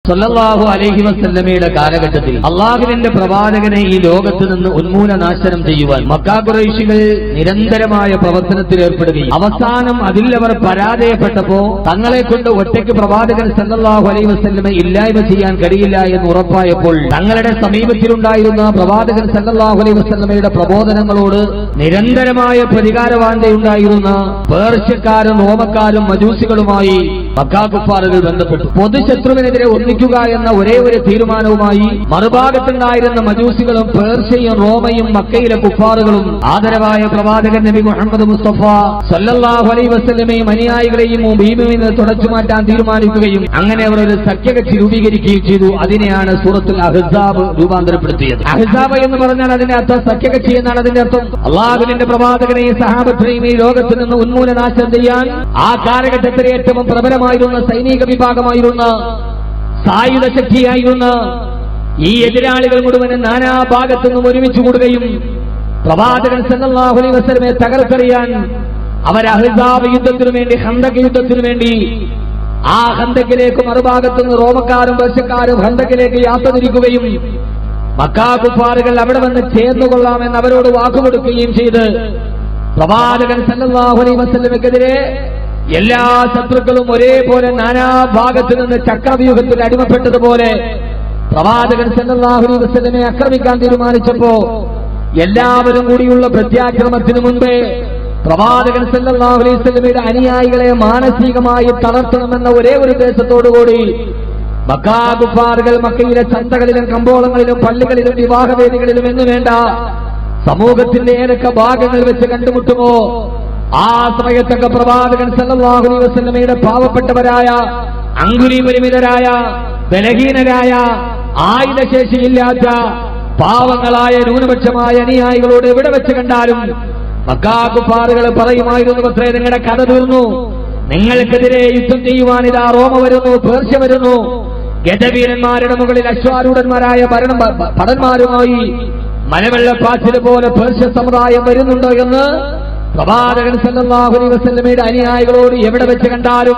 സല്ലല്ലാഹു അലൈഹി വസല്ലമയുടെ കാലഘട്ടത്തിൽ അള്ളാഹുവിന്റെ പ്രവാചകനെ ഈ ലോകത്ത് നിന്ന് ഉന്മൂലനാശനം ചെയ്യുവാൻ മക്കാ ഖുറൈശികൾ നിരന്തരമായ പ്രവർത്തനത്തിൽ ഏർപ്പെടുകയും അവസാനം അതിൽ അവർ പരാജയപ്പെട്ടപ്പോ തങ്ങളെ കൊണ്ട് ഒറ്റയ്ക്ക് പ്രവാചകൻ സല്ലല്ലാഹു അലൈഹി വസല്ലമയെ ഇല്ലായ്മ ചെയ്യാൻ കഴിയില്ല എന്ന് ഉറപ്പായപ്പോൾ തങ്ങളുടെ സമീപത്തിലുണ്ടായിരുന്ന പ്രവാചകൻ സല്ലല്ലാഹു അലൈഹി വസല്ലമയുടെ പ്രബോധനങ്ങളോട് നിരന്തരമായ പ്രതികാരവാഞ്ചയുണ്ടായിരുന്ന പേർഷ്യക്കാരും റോമക്കാരും മജൂസികളുമായി മക്കാ കുഫാറുകൾ ബന്ധപ്പെട്ടു. പൊതുശത്രുവിനെതിരെ ഒന്നിക്കുക എന്ന ഒരേ ഒരു തീരുമാനവുമായി മറുഭാഗത്തുണ്ടായിരുന്ന മജൂസികളും പേർഷ്യയും റോമയും മക്കയിലെ കുഫാറുകളും ആദരവായ പ്രവാചകൻ നബി മുഹമ്മദ് മുസ്തഫ സല്ലല്ലാഹു അലൈഹി വസല്ലമയും അനുയായികളെയും ഭീമിൽ നിന്ന് തുടച്ചു മാറ്റാൻ തീരുമാനിക്കുകയും അങ്ങനെ അവർ ഒരു സഖ്യകക്ഷി രൂപീകരിക്കുകയും ചെയ്തു. അതിനെയാണ് സൂറത്തുൽ അഹ്സാബ് രൂപാന്തരപ്പെടുത്തിയത്. അഹ്സാബ് എന്ന് പറഞ്ഞാൽ അതിന്റെ അർത്ഥം സഖ്യകക്ഷി എന്നാണ് അതിന്റെ അർത്ഥം. അള്ളാഹുവിന്റെ പ്രവാചകനെയും സഹാബത്തിനെയും ഈ ലോകത്ത് നിന്ന് ഉന്മൂലനാശം ചെയ്യാൻ ആ കാലഘട്ടത്തിലെ ഏറ്റവും പ്രബലമായിരുന്ന സൈനിക വിഭാഗമായിരുന്ന സായുധ ശക്തിയായിരുന്ന ഈ എതിരാളികൾ മുഴുവനും നാനാഭാഗത്തുനിന്നും ഒരുമിച്ച് കൂടുകയും പ്രവാചകൻ സല്ലല്ലാഹു അലൈഹി വസല്ലമയെ തകർത്തെറിയാൻ അവർ അഹ്സാബ് യുദ്ധത്തിനു വേണ്ടി ഖന്തഖ് യുദ്ധത്തിനു വേണ്ടി ആ ഖന്തഖിലേക്ക് മറുഭാഗത്തുനിന്ന് റോമക്കാരും പേർഷ്യക്കാരും ഖന്തഖിലേക്ക് യാത്ര തിരിക്കുകയും മക്കാ കുഫാറുകൾ അവിടെ വന്ന് ചേർന്നുകൊള്ളാമെന്ന് അവരോട് വാക്കുകൊടുക്കുകയും ചെയ്ത് പ്രവാചകൻ സല്ലല്ലാഹു അലൈഹി വസല്ലമയ്ക്കെതിരെ എല്ലാ ശത്രുക്കളും ഒരേപോലെ നാനാഭാഗത്തു നിന്ന് ചക്രവ്യൂഹത്തിൽ അടിമപ്പെട്ടതുപോലെ പ്രവാചകൻ സല്ലല്ലാഹു അലൈഹി വസല്ലമയെ ആക്രമിക്കാൻ തീരുമാനിച്ചപ്പോ എല്ലാവരും കൂടിയുള്ള പ്രത്യാക്രമണത്തിനു മുൻപേ പ്രവാചകൻ സല്ലല്ലാഹു അലൈഹി വസല്ലമയുടെ അനുയായികളെ മാനസികമായി തളർത്തണമെന്ന ഒരേ ഒരു ഉദ്ദേശത്തോടുകൂടി മക്കാ കുഫാറുകൾ മക്കയിലെ ചന്തകളിലും കമ്പോളങ്ങളിലും പള്ളികളിലും വിവാഹവേദികളിലും എന്നു വേണ്ട സമൂഹത്തിന്റെ ഏതൊക്കെ ഭാഗങ്ങൾ വെച്ച് കണ്ടുമുട്ടുമോ ആ സമയത്തൊക്കെ പ്രവാചകൻ സല്ലല്ലാഹു അലൈഹി വസല്ലമയുടെ പാവപ്പെട്ടവരായ അങ്കുലീപരിമിതരായ ബലഹീനരായ ആയുധശേഷിയില്ലാത്ത പാവങ്ങളായ ന്യൂനപക്ഷമായ അനുയായികളോട് എവിടെ വെച്ച് കണ്ടാലും മക്കാ കുഫാറുകൾ പറയുമായിരുന്നു, അത്രേ നിങ്ങളുടെ കഥ തീർന്നു, നിങ്ങൾക്കെതിരെ യുദ്ധം ചെയ്യുവാൻ ഇതാ റോമ വരുന്നു, പേർഷ്യ വരുന്നു, ഗജവീരന്മാരുടെ മുകളിൽ അശ്വാരൂഢന്മാരായ ഭടന്മാരുമായി മലവെള്ളപ്പാച്ചിൽ പോലെ പേർഷ്യ സമുദായം വരുന്നുണ്ടോ എന്ന് പ്രവാചകൻ സല്ലല്ലാഹു അലൈഹി വസല്ലമയുടെ അനുയായികളോട് എവിടെ വെച്ച് കണ്ടാലും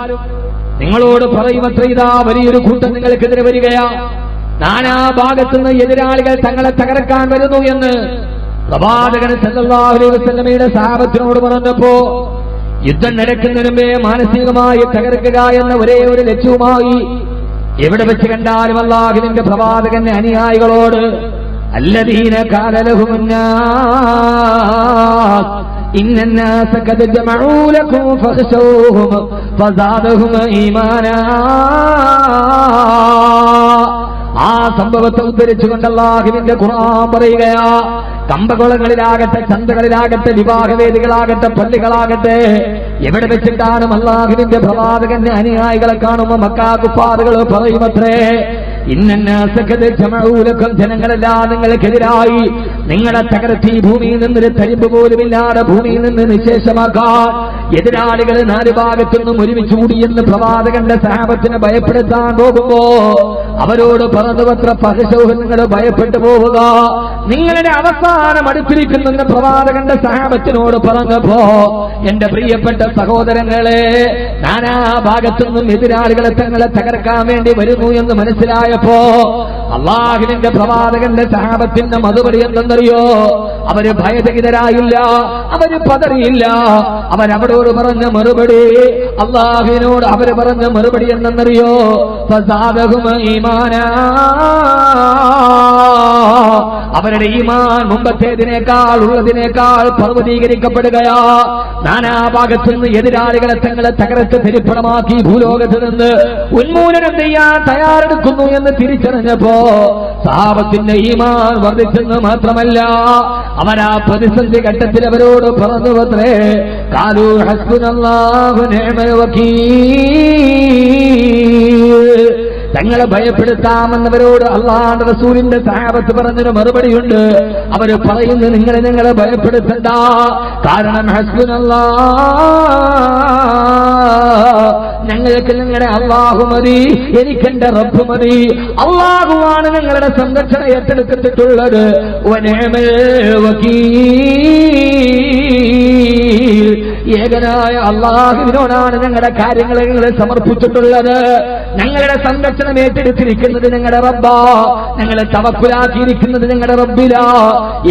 നിങ്ങളോട് പറയുമത്ര ഇതാ വലിയൊരു കൂട്ടം നിങ്ങൾക്കെതിരെ വരികയാ, നാനാഭാഗത്തുനിന്ന് എതിരാളികൾ തങ്ങളെ തകർക്കാൻ വരുന്നു എന്ന് പ്രവാചകൻ സല്ലല്ലാഹു അലൈഹി വസല്ലമയുടെ സഹാബത്തിനോട് പറഞ്ഞപ്പോ യുദ്ധം നടക്കുന്നതിനുമ്പേ മാനസികമായി തകർക്കുക എന്ന ഒരേ ഒരു ലക്ഷ്യവുമായി എവിടെ വെച്ച് കണ്ടാലും അല്ലാഹുവിന്റെ പ്രവാചകന്റെ അനുയായികളോട് الذين قال لهم الناس إن الناس قد جمعوا لكم فاخشوهم فزادهم إيمانا ആ സംഭവത്തെ ഉദ്ധരിച്ചുകൊണ്ട് അല്ലാഹുവിന്റെ ഖുർആൻ പറയുകയാ, കമ്പകുളങ്ങളിലാകട്ടെ ചന്തകളിലാകട്ടെ വിവാഹവേദികളാകട്ടെ പള്ളികളാകട്ടെ എവിടെ വെച്ചിട്ടാണ് അല്ലാഹുവിന്റെ പ്രവാചകന്റെ അനുയായികളെ കാണുമ്പോൾ മക്കാ കുഫാറുകൾ പറയുമത്രേ, ജനങ്ങളെല്ലാം നിങ്ങൾക്കെതിരായി നിങ്ങളെ തകർത്തി ഭൂമിയിൽ നിന്നൊരു തരിമ്പ് പോലുമില്ലാതെ ഭൂമിയിൽ നിന്ന് നിശേഷമാക്കാൻ എതിരാളികൾ നാല് ഭാഗത്തുനിന്നും ഒരുമിച്ച് കൂടിയെന്ന് പ്രവാചകന്റെ സഹാബത്തിനെ ഭയപ്പെടുത്താൻ പോകുമ്പോ അവരോട് പറഞ്ഞുവത്ര പകശോഹം നിങ്ങൾ ഭയപ്പെട്ടു പോവുക, നിങ്ങളുടെ അവസാനം അടുത്തിരിക്കുന്നെന്ന് പ്രവാചകന്റെ സഹാബത്തിനോട് പറഞ്ഞപ്പോ എന്റെ പ്രിയപ്പെട്ട സഹോദരങ്ങളെ, നാനാഭാഗത്തുനിന്നും എതിരാളികളെ തങ്ങളെ തകർക്കാൻ വേണ്ടി വരുന്നു എന്ന് മനസ്സിലായപ്പോ അല്ലാഹുവിന്റെ പ്രവാചകന്റെ സഹാബത്തിന്റെ മറുപടി എന്തെന്നറിയോ? അവര് ഭയരഹിതരായില്ല, അവര് പതറിയില്ല. അവരവരോട് പറഞ്ഞ മറുപടി, അല്ലാഹുവിനോട് അവര് പറഞ്ഞ മറുപടി എന്തെന്നറിയോ? ഫസാദഹും ഈമാനാ, അവരുടെ ഈമാൻ മുമ്പത്തേതിനേക്കാൾ ഉള്ളതിനേക്കാൾ പർവ്വതീകരിക്കപ്പെടുകയാ. നാനാഭാഗത്തുനിന്ന് എതിരാളികളെ തങ്ങളെ തകർത്ത് തെരിപ്പണമാക്കി ഭൂലോകത്ത് നിന്ന് ഉന്മൂലനം ചെയ്യാൻ തയ്യാറെടുക്കുന്നു എന്ന് തിരിച്ചറിഞ്ഞപ്പോ സഹാബത്തിന്റെ ഈമാൻ വർദ്ധിച്ചെന്ന് മാത്രമല്ല, അവരാ പ്രതിസന്ധി ഘട്ടത്തിൽ അവരോട് പറഞ്ഞുവത്രേ, ഖാലൂ ഹസ്ബുനല്ലാഹു നിഅമൽ വകീൽ, തങ്ങളെ ഭയപ്പെടുത്താമെന്നവരോട് അല്ലാഹുവിന്റെ റസൂലിന്റെ സഹാബത്ത് പറഞ്ഞൊരു മറുപടിയുണ്ട്. അവര് പറയുന്നു, നിങ്ങളെ ഭയപ്പെടുത്തണ്ട, കാരണം ഞങ്ങൾക്ക് നിങ്ങളുടെ അല്ലാഹു മതി, എനിക്കെന്റെ റബ്ബ് മതി, അല്ലാഹുവാണ് നിങ്ങളുടെ സംരക്ഷണം ഏറ്റെടുത്തിട്ടുള്ളത്. വനിഅമൽ വകീൽ, ഏകനായ അല്ലാഹുവിനോടാണ് ഞങ്ങളുടെ കാര്യങ്ങളെ ഞങ്ങൾ സമർപ്പിച്ചിട്ടുള്ളത്. ഞങ്ങളുടെ സംരക്ഷണം ഏറ്റെടുത്തിരിക്കുന്നത് ഞങ്ങളുടെ റബ്ബാ, ഞങ്ങളെ തവക്കുലാക്കിയിരിക്കുന്നത് ഞങ്ങളുടെ റബ്ബിലാ.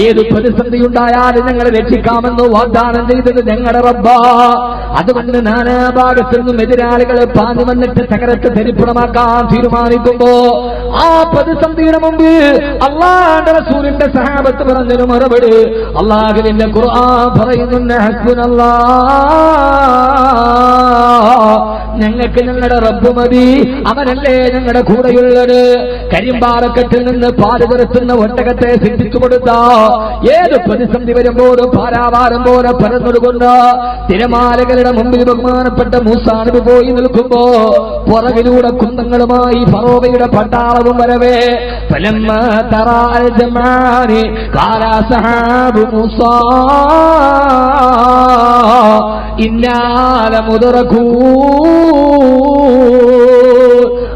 ഏത് പ്രതിസന്ധി ഉണ്ടായാലും ഞങ്ങളെ രക്ഷിക്കാമെന്ന് വാഗ്ദാനം ചെയ്തത് ഞങ്ങളുടെ റബ്ബാ. അതുകൊണ്ട് നാനാഭാഗത്തു നിന്നും എതിരാളികളെ പാഞ്ഞു വന്നിട്ട് തകരത്ത് ധരിപ്പുറമാക്കാൻ തീരുമാനിക്കുമ്പോ ആ പ്രതിസന്ധിയുടെ മുമ്പ് അല്ലാഹുവിന്റെ റസൂലിന്റെ സഹാബത്ത് പറഞ്ഞൊരു മറുപടി അല്ലാഹുവിന്റെ ഖുർആൻ പറയുന്നുണ്ട്, ഞങ്ങൾക്ക് ഞങ്ങളുടെ റബ്ബ് മതി, അവനല്ലേ ഞങ്ങളുടെ കൂടെയുള്ളത്. കരിമ്പാറക്കെട്ടിൽ നിന്ന് പാല് തെറുത്തുന്ന ഒട്ടകത്തെ സിദ്ധിച്ചു കൊടുത്ത ഏത് പ്രതിസന്ധി വരുമ്പോഴും പാരാവാരം പോലെ പരന്നൊടുകൊണ്ട തിരമാലകളുടെ മുമ്പിൽ ബഹുമാനപ്പെട്ട മൂസാ നബി പോയി നിൽക്കുമ്പോ പുറകിലൂടെ കുന്തങ്ങളുമായി ഫറോവയുടെ പട്ടാളവും വരവേ ഫലമ്മ തറാൽ ജമാനി ഖാല സഹാബു മൂസാ ഇന്നാ ലമുദ്റകൂ.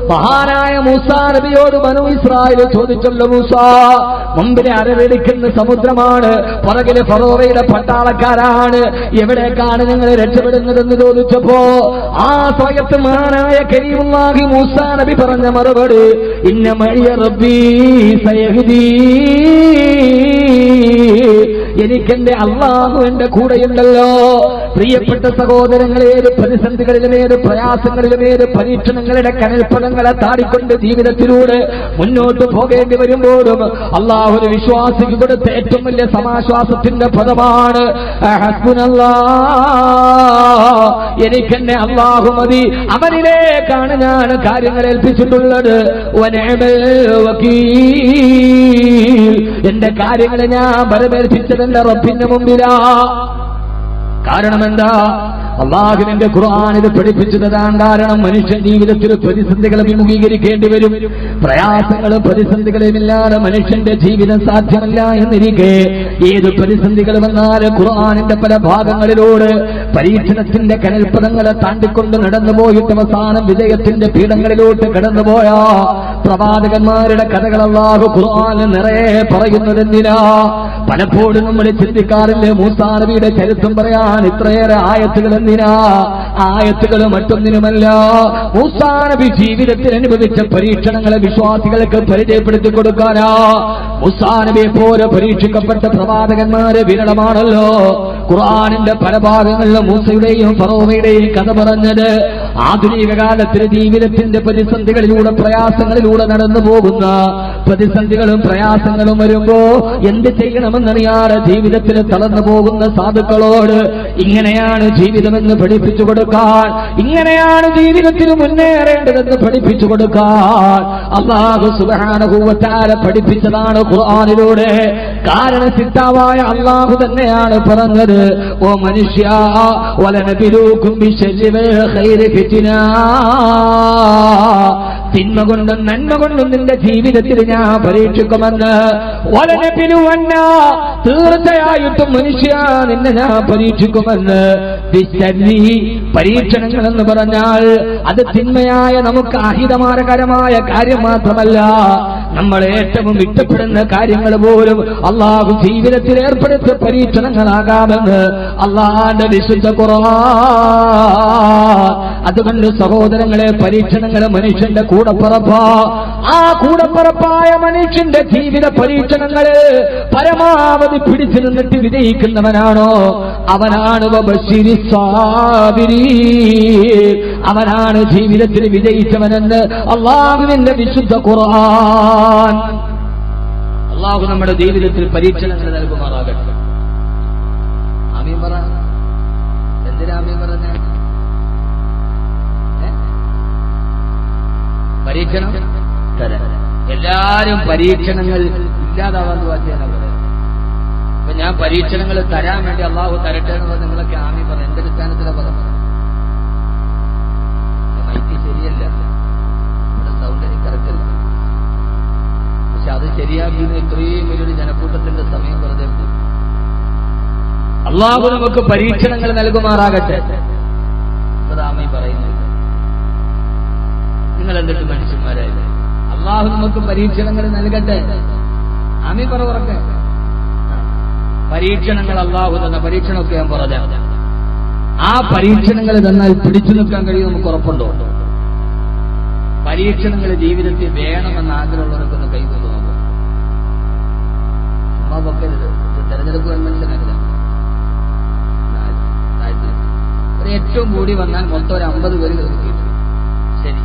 മഹാനായ മൂസാ നബിയോട് ബനൂ ഇസ്രായേൽ ചോദിച്ചല്ലോ, മൂസാ മുമ്പിലെ അരവെടിക്കുന്ന സമുദ്രമാണ്, പുറകിലെ ഫറോവയുടെ പട്ടാളക്കാരാണ്, എവിടേക്കാണ് ഞങ്ങൾ രക്ഷപ്പെടുന്നതെന്ന് ചോദിച്ചപ്പോ ആ സ്വയത്ത് മഹാനായ കരീമുല്ലാഹി മൂസാ നബി പറഞ്ഞ മറുപടി ഇന്ന മഅിയ റബ്ബീ സയഹ്ദീ, എനിക്കെന്റെ അല്ലാഹു എന്റെ കൂടെയുണ്ടല്ലോ. പ്രിയപ്പെട്ട സഹോദരങ്ങളെ, ഏത് പ്രതിസന്ധികളിലും ഏത് പ്രയാസങ്ങളിലും ഏത് പരീക്ഷണങ്ങളുടെ കനൽപ്പടങ്ങളെ താടിക്കൊണ്ട് ജീവിതത്തിലൂടെ മുന്നോട്ട് പോകേണ്ടി വരുമ്പോഴും അല്ലാഹുവിന് വിശ്വാസിക്ക് കൊടുത്ത ഏറ്റവും വലിയ സമാശ്വാസത്തിന്റെ പദമാണ് എനിക്കെന്നെ അല്ലാഹു മതി, അവനിലേക്കാണ് ഞാൻ കാര്യങ്ങൾ ഏൽപ്പിച്ചിട്ടുള്ളത്. എന്റെ കാര്യങ്ങളെ ഞാൻ ബലമേൽപ്പിച്ചത് എന്റെ റബ്ബിന്റെ മുമ്പിലാ. കാരണം എന്താ? അല്ലാഹുവിന്റെ ഖുർആൻ ഇത് പഠിപ്പിച്ചതാണ്. കാരണം മനുഷ്യ ജീവിതത്തിൽ പ്രതിസന്ധികൾ അഭിമുഖീകരിക്കേണ്ടി വരും. പ്രയാസങ്ങളും പ്രതിസന്ധികളും ഇല്ലാതെ മനുഷ്യന്റെ ജീവിതം സാധ്യമല്ല എന്നിരിക്കെ ഏത് പ്രതിസന്ധികൾ വന്നാലും ഖുർആനിന്റെ പല ഭാഗങ്ങളിലൂടെ പരീക്ഷണത്തിന്റെ കനൽപ്പദങ്ങളെ താണ്ടിക്കൊണ്ട് നടന്നുപോയിട്ട് അവസാനം വിജയത്തിന്റെ പീഠങ്ങളിലോട്ട് കടന്നുപോയ പ്രവാചകന്മാരുടെ കഥകൾ അല്ലാഹു ഖുർആനിൽ നിറയെ പറയുന്നതെന്തിനാ? പലപ്പോഴും നമ്മൾ ചിന്തിക്കാറില്ലേ മൂസാ നബിയുടെ ചരിത്രം പറയാൻ ഇത്രയേറെ ആയത്തുകൾ എന്തിനാ? ആയത്തുകൾ മറ്റൊന്നിനുമല്ല, മൂസാ നബി ജീവിതത്തിൽ അനുഭവിച്ച പരീക്ഷണങ്ങളെ വിശ്വാസികൾക്ക് പരിചയപ്പെടുത്തി കൊടുക്കാനാ. മൂസാ നബിയെ പോലെ പരീക്ഷിക്കപ്പെട്ട പ്രവാചകന്മാരെ വിരളമാണല്ലോ. ഖുർആനിന്റെ പല ഭാഗങ്ങളിലും മൂസയുടെയും ഫറോവയുടെയും കഥ പറഞ്ഞത് ആധുനിക കാലത്തിലെ ജീവിതത്തിന്റെ പ്രതിസന്ധികളിലൂടെ പ്രയാസങ്ങളിലൂടെ നടന്നു പോകുന്ന പ്രതിസന്ധികളും പ്രയാസങ്ങളും വരുമ്പോ എന്ത് ചെയ്യണമെന്നറിയാതെ ജീവിതത്തിൽ തളർന്നു പോകുന്ന സാധുക്കളോട് ഇങ്ങനെയാണ് ജീവിതമെന്ന് പഠിപ്പിച്ചു കൊടുക്കാൻ, ഇങ്ങനെയാണ് ജീവിതത്തിൽ മുന്നേറേണ്ടതെന്ന് പഠിപ്പിച്ചു കൊടുക്കാൻ അല്ലാഹു സുബ്ഹാനഹു വ തആല പഠിപ്പിച്ചതാണ് ഖുർആനിലൂടെ. കാരണസിദ്ധാവായ അല്ലാഹു തന്നെയാണ് പറഞ്ഞത്, ഓ മനുഷ്യ വലനബിലൂകും ബിശ്ശർരി വൽ ഖൈരി ഫിത്നാ, തിന്മ കൊണ്ടും നന്മ കൊണ്ടും നിന്റെ ജീവിതത്തിൽ ഞാൻ പരീക്ഷിക്കുമെന്ന്. വലനബിലുവന്ന, തീർച്ചയായിട്ടും മനുഷ്യ നിന്നെ ഞാൻ പരീക്ഷിക്കുമെന്ന്. ബിശ്ശർരി, പരീക്ഷണങ്ങൾ എന്ന് പറഞ്ഞാൽ അത് തിന്മയായ നമുക്ക് അഹിതമാനകരമായ കാര്യം മാത്രമല്ല, നമ്മൾ ഏറ്റവും ഇഷ്ടപ്പെടുന്ന കാര്യങ്ങൾ പോലും അല്ലാഹു ജീവിതത്തിൽ ഏർപ്പെടുത്തിയ പരീക്ഷണങ്ങളാകാമെന്ന് അല്ലാഹുവിന്റെ വിശുദ്ധ ഖുർആൻ. അതുകൊണ്ട് സഹോദരങ്ങളെ, പരീക്ഷണങ്ങൾ മനുഷ്യന്റെ കൂടപ്പിറപ്പാ. ആ കൂടപ്പിറപ്പായ മനുഷ്യന്റെ ജീവിത പരീക്ഷണങ്ങള് പരമാവധി പിടിച്ചു നിന്നിട്ട് വിജയിക്കുന്നവനാണോ അവനാണ് വബശ്ശിരി സാബിരീൻ, അവനാണ് ജീവിതത്തിൽ വിജയിച്ചവനെന്ന് അല്ലാഹുവിന്റെ വിശുദ്ധ ഖുർആൻ. അല്ലാഹു നമ്മുടെ ജീവിതത്തിൽ പരീക്ഷണങ്ങൾ നൽകുമാറാകട്ടെ. ആമീൻ പറ. എന്തിനാ ആമീൻ പറഞ്ഞ? പരീക്ഷണം തരാം. എല്ലാരും പരീക്ഷണങ്ങൾ ഇല്ലാതാവാൻ ദുആ ചെയ്യാനാ പറയുന്നത്. അപ്പൊ ഞാൻ പരീക്ഷണങ്ങൾ തരാൻ വേണ്ടി അല്ലാഹു തരട്ടെ എന്ന് പറഞ്ഞ് നിങ്ങളൊക്കെ ആമീൻ പറഞ്ഞു. എന്ത് അടിസ്ഥാനത്തിലാണ് പറഞ്ഞത്? മൈക്ക് ശരിയല്ല, ഇവിടെ സൗണ്ട് എനിക്ക് കറക്റ്റല്ല. പക്ഷെ അത് ശരിയാക്കിയത് ഇത്രയും വലിയൊരു ജനക്കൂട്ടത്തിന്റെ സമയം വെറുതെ പോയി. അല്ലാഹു നമുക്ക് പരീക്ഷണങ്ങൾ നൽകുമാറാകട്ടെ. ആമീൻ പറയുന്നില്ല. നിങ്ങൾ എന്നിട്ട് മനുഷ്യന്മാരായില്ലേ? അല്ലാഹു നമുക്ക് പരീക്ഷണങ്ങൾ നൽകട്ടെ. ആമീൻ പറ ഉറക്കെ. പരീക്ഷണങ്ങൾ അല്ലാഹു തന്ന പരീക്ഷണമൊക്കെ ഞാൻ പറഞ്ഞ ആ പരീക്ഷണങ്ങൾ തന്നാൽ പിടിച്ചു നിൽക്കാൻ കഴിയും നമുക്ക് ഉറപ്പുണ്ടോ? പരീക്ഷണങ്ങൾ ജീവിതത്തിൽ വേണമെന്ന് ആഗ്രഹമുള്ളവർക്കൊന്ന് കൈകൊണ്ടു നോക്കും. തെരഞ്ഞെടുപ്പ് കൺവെൻഷനല്ല, ഒരു ഏറ്റവും കൂടി വന്നാൽ മൊത്തം ഒരു 50 പേര് കിട്ടും. ശരി,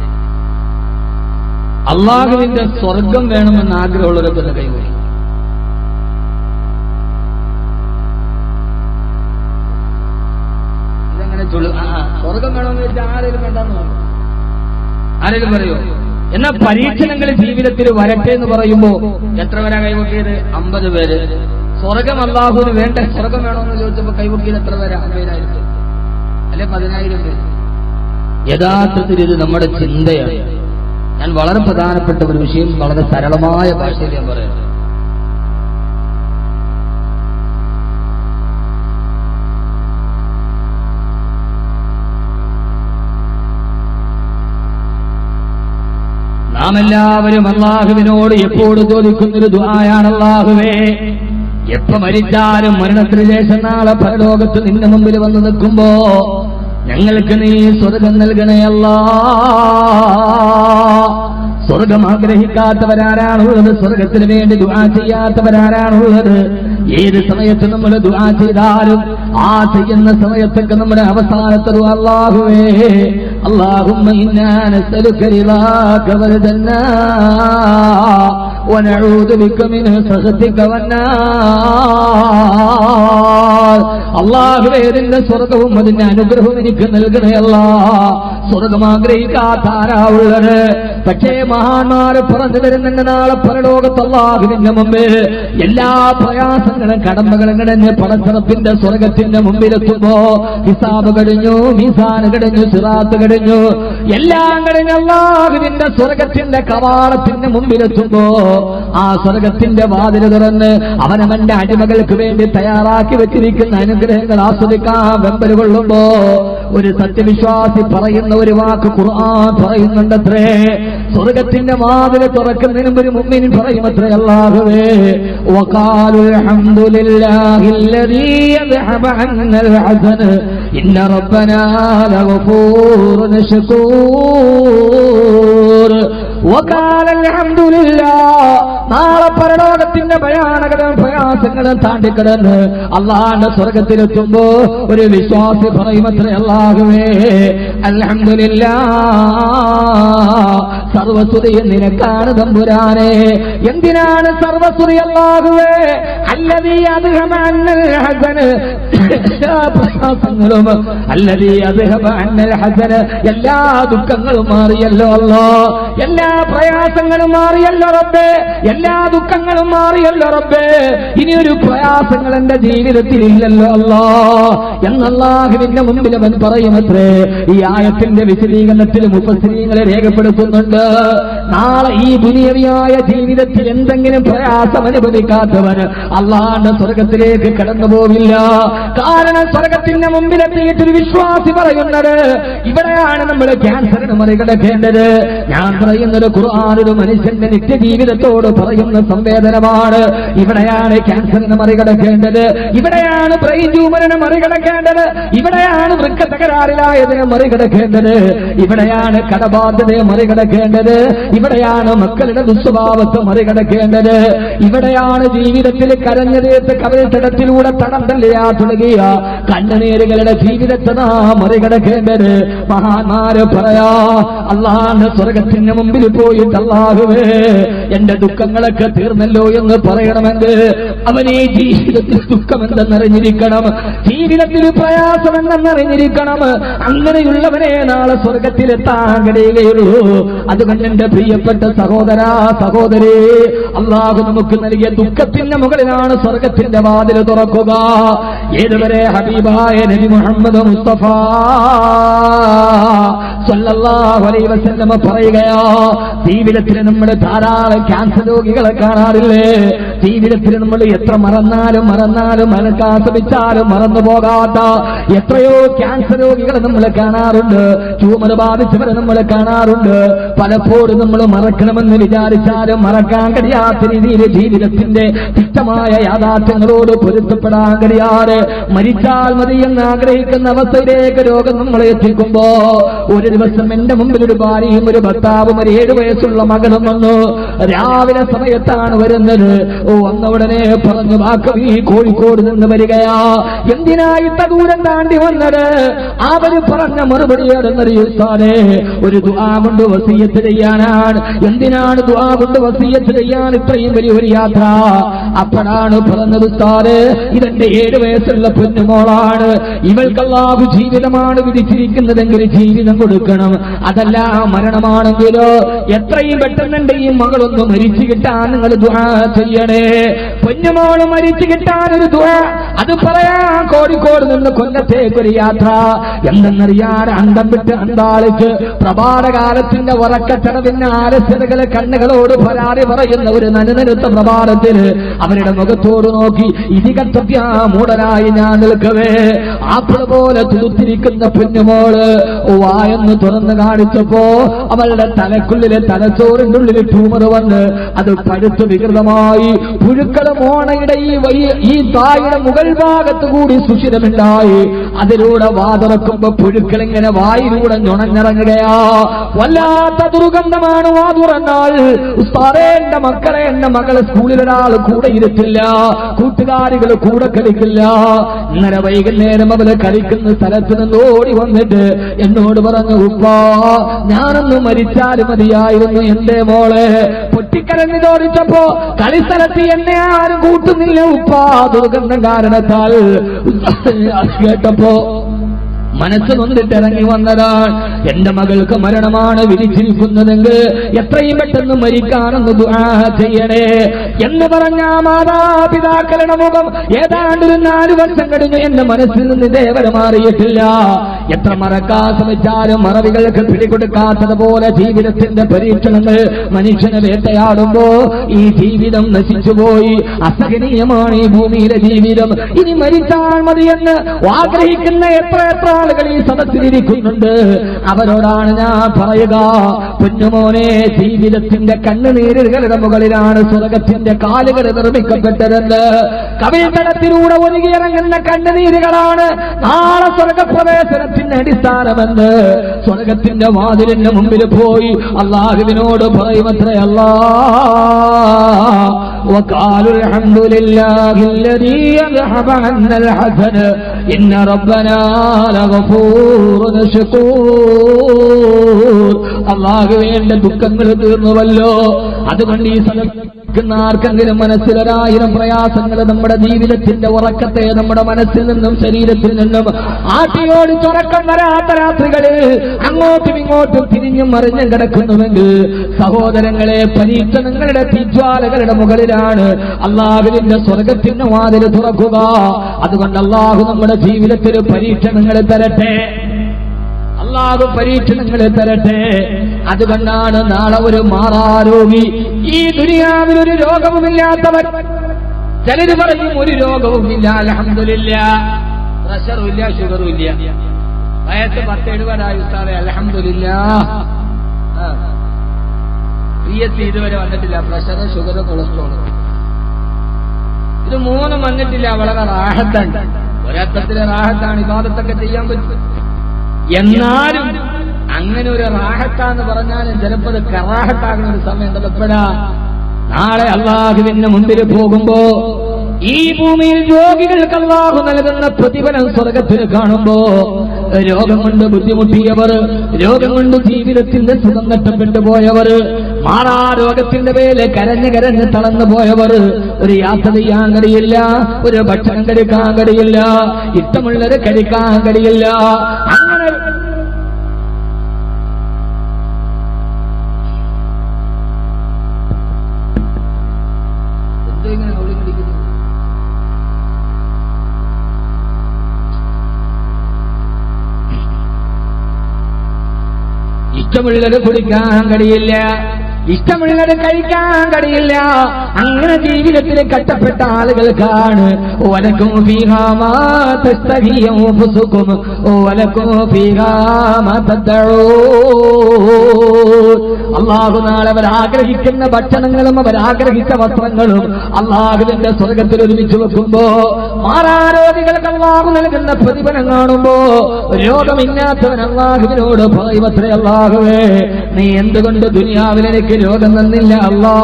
അള്ളാഹുവിന്റെ സ്വർഗം വേണമെന്ന് ആഗ്രഹമുള്ളവരൊക്കെ കൈകൊള്ളി. ഇതെങ്ങനെ സ്വർഗം വേണമെന്ന് വെച്ചാൽ ആരെങ്കിലും വേണ്ടെന്ന് പറയും, ആരെങ്കിലും പറയോ? എന്നാൽ പരീക്ഷണങ്ങൾ ജീവിതത്തിൽ വരട്ടെ എന്ന് പറയുമ്പോ എത്ര പേരാ കൈവക്കിയത്? 50 പേര്. സ്വർഗം അല്ലാഹുവിന് വേണ്ട, സ്വർഗം വേണമെന്ന് ചോദിച്ചപ്പോ കൈവക്കിയത് എത്ര പേരാ? 50,000 അല്ലെ 10,000 പേര്. യഥാർത്ഥത്തിൽ ഇത് നമ്മുടെ ചിന്തയാണ്. ഞാൻ വളരെ പ്രധാനപ്പെട്ട ഒരു വിഷയം വളരെ സരളമായ ഭാഷയിൽ ഞാൻ പറയാം. നാം എല്ലാവരും അല്ലാഹുവിനോട് എപ്പോഴും ചോദിക്കുന്നൊരു ദുആയാണ്, അല്ലാഹുവേ എപ്പോ മരിച്ചാലും മരണത്തിന് ശേഷം നാളെ പരലോകത്ത് നിന്റെ മുമ്പിൽ വന്ന് നിൽക്കുമ്പോ ഞങ്ങൾക്ക് നീ സ്വർഗം നൽകണേ അല്ലാ. സ്വർഗം ആഗ്രഹിക്കാത്തവരാരാണുള്ളത്? സ്വർഗത്തിന് വേണ്ടി ദുആ ചെയ്യാത്തവരാരാണുള്ളത്? ഏത് സമയത്ത് നമ്മൾ ദുആ ചെയ്താലും ആ ചെയ്യുന്ന സമയത്തൊക്കെ നമ്മുടെ അവസാനത്തെ ദുആ അല്ലാഹുവേ അല്ലാഹുമ്മ ഇന്നാ നസ്അലുക റിളാക വൽ ജന്ന വനഊദു ബിക മിൻ സഖതിക വന്നാർ. അല്ലാഹുവേ നിന്റെ സ്വർഗവും അതിന്റെ അനുഗ്രഹവും എനിക്ക് നൽകണേ അല്ലാ. സ്വർഗം ആഗ്രഹിക്കാത്ത ആരാവുള്ളത്? പക്ഷേ മഹാന്മാര് പറഞ്ഞു തരുന്നുണ്ട്, നാളെ പരലോകത്ത് അല്ലാഹുവിന്റെ മുമ്പിൽ എല്ലാ പ്രയാസങ്ങളും കടമ്പകളും കടഞ്ഞ് പടച്ചറപ്പിന്റെ സ്വർഗത്തിന്റെ മുമ്പിലെത്തുമ്പോ ഹിസാബ് കഴിഞ്ഞു, മീസാൻ കഴിഞ്ഞു, സിറാത്ത് കഴിഞ്ഞു, എല്ലാം കഴിഞ്ഞ് അല്ലാഹുവിന്റെ സ്വർഗത്തിന്റെ കവാടത്തിന്റെ മുമ്പിലെത്തുമ്പോ ആ സ്വർഗത്തിന്റെ വാതിൽ തുറന്ന് അവനവന്റെ അടിമകൾക്ക് വേണ്ടി തയ്യാറാക്കി വെച്ചിരിക്കുന്ന അനുഗ്രഹങ്ങൾ ആസ്വദിക്കാൻ വെമ്പൽ കൊള്ളുമ്പോ ഒരു സത്യവിശ്വാസി പറയുന്ന ഒരു വാക്ക് ഖുർആൻ പറയുന്നുണ്ടത്രേ, സ്വർഗത്തിന്റെ വാതിൽ തുറക്കുന്നതിന് ഒരു മുഅ്മിൻ പറയുമത്രേ, അല്ലാഹുവേ വഖാലു അൽഹംദുലില്ലാഹില്ലദീ യദ്ഹബ അന്നൽ ഹസന ഇന്ന റബ്ബനാ ലഗഫൂറുൻ ശകൂർ. വഖാല അൽഹംദുലില്ലാഹ്. നാളെ പരലോകത്തിന്റെ ഭയാനകരും പ്രയാസങ്ങളും താണ്ടിക്കിടന്ന് അല്ലാഹുവിന്റെ സ്വർഗത്തിലെത്തുമ്പോ ഒരു വിശ്വാസി പറയുമത്രേ, അല്ലാഹുവേ അൽഹംദുലില്ലാഹ്, സർവസ്തുതിയും നിനക്കാണ് തമ്പുരാനെ. എന്തിനാണ് സർവസ്തുതി? അല്ലാഹുവേ അല്ലദീ അദ്ഹബ അന്നൽ ഹസന, പ്രയാസങ്ങളും അല്ലദീ അദ്ഹബ അന്നൽ ഹസന, എല്ലാ ദുഃഖങ്ങളും മാറിയല്ലോ അല്ലാ, എല്ലാ പ്രയാസങ്ങളും മാറിയല്ലോ റബ്ബേ, എല്ലാ ദുഃഖങ്ങളും മാറിയല്ലോ റബ്ബേ, ഇനിയൊരു പ്രയാസങ്ങൾ എന്റെ ജീവിതത്തിൽ ഇല്ലല്ലോ അല്ലാ എന്നല്ലാഹുവിന്റെ മുമ്പിൽ അവൻ പറയുമത്രേ. ഈ ആയത്തിന്റെ വിശദീകരണത്തിൽ മുഫസ്സിരീങ്ങളെ രേഖപ്പെടുത്തുന്നുണ്ട്, നാളെ ഈ ദുനിയവിയായ ജീവിതത്തിൽ എന്തെങ്കിലും പ്രയാസം അനുഭവിക്കാത്തവൻ അല്ലാഹുവിന്റെ സ്വർഗത്തിലേക്ക് കടന്നു പോവില്ല. കാരണം സ്വർഗത്തിന്റെ മുമ്പിലെത്തിയിട്ടൊരു വിശ്വാസി പറയുന്നത്, ഇവിടെയാണ് നമ്മൾ ക്യാൻസറിന് മറികടക്കേണ്ടത്. ഞാൻ പറയുന്നത് ഖുർആൻ ഒരു മനുഷ്യന്റെ നിത്യജീവിതത്തോട് പറയുന്ന സംവേദനമാണ്. ഇവിടെയാണ് ക്യാൻസറിനെ മറികടക്കേണ്ടത്, ഇവിടെയാണ് ബ്രെയിൻ ട്യൂമറിനെ മറികടക്കേണ്ടത്, ഇവിടെയാണ് വൃക്ക തകരാറിലായതിനെ മറികടക്കേണ്ടത്, ഇവിടെയാണ് കടബാധ്യതയെ മറികടക്കേണ്ടത്, ഇവിടെയാണ് മക്കളുടെ ദുസ്വഭാവത്തെ മറികടക്കേണ്ടത്, ഇവിടെയാണ് ജീവിതത്തിൽ കരഞ്ഞതേത്ത് കവലത്തടത്തിലൂടെ തടം തള്ളിയാ തുടങ്ങിയ കണ്ണുനീരുകളുടെ ജീവിതത്തെ നാം മറികടക്കേണ്ടത്. മഹാന്മാര് പറയാ, അല്ലാഹുവിന്റെ സ്വർഗത്തിന്റെ മുമ്പിൽ പോയിട്ട് അല്ലാഹുവേ എന്റെ ദുഃഖങ്ങളൊക്കെ തീർന്നല്ലോ എന്ന് പറയണമെങ്കിൽ അവനെ ജീവിതത്തിൽ ദുഃഖമെന്തെന്നറിഞ്ഞിരിക്കണം, ജീവിതത്തിൽ പ്രയാസമെന്തെന്നറിഞ്ഞിരിക്കണം. അങ്ങനെയുള്ളവനെ നാളെ സ്വർഗത്തിലെത്താൻ കഴിയുകയുള്ളൂ. അതുകൊണ്ട് എന്റെ പ്രിയപ്പെട്ട സഹോദരാ സഹോദരി, അല്ലാഹു നമുക്ക് നൽകിയ ദുഃഖത്തിന്റെ മുകളിലാണ് സ്വർഗത്തിന്റെ വാതിൽ തുറക്കുക. ഏതുവരെ ഹബീബായ നബി മുഹമ്മദ് മുസ്തഫ സല്ലല്ലാഹു അലൈഹി വസല്ലം പറയുകയാ, ജീവിതത്തിൽ നമ്മുടെ ധാരാളം ക്യാൻസർ രോഗികളെ കാണാറില്ലേ? ജീവിതത്തിൽ നമ്മൾ എത്ര മറന്നാലും മനക്കാൻ ശ്രമിച്ചാലും മറന്നു പോകാത്ത എത്രയോ ക്യാൻസർ രോഗികളെ നമ്മൾ കാണാറുണ്ട്, ട്യൂമർ ബാധിച്ചവരെ നമ്മൾ കാണാറുണ്ട്. പലപ്പോഴും നമ്മൾ മറക്കണമെന്ന് വിചാരിച്ചാലും മറക്കാൻ കഴിയാത്ത രീതിയിൽ ജീവിതത്തിന്റെ തുച്ഛമായ യാഥാർത്ഥ്യങ്ങളോട് പൊരുത്തപ്പെടാൻ കഴിയാതെ മരിച്ചാൽ മതി എന്ന് ആഗ്രഹിക്കുന്ന അവസ്ഥയിലേക്ക് രോഗം നമ്മളെ എത്തിക്കുമ്പോ, ഒരു ദിവസം എന്റെ മുമ്പിൽ ഒരു ഭാര്യയും ഒരു ഭർത്താവും ഒരു 7 വയസ്സുള്ള മകനും വന്നു. രാവിലെ സമയത്താണ് വരുന്നത്. വന്ന ഉടനെ പറഞ്ഞു, ബaqavi കോഴിക്കോട് നിന്ന് വരികയാ, എന്തിനായി ഇത്ര ദൂരം താണ്ടി വന്നത്? അവര് പറഞ്ഞ മറുപടി ഉസ്താദേ, ഒരു ദുആ കൊണ്ട് വസിയ്യത്ത് ചെയ്യാനാണ്. എന്തിനാണ് ദുആ കൊണ്ട് വസിയ്യത്ത് ചെയ്യാൻ ഇത്രയും വലിയൊരു യാത്ര? അപ്പോഴാണ് പറഞ്ഞത്, ഉസ്താദേ, ഇതെന്റെ 7 വയസ്സുള്ള പൊന്നുമോളാണ്. ഇവൾക്ക് അല്ലാഹു ജീവിതമാണ് വിധിച്ചിരിക്കുന്നതെങ്കിൽ ജീവിതം കൊടുക്കണം. അതല്ല മരണമാണെങ്കിലോ എത്രയും പെട്ടെന്ന് എന്റെ ഈ മകളൊന്ന് മരിച്ചു കിട്ടാൻ നിങ്ങൾ ദുആ ചെയ്യണേ. പൊന്നുമോള് മരിച്ചു കിട്ടാൻ ഒരു ദുആ, അത് പറയാൻ കോഴിക്കോട് നിന്ന് കൊല്ലത്തേക്കൊരു യാത്ര. എന്തെന്നറിയാൻ അന്തം വിട്ട് അന്താളിച്ച് പ്രഭാതകാലത്തിന്റെ ഉറക്കച്ചടവിന്റെ ആലസ്യതകളെ കണ്ണുകളോട് പരാതി പറയുന്ന ഒരു നനുനനുത്ത പ്രഭാതത്തിൽ അവരുടെ മുഖത്തോട് നോക്കി ഇതികത്വ മൂടനായി ഞാൻ നിൽക്കവേ, ആപ്പിള പോലെ തുടുത്തിരിക്കുന്ന പൊന്നുമോള് വായെന്ന് തുറന്ന് കാണിച്ചപ്പോ അവളുടെ തലക്കുള്ളിലെ തലച്ചോറിന്റെ ഉള്ളിൽ ട്യൂമർ വന്ന് അത് പഴുത്ത് വികൃതമായി പുഴുക്കള് മോണയുടെ ഈ തായുടെ മുകൾ ഭാഗത്ത് കൂടി സുഷിരമുണ്ടായി. അതിലൂടെ വാതുറക്കുമ്പോ പുഴുക്കൾ ഇങ്ങനെ വായിലൂടെ ഞുണഞ്ഞിറങ്ങുകയാ. വല്ലാത്ത ദുർഗന്ധമാണ് വാതുറന്നാൽ. ഉസ്താദേ, എന്റെ മക്കളെ, എന്റെ മകളെ സ്കൂളിൽ ഒരാൾ കൂടെ ഇരുത്തില്ല, കൂട്ടുകാരികൾ കൂടെ കളിക്കില്ല. ഇന്നലെ വൈകുന്നേരം അവര് കളിക്കുന്ന സ്ഥലത്ത് നിന്ന് ഓടി വന്നിട്ട് എന്നോട് പറഞ്ഞു, ഉപ്പാ, ഞാനൊന്ന് മരിച്ചാലും മതിയായിരുന്നു എന്റെ മോളെ. പൊട്ടിക്കരഞ്ഞു ചോദിച്ചപ്പോ കളിസ്ഥലത്ത് എന്നെ ആരും കൂട്ടുന്നില്ല ഉപ്പാ, ദുർഗന്ധം കാരണത്താൽ. കേട്ടപ്പോ മനസ്സ് നൊന്നിട്ട് ഇറങ്ങി വന്നതാണ്. എന്റെ മകൾക്ക് മരണമാണ് വിധിച്ചിരിക്കുന്നതെങ്കിൽ എത്രയും പെട്ടെന്ന് മരിക്കാനെന്ന് ദുആ ചെയ്യണേ എന്ന് പറഞ്ഞ മാതാപിതാക്കളുടെ മുഖം ഏതാണ്ട് 4 വർഷം കഴിഞ്ഞു എന്റെ മനസ്സിൽ നിന്ന് ഇതേവരെ മാറിയിട്ടില്ല. എത്ര മറക്കാൻ ശ്രമിച്ചാലും മറവികൾക്ക് പിടികൊടുക്കാത്തതുപോലെ ജീവിതത്തിന്റെ പരീക്ഷണങ്ങൾ മനുഷ്യനെ വേട്ടയാടുമ്പോ ഈ ജീവിതം നശിച്ചുപോയി. അസഹനീയമാണ് ഈ ഭൂമിയിലെ ജീവിതം. ഇനി മരിച്ചാൽ മതിയെന്ന് ആഗ്രഹിക്കുന്ന എത്ര ആളുകൾ ഈ സദസ്സിലിരിക്കുന്നുണ്ട്. അവരോടാണ് ഞാൻ പറയുക, പൊന്നുമോനെ, ജീവിതത്തിന്റെ കണ്ണുനീരുകളുടെ മുകളിലാണ് സ്വർഗത്തിന്റെ കാലുകൾ നിർമ്മിക്കപ്പെട്ടതെന്ന്. കവിതടത്തിലൂടെ ഒഴുകിയിറങ്ങുന്ന കണ്ണുനീരുകളാണ് നാളെ സ്വർഗപ്രവേശനത്തിന്റെ അടിസ്ഥാനമെന്ന് സ്വർഗത്തിന്റെ വാതിലിന്റെ മുമ്പിൽ പോയി അല്ലാഹുവിനോട് പറയുമത്രേ. وقالوا الحمد لله الذي أذهب عنا الحزن إن ربنا لغفور شكور. അല്ലാഹുവേ, എന്റെ ദുഃഖങ്ങൾ തീർന്നുവല്ലോ. അതുകൊണ്ട് ഈ ആർക്കെങ്കിലും മനസ്സിൽ 1000 പ്രയാസങ്ങൾ നമ്മുടെ ജീവിതത്തിന്റെ ഉറക്കത്തെ നമ്മുടെ മനസ്സിൽ നിന്നും ശരീരത്തിൽ നിന്നും ആട്ടിയോടി തുറക്കം വരാത്ത രാത്രികളിൽ അങ്ങോട്ടും ഇങ്ങോട്ടും തിരിഞ്ഞും മറിഞ്ഞും കിടക്കുന്നുവെങ്കിൽ സഹോദരങ്ങളെ, പരീക്ഷണങ്ങളുടെ തീജ്വാലകളുടെ മുകളിലാണ് അല്ലാഹുവിന്റെ സ്വർഗത്തിന്റെ വാതിൽ തുറക്കുക. അതുകൊണ്ട് അല്ലാഹു നമ്മുടെ ജീവിതത്തിൽ പരീക്ഷണങ്ങളെ തരട്ടെ, അല്ലാഹു പരീക്ഷണങ്ങളെ തരട്ടെ. അതുകൊണ്ടാണ് നാളെ ഒരു മാറാരോഗി, ഈ ദുനിയാവിൽ ഒരു രോഗവുമില്ലാത്തവർ. ചിലര് പറയും ഒരു രോഗവുമില്ല, അൽഹംദുലില്ലാ, പ്രഷറും ഇല്ല, ഷുഗറും ഇല്ല, വയസ്സ് 10-70 ഉസ്താദേ, അൽഹംദുലില്ലാ, പ്രിയത്തിൽ ഇതുവരെ വന്നിട്ടില്ല പ്രഷർ, ഷുഗർ, കൊളസ്ട്രോൾ. ഇത് 3 വന്നിട്ടില്ല. വളരെ റാഹത്താണ്, ഒരർത്ഥത്തിലെ റാഹത്താണ്, ഇബാദത്തൊക്കെ ചെയ്യാൻ പറ്റും. എന്നാലും അങ്ങനെ ഒരു റാഹത്താന്ന് പറഞ്ഞാലും ചിലപ്പോൾ അത് കറാഹത്താകുന്ന ഒരു സമയം തലപ്പെടാ. നാളെ അല്ലാഹുവിന്റെ മുമ്പിൽ പോകുമ്പോ ഈ ഭൂമിയിൽ രോഗികൾക്ക് അല്ലാഹു നൽകുന്ന പ്രതിഫലം സ്വർഗത്തിൽ കാണുമ്പോ രോഗം കൊണ്ട് ബുദ്ധിമുട്ടിയവർ, രോഗം കൊണ്ട് ജീവിതത്തിന്റെ സുഖം നഷ്ടപ്പെട്ടു പോയവർ, മാറാ രോഗത്തിന്റെ പേരിൽ കരഞ്ഞ് തളർന്നു പോയവർ, ഒരു യാത്ര ചെയ്യാൻ കഴിയില്ല, ഒരു ഭക്ഷണം കഴിക്കാൻ കഴിയില്ല, ഇഷ്ടമുള്ളത് കഴിക്കാൻ കഴിയില്ല. അങ്ങനെ ഇഷ്ടമുള്ളത് കുടിക്കാൻ കഴിയില്ല, ഇഷ്ടമുള്ളത് കഴിക്കാൻ കഴിയില്ല. അങ്ങനെ ജീവിതത്തിൽ കഷ്ടപ്പെട്ട ആളുകൾക്കാണ് വലക്കും ഫീഹാ മാ തസ്തഹി അൻഫുസുകും വലക്കും ഫീഹാ മാ തദ്ഊൻ. അല്ലാഹു നാളെ അവരാഗ്രഹിക്കുന്ന ഭക്ഷണങ്ങളും അവരാഗ്രഹിച്ച വസ്ത്രങ്ങളും അല്ലാഹുവിന്റെ സ്വർഗ്ഗത്തിൽ ഒരുമിച്ച് വെക്കുമ്പോ മാറാരോഗികൾക്ക് അല്ലാഹു നൽകുന്ന പ്രതിഫലം കാണുമ്പോ രോഗമില്ലാത്തവൻ അല്ലാഹുവിനോട് പറയുമത്രേ, അല്ലാഹുവേ നീ എന്തുകൊണ്ട് ദുനിയാവിൽ എനിക്ക് രോഗം തന്നില്ല അല്ലാ?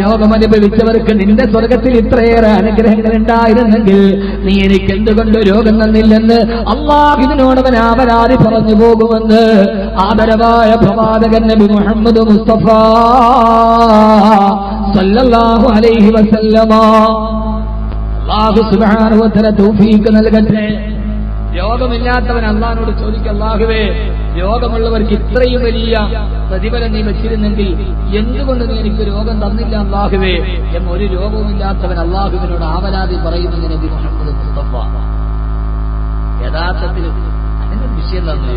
രോഗം അനുഭവിച്ചവർക്ക് നിന്റെ സ്വർഗത്തിൽ ഇത്രയേറെ അനുഗ്രഹങ്ങൾ ഉണ്ടായിരുന്നെങ്കിൽ നീ എനിക്ക് എന്തുകൊണ്ട് രോഗം തന്നില്ലെന്ന് അല്ലാഹുവിനോട് അവൻ അപരാധി പറഞ്ഞു പോകുമെന്ന് ആദരവായ പ്രവാചകൻ നബി മുഹമ്മദ് മുസ്തഫ സല്ലല്ലാഹു അലൈഹി വസല്ലമ. അല്ലാഹു സുബ്ഹാനഹു വ തആല തൗഫീഖ് നൽകട്ടെ. രോഗമില്ലാത്തവൻ അല്ലാഹുവോട് ചോദിക്കുക, അല്ലാഹുവേ രോഗമുള്ളവർക്ക് ഇത്രയും വലിയ പ്രതിഫലം നീ വെച്ചിരുന്നെങ്കിൽ എന്തുകൊണ്ട് നീ എനിക്ക് രോഗം തന്നില്ല അല്ലാഹുവേ എന്നൊരു രോഗവുമില്ലാത്തവൻ അല്ലാഹുവിനോട് ആവലാതി പറയുന്നത് നബി മുഹമ്മദ് മുസ്തഫ. യഥാർത്ഥത്തിൽ അതിന്റെ വിഷയം തന്നെ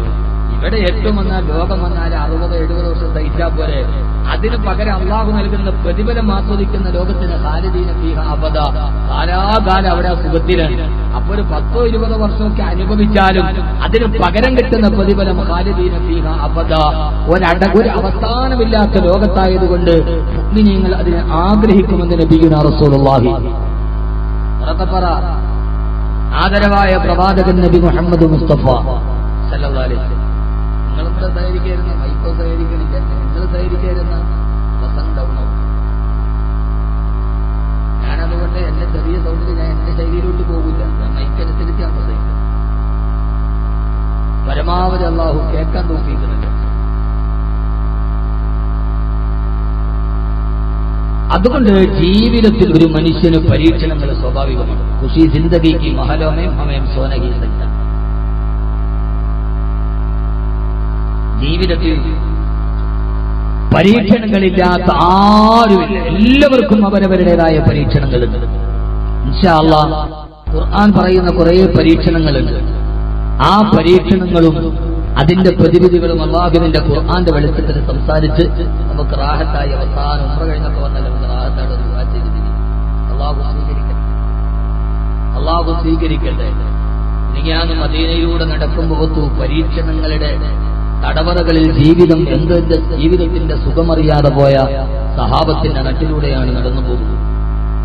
ഇവിടെ ഏറ്റവും വന്നാൽ രോഗം വന്നാൽ 60-70 വർഷം സഹിച്ചാൽ പോലെ അതിന് പകരം അള്ളാഹു നൽകുന്ന പ്രതിഫലം ആസ്വദിക്കുന്ന ലോകത്തിന് ഖാലിദീന ഫീഹ അബദ, കാലാകാലം അവിടെ സുഖത്തിലാണ്. അപ്പൊ ഒരു 10-20 വർഷമൊക്കെ അനുഭവിച്ചാലും അതിന് പകരം കിട്ടുന്ന പ്രതിഫലം ഖാലിദീന ഫീഹ അബദ, ഒരു അവസാനമില്ലാത്ത ലോകത്തായതുകൊണ്ട് മുഅ്മിനീങ്ങൾ അതിനെ ആഗ്രഹിക്കുമെന്ന് നബിയുനാ റസൂലുള്ളാഹി പറ. ആദരവായ പ്രവാചകൻ നബി മുഹമ്മദ് മുസ്തഫ സല്ലല്ലാഹു അലൈഹി വസല്ലം. നിങ്ങളിവിടെ സഹകരിക്കായിരുന്ന മൈക്കോ സഹകരിക്കണില്ല, നിങ്ങൾ സഹകരിക്കായിരുന്ന വസന്തൗണോ. ഞാനതുകൊണ്ട് എന്റെ ചെറിയ സൗണ്ടിൽ ഞാൻ എന്റെ ശൈലിയിലോട്ട് പോകില്ല, ഞാൻ മൈക്കനുസരിച്ച് ഞാൻ പ്രസംഗിക്കും. പരമാവധി അല്ലാഹു കേൾക്കാൻ തോന്നിക്കുന്നുണ്ട്. അതുകൊണ്ട് ജീവിതത്തിൽ ഒരു മനുഷ്യന് പരീക്ഷണങ്ങൾ സ്വാഭാവികമാണ്. ഖുശി ജിന്ദഗിക്ക് മഹലോമേം ഹമേം സോനഹി സജ്ജ. ജീവിതത്തിൽ പരീക്ഷണങ്ങളില്ലാത്ത ആരുമില്ല. എല്ലാവർക്കും അവരവരുടേതായ പരീക്ഷണങ്ങളുണ്ട്. ഇൻഷാ അല്ലാഹ് ഖുർആൻ പറയുന്ന കുറെ പരീക്ഷണങ്ങളുണ്ട്. ആ പരീക്ഷണങ്ങളും അതിന്റെ പ്രതിവിധികളും അല്ലാഹുവിന്റെ ഖുർആന്റെ വെളിച്ചത്തിൽ സംസാരിച്ച് നമുക്ക് റാഹത്തായി അവസാനം ഉംറ കഴിഞ്ഞപ്പോൾ വന്നല്ലോ നമുക്ക് റാഹത്തായിട്ട് ദുആ ചെയ്തിരിക്കും. അല്ലാഹു സ്വീകരിക്കട്ടെ. ഞാൻ മദീനയിലൂടെ നടക്കുമ്പോൾ പരീക്ഷണങ്ങളുടെ തടവറകളിൽ ജീവിതത്തിന്റെ സുഖമറിയാതെ പോയ സഹാബത്തിന്റെ നാട്ടിലൂടെയാണ് നടന്നു പോകുന്നത്.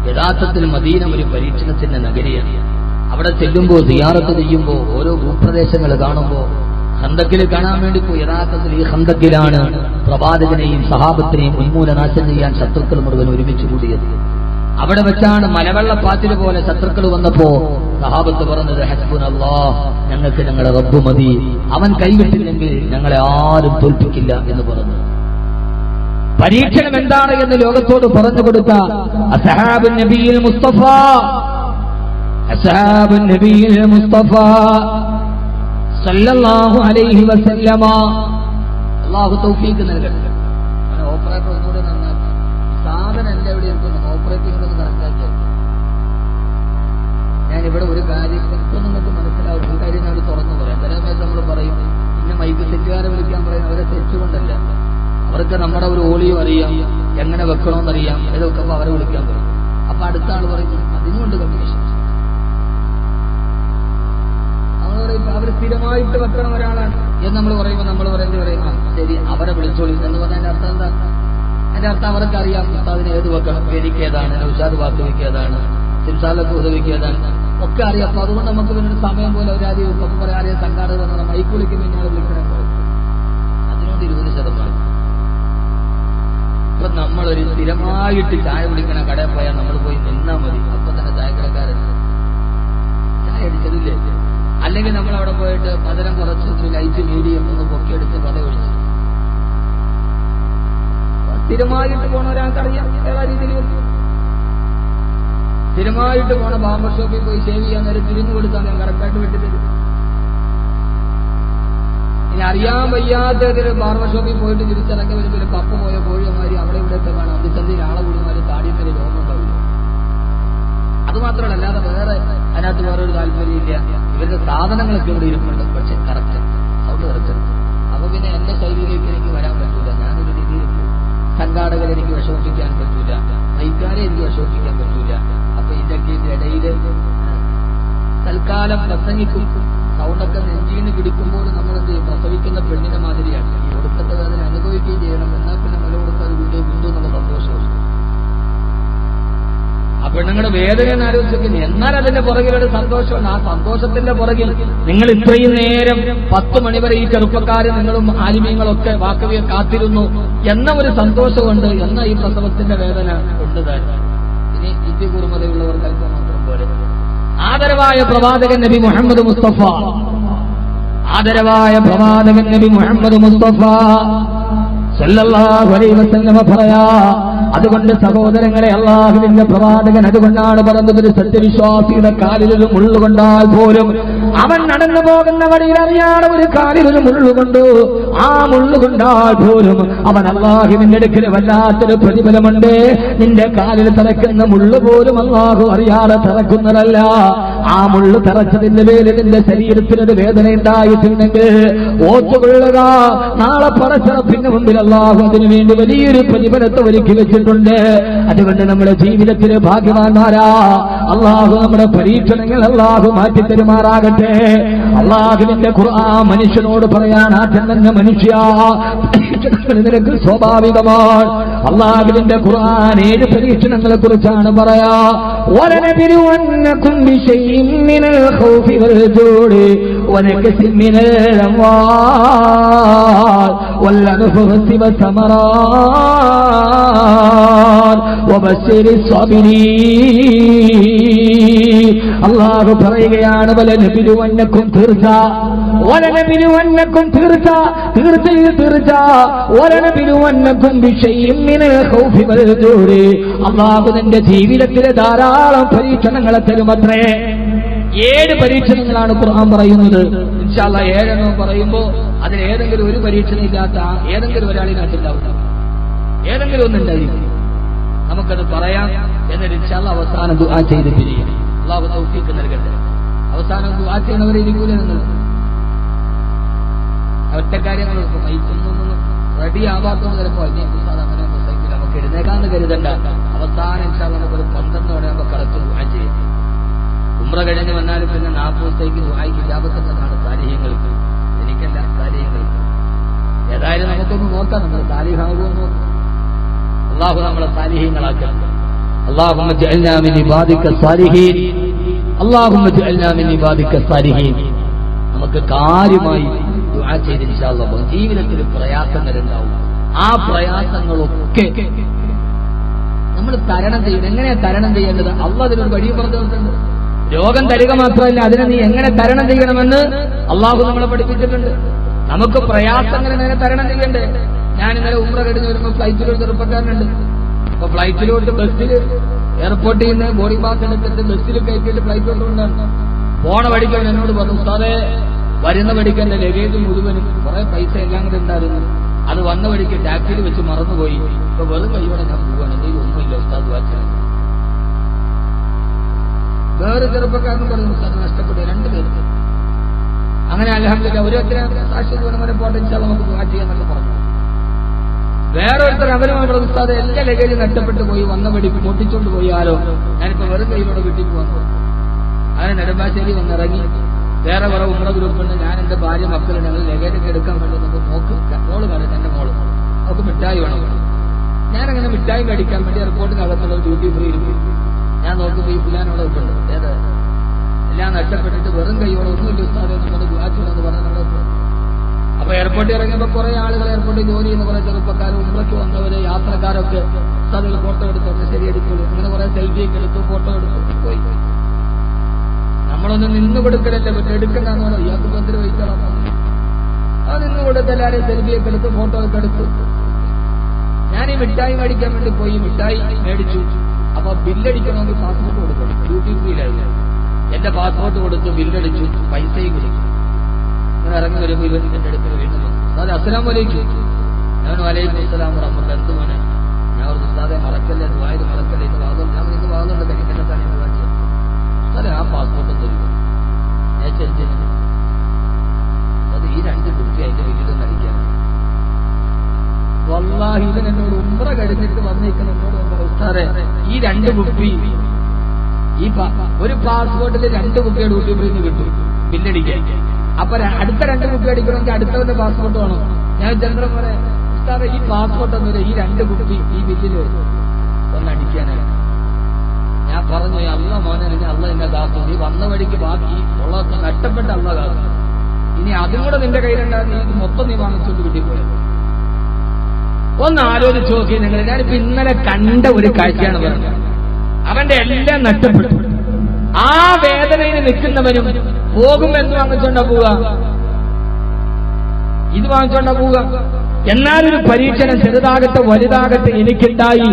യഥാർത്ഥത്തിൽ മദീന ഒരു പരീക്ഷണത്തിന്റെ നഗരിയാണ്. അവിടെ ചെല്ലുമ്പോൾ സിയാറത്ത് ചെയ്യുമ്പോൾ ഓരോ ഭൂപ്രദേശങ്ങൾ കാണുമ്പോൾ ഖന്തക്കിൽ കാണാൻ വേണ്ടി പോയി. യഥാർത്ഥത്തിൽ ഈ ഖന്തക്കിലാണ് പ്രവാചകനെയും സഹാബത്തിനെയും ഉന്മൂലനാശം ചെയ്യാൻ ശത്രുക്കൾ മുഴുവൻ ഒരുമിച്ച് കൂടിയത്. അവിടെ വെച്ചാണ് മലവെള്ളപ്പാച്ചിൽ പോലെ ശത്രുക്കൾ വന്നപ്പോ സഹാബത്ത് പറഞ്ഞത്, ഹസ്ബുനല്ലാഹ്, ഞങ്ങൾക്ക് ഞങ്ങളുടെ റബ്ബ് മതി, അവൻ കൈവിട്ടില്ലെങ്കിൽ ഞങ്ങളെ ആരും തോൽപ്പിക്കില്ല എന്ന് പറഞ്ഞു. പരീക്ഷണം എന്താണ് എന്ന് ലോകത്തോട് പറഞ്ഞു കൊടുത്ത അസ്ഹാബുൻ നബിയിൽ മുസ്തഫ സല്ലല്ലാഹു അലൈഹി വസല്ലമ. അല്ലാഹു തൗഫീഖ് നൽകട്ടെ. ഓപ്പറേറ്റർ ഒന്നുകൂടെ നന്നാക്കി സാധനം എന്റെ എവിടെ ഇരിക്കുന്നു, ഓപ്പറേറ്റിംഗ് കറക്റ്റാക്കി. ഞാനിവിടെ ഒരു കാര്യം ഇപ്പം നിങ്ങൾക്ക് മനസ്സിലാവും. ഒരു കാര്യം ഞാൻ തുറന്നു പറയാം. ചില സമയത്ത് നമ്മൾ പറയും പിന്നെ മൈക്ക് സെറ്റുകാരെ വിളിക്കാൻ പറയും. അവരെ തെറ്റുകൊണ്ടല്ല, അവർക്ക് നമ്മുടെ ഒരു ഓളിയും അറിയാം, എങ്ങനെ വെക്കണമെന്നറിയാം, ഇതൊക്കെ അവരെ വിളിക്കാൻ പറയും. അപ്പൊ അടുത്ത ആൾ പറയും അതിനുകൊണ്ട് കമ്മീഷൻ. അവർ സ്ഥിരമായിട്ട് വെക്കണം ഒരാളാണ് എന്ന് നമ്മൾ പറയുമ്പോൾ നമ്മൾ പറയും ശരി അവരെ വിളിച്ചോളി എന്ന് പറഞ്ഞാൽ അതിന്റെ അർത്ഥം എന്താ? അതിന്റെ അർത്ഥം അവർക്ക് അറിയാം ഉസ്താദിന് ഏത് വെക്കണം, എനിക്ക് ഏതാണ്, നൗഷാദ് വാത്തുവിക്ക് ഏതാണ്, സിംസാറിലെ ഹുദവിക്ക് ഏതാണ് ഒക്കെ അറിയാം. അപ്പൊ അതുകൊണ്ട് നമുക്ക് പിന്നെ സമയം പോലെ ഒരാദ്യം ഇപ്പം പറയാം സംഘാടകർ വന്നാൽ മൈക്ക് വിളിക്കും പിന്നെ വിളിക്കണേ അതിനോട് 20%. ഇപ്പൊ നമ്മളൊരു സ്ഥിരമായിട്ട് ചായ കുടിക്കണ കടയിൽ പോയാൽ നമ്മൾ പോയി നിന്നാ മതി, അപ്പൊ തന്നെ ചായക്കടക്കാരൻ ചായ അടിച്ചതില്ലേ. അല്ലെങ്കിൽ നമ്മൾ അവിടെ പോയിട്ട് പതരം കുറച്ച് ലൈറ്റ് മീഡിയം ഒന്ന് പൊക്കിയെടുത്ത് പത ഒഴിച്ച് സ്ഥിരമായിട്ട് പോണ ഒരാൾക്കറിയാം ഏതാ രീതിയിൽ വെക്കും. സ്ഥിരമായിട്ട് പോണ ബാർബർ ഷോപ്പിൽ പോയി ഷേവ് ചെയ്യാൻ നേരം തിരിഞ്ഞു കൊടുത്താൽ ഞാൻ കറക്റ്റായിട്ട് വെട്ടിത്തരും. ഇനി അറിയാൻ വയ്യാത്തൊരു ബാർബർ ഷോപ്പിൽ പോയിട്ട് തിരിച്ചിറങ്ങി വരുമ്പോൾ പപ്പ പോയ കോഴിയമാരി അവിടെ ഇവിടെയൊക്കെ കാണാം. അതിച്ചന്തിയിൽ ആളെ കൂടിമാര് താടിയൊക്കെ രോഗം ഉണ്ടാവില്ല. അതുമാത്രമല്ല, അല്ലാതെ വേറെ അതിനകത്ത് വേറൊരു താല്പര്യമില്ല. ഇവരുടെ സാധനങ്ങളൊക്കെ ഇവിടെ ഇരിപ്പുണ്ട്, പക്ഷെ കറക്റ്റ് സൗണ്ട് കറക്റ്റ്. അപ്പൊ പിന്നെ എന്റെ ശൈലിയിലേക്ക് എനിക്ക് വരാൻ പറ്റില്ല. ഞാൻ സംഘാടകരെ എനിക്ക് വിഷമിപ്പിക്കാൻ പറ്റൂല, മൈക്കാരെ എനിക്ക് വിഷമിപ്പിക്കാൻ പറ്റൂല. അപ്പൊ ഇതൊക്കെ ഇടയിൽ തൽക്കാലം പ്രസംഗിക്കും. സൗണ്ടൊക്കെ നെഞ്ചീന് പിടിക്കുമ്പോൾ നമ്മളെന്ത് ചെയ്യും? പ്രസവിക്കുന്ന പെണ്ണിന്റെ മാതിരിയാണ്. ഈ ഒടുക്കത്തെ വേദന അനുഭവിക്കുകയും ചെയ്യണം. എന്നാൽ പിന്നെ മല കൊടുത്താൽ വീണ്ടും ബിന്ദു എന്നുള്ള സന്തോഷവും. ആ പെണ്ണുങ്ങളുടെ വേദന ആലോചിക്കുന്നു. എന്നാൽ അതിന്റെ പുറകിലൊരു സന്തോഷമാണ്. ആ സന്തോഷത്തിന്റെ പുറകിൽ നിങ്ങൾ ഇത്രയും നേരം 10 മണി വരെ ഈ ചെറുപ്പക്കാര് നിങ്ങളും ആലിമീങ്ങളൊക്കെ വാക്കവിയെ കാത്തിരുന്നു എന്ന ഒരു സന്തോഷമുണ്ട്. എന്ന ഈ പ്രസവത്തിന്റെ വേദന ഉണ്ട് താൻ. ഇനി ഇത്തികൂർമതയുള്ളവർക്ക് അല്പം മാത്രം പോലെ. ആദരവായ പ്രവാചകൻ നബി മുഹമ്മദ് മുസ്തഫ, ആദരവായ പ്രവാചകൻ നബി മുഹമ്മദ് മുസ്തഫ സല്ലല്ലാഹു അലൈഹി വസല്ലം പറയാ, അതുകൊണ്ട് സഹോദരങ്ങളെ, അല്ലാഹുവിന്റെ പ്രവാചകൻ അതുകൊണ്ടാണ് പറഞ്ഞത്, ഒരു സത്യവിശ്വാസിയുടെ കാലിലൊരു മുള്ളുകൊണ്ടാൽ പോലും അവൻ നടന്നു പോകുന്ന വഴിയിൽ അറിയാതെ ഒരു കാലിലൊരു മുള്ളുകൊണ്ടു, ആ മുള്ളുകൊണ്ടാൽ പോലും അവൻ അല്ലാഹുവിന്റെ അടുക്കൽ വല്ലാത്തൊരു പ്രതിഫലമുണ്ട്. നിന്റെ കാലിൽ തറക്കുന്ന മുള്ളു പോലും അല്ലാഹു അറിയാതെ തറക്കുന്നതല്ല. ആ മുള്ളു തറച്ചതിന്റെ പേരിൽ നിന്റെ ശരീരത്തിനൊരു വേദന ഉണ്ടായിട്ടുണ്ടെങ്കിൽ ഓർത്തുകൊള്ളുക, നാളെ പടച്ചറപ്പിന്റെ മുമ്പിൽ അല്ലാഹു അതിനു വേണ്ടി വലിയൊരു പ്രതിഫലത്തെ ഒരുക്കി വെച്ചിട്ടുണ്ട്. അതുകൊണ്ട് നമ്മുടെ ജീവിതത്തിലെ ഭാഗ്യവാന്മാരാ, അല്ലാഹു നമ്മുടെ പരീക്ഷണങ്ങൾ അല്ലാഹു മാറ്റിത്തരുമാറാകട്ടെ. അല്ലാഹുവിന്റെ ഖുർആൻ മനുഷ്യനോട് പറയാൻ ആറ്റം തന്നെ മനുഷ്യ, നിനക്ക് സ്വാഭാവികമാണ്. അല്ലാഹുവിന്റെ ഖുർആൻ 7 പരീക്ഷണങ്ങളെ കുറിച്ചാണ് പറയാ. വലനബിലുവന്നകും ബിശൈഇൻ മിനൽ ഖൗഫി വൽ ജൂഇ വനകസിൻ മിനൽ അംവാൽ വൽഅൻഫുസി വസ്സമറാത്ത് വബശ്ശിരി സ്വാബിരീൻ. അല്ലാഹു പറയുകയാണ്, വലനബിലുവന്നകും തീർച്ച, വലനബിലുവന്നകും തീർച്ച, തീർച്ചയിൽ തീർച്ച, വലനബിലുവന്നകും ബിശൈഇൻ മിനൽ ഖൗഫി വൽ ജൂഇ. അല്ലാഹു നിന്റെ ജീവിതത്തിലെ ധാരാളം പരീക്ഷണങ്ങളെ തരുമത്രേ. 7 പരീക്ഷണങ്ങളാണ് ഖുർആൻ പറയുന്നത്. ഇൻഷാ അല്ലാഹ് 7 എണ്ണം പറയുമ്പോൾ അതിൽ ഏതെങ്കിലും ഒരു പരീക്ഷണം ഇല്ലാത്ത ഏതെങ്കിലും ഒരാളിനകത്തുണ്ടാവും, ഏതെങ്കിലും ഒന്നുണ്ടായിരിക്കും. നമുക്കത് പറയാം. എന്നിട്ട് ഇൻഷാ അല്ലാഹ് അവസാനം ദുആ ചെയ്ത് പിരിയും. അല്ലാഹു തൗഫീഖ് നൽകട്ടെ. അവസാനം ദുആ ചെയ്യണവരെ ഇരിക്കൂല. നിങ്ങൾ ഒറ്റ കാര്യങ്ങൾ മൈക്കൊന്നും റെഡി ആവാത്തത് ചിലപ്പോൾ അങ്ങനെ സൈക്കിൾ നമുക്ക് എഴുന്നേക്കാന്ന് കരുതണ്ട. അവസാനം ഇൻഷാ അല്ലാഹ് നമുക്കൊരു 12 വരെ നമുക്ക് കറക്റ്റ് ദുആ ചെയ്യും. ഉംറ കഴിഞ്ഞ് വന്നാലും പിന്നെ 40 ദിവസത്തേക്ക് ദുആയ്ക്ക് ഇജാബത്തുള്ളതാണ് സാലിഹ്യങ്ങൾക്ക്. എനിക്കല്ല, സാലിഹ്യങ്ങൾക്ക്. ഏതായാലും നമുക്കൊന്ന് നോക്കാം, നമ്മൾ സാലിഹാകുമെന്ന്. അല്ലാഹു നമ്മളെ സാലിഹ്യങ്ങളാക്കാം. അല്ലാഹുമ്മ ജഅൽനാ മിൻ ഇബാദിക സാലിഹീൻ, അല്ലാഹുമ്മ ജഅൽനാ മിൻ ഇബാദിക സാലിഹീൻ. നമുക്ക് കാര്യമായി ദുആ ചെയ്ത് ഇൻഷാ അല്ലാഹ് ജീവിതത്തിൽ പ്രയാസങ്ങളുണ്ടാവും. ആ പ്രയാസങ്ങളൊക്കെ നമ്മൾ തരണം ചെയ്യണം. എങ്ങനെയാ തരണം ചെയ്യേണ്ടത്? അല്ലാഹു അതിനൊരു വഴി പറഞ്ഞു തന്നിട്ടുണ്ട്. രോഗം തരിക മാത്രമല്ല, അതിനെ നീ എങ്ങനെ തരണം ചെയ്യണമെന്ന് അല്ലാഹു നമ്മളെ പഠിപ്പിച്ചിട്ടുണ്ട്. നമുക്ക് പ്രയാസങ്ങൾ എങ്ങനെ തരണം ചെയ്യണ്ടേ? ഞാൻ ഇന്നലെ ഉംറ കഴിഞ്ഞ് വരുമ്പോൾ ഫ്ലൈറ്റിലോട്ട് ചെറുപ്പക്കാരനുണ്ട്. അപ്പൊ ഫ്ലൈറ്റിലോട്ട് ബസ്സിൽ എയർപോർട്ടിൽ നിന്ന് ബോർഡിംഗ് പാസ് എടുത്തിട്ട് ബസ്സിൽ കയറ്റിയിട്ട് ഫ്ലൈറ്റിലോട്ട് കൊണ്ടാണ് പോണ വഴിക്കാൻ എന്നോട് പറഞ്ഞു, ഉസ്താദേ വരുന്ന വഴിക്ക് എന്റെ ലഗേജ് മുഴുവനും കുറെ പൈസ എല്ലാം കൂടെ ഉണ്ടായിരുന്നു, അത് വന്ന വഴിക്ക് ടാക്സിയിൽ വെച്ച് മറന്നുപോയി. ഇപ്പൊ വെറും കൈയോടെ ഞാൻ പോവാണ്, എന്തെങ്കിലും ഒന്നുമില്ല ഉസ്താദ് വാച്ചാണ്. വേറെ ചെറുപ്പക്കാരനും പറഞ്ഞു, ഉസ്താദ് നഷ്ടപ്പെട്ടു 2 പേര്. അങ്ങനെ അൽഹംദുലില്ലാഹ് ഓരോരുത്തരെ സാക്ഷി വരെ പോട്ടെ ഇൻഷാ അല്ലാഹ് നമുക്ക് ദുആ ചെയ്യാന്നൊക്കെ പറഞ്ഞു. വേറൊരുത്തർ അവരും അവിടെ ഉസ്താദ് എല്ലാ ലഗേജ് നഷ്ടപ്പെട്ടു പോയി, വന്ന വഴി പൊട്ടിച്ചോണ്ട് പോയാലോ, ഞാനിപ്പോ വെറും കൈയിലൂടെ വീട്ടിൽ പോകാൻ. അങ്ങനെ നെടുമ്പാശ്ശേരി വന്നിറങ്ങി. വേറെ കുറെ ഉംറ ഗ്രൂപ്പുണ്ട്. ഞാൻ എന്റെ ഭാര്യ മക്കളും ഞങ്ങൾ ലഗേജൊക്കെ എടുക്കാൻ വേണ്ടി നമുക്ക് മോള് പറഞ്ഞു, എന്റെ മോള് അവർക്ക് മിഠായി വേണം. ഞാനങ്ങനെ മിഠായി മേടിക്കാൻ വേണ്ടി എയർപോർട്ടിനകത്തുള്ള ഡ്യൂട്ടി ഫ്രീ ഇരിക്കും. ഞാൻ നോക്കുമ്പോൾ ഈ ഫുലാനോടെ ഉണ്ട്, ഏത് എല്ലാം നഷ്ടപ്പെട്ടിട്ട് വെറും കൈയോടെ ഒന്നുമില്ല ഉസ്താദ് എന്ന് പറഞ്ഞ് ദുആ പറഞ്ഞ. അപ്പൊ എയർപോർട്ടിൽ ഇറങ്ങിയപ്പോ കുറെ ആളുകൾ എയർപോർട്ടിൽ ജോലി ചെയ്യുന്ന കുറെ ചെറുപ്പക്കാർ, ഉംറയ്ക്ക് വന്നവര്, യാത്രക്കാരൊക്കെ ഉസ്താദുകൾ ഫോട്ടോ എടുത്തോണ്ട് ശരിയടിക്കുള്ളൂ. അങ്ങനെ കുറെ സെൽഫിയൊക്കെ എടുത്തു, ഫോട്ടോ എടുത്തു പോയി. നമ്മളൊന്ന് നിന്ന് കൊടുക്കലല്ലേ പറ്റും, എടുക്കണ്ടെന്ന് പറഞ്ഞാൽ ഇയാൾക്ക് പന്തിര് വഹിക്കണം. അത് നിന്ന് കൊടുത്ത് എല്ലാവരെയും സെൽഫിയൊക്കെ എടുത്ത് ഫോട്ടോ ഒക്കെ എടുത്തു. ഞാൻ ഈ മിഠായി മേടിക്കാൻ വേണ്ടി പോയി, മിഠായി മേടിച്ചു. അപ്പൊ ബില്ലടിക്കണമെങ്കിൽ പാസ്പോർട്ട് കൊടുക്കണം, ഡ്യൂട്ടി ഫ്രീയിലായിരുന്നു. എന്റെ പാസ്പോർട്ട് കൊടുത്തു, ബില്ലടിച്ചു, പൈസയും കൊടുത്തു. ഇങ്ങനെ ഇറങ്ങി വരുമ്പോൾ ഇവൻ എന്റെ അടുത്ത് വീണ്ടും ഉസ്താദേ അസ്സലാമു അലൈക്കും. ഞാൻ വലൈക്കും അസ്സലാം വറഹ്മത്തുള്ളാഹി. എന്ത് മോനെ? ഞാൻ ഒരു ഉസ്താദെ മറക്കല്ലേ, ദുആയിൽ മറക്കല്ലേ, ഇത് വാദം ഞാൻ ഇന്ന് വാദമുണ്ട് കരിക്കട്ടെത്താണ് ദുആ ചെയ്യുന്നത്. ഉസ്താദേ ആ പാസ്പോർട്ട് തരുമോ? ഞാൻ ചെഞ്ചിന് അത് ഈ 2 കുട്ടി അതിന്റെ വീട്ടിലൊന്നും അടിക്കാൻ. വല്ലാഹി ഇവൻ എന്നോട് ഉമ്മ ഉംറ കഴിഞ്ഞിട്ട് വന്നിരിക്കുന്നതോട് ഉസ്താദേ ഈ 2 കുപ്പി ഒരു പാസ്പോർട്ടിൽ 2 കുപ്പിയുടെ ഡ്യൂട്ടി ഫ്രീ കിട്ടും ബില്ലടിക്കാൻ. അപ്പൊ അടുത്ത 2 കുപ്പി അടിക്കണമെങ്കിൽ അടുത്തവന്റെ പാസ്പോർട്ട് വേണം. ഞാൻ ചന്ദ്രൻ പറയാം ഉസ്താദേ ഈ പാസ്പോർട്ട് ഒന്നുമില്ല, ഈ 2 കുപ്പി ഈ ബില്ലില് ഒന്ന് അടിക്കാനാണ്. ഞാൻ പറഞ്ഞു അല്ല മോനെ അല്ല എന്നെ കാത്തു, നീ വന്ന വഴിക്ക് ബാക്കി ഉള്ളതൊക്കെ നഷ്ടപ്പെട്ട അല്ല കാത്തു, ഇനി അതും കൂടെ നിന്റെ കയ്യിലുണ്ടാകും, നീ മൊത്തം നീ വാങ്ങിച്ചോണ്ട് കിട്ടിപ്പോയത്. ഒന്ന് ആലോചിച്ച് നോക്കി നിങ്ങൾ. ഞാനിപ്പോ ഇന്നലെ കണ്ട ഒരു കാഴ്ചയാണ് പറഞ്ഞത്. അവന്റെ എല്ലാം നഷ്ടപ്പെട്ടു. ആ വേദനയിൽ നിൽക്കുന്നവനും പോകും എന്ന് വാങ്ങിച്ചോണ്ടാ പോവുക, ഇത് വാങ്ങിച്ചോണ്ടാ പോവുക. എന്നാലൊരു പരീക്ഷണം ചെറുതാകട്ടെ വലുതാകട്ടെ എനിക്കുണ്ടായി.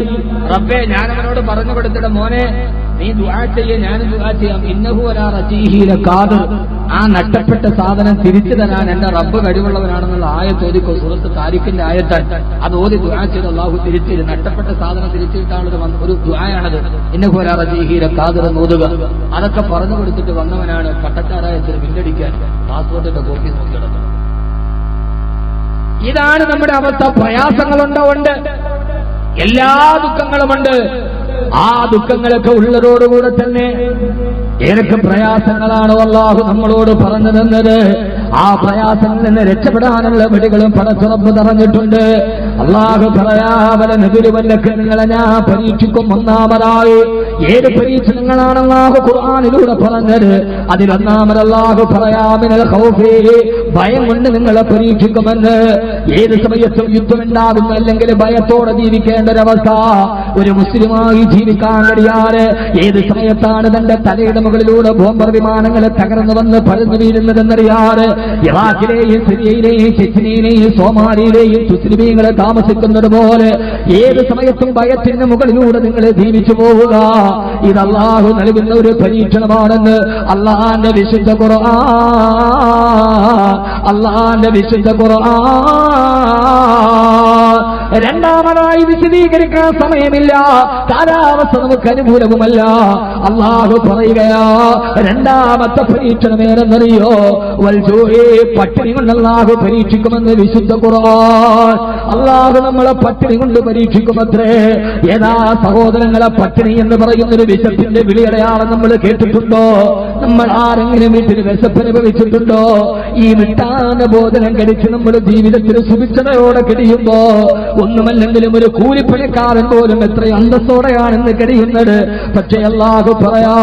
റബ്ബേ ഞാൻ അവനോട് പറഞ്ഞു കൊടുത്തിട മോനെ നീ ദുആ ചെയ്യ, ഞാനും ദുആ ചെയ്യാം. ഇന്നഹു അലാ റജീഹില ഖാദിർ. ആ നഷ്ടപ്പെട്ട സാധനം തിരിച്ചു തരാൻ എന്റെ റബ്ബ് കഴിവുള്ളവനാണെന്നുള്ള ആയത്ത് ഓതിക്കോ. സൂറത്ത് താരിഖിന്റെ ആയത്താണ്. അത് ഓതി ദുആ ചെയ്ത് അല്ലാഹു തിരിച്ചു നഷ്ടപ്പെട്ട സാധനം തിരിച്ചു കിട്ടാനുള്ള ഒരു ദുആയാണത്. ഇന്നഹു അലാ റജീഹില ഖാദിർ എന്ന് ഓതുക. അതൊക്കെ പറഞ്ഞു കൊടുത്തിട്ട് വന്നവനാണ് പട്ടക്കാരായത്തിന് ബില്ലടിക്കാൻ പാസ്പോർട്ടിന്റെ കോപ്പി നോക്കി കിടന്നത്. ഇതാണ് നമ്മുടെ അവസ്ഥ. പ്രയാസങ്ങളുണ്ടോ? ഉണ്ട്. എല്ലാ ദുഃഖങ്ങളുമുണ്ട്. ആ ദുഃഖങ്ങളൊക്കെ ഉള്ളതോടുകൂടെ തന്നെ ഏതൊക്കെ പ്രയാസങ്ങളാണ് അല്ലാഹു നമ്മളോട് പറഞ്ഞു തന്നത്. ആ പ്രയാസങ്ങളിൽ നിന്ന് രക്ഷപ്പെടാനുള്ള വഴികളും പടച്ചുറപ്പ് പറഞ്ഞിട്ടുണ്ട്. അല്ലാഹു പറയാവലനബിരുവല്ലക്ക് നിങ്ങളെ ഞാൻ പരീക്ഷിക്കും. ഒന്നാമതായി ഏത് പരീക്ഷണങ്ങളാണ് അല്ലാഹു ഖുർആനിലൂടെ പറഞ്ഞത്? അതിലൊന്നാമത് അല്ലാഹു പറയാമിനൽ ഖൗഫി, ഭയം കൊണ്ട് നിങ്ങളെ പരീക്ഷിക്കുമെന്ന്. ഏത് സമയത്തും യുദ്ധമുണ്ടാകും, അല്ലെങ്കിൽ ഭയത്തോടെ ജീവിക്കേണ്ട ഒരവസ്ഥ ഒരു മുസ്ലിമായി ജീവിക്കാൻ കഴിയാറ്. ഏത് സമയത്താണ് തന്റെ തലയുടെ മുകളിലൂടെ ബോംബർ വിമാനങ്ങൾ തകർന്നു വന്ന് പരന്നു വീഴുന്നതെന്നറിയാറ്. ഇറാഖിലെയും സിറിയയിലെയും ചെച്ചനിയിലെയും സോമാലിയിലെയും മുസ്ലിമീങ്ങളെ താമസിക്കുന്നത് പോലെ ഏത് സമയത്തും ഭയത്തിന് മുകളിലൂടെ നിങ്ങൾ ജീവിച്ചു പോവുക. ഇത് അല്ലാഹു നൽകുന്ന ഒരു പരീക്ഷണമാണെന്ന് അല്ലാഹുവിന്റെ വിശുദ്ധ ഖുർആൻ, അല്ലാഹുവിന്റെ വിശുദ്ധ ഖുർആൻ. രണ്ടാമതായി വിശദീകരിക്കാൻ സമയമില്ല, കാലാവസ്ഥ നമുക്ക് അനുകൂലവുമല്ല. അല്ലാഹു പറയുകയാ രണ്ടാമത്തെ പരീക്ഷണമേനെന്നറിയോ? പട്ടിണി കൊണ്ട് അല്ലാഹു പരീക്ഷിക്കുമെന്ന് വിശുദ്ധ ഖുർആൻ. അല്ലാഹു നമ്മളെ പട്ടിണി കൊണ്ട് പരീക്ഷിക്കുമത്രേ. ഏതാ സഹോദരങ്ങളെ പട്ടിണി എന്ന് പറയുന്നൊരു വിശപ്പിന്റെ വിളിയടയാളം നമ്മൾ കേട്ടിട്ടുണ്ടോ? നമ്മൾ ആരെങ്കിലും വീട്ടിൽ വിശപ്പ് അനുഭവിച്ചിട്ടുണ്ടോ? ഈ മിട്ടാന ബോധനം കഴിച്ച് നമ്മുടെ ജീവിതത്തിൽ സുഭിക്ഷതയോടെ കഴിയുമ്പോ ഒന്നുമല്ലെങ്കിലും ഒരു കൂലിപ്പണിക്കാരൻ പോലും എത്ര അന്തസ്സോടെയാണെന്ന് കഴിയുന്നത്. പക്ഷേ അല്ലാഹു പറയാ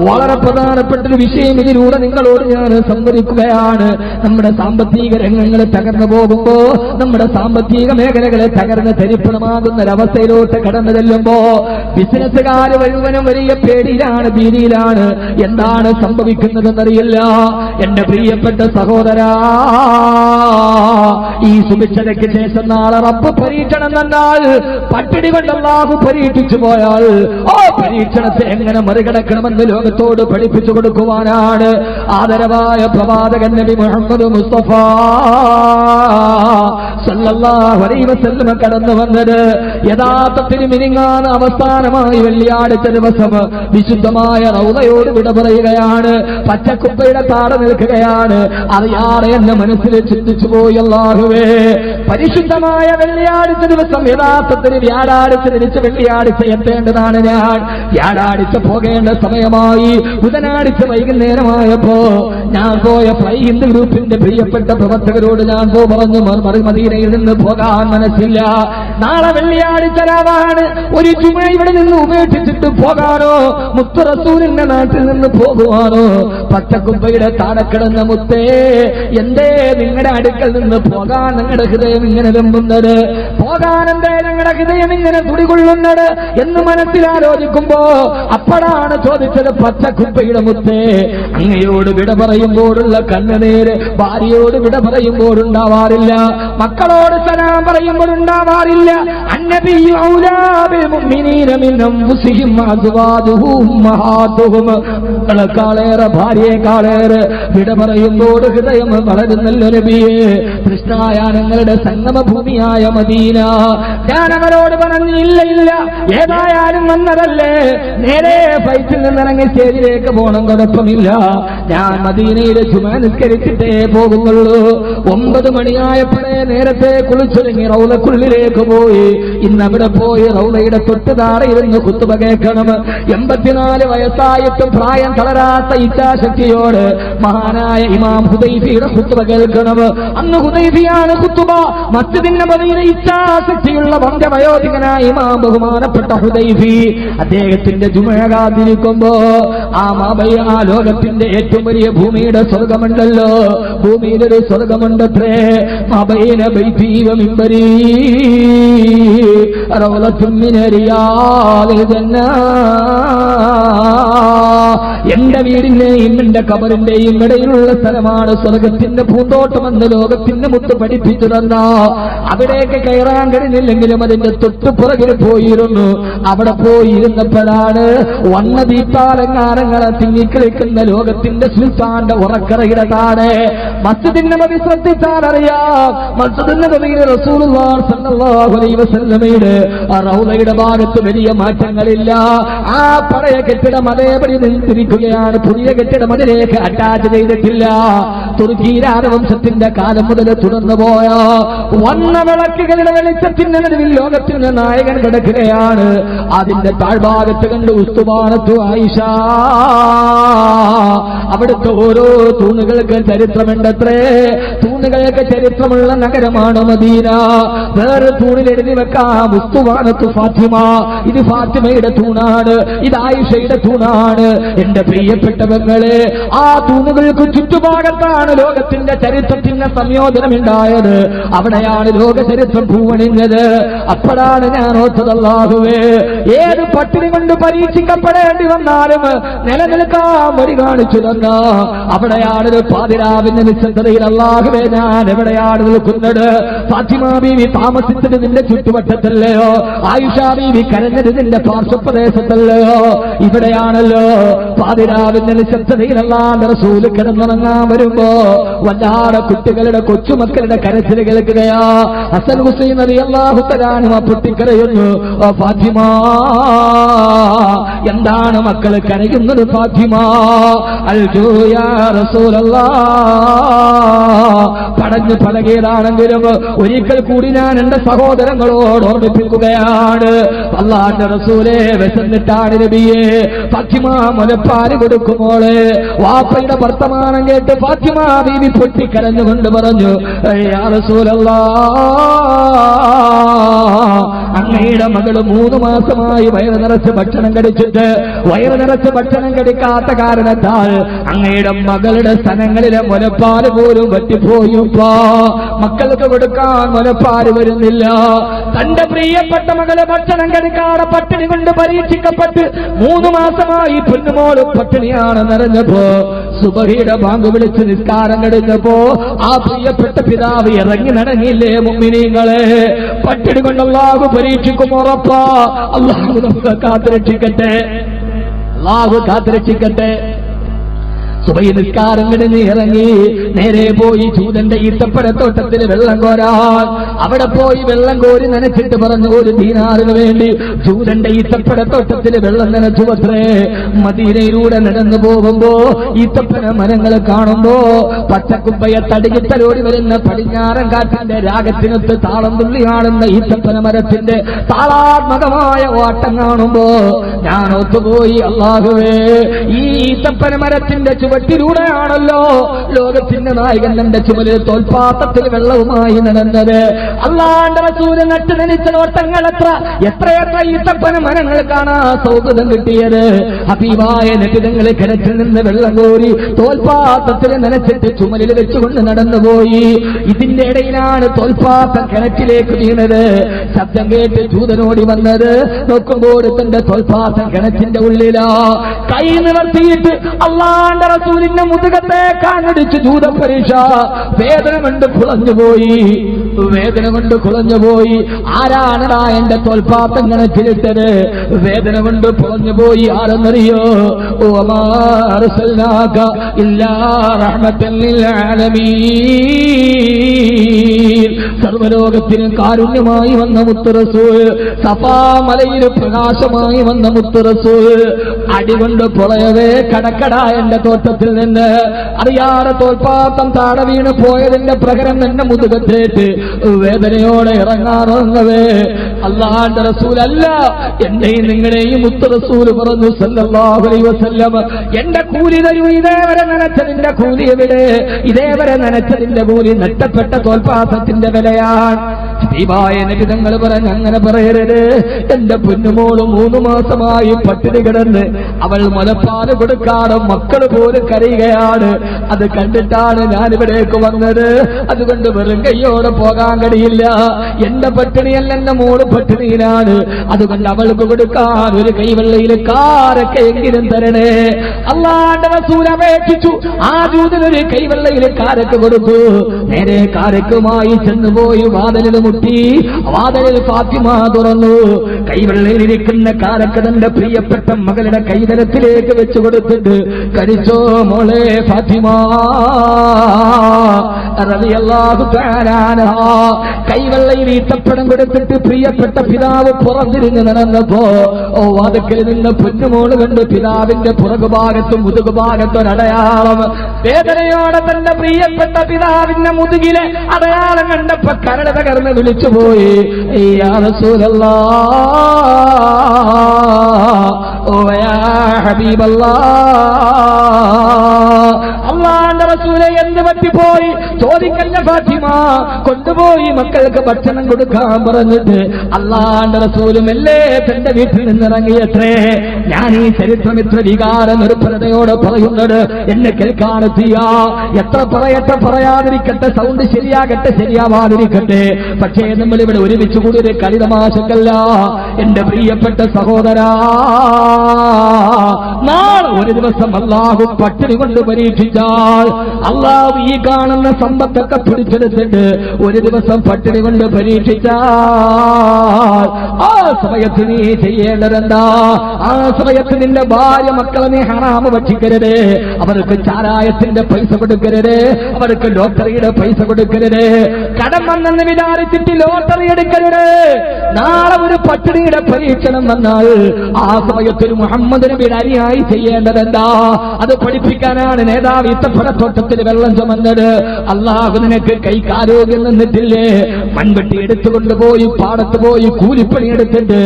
വളരെ പ്രധാനപ്പെട്ട ഒരു വിഷയം ഇതിലൂടെ നിങ്ങളോട് ഞാൻ സംവദിക്കുകയാണ്. നമ്മുടെ സാമ്പത്തിക രംഗങ്ങൾ തകർന്നു പോകുമ്പോ, നമ്മുടെ സാമ്പത്തിക മേഖലകളെ തകർന്ന് തരിപ്പണമാകുന്ന ഒരവസ്ഥയിലോട്ട് കടന്നു ചെല്ലുമ്പോ ബിസിനസ്സുകാർ മുഴുവനും വലിയ പേടിയിലാണ്, ഭീതിയിലാണ്. എന്താണ് സംഭവിക്കുന്നതെന്നറിയില്ല. എന്റെ പ്രിയപ്പെട്ട സഹോദരാ, ഈ സുഭിക്ഷതയ്ക്ക് ശേഷം നാളെ റബ്ബ് പരീക്ഷണം തന്നാൽ പട്ടിണി കൊണ്ട് അല്ലാഹു പരീക്ഷിച്ചു പോയാൽ ആ പരീക്ഷണത്തെ എങ്ങനെ മറികടക്കണമെന്ന് ലോകത്തോട് പഠിപ്പിച്ചു കൊടുക്കുവാനാണ് ആദരവായ പ്രവാചകൻ നബി മുഹമ്മദ് മുസ്തഫ സല്ലല്ലാഹു അലൈഹി വസല്ലം കടന്നു വന്നത്. യഥാർത്ഥത്തിൽ മിനിങ്ങാന അവസാനമായി വെള്ളിയാഴ്ച ദിവസം വിശുദ്ധമായ റൗളയോട് വിട പറയുകയാണ്. പച്ചക്കുപ്പയുടെ താഴെ നിൽക്കുകയാണ്. അറിയാതെ എന്നെ മനസ്സിൽ ചിന്തിച്ചു പോയി അല്ലാഹുവേ, പരിശുദ്ധമായ വെള്ളിയാഴ്ച ദിവസം യഥാർത്ഥത്തിൽ വ്യാഴാഴ്ച തിരിച്ച് വെള്ളിയാഴ്ച എത്തേണ്ടതാണ് ഞാൻ. വ്യാഴാഴ്ച പോകേണ്ട സമയമായി. ബുധനാഴ്ച വൈകുന്നേരമായപ്പോ ഞാൻ പോയ ഫ്ലൈ ഹിന്ദ് ഗ്രൂപ്പിന്റെ പ്രിയപ്പെട്ട പ്രവർത്തകരോട് ഞാൻ പറഞ്ഞു മദീനയിൽ നിന്ന് പോകാൻ മനസ്സില്ല. നാളെ വെള്ളിയാഴ്ച രാവാണ്. ഒരു ജുമ ഇവിടെ നിന്ന് ഉപേക്ഷിച്ചിട്ട് പോകാനോ മുത്ത് റസൂലിന്റെ നാട്ടിൽ നിന്ന് പോകുവാനോ? പച്ചക്കുമ്പയുടെ താഴെ കിടന്ന മുത്തേ, എന്തേ നിങ്ങളുടെ അടുക്കൽ നിന്ന് പോകാൻ നിങ്ങളുടെ ഹൃദയം ഇങ്ങനെ വെമ്പുന്നത്? പോകാൻ എന്തേ നിങ്ങളുടെ ഹൃദയം ഇങ്ങനെ തുടികൊള്ളുന്നത് എന്ന് മനസ്സിലാലോചിക്കുമ്പോ അപ്പോഴാണ് ചോദിച്ചത്, പച്ചക്കുപ്പയുടെ മുത്തേ, അങ്ങയോട് വിട പറയുമ്പോഴുള്ള കണ്ണുനീര് ഭാര്യയോട് വിട പറയുമ്പോഴുണ്ടാവാറില്ല, മക്കളോട് സലാം പറയുമ്പോഴുണ്ടാവാറില്ല. അന്നബിയ്യു ഔലാ ബിൽ മുഅ്മിനീന മിൻ അൻഫുസിഹിം അസ്വാജുഹും ഉമ്മഹാതുഹും. മക്കളെക്കാളേറെ ഭാര്യയെക്കാളേറെ വിട പറയുമ്പോൾ ഹൃദയം വളരുന്നല്ലോ നബിയേ. കൃഷ്ണായാനങ്ങളുടെ സംഗമഭൂമിയായ മദീന. ഞാൻ അവരോട് പറഞ്ഞു, ഇല്ല ഇല്ല, ഏതായാലും വന്നതല്ലേ, നേരെ ഫ്ലൈറ്റിൽ നിന്നിറങ്ങി സ്റ്റേജിലേക്ക് പോകണം, കുഴപ്പമില്ല. ഞാൻ മദീനയിലെ ജുമാ നിസ്കരിച്ചിട്ടേ പോകുന്നുള്ളൂ. 9 മണിയായപ്പോഴേ നേരത്തെ കുളിച്ചൊരുങ്ങി റൗളക്കുള്ളിലേക്ക് പോയി. ഇന്ന് അവിടെ പോയി റൗളയുടെ തൊട്ട് താഴെ ഇരുന്ന് ഖുത്ബ കേൾക്കണം. 84 വയസ്സായിട്ടും പ്രായം തളരാത്ത ഇച്ഛാശക്തിയോട് മഹാനായ ഇമാം ഹുദൈഫിയുടെ ഖുത്ബ കേൾക്കണം. അന്ന് ഹുദൈഫിയാണ് ഖുത്ബ. മസ്ജിദിൻ നബവിയിലെ ഇച്ഛാശക്തിയുള്ള വന്ധ്യവയോധികനായ ഇമാം ബഹുമാനപ്പെട്ട ഹുദൈഫി അദ്ദേഹത്തിന്റെ ജുമുഅ കാത്തിരിക്കുമ്പോ ആ ലോകത്തിന്റെ ഏറ്റവും വലിയ ഭൂമിയുടെ സ്വർഗമുണ്ടല്ലോ, ഭൂമിയിലൊരു സ്വർഗമുണ്ടത്രേ. മബൈന ബൈതി വ മിൻബരി റൗളത്തുൻ മിൻ റിയാദിൽ ജന്ന. എന്റെ വീടിന്റെയും എന്റെ ഖബറിന്റെയും ഇടയിലുള്ള സ്ഥലമാണ് സ്വർഗത്തിന്റെ പൂന്തോട്ടമെന്ന് ലോകത്തിന്റെ മുത്ത് പഠിപ്പിച്ചു തന്ന. അവിടേക്ക് കയറാൻ കഴിഞ്ഞില്ലെങ്കിലും അതിന്റെ തൊട്ടുപുറകിൽ പോയിരുന്നു. അവിടെ പോയിരുന്നപ്പോഴാണ് വണ്ണദീപാലങ്കാരങ്ങളെ തിങ്ങിക്കളിക്കുന്ന ലോകത്തിന്റെ സുൽത്താന്റെ ഉറക്കറയുടെ താഴെ മസ്ജിദുൻ നബവി ശ്രദ്ധിച്ചാൽ അറിയാം. മസ്ജിദുൻ നബവിയിലെ റസൂലുള്ളാഹി സ്വല്ലല്ലാഹു അലൈഹി വസല്ലമയുടെ റൗളയുടെ ഭാഗത്ത് വലിയ മാറ്റങ്ങളില്ല. ആ പഴയ കെട്ടിടം അതേപടി നിന്നിരിക്കുകയാണ്. പുതിയ കെട്ടിടം അതിലേക്ക് അറ്റാച്ച് ചെയ്തിട്ടില്ല. തുർക്കി രാജവംശത്തിന്റെ കാലം മുതൽ തുടർന്നു പോയ വണ്ണ വിളക്കുകളുടെ വെളിച്ചത്തിന്റെ നടുവിൽ ലോകത്തിന്റെ നായകൻ കിടക്കുകയാണ്. അതിന്റെ താഴ്ഭാഗത്ത് കണ്ട് ഉസ്തുവാനത്തു ആയിഷ. അവിടുത്തെ ഓരോ തൂണുകൾക്ക് ചരിത്രമുണ്ടത്രേ. തൂണുകൾക്ക് ചരിത്രമുള്ള നഗരമാണ് മദീന. വേറെ തൂണിൽ എഴുതി വെക്കാം ഉസ്തുവാനത്തു ഫാത്തിമ. ഇത് ഫാത്തിമയുടെ തൂണാണ്, ഇത് ആയിഷയുടെ തൂണാണ്. എന്റെ പ്രിയപ്പെട്ടവങ്ങളെ, ആ തൂണുകൾക്ക് ചുറ്റുഭാഗത്താണ് ലോകത്തിന്റെ ചരിത്രത്തിന്റെ സംയോജനമുണ്ടായത്. അവിടെയാണ് ലോക ചരിത്രം പൂവണിഞ്ഞത്. അപ്പോഴാണ് ഞാൻ ഓർത്തതല്ലാഹുവേ, ഏത് പട്ടിണി കൊണ്ട് പരീക്ഷിക്കപ്പെടേണ്ടി വന്നാലും നിലനിൽക്കാൻ വഴി കാണിച്ചു തന്ന അവിടെയാണ് പാതിരാവിന്റെ നിശ്ചിതയിൽ. അല്ലാഹുവേ, ഞാൻ എവിടെയാണ് നിൽക്കുന്നത്? ഫാത്തിമ ബീവി താമസിച്ചത് നിന്റെ ചുറ്റുവട്ടത്തല്ലയോ? ആയിഷ ബീവി കരഞ്ഞത് നിന്റെ പാർശ്വപ്രദേശത്തല്ലയോ? ഇവിടെയാണല്ലോ പാതിരാവിന്റെ നിശ്ചിതയിൽ അല്ലാഹുവിന്റെ റസൂൽ കിടന്നുറങ്ങാൻ വരുമ്പോ വല്ലാതെ കുട്ടികളുടെ കൊച്ചുമക്കളുടെ കരച്ചിൽ കേൾക്കുകയാ. ഹസൻ ഹുസൈൻ റളിയല്ലാഹു തആല അൻഹു പൊട്ടിക്കരയുന്നു. ഫാത്തിമ, എന്താണ് മക്കൾ കരയുന്നത് ഫാത്തിമ? അൽജൂ യാ റസൂലല്ലാഹ്. പടഞ്ഞു പലകേതാണെങ്കിലും ഒരിക്കൽ കൂടി ഞാൻ എന്റെ സഹോദരങ്ങളോട് ഓർമ്മിപ്പിക്കുകയാണ്. അല്ലാഹുവിന്റെ റസൂലേ, വിശന്നിട്ടാണ് നബിയെ. ഫാത്തിമ മുലപ്പാല് കൊടുക്കുമോളെ. വാപ്പയുടെ വർത്തമാനം കേട്ട് ഫാത്തിമ ബീവി പൊട്ടിക്കരഞ്ഞുകൊണ്ട് പറഞ്ഞു, യാ റസൂലല്ലാഹ്, അങ്ങയുടെ മകള് 3 മാസമായി വയറ് നിറച്ച് ഭക്ഷണം കഴിച്ചിട്ട് വയറ് നിറച്ച് ഭക്ഷണം കഴിക്കാത്ത കാരണത്താൽ അങ്ങയുടെ മകളുടെ സ്ഥലങ്ങളിലെ മുലപ്പാല് പോലും പറ്റിപ്പോയുപ്പോ. മക്കൾക്ക് കൊടുക്കാൻ മുലപ്പാല് വരുന്നില്ല. തന്റെ പ്രിയപ്പെട്ട മകള് ഭക്ഷണം കഴിക്കാതെ പട്ടിണി കൊണ്ട് പരീക്ഷിക്കപ്പെട്ട് 3 മാസമായി പൊന്നുമോള് പട്ടിണിയാണ് നിറഞ്ഞപ്പോ സുബഹിയുടെ ബാങ്ക് വിളിച്ച് നിസ്കാരം കഴിഞ്ഞപ്പോ ആ പ്രിയപ്പെട്ട പിതാവ് ഇറങ്ങി നടങ്ങിയില്ലേ മുഅ്മിനീങ്ങളെ? പട്ടിണി കൊണ്ട് അല്ലാഹു പരീക്ഷിക്കും ഉറപ്പാ. അല്ലാഹു നമുക്ക് കാത്തുരക്ഷിക്കട്ടെ, അല്ലാഹു കാത്തുരക്ഷിക്കട്ടെ. സുബഹി നിസ്കാരം കഴിഞ്ഞ് ഇറങ്ങി നേരെ പോയി ചൂതന്റെ ഈത്തപ്പഴത്തോട്ടത്തിൽ വെള്ളം കോരാൻ. അവിടെ പോയി വെള്ളം കോരി നനച്ചിട്ട് പറഞ്ഞു, 1 ദീനാറിന് വേണ്ടി ചൂതന്റെ ഈത്തപ്പഴത്തോട്ടത്തിൽ വെള്ളം നനച്ചു അത്രേ. മദീനയിലൂടെ നടന്നു പോകുമ്പോ ഈത്തപ്പഴ മരങ്ങൾ കാണുമ്പോ പച്ചക്കുമ്പയെ തടികിത്തലോടി വരുന്ന പടിഞ്ഞാറൻ കാറ്റിന്റെ രാഗത്തിനൊത്ത് താളം തുള്ളിയാടുന്ന ഈത്തപ്പഴ മരത്തിന്റെ താളാത്മകമായ ഓട്ടം കാണുമ്പോ ഞാൻ ഒത്തുപോയി, അല്ലാഹുവേ, ഈ ഈത്തപ്പഴ മരത്തിന്റെ ചുവട്ടിലൂടെയാണല്ലോ ലോകത്തിന്റെ നായകൻ തന്റെ ചുമലിൽ തോൽപാത്രത്തിൽ വെള്ളവുമായി നടന്നത്. അല്ലാഹുവിന്റെ റസൂല് നട്ട് നനച്ച നോട്ടങ്ങൾ എത്രയെത്ര ഈത്തപ്പന മരങ്ങൾ കാണാൻ സൗഹൃദം കിട്ടിയത്. ഹബീബായ നബിതങ്ങളെ കിണറ്റിൽ നിന്ന് വെള്ളം കോരി തോൽപാത്രത്തിൽ നനച്ചിട്ട് ചുമലിൽ വെച്ചുകൊണ്ട് നടന്നുപോയി. ഇതിന്റെ ഇടയിലാണ് തോൽപാത്രം കിണറ്റിലേക്ക് വീണത്. ശബ്ദം കേട്ട് ജൂതനോടി വന്നത്. നോക്കുമ്പോൾ തന്റെ തോൽപാത്രം കിണറ്റിന്റെ ഉള്ളിലാ. കൈ നിവർത്തിയിട്ട് അല്ലാഹുവിന്റെ റസൂലിന്റെ മുതുകത്തെ കാണിടിച്ച് ജൂത പരീക്ഷ. വേദന കൊണ്ട് കുളഞ്ഞുപോയി, വേദന കൊണ്ട് കുളഞ്ഞുപോയി. ആരാണടാ എന്റെ തോൽപാത്രം കിണറ്റിലിട്ടത്? വേദന കൊണ്ട് കുളഞ്ഞുപോയി. ആരെന്നറിയോ? വമാ അർസൽനാക ഇല്ലാ റഹ്മത്തൻ ലിൽ ആലമീൻ. സർവലോകത്തിന് കാരുണ്യമായി വന്ന മുത്ത് റസൂൽ, സഫാ മലയിൽ പ്രകാശമായി വന്ന മുത്ത് റസൂൽ അടികൊണ്ട് പൊളയവേ കടക്കട എന്റെ തോട്ടത്തിൽ നിന്ന് അറിയാതെ തോൽപാത്രം താഴെ വീണ് പോയതിന്റെ പ്രകരം എന്റെ മുതുകത്തേറ്റ് വേദനയോടെ ഇറങ്ങാറങ്ങവേ അല്ലാഹുവിന്റെ റസൂലല്ല, എന്റെയും നിങ്ങളുടെയും മുത്ത് റസൂൽ പറഞ്ഞു സല്ലല്ലാഹു അലൈഹി വസല്ലം, എന്റെ കൂലി തരൂ, ഇതേവരെ നനച്ചതിന്റെ കൂലി എവിടെ? ഇതേവരെ നനച്ചതിന്റെ കൂലി നഷ്ടപ്പെട്ട തോൽപാത്രത്തിന്റെ വിലയാണ്. ഹബീബായ നബി തങ്ങൾ പറഞ്ഞു, അങ്ങനെ പറയരുത്. എന്റെ പൊന്നുമോള് 3 മാസമായി പട്ടിണി കിടന്ന് അവൾ മുലപ്പാല് കൊടുക്കാതെ മക്കൾ പോലും കരയുകയാണ്. അത് കണ്ടിട്ടാണ് ഞാനിവിടേക്ക് വന്നത്. അതുകൊണ്ട് വെറും കയ്യോടെ പോകാൻ കഴിയില്ല. എന്റെ പട്ടിണിയല്ല, എന്റെ മോള് പട്ടിണിയിലാണ്. അതുകൊണ്ട് അവൾക്ക് കൊടുക്കാൻ ഒരു കൈവെള്ളയിൽ കാരൊക്കെ എങ്കിലും തരണേ. അല്ലാഹുവിന്റെ റസൂൽ അപേക്ഷിച്ചു. ആ ജൂതനൊരു കൈവെള്ളയിൽ കാരക്ക് കൊടുത്തു. നേരെ കാരക്കുമായി ചെന്നുപോയി വാതിലിൽ മുട്ടി. വാതിലിൽ ഫാത്തിമ തുറന്നു. കൈവെള്ളയിലിരിക്കുന്ന കാരക്ക് തന്റെ പ്രിയപ്പെട്ട മകളുടെ കൈതലത്തിലേക്ക് വെച്ചു കൊടുത്തിട്ട്, കഴിച്ചോ മോളെ ഫാത്തിമ റളിയല്ലാഹു തആല അൻഹ. കൈവെള്ളയിൽ ഈത്തപ്പഴം കൊടുത്തിട്ട് പ്രിയപ്പെട്ട പിതാവ് പുറത്തിരിഞ്ഞ് നടന്നപ്പോ വാതിക്കൽ നിന്ന് പൊന്നുമോള് കണ്ട് പിതാവിന്റെ പുറകുഭാഗത്തും മുതുകുഭാഗത്തും ഒരടയാളം. വേദനയോടെ തന്റെ പ്രിയപ്പെട്ട പിതാവിന്റെ മുതുകിലെ അടയാളം കണ്ടപ്പോ കരട് തകർന്ന് വിളിച്ചുപോയി, യാ റസൂലല്ലാഹ്, ഓ യാ ഹബീബല്ലാഹ്. അല്ലാഹുവിന്റെ റസൂലേ, എന്ത് പറ്റിപ്പോയി? ചോദിക്കല്ല ഫാത്തിമ. കൊണ്ടുപോയി മക്കൾക്ക് ഭക്ഷണം കൊടുക്കാൻ പറഞ്ഞിട്ട് അല്ലാഹുവിന്റെ റസൂലും എല്ലേ തന്റെ വീട്ടിൽ നിന്നിറങ്ങിയത്രേ. ഞാൻ ഈ ചരിത്രം ഇത്ര വികാര നിർഭരതയോടെ പറയുന്നത് എന്നെ കേൾക്കാനെത്തിയ എത്ര പറയട്ടെ, പറയാതിരിക്കട്ടെ, സൗണ്ട് ശരിയാകട്ടെ, ശരിയാവാതിരിക്കട്ടെ, പക്ഷേ നമ്മൾ ഇവിടെ ഒരുമിച്ച് കൂടി ഒരു കളിതമാശക്കല്ല. എന്റെ പ്രിയപ്പെട്ട സഹോദരാ, നാളെ ഒരു ദിവസം അല്ലാഹു പട്ടിണി കൊണ്ട് പരീക്ഷിച്ചാൽ, അല്ലാഹു ഈ കാണുന്ന സമ്പത്തൊക്കെ പിടിച്ചെടുത്തിട്ട് ഒരു ദിവസം പട്ടിണി കൊണ്ട് പരീക്ഷിച്ചാൽ, ആ സമയത്ത് നീ ചെയ്യേണ്ടതെന്താ? ആ സമയത്ത് നിന്റെ ഭാര്യ മക്കളെ നീ ഹറാമ് ഭക്ഷിക്കരുത്. അവർക്ക് ചാരായത്തിന്റെ പൈസ കൊടുക്കരുത്. അവർക്ക് ലോട്ടറിയുടെ പൈസ കൊടുക്കരുത്. കടം വന്നെന്ന് വിചാരിച്ചിട്ട് ലോട്ടറി എടുക്കരുത്. നാളെ ഒരു പട്ടിണിയുടെ പരീക്ഷണം വന്നാൽ ആ സമയത്തൊരു മുഹമ്മദ് നബിയുടെ അനുയായി ചെയ്യേണ്ടതെന്താ? അത് പഠിപ്പിക്കാനാണ് നേതാവ് ഈത്തപ്പഴത്തോട്ടത്തിൽ വെള്ളം ചുമന്നത്. അല്ലാഹു നിനക്ക് കൈക്കാരോഗ്യം നിന്നിട്ടില്ലേ? മൺവെട്ടി എടുത്തുകൊണ്ടുപോയി പാടത്ത് പോയി കൂലിപ്പണി എടുത്തിട്ട്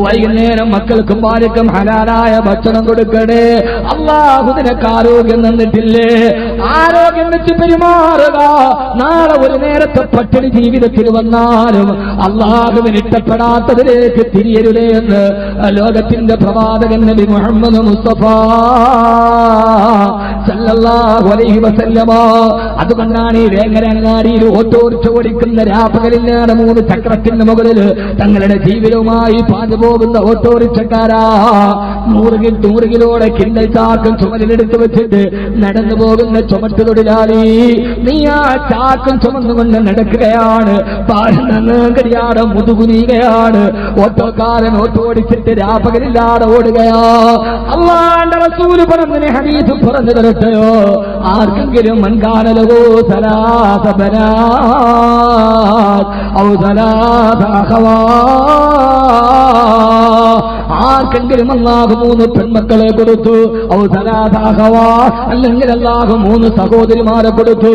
വൈകുന്നേരം മക്കൾക്കും ഭാര്യക്കും ഹലാലായ ഭക്ഷണം കൊടുക്കണേ. അല്ലാഹു നിനക്ക് ആരോഗ്യം തന്നിട്ടില്ലേ? ആരോഗ്യം വെച്ച് പെരുമാറുക. നാളെ ഒരു നേരത്തെ പട്ടിണി ജീവിതത്തിൽ വന്നാലും അല്ലാഹുവിന് ഇഷ്ടപ്പെടാത്തതിലേക്ക് തിരിയരുതേ എന്ന് ലോകത്തിന്റെ പ്രവാചകൻ നബി മുഹമ്മദ് മുസ്തഫ സല്ലല്ലാഹു അലൈഹി വസല്ലമ. അതുകൊണ്ടാണ് ഈ വേങ്ങരങ്ങാടിയിൽ ഓട്ടോറിക്ഷ ഓടിക്കുന്ന രാപ്പകലില്ലാതെ 3 ചക്രത്തിന് മുകളിൽ തങ്ങളുടെ ജീവിതവുമായി പാഞ്ഞുപോകുന്ന ഓട്ടോറിക്ഷക്കാരാ, 100 കിലോയുടെ കിണ്ടൽ ചാക്കും ചുമലിലെടുത്ത് വെച്ചിട്ട് നടന്നു പോകുന്ന ചുമട്ട് തൊഴിലാളി, നീ ആ ചാക്കും ചുമന്നുകൊണ്ട് നടക്കുകയാണ്. പാഴനങ്ങടിയാടെ മുതുകുനീകയാണ്. ഓട്ടോക്കാരൻ ഓട്ടോ ഓടിച്ചിട്ട് രാപ്പകലില്ലാതെ ഓടുകയാ. അല്ലാഹുവിന്റെ റസൂല് പറഞ്ഞ ഹദീസ് പറഞ്ഞു തരട്ടെയോ? ആർക്കെങ്കിലും മൻകാനലഹു സലാസ ബനാത് ഔ സലാസ അഖവാത്, ആർക്കെങ്കിലും അല്ലാഹു 3 പെൺമക്കളെ കൊടുത്തു, ഔ സലാസ അഖവാത്, അല്ലെങ്കിൽ അല്ലാഹു 3 സഹോദരിമാരെ കൊടുത്തു,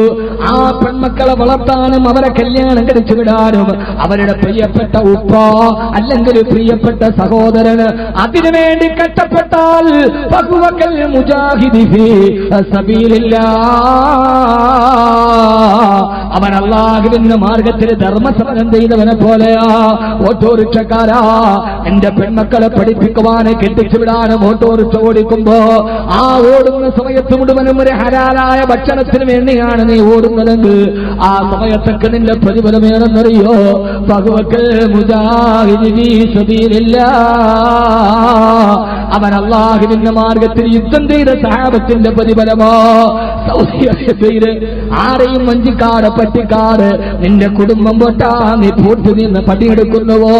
ആ പെൺമക്കളെ വളർത്താനും അവരെ കല്യാണം കഴിച്ചു വിടാനും അവരുടെ പ്രിയപ്പെട്ട ഉപ്പ അല്ലെങ്കിൽ പ്രിയപ്പെട്ട സഹോദരന് അതിനുവേണ്ടി കഷ്ടപ്പെട്ടാൽ ഫഹുവക്കൽ മുജാഹിദി ഫീ സബീലില്ലാഹ്, അവൻ അല്ലാഹുവിന്റെ മാർഗത്തിൽ ധർമ്മസമരം ചെയ്തവനെ പോലെയാ. ഓട്ടോറിക്ഷക്കാരാ, എന്റെ പെൺമക്കളെ പഠിപ്പിക്കുവാനും കെട്ടിച്ചു വിടാനും ഓട്ടോറിക്ഷ ഓടിക്കുമ്പോ ആ ഓടുന്ന സമയത്ത് മുഴുവനും ഒരു ഹലാലായ ഭക്ഷണത്തിന് വേണ്ടിയാണ് നീ ഓടുന്നതെങ്കിൽ ആ സമയത്തൊക്കെ നിന്റെ പ്രതിഫലമേറെന്നറിയോ? ഫഹുവക്കൽ മുജാഹിദി ഫീ സബീലില്ലാഹ്, അവൻ അല്ലാഹുവിന്റെ മാർഗത്തിൽ യുദ്ധം ചെയ്ത സഹാബത്തിന്റെ പ്രതിഫലമോ? സൗദി അറേബ്യയില് ആരെയും വഞ്ചിക്കാട് പറ്റിക്കാട് നിന്റെ കുടുംബം പൊട്ടാ നീ പൂർത്തി നിന്ന് പണിയെടുക്കുന്നുവോ?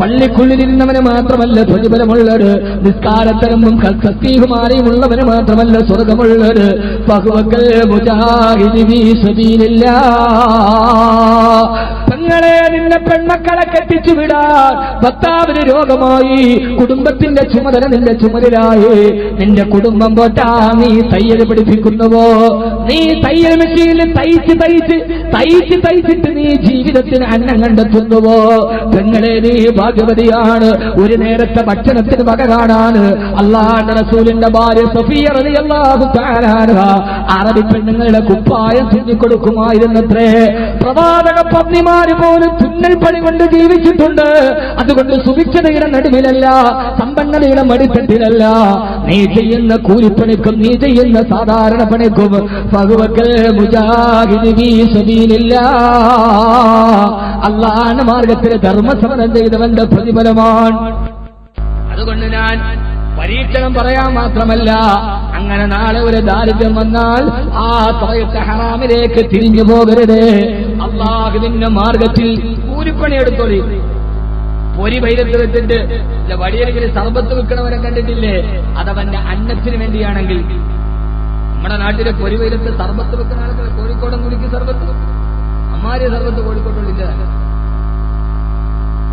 പള്ളിക്കുള്ളിലിരുന്നവന് മാത്രമല്ല പ്രതിഫലമുള്ളത്, നിസ്കാരത്തരമ്പും തസ്ബീഹുമാരെയും ഉള്ളവന് മാത്രമല്ല സ്വർഗമുള്ളത്. ഫഹുവക്കൽ മുജാഹിദി ഫീ സബീലില്ലാഹ്. പെങ്ങളെ നിന്റെ പെൺമക്കളെ കെട്ടിച്ചു വിടാൻ ഭർത്താവിന് രോഗമായി, കുടുംബത്തിന്റെ ചുമതല നിന്റെ ചുമതലയായി. നിന്റെ കുടുംബം പോറ്റാ നീ തയ്യൽ പഠിപ്പിക്കുന്നുവോ? നീ തയ്യൽ മെഷീനിൽ തയ്ച്ചിട്ട് നീ ജീവിതത്തിന് അന്നം കണ്ടെത്തുന്നുവോ? പെങ്ങളെ നീ ഭാഗ്യവതിയാണ്. ഒരു നേരത്തെ ഭക്ഷണത്തിന് വക കാണാൻ അല്ലാഹുവിന്റെ റസൂലിന്റെ ഭാര്യ സഫിയ റളിയല്ലാഹു തആല അൻഹ അറബി പെണ്ണുങ്ങളുടെ കുപ്പായം തുന്നിക്കൊടുക്കുമായിരുന്നത്രേ. പ്രവാചക പത്നിമാര് പോലും തുന്നൽ പണി കൊണ്ട് ജീവിച്ചിട്ടുണ്ട്. അതുകൊണ്ട് സുഭിക്ഷതയുടെ നടുവിലല്ല, സമ്പന്നതയുടെ മടിത്തട്ടിലല്ല. നീ ചെയ്യുന്ന കൂലിപ്പണിക്കും നീ ചെയ്യുന്ന സാധാരണ പണിക്കും ഫഹുവക്കൽ മുജാഹിദി ഫീ സബീലില്ലാഹ്, അല്ലാഹുവിന്റെ മാർഗത്തിൽ ധർമ്മസമരം ചെയ്തവന്റെ പ്രതിഫലമാണ്. അതുകൊണ്ട് ഞാൻ പരീക്ഷണം പറയാൻ മാത്രമല്ല, അങ്ങനെ നാളെ ഒരു ദാരിദ്ര്യം വന്നാൽ ആ തൊയത്തെ ഹറാമിലേക്ക് തിരിഞ്ഞു പോകരുത്. അല്ലാഹുവിന്റെ മാർഗത്തിൽ കൂലിപ്പണി എടുത്തോളി. പൊരി വൈരത്ത് വെച്ചിട്ട് വടിയെടുക്കൽ സർബത്ത് വെക്കണവരെ കണ്ടിട്ടില്ലേ? അതവന്റെ അന്നത്തിന് വേണ്ടിയാണെങ്കിൽ. നമ്മുടെ നാട്ടിലെ പൊരി വൈരത്ത് സർബത്ത് വെക്കുന്ന ആളുകൾ കോഴിക്കോടൻ കുടിക്ക് സർബത്ത്, അമ്മാരി സർബത്ത് കോഴിക്കോട്ടുള്ളില്ല.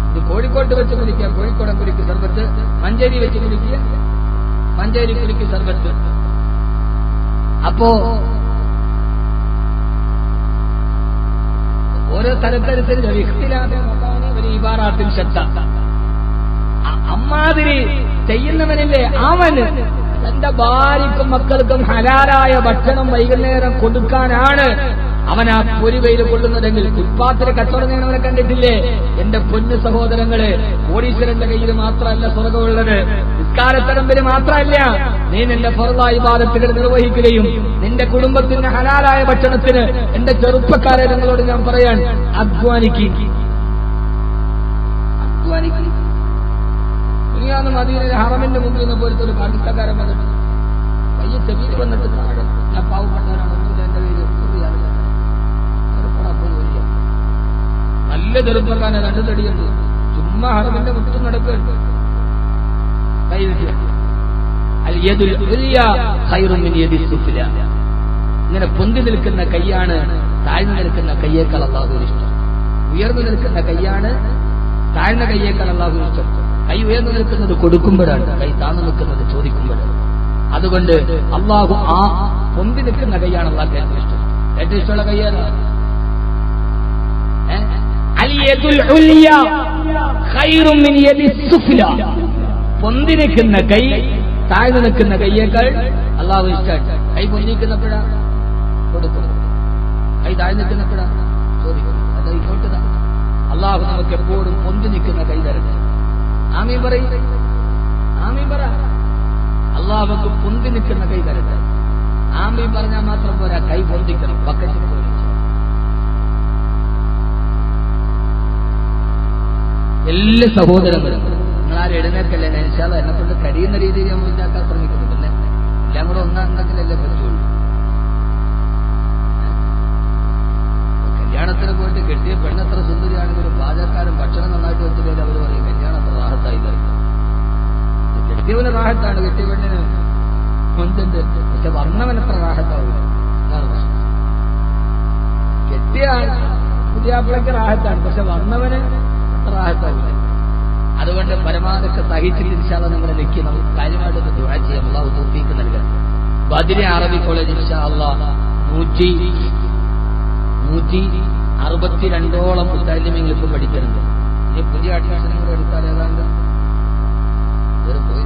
ഇത് കോഴിക്കോട്ട് വെച്ച് കുടിക്കുക കോഴിക്കോടൻ കുടിക്ക് സർബത്ത്, മഞ്ചേരി വെച്ച് കുടിക്കുക മഞ്ചേരി കുടിക്ക് സർബത്ത്. അപ്പോ ഓരോ സ്ഥലത്തനുസരിച്ച് അമ്മാതിരി ചെയ്യുന്നവനല്ലേ അവന് തന്റെ ഭാര്യക്കും മക്കൾക്കും ഹലാലായ ഭക്ഷണം വൈകുന്നേരം കൊടുക്കാനാണ് അവൻ ആ പൊരിവെയിൽ കൊള്ളുന്നതെങ്കിൽ ഫുട്പാത്തിൽ കച്ചവടം ചെയ്യുന്നവനെ കണ്ടിട്ടില്ലേ? എന്റെ പൊന്നു സഹോദരങ്ങളെ, കോടീശ്വരന്റെ കയ്യിൽ മാത്രമല്ല സ്വർഗമുള്ളത്, നിസ്കാരത്തടമ്പിന് മാത്രമല്ല. നീ നിന്റെ ഫർളായ ഇബാദത്തുകൾ നിർവഹിക്കുകയും നിന്റെ കുടുംബത്തിന്റെ ഹലാലായ ഭക്ഷണത്തിന് എന്റെ ചെറുപ്പക്കാരെ നിങ്ങളോട് ഞാൻ പറയാൻ അധ്വാനിക്കുക. മദീനയിലെ ഹറമിന്റെ മുമ്പിൽ നിന്ന് പോലത്തെ ഒരു പാകിസ്ഥാൻകാരൻ വന്നിട്ട് പയ്യ ചെവിയിൽ വന്നിട്ട് താഴെ, ഞാൻ പാവപ്പെട്ടവനാണ്, ഒന്നുമില്ല എന്റെ പേര് നല്ല ചെറുപ്പക്കാരനെ രണ്ടു തടിയുണ്ട്, ചുമ്മാ ഹറമിന്റെ മുറ്റും നടക്കുന്നുണ്ട്. ഇങ്ങനെ പൊന്തി നിൽക്കുന്ന കൈയാണ് താഴ്ന്നു നിൽക്കുന്ന കയ്യേക്കാൾ അല്ലാഹുവിന് ഇഷ്ടം. ഉയർന്നു നിൽക്കുന്ന കൈയാണ് താഴ്ന്ന കയ്യേക്കാൾ അല്ലാഹുവിന് ഇഷ്ടം. കൈ ഉയർന്നു നിൽക്കുന്നത് കൊടുക്കുമ്പോഴാണ്, കൈ താഴ്ന്നു നിൽക്കുന്നത് ചോദിക്കുമ്പോഴാണ്. അതുകൊണ്ട് അള്ളാഹു ആ പൊന്തി നിൽക്കുന്ന കൈയാണ് അള്ളാഹ് ഏറ്റവും ഇഷ്ടം. ഏറ്റവും ഇഷ്ടമുള്ള കൈയാണ് പൊന്തി നിൽക്കുന്ന കൈ താഴ്ന്നു നിൽക്കുന്ന കൈയേക്കാൾ അള്ളാഹു ഇഷ്ടമാണ്. കൈ പൊന്തിക്കുന്നപ്പോഴാ കൊടുക്കുന്നത്, കൈ താഴ്ന്നു നിൽക്കുന്നപ്പോഴാ ചോദിക്കുന്നത്. അത് ഇങ്ങോട്ട് അള്ളാഹു നമുക്ക് എപ്പോഴും പൊന്തി നിൽക്കുന്ന കൈ തരട്ടെ. ആമീൻ പറയും, ആമീൻ പറ. അള്ളാഹു നമുക്ക് പൊന്തി നിൽക്കുന്ന കൈ തരട്ടെ. ആമീൻ പറഞ്ഞാൽ മാത്രം പോരാ, കൈ പൊന്തിക്കണം. ബക്കറ്റിൽ പോയി എല്ലാ സഹോദരങ്ങളും നിങ്ങളാരും എഴുന്നേൽക്കല്ലേ, ഇൻഷാല്ലാ എന്നെ കൊണ്ട് കഴിയുന്ന രീതിയിൽ നമ്മൾ ഉണ്ടാക്കാൻ ശ്രമിക്കുന്നു. പിന്നെ എല്ലാം കൂടെ ഒന്നാണെങ്കിലല്ലേ പറ്റുള്ളൂ. കല്യാണത്തിന് പോയിട്ട് കെട്ടിയ പെണ്ണത്ര സുന്ദരിയാണെങ്കിലും പാചകക്കാരൻ ഭക്ഷണം നന്നായിട്ട് വെച്ചില്ലെങ്കിൽ അവർ പറയും കല്യാണം അത്ര റാഹത്തായി തരും. കെട്ടിയവന് റാഹത്താണ്, കെട്ടിയ പെണ്ണിന് കൊണ്ടുണ്ട്, പക്ഷെ വർണ്ണവനത്ര റാഹത്താവില്ല. അതാണ് പ്രശ്നം. കെട്ടിയ പുതിയാപ്പിളയ്ക്ക് റാഹത്താണ്, പക്ഷെ വർണ്ണവന് അത്ര റാഹത്താവില്ല. അതുകൊണ്ട് പരമാവധി സഹിച്ചിട്ട് ഇൻഷാ അല്ലാഹ് നിങ്ങൾ നിൽക്കി നമുക്ക് കാര്യമായിട്ടൊക്കെ ദുആ ചെയ്യാം. അല്ലാഹു തൗഫീഖ് നൽകാൻ. ബദരി അറബി കോളേജ് ഇൻഷാ അല്ലാഹ് 162ഓളം മുത്തഅല്ലിമീങ്ങൾ ഇപ്പം പഠിക്കുന്നുണ്ട്. ഈ പുതിയ അഡ്മിഷൻ കൂടെ എടുത്താൽ ഏതാണ്ട് പോയി.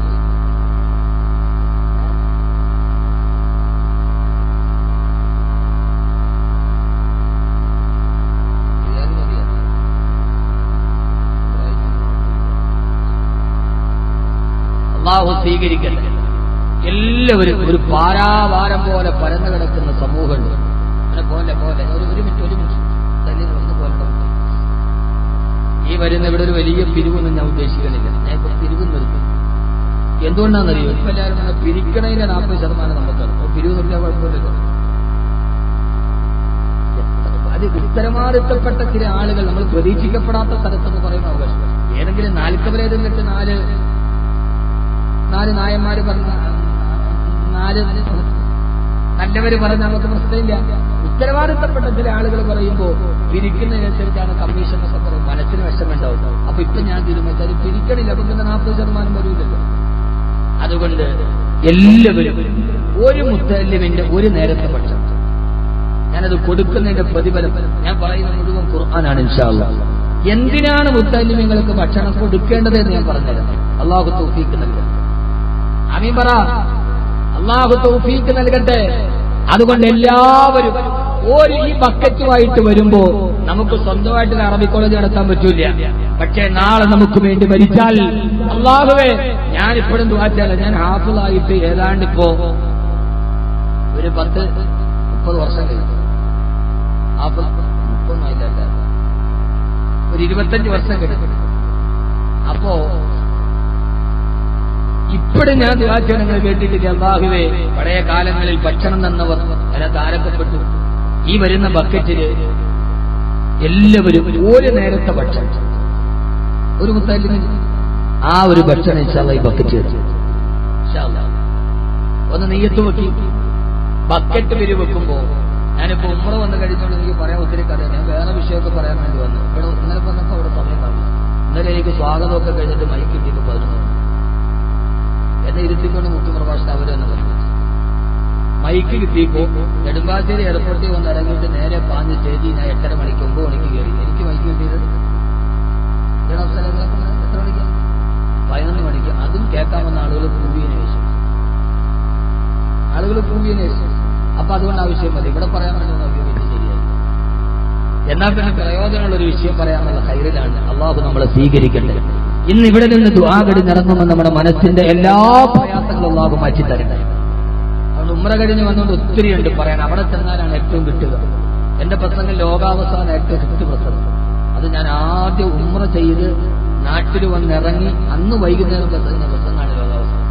അല്ലാഹു സ്വീകരിക്കട്ടെ. എല്ലാവരും ഒരു പാരാവാരം പോലെ പരന്നു കിടക്കുന്ന സമൂഹമുണ്ട്. പോലെ പോലെ ഒരു മിനിറ്റ് തന്നെ വന്ന് പോലെ ഈ വരുന്ന ഇവിടെ ഒരു വലിയ പിരിവൊന്നും ഞാൻ ഉദ്ദേശിക്കണില്ല. ഞാൻ ഇപ്പൊ പിരിവ് നിർത്തി. എന്തുകൊണ്ടാണെന്നറിയോ? ഇപ്പൊ എല്ലാവരും പിരിക്കണതിന്റെ 40% നമുക്കറിയാം. പിരിവ് നിർത്തിയാൽ കുഴപ്പമില്ലല്ലോ. അത് ഉത്തരവാദിത്തപ്പെട്ട ചില ആളുകൾ നമ്മൾ പ്രതീക്ഷിക്കപ്പെടാത്ത സ്ഥലത്തെന്ന് പറയുന്ന അവകാശം. ഏതെങ്കിലും നാൽക്കവരേതെങ്കിലും ഇട്ട് നാല് നായന്മാര് പറഞ്ഞ 4 നല്ലവര് പറഞ്ഞ നമുക്ക് പ്രശ്നമില്ല. ഉത്തരവാദിത്തപ്പെട്ട ചില ആളുകൾ പറയുമ്പോൾ പിരിക്കുന്നതിനനുസരിച്ചാണ് കമ്മീഷൻ ഒക്കെ പറയും, മനസ്സിന് വിഷമുണ്ടാവും. അപ്പൊ ഇപ്പൊ ഞാൻ തീരുമാനിച്ചാൽ പിരിക്കണില്ല, അപ്പൊ പിന്നെ 40% വരൂലല്ലോ. അതുകൊണ്ട് എല്ലാവരും ഒരു മുത്തല്ലിമിന്റെ ഒരു നേരത്തെ പക്ഷം, ഞാനത് കൊടുക്കുന്നതിന്റെ പ്രതിഫലം ഞാൻ പറയുന്ന മുഴുവൻ ഖുർആനാണ് ഇൻഷാ അല്ലാഹ്. എന്തിനാണ് മുത്തല്ലിമിങ്ങൾക്ക് ഭക്ഷണം കൊടുക്കേണ്ടത് എന്ന് ഞാൻ പറഞ്ഞുതരാം. അല്ലാഹു തൗഫീഖ് നൽകട്ടെ. ആമീൻ പറ. അല്ലാഹു തൗഫീഖ് നൽകട്ടെ. അതുകൊണ്ട് എല്ലാവരും ഈ ബക്കറ്റുമായിട്ട് വരുമ്പോ നമുക്ക് സ്വന്തമായിട്ട് അറബി കോളേജ് നടത്താൻ പറ്റൂല. പക്ഷേ നാളെ നമുക്ക് വേണ്ടി മരിച്ചാൽ അല്ലാഹുവേ, ഞാനിപ്പോഴും ദുആ, ഞാൻ ഹാഫിളായിട്ട് ഏതാണ്ട് ഇപ്പോ ഒരു 10-30 വർഷം കഴിഞ്ഞു. ഹാഫിൾ 30 ആയില്ല, ഒരു 25 വർഷം കഴിഞ്ഞു. അപ്പോ ഇപ്പോഴും ഞാൻ ദുആ ചെയ്യണങ്ങൾ കേട്ടിട്ടില്ല. അല്ലാഹുവേ, പഴയ കാലങ്ങളിൽ ഭക്ഷണം തന്നവർ അതിനകത്ത് ആരക്കപ്പെട്ടു. ഈ വരുന്ന ബക്കറ്റില് എല്ലാവരും ഒരു നേരത്തെ ഭക്ഷണം, ഒരു മുത്തല്ലിമിന് ആ ഒരു ഭക്ഷണം ഇൻഷാ അല്ലാഹ് ഈ ബക്കറ്റ് ഇൻഷാ അല്ലാഹ് ഒന്ന് നെയ്യത്ത് വെക്കി ബക്കറ്റ് പേര് വെക്കുമ്പോ, ഞാനിപ്പോ ഉമ്ര വന്ന് കഴിഞ്ഞോണ്ട് എനിക്ക് പറയാൻ ഒത്തിരി കഥ. ഞാൻ വേറെ വിഷയമൊക്കെ പറയാൻ വേണ്ടി വന്നു. ഇവിടെ ഇന്നലെ വന്നപ്പോ അവിടെ സമയം കാണും. ഇന്നലെ എനിക്ക് സ്വാഗതമൊക്കെ കഴിഞ്ഞിട്ട് മൈക്ക് കിട്ടിയിട്ട് 11 എന്നെ ഇരുത്തിക്കൊണ്ട് മുഖ്യപ്രഭാഷണം അവർ തന്നെ പറഞ്ഞു. മൈക്ക് കിട്ടിയപ്പോ നെടുമ്പാശ്ശേരി എയർപോർട്ടിൽ വന്ന് ഇറങ്ങിയിട്ട് നേരെ പാഞ്ഞ് സ്റ്റേജിൽ ഞാൻ 8:30 മണിക്ക് 9 മണിക്ക് കയറി. എനിക്ക് മൈക്ക് കിട്ടിയത് എത്ര മണിക്ക്? 11 മണിക്ക്. അതും കേൾക്കാമെന്ന ആളുകൾ കൂവിയതിനു ശേഷം. അപ്പൊ അതുകൊണ്ട് ആ വിഷയം മതി, ഇവിടെ പറയാൻ വേണ്ടി ഉപയോഗിച്ച് ശരിയായി. എന്നാൽ പിന്നെ പ്രയോജനമുള്ളൊരു വിഷയം പറയാനുള്ള ഖൈറിലാണ്. അള്ളാഹു നമ്മളെ സ്വീകരിക്കട്ടെ. ഇന്ന് ഇവിടെ നിന്ന് ദുആ കഴിഞ്ഞിറങ്ങുമ്പോൾ നമ്മുടെ മനസ്സിന്റെ എല്ലാ പ്രയാസങ്ങളും അള്ളാഹു മാറ്റി തരട്ടെ. അതുകൊണ്ട് ഉംറ കഴിഞ്ഞ് വന്നുകൊണ്ട് ഒത്തിരി ഉണ്ട് പറയാൻ. അവിടെ ചെന്നാലാണ് ഏറ്റവും കിട്ടുക. എന്റെ പ്രസംഗം ലോകാവസാനം ഏറ്റവും കിട്ടു പ്രസംഗം. അത് ഞാൻ ആദ്യം ഉംറ ചെയ്ത് നാട്ടിൽ വന്നിറങ്ങി അന്ന് വൈകുന്നേരം പ്രസംഗമാണ് ലോകാവസാനം.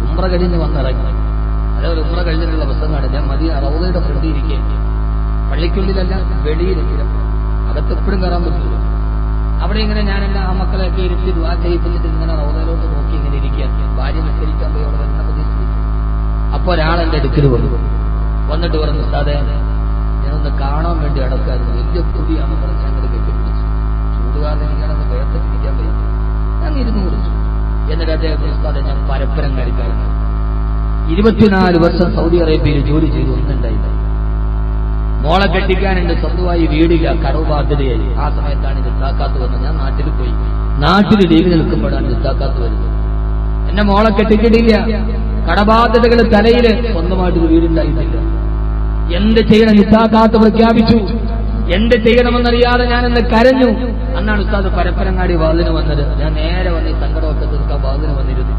ഉംറ കഴിഞ്ഞ് വന്നിറങ്ങി, അതേപോലെ ഉംറ കഴിഞ്ഞിട്ടുള്ള പ്രസംഗമാണ്. ഞാൻ മദീന റൗളയുടെ ഫ്രണ്ടിൽ ഇരിക്കുകയും, പള്ളിക്കുള്ളിലല്ല വെളിയിലിരിക്കണം, അകത്തെപ്പോഴും കയറാൻ പറ്റില്ല. അവിടെ ഇങ്ങനെ ഞാനെല്ലാം ആ മക്കളെയൊക്കെ ഇരുത്തി ദുആ ചെയ്യിപ്പിച്ചിട്ട് ഇങ്ങനെ റൗളയിലോട്ട് നോക്കി ഇങ്ങനെ ഇരിക്കുക. ഭാര്യ നിസ്കരിക്കാൻ പോയി അവിടെ വരുന്ന പ്രതീക്ഷിച്ചു. അപ്പൊ ഒരാളെന്റെ അടുക്കൽ വന്നിട്ട് പറഞ്ഞു, ഉസ്താദേ, ഞാനൊന്ന് കാണാൻ വേണ്ടി അടക്കായിരുന്നു, വലിയ പുതിയാണെന്ന് പറഞ്ഞ് ഞങ്ങൾ കെട്ടിപ്പിടിച്ചു. ചൂടുകാരൻ എനിക്കാണെന്ന് വേർത്തിരിക്കാൻ പറ്റും. ഞാൻ ഇരുന്ന് കുറിച്ചു. എന്നിട്ട് അദ്ദേഹം, ഉസ്താദെ, ഞാൻ പരപ്പരങ്ങാടിക്കാരനാണ്, 24 വർഷം സൗദി അറേബ്യയിൽ ജോലി ചെയ്തു, ഒന്നുണ്ടായില്ല. മോളെ കെട്ടിക്കാനുണ്ട്, സ്വന്തമായി വീടില്ല, കടവ് ബാധ്യതയായി. ആ സമയത്താണ് നിസ്സാക്കാത്ത് വന്നത്. ഞാൻ നാട്ടിൽ പോയി. നാട്ടിൽ ലീവ് നിൽക്കുമ്പോഴാണ് നിസ്സാക്കാത്ത് വരുന്നത്. എന്നെ മോളെ കെട്ടിക്കിട്ടില്ല, കടബാധ്യതകൾ തലയിൽ, സ്വന്തമായിട്ടൊരു വീടുണ്ടായിട്ടില്ല. എന്ത് ചെയ്യണം? നിസ്സാക്കാത്ത് പ്രഖ്യാപിച്ചു. എന്ത് ചെയ്യണമെന്നറിയാതെ ഞാനെന്ന് കരഞ്ഞു. അന്നാണ് ഉസ്താദ് പരപ്പരങ്ങാടി വാതിന് വന്നത്. ഞാൻ നേരെ വന്ന് ഈ സങ്കടമൊക്കെ തീർക്കാൻ വാതിന് വന്നിരുന്നു.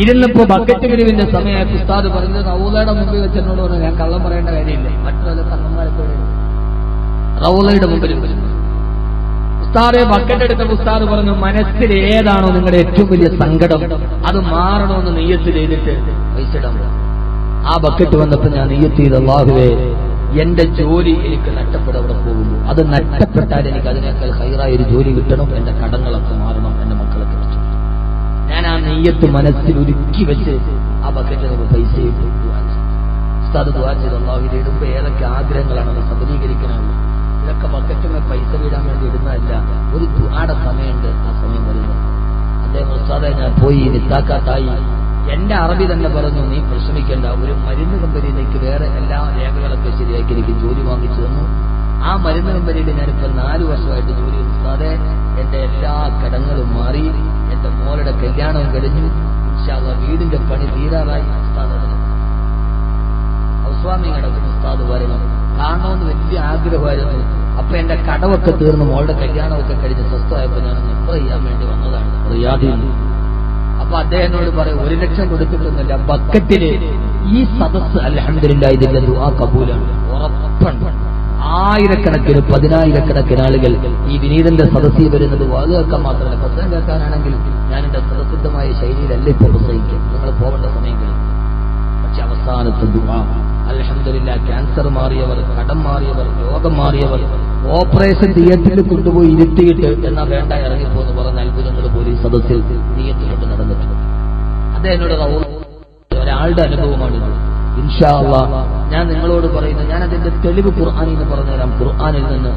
ഇരുന്നപ്പോ ബക്കറ്റ് പിരിവിന്റെ സമയത്ത് ഉസ്താദ് പറഞ്ഞത് റൗളയുടെ മുമ്പിൽ വെച്ചെന്നോട് പറഞ്ഞു, ഞാൻ കള്ളം പറയേണ്ട കാര്യമില്ല, മറ്റുള്ള സംഘന്മാരത്തോടെ റൗളയുടെ മുമ്പിൽ ഉസ്താദെ ബക്കറ്റ് എടുത്ത ഉസ്താദ് പറഞ്ഞു, മനസ്സിൽ ഏതാണോ നിങ്ങളുടെ ഏറ്റവും വലിയ സങ്കടം അത് മാറണമെന്ന് നിയ്യത്ത് ചെയ്തിട്ട് പൈസ ഇടാൻ. ആ ബക്കറ്റ് വന്നപ്പോ ഞാൻ നിയ്യത്ത് ചെയ്ത്, അല്ലാഹുവേ, എന്റെ ജോലി എനിക്ക് നഷ്ടപ്പെട്ട് അവിടെ പോകുന്നു. അത് നഷ്ടപ്പെട്ടാൽ എനിക്ക് അതിനേക്കാൾ ഹൈറായ ഒരു ജോലി കിട്ടണം, എന്റെ കടങ്ങളൊക്കെ മാറണം, എന്റെ മക്കളൊക്കെ വെച്ചു. ഞാൻ ആ നെയ്യത്ത് മനസ്സിൽ ഒരുക്കി വെച്ച് ആ ബക്കറ്റ് നമുക്ക് പൈസ ഉസ്താദ് ദുആ ചെയ്ത്, അല്ലാഹുവിനെ ഇടുമ്പോ ഏതൊക്കെ ആഗ്രഹങ്ങളാണ് അത് സബലീകരിക്കാനുള്ളത്. ഇതൊക്കെ ബക്കറ്റിന് പൈസ വീടാൻ വേണ്ടി ഇടുന്നതല്ല, ഒരു ദുആടെ സമയമുണ്ട്, ആ സമയം വരുന്നത്. അദ്ദേഹം, ഉസ്താദെ, ഞാൻ പോയി നിസ്സാക്കാത്തായി. എന്റെ അറബി തന്നെ പറഞ്ഞു, നീ പരിശ്രമിക്കേണ്ട, ഒരു മരുന്ന് കമ്പനിയിലേക്ക് വേറെ എല്ലാ രേഖകളൊക്കെ ശരിയാക്കി എനിക്ക് ജോലി വാങ്ങിച്ചു തന്നു. ആ മരുന്ന് കമ്പനിയിൽ ഞാനിപ്പോ 4 വർഷമായിട്ട് ജോലി ചെയ്തു. ഉസ്താദെ, എന്റെ എല്ലാ കടങ്ങളും മാറി, എന്റെ മോളുടെ കല്യാണവും കഴിഞ്ഞു, ഇൻഷാ അല്ലാഹ് വീടിന്റെ പണി തീരാറായി. ഉസ്താദ് ഹൗസ്വാമി കിടക്കുന്ന ഉസ്താദ് വരണം, കാണണമെന്ന് വലിയ ആഗ്രഹമായിരുന്നു. അപ്പൊ എന്റെ കടവൊക്കെ തീർന്ന് മോളുടെ കല്യാണമൊക്കെ കഴിഞ്ഞ് സ്വസ്ഥമായപ്പോ ഞാനൊന്ന് എത്ര ചെയ്യാൻ വേണ്ടി വന്നതാണ് റിയാദിൽ. അപ്പൊ അദ്ദേഹത്തിനോട് പറയും, 1 ലക്ഷം കൊടുത്തിട്ടൊന്നുമില്ല, ബക്കറ്റില് ഈ സദസ്സ് അൽഹംദുലില്ലാഹ് ഇതിന്റെ ദുആ കബൂലാണ്, ഉറപ്പാണ്. 1000കണക്കിന് 10000കണക്കിന് ആളുകൾ ഈ വിനീതന്റെ സദസ്സിൽ വരുന്നത് വാത് കേൾക്കാൻ മാത്രമല്ല, പ്രസംഗം കേൾക്കാനാണെങ്കിൽ ഞാൻ എന്റെ സദസ്സിദ്ധമായ ശൈലിയിലല്ല ഇപ്പോൾ പ്രസംഗിക്കും, നിങ്ങൾ പോകേണ്ട സമയങ്ങളിൽ. പക്ഷെ അവസാനത്തെ ദുആ അൽഹംദുലില്ലാഹ്, ക്യാൻസർ മാറിയവർ, കടം മാറിയവർ, രോഗം മാറിയവർ, ഓപ്പറേഷൻ തിയേറ്ററിൽ കൊണ്ടുപോയി ഇരുത്തിയിട്ട് എന്നാ വേണ്ട ഇറങ്ങിപ്പോന്ന് പറഞ്ഞ അത്ഭുതങ്ങൾ പോലും ഈ സദസ്സിൽ നിയത്ത് കൊണ്ട് നടന്നിട്ടുണ്ട്. അദ്ദേഹത്തിനോട് ഒരാളുടെ അനുഭവമാണിത്. ഇൻഷാ അല്ലാഹ് ഞാൻ നിങ്ങളോട് പറയുന്നത്, ഞാൻ അതിന്റെ തെളിവ് ഖുർആനിൽ നിന്ന് പറഞ്ഞുതരാം. ഖുർആനിൽ നിന്ന്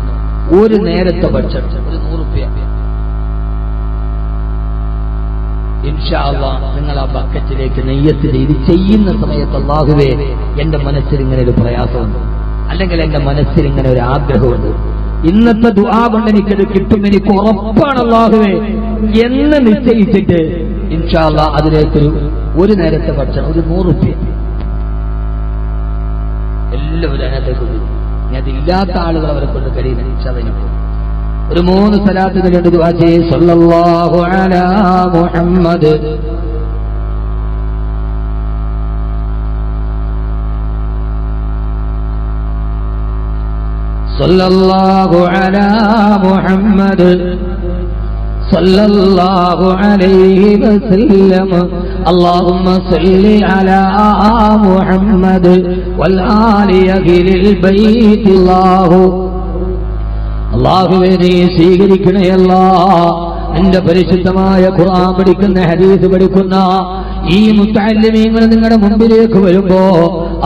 ഒരു നേരത്തെ ഭക്ഷണം ഒരു 100 രൂപ ഇൻഷാ അല്ലാഹ് നിങ്ങൾ ആ ബക്കറ്റിലേക്ക് നെയ്യത്ത് ചെയ്ത് ചെയ്യുന്ന സമയത്ത്, അല്ലാഹുവേ എന്റെ മനസ്സിൽ ഇങ്ങനെ ഒരു പ്രയാസമുണ്ട്, അല്ലെങ്കിൽ എന്റെ മനസ്സിൽ ഇങ്ങനെ ഒരു ആഗ്രഹമുണ്ട്, ഇന്നത്തെ ദുആ കൊണ്ട് എനിക്കത് കിട്ടും, എനിക്ക് ഉറപ്പാണ് അല്ലാഹുവേ എന്ന് നിശ്ചയിച്ചിട്ട് ഇൻഷാ അല്ലാഹ് അതിലേക്കൊരു ഒരു നേരത്തെ ഭക്ഷണം ഒരു 100 രൂപ എല്ലാവരും അതിനകത്തേക്ക് വരും. ഇനി അതില്ലാത്ത ആളുകൾ അവരെ കൊണ്ട് കഴിയുന്ന ഇൻഷാ അല്ലാഹ് ഒരു 3 സലാത്തുകൾ ഉണ്ട്. ദുആ ചെയ്യ്. സല്ലല്ലാഹു അലാ മുഹമ്മദ് സല്ലല്ലാഹു അലാ മുഹമ്മദ് സല്ലല്ലാഹു അലൈഹി വസല്ലം അല്ലാഹുമ്മ സല്ലി അലാ മുഹമ്മദ് വൽ ആലി അഹ്ലിൽ ബൈത്തി അല്ലാഹുവേ നീ സ്വീകരിക്കണേ അല്ലാഹ്. എന്റെ പരിശുദ്ധമായ ഖുർആൻ പഠിക്കുന്ന, ഹദീസ് പഠിക്കുന്ന ഈ മുത്തഅല്ലിമീങ്ങൾ നിങ്ങളുടെ മുമ്പിലേക്ക് വരുമ്പോ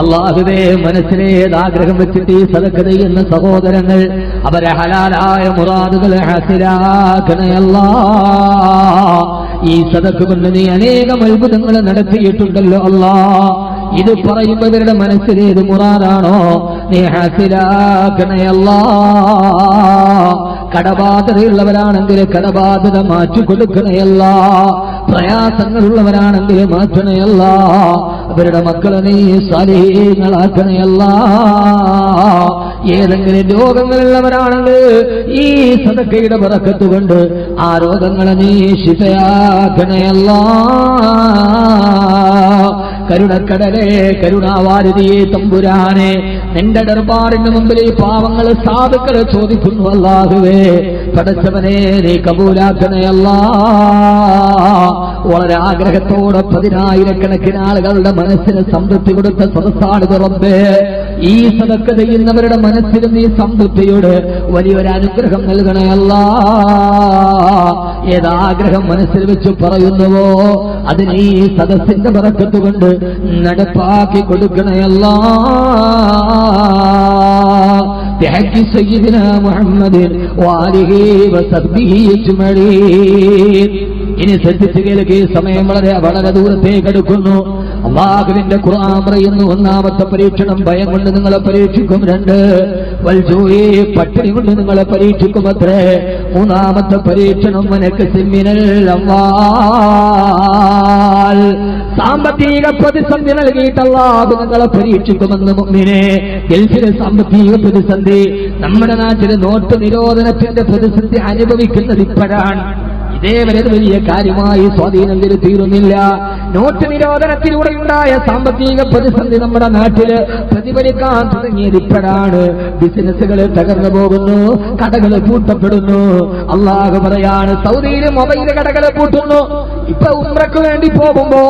അല്ലാഹുവേ മനസ്സിലേതാഗ്രഹം വെച്ചിട്ട് ഈ സദഖ ചെയ്യുന്ന സഹോദരങ്ങൾ അവരെ ഹലാലായ മുറാദുകൾ ഹാസിലാക്കണേ അല്ലാഹ്. ഈ സദഖ കൊണ്ട് നീ അനേകം അത്ഭുതങ്ങൾ നടത്തിയിട്ടുണ്ടല്ലോ അല്ലാഹ്. ഇത് പറയുമ്പോ ഇവരുടെ മനസ്സിലേത് മുറാദാണോ നീ ഹാസിലാക്കണേ അല്ലാഹ്. കടബാധ്യതയുള്ളവരാണെങ്കിൽ കടബാധ്യത മാറ്റിക്കൊടുക്കണയല്ല, പ്രയാസങ്ങളുള്ളവരാണെങ്കിൽ മാറ്റണയല്ല, അവരുടെ മക്കളെ നീ സാലിഹീങ്ങളാക്കണയല്ല. ഏതെങ്കിലും രോഗങ്ങളുള്ളവരാണെങ്കിൽ ഈ സദഖയുടെ ബറക്കത്ത് കൊണ്ട് ആ രോഗങ്ങളെ നീ ശിഫയാക്കണയല്ല. കരുണക്കടലേ, കരുണാവാരിധിയെ തമ്പുരാനെ, നിന്റെ ദർബാറിന്റെ മുമ്പിൽ ഈ പാവങ്ങൾ സാധുക്കളെ ചോദിക്കുന്നു അല്ലാഹുവേ, പടച്ചവനെ നീ കബൂലാക്കണയല്ലാ. വളരെ ആഗ്രഹത്തോടെ 10,000-കണക്കിന് ആളുകളുടെ മനസ്സിന് സംതൃപ്തി കൊടുത്ത സദസ്സാണിത് റബ്ബേ. ഈ സദഖ ചെയ്യുന്നവരുടെ മനസ്സിലും നീ സംതൃപ്തിയോട് വലിയൊരു അനുഗ്രഹം നൽകണയല്ലാ. ഏതാഗ്രഹം മനസ്സിൽ വെച്ച് പറയുന്നുവോ അതിന് ഈ സദസ്സിന്റെ ബറക്കത്ത് കൊണ്ട് നടപ്പാക്കി കൊടുക്കണയല്ലാ. ബിഹഖി സയ്യിദിനാ മുഹമ്മദിൻ വആലിഹി വസഹ്ബിഹി അജ്മഈൻ. ഇനി ശ്രദ്ധിച്ചു കേൾക്കേ, സമയം വളരെ ദൂരത്തേക്ക് അടുക്കുന്നു. അല്ലാഹുവിന്റെ ഖുർആൻ പറയുന്നു, ഒന്നാമത്തെ പരീക്ഷണം ഭയം കൊണ്ട് നിങ്ങളെ പരീക്ഷിക്കും, 2 വൽജൂഇ പട്ടിണി കൊണ്ട് നിങ്ങളെ പരീക്ഷിക്കും അത്രേ, 3ാമത്തെ പരീക്ഷണം വനകസിമിനൽ അംവാൽ, സാമ്പത്തിക പ്രതിസന്ധി നൽകിയിട്ട് അല്ലാഹു നിങ്ങളെ പരീക്ഷിക്കുമെന്ന് മുഅ്മിനേ. ഗൾഫിലെ സാമ്പത്തിക പ്രതിസന്ധി, നമ്മുടെ നാട്ടിലെ നോട്ട് നിരോധനത്തിന്റെ പ്രതിസന്ധി അനുഭവിക്കുന്നത് ഇപ്പോഴാണ്. ഇതേവരെ വലിയ കാര്യമായി സ്വാധീനം ചെലുത്തിയിരുന്നില്ല. നോട്ട് നിരോധനത്തിലൂടെ ഉണ്ടായ സാമ്പത്തിക പ്രതിസന്ധി നമ്മുടെ നാട്ടില് പ്രതിഫലിക്കാൻ തുടങ്ങിയത് ഇപ്പോഴാണ്. ബിസിനസ്സുകൾ തകർന്നു പോകുന്നു, കടകൾ പൂട്ടപ്പെടുന്നു. അല്ലാഹു പറയാണ്, സൗദിയിൽ മൊബൈൽ കടകൾ പൂട്ടുന്നു. ഇപ്പൊ ഉംറയ്ക്ക് വേണ്ടി പോകുമ്പോ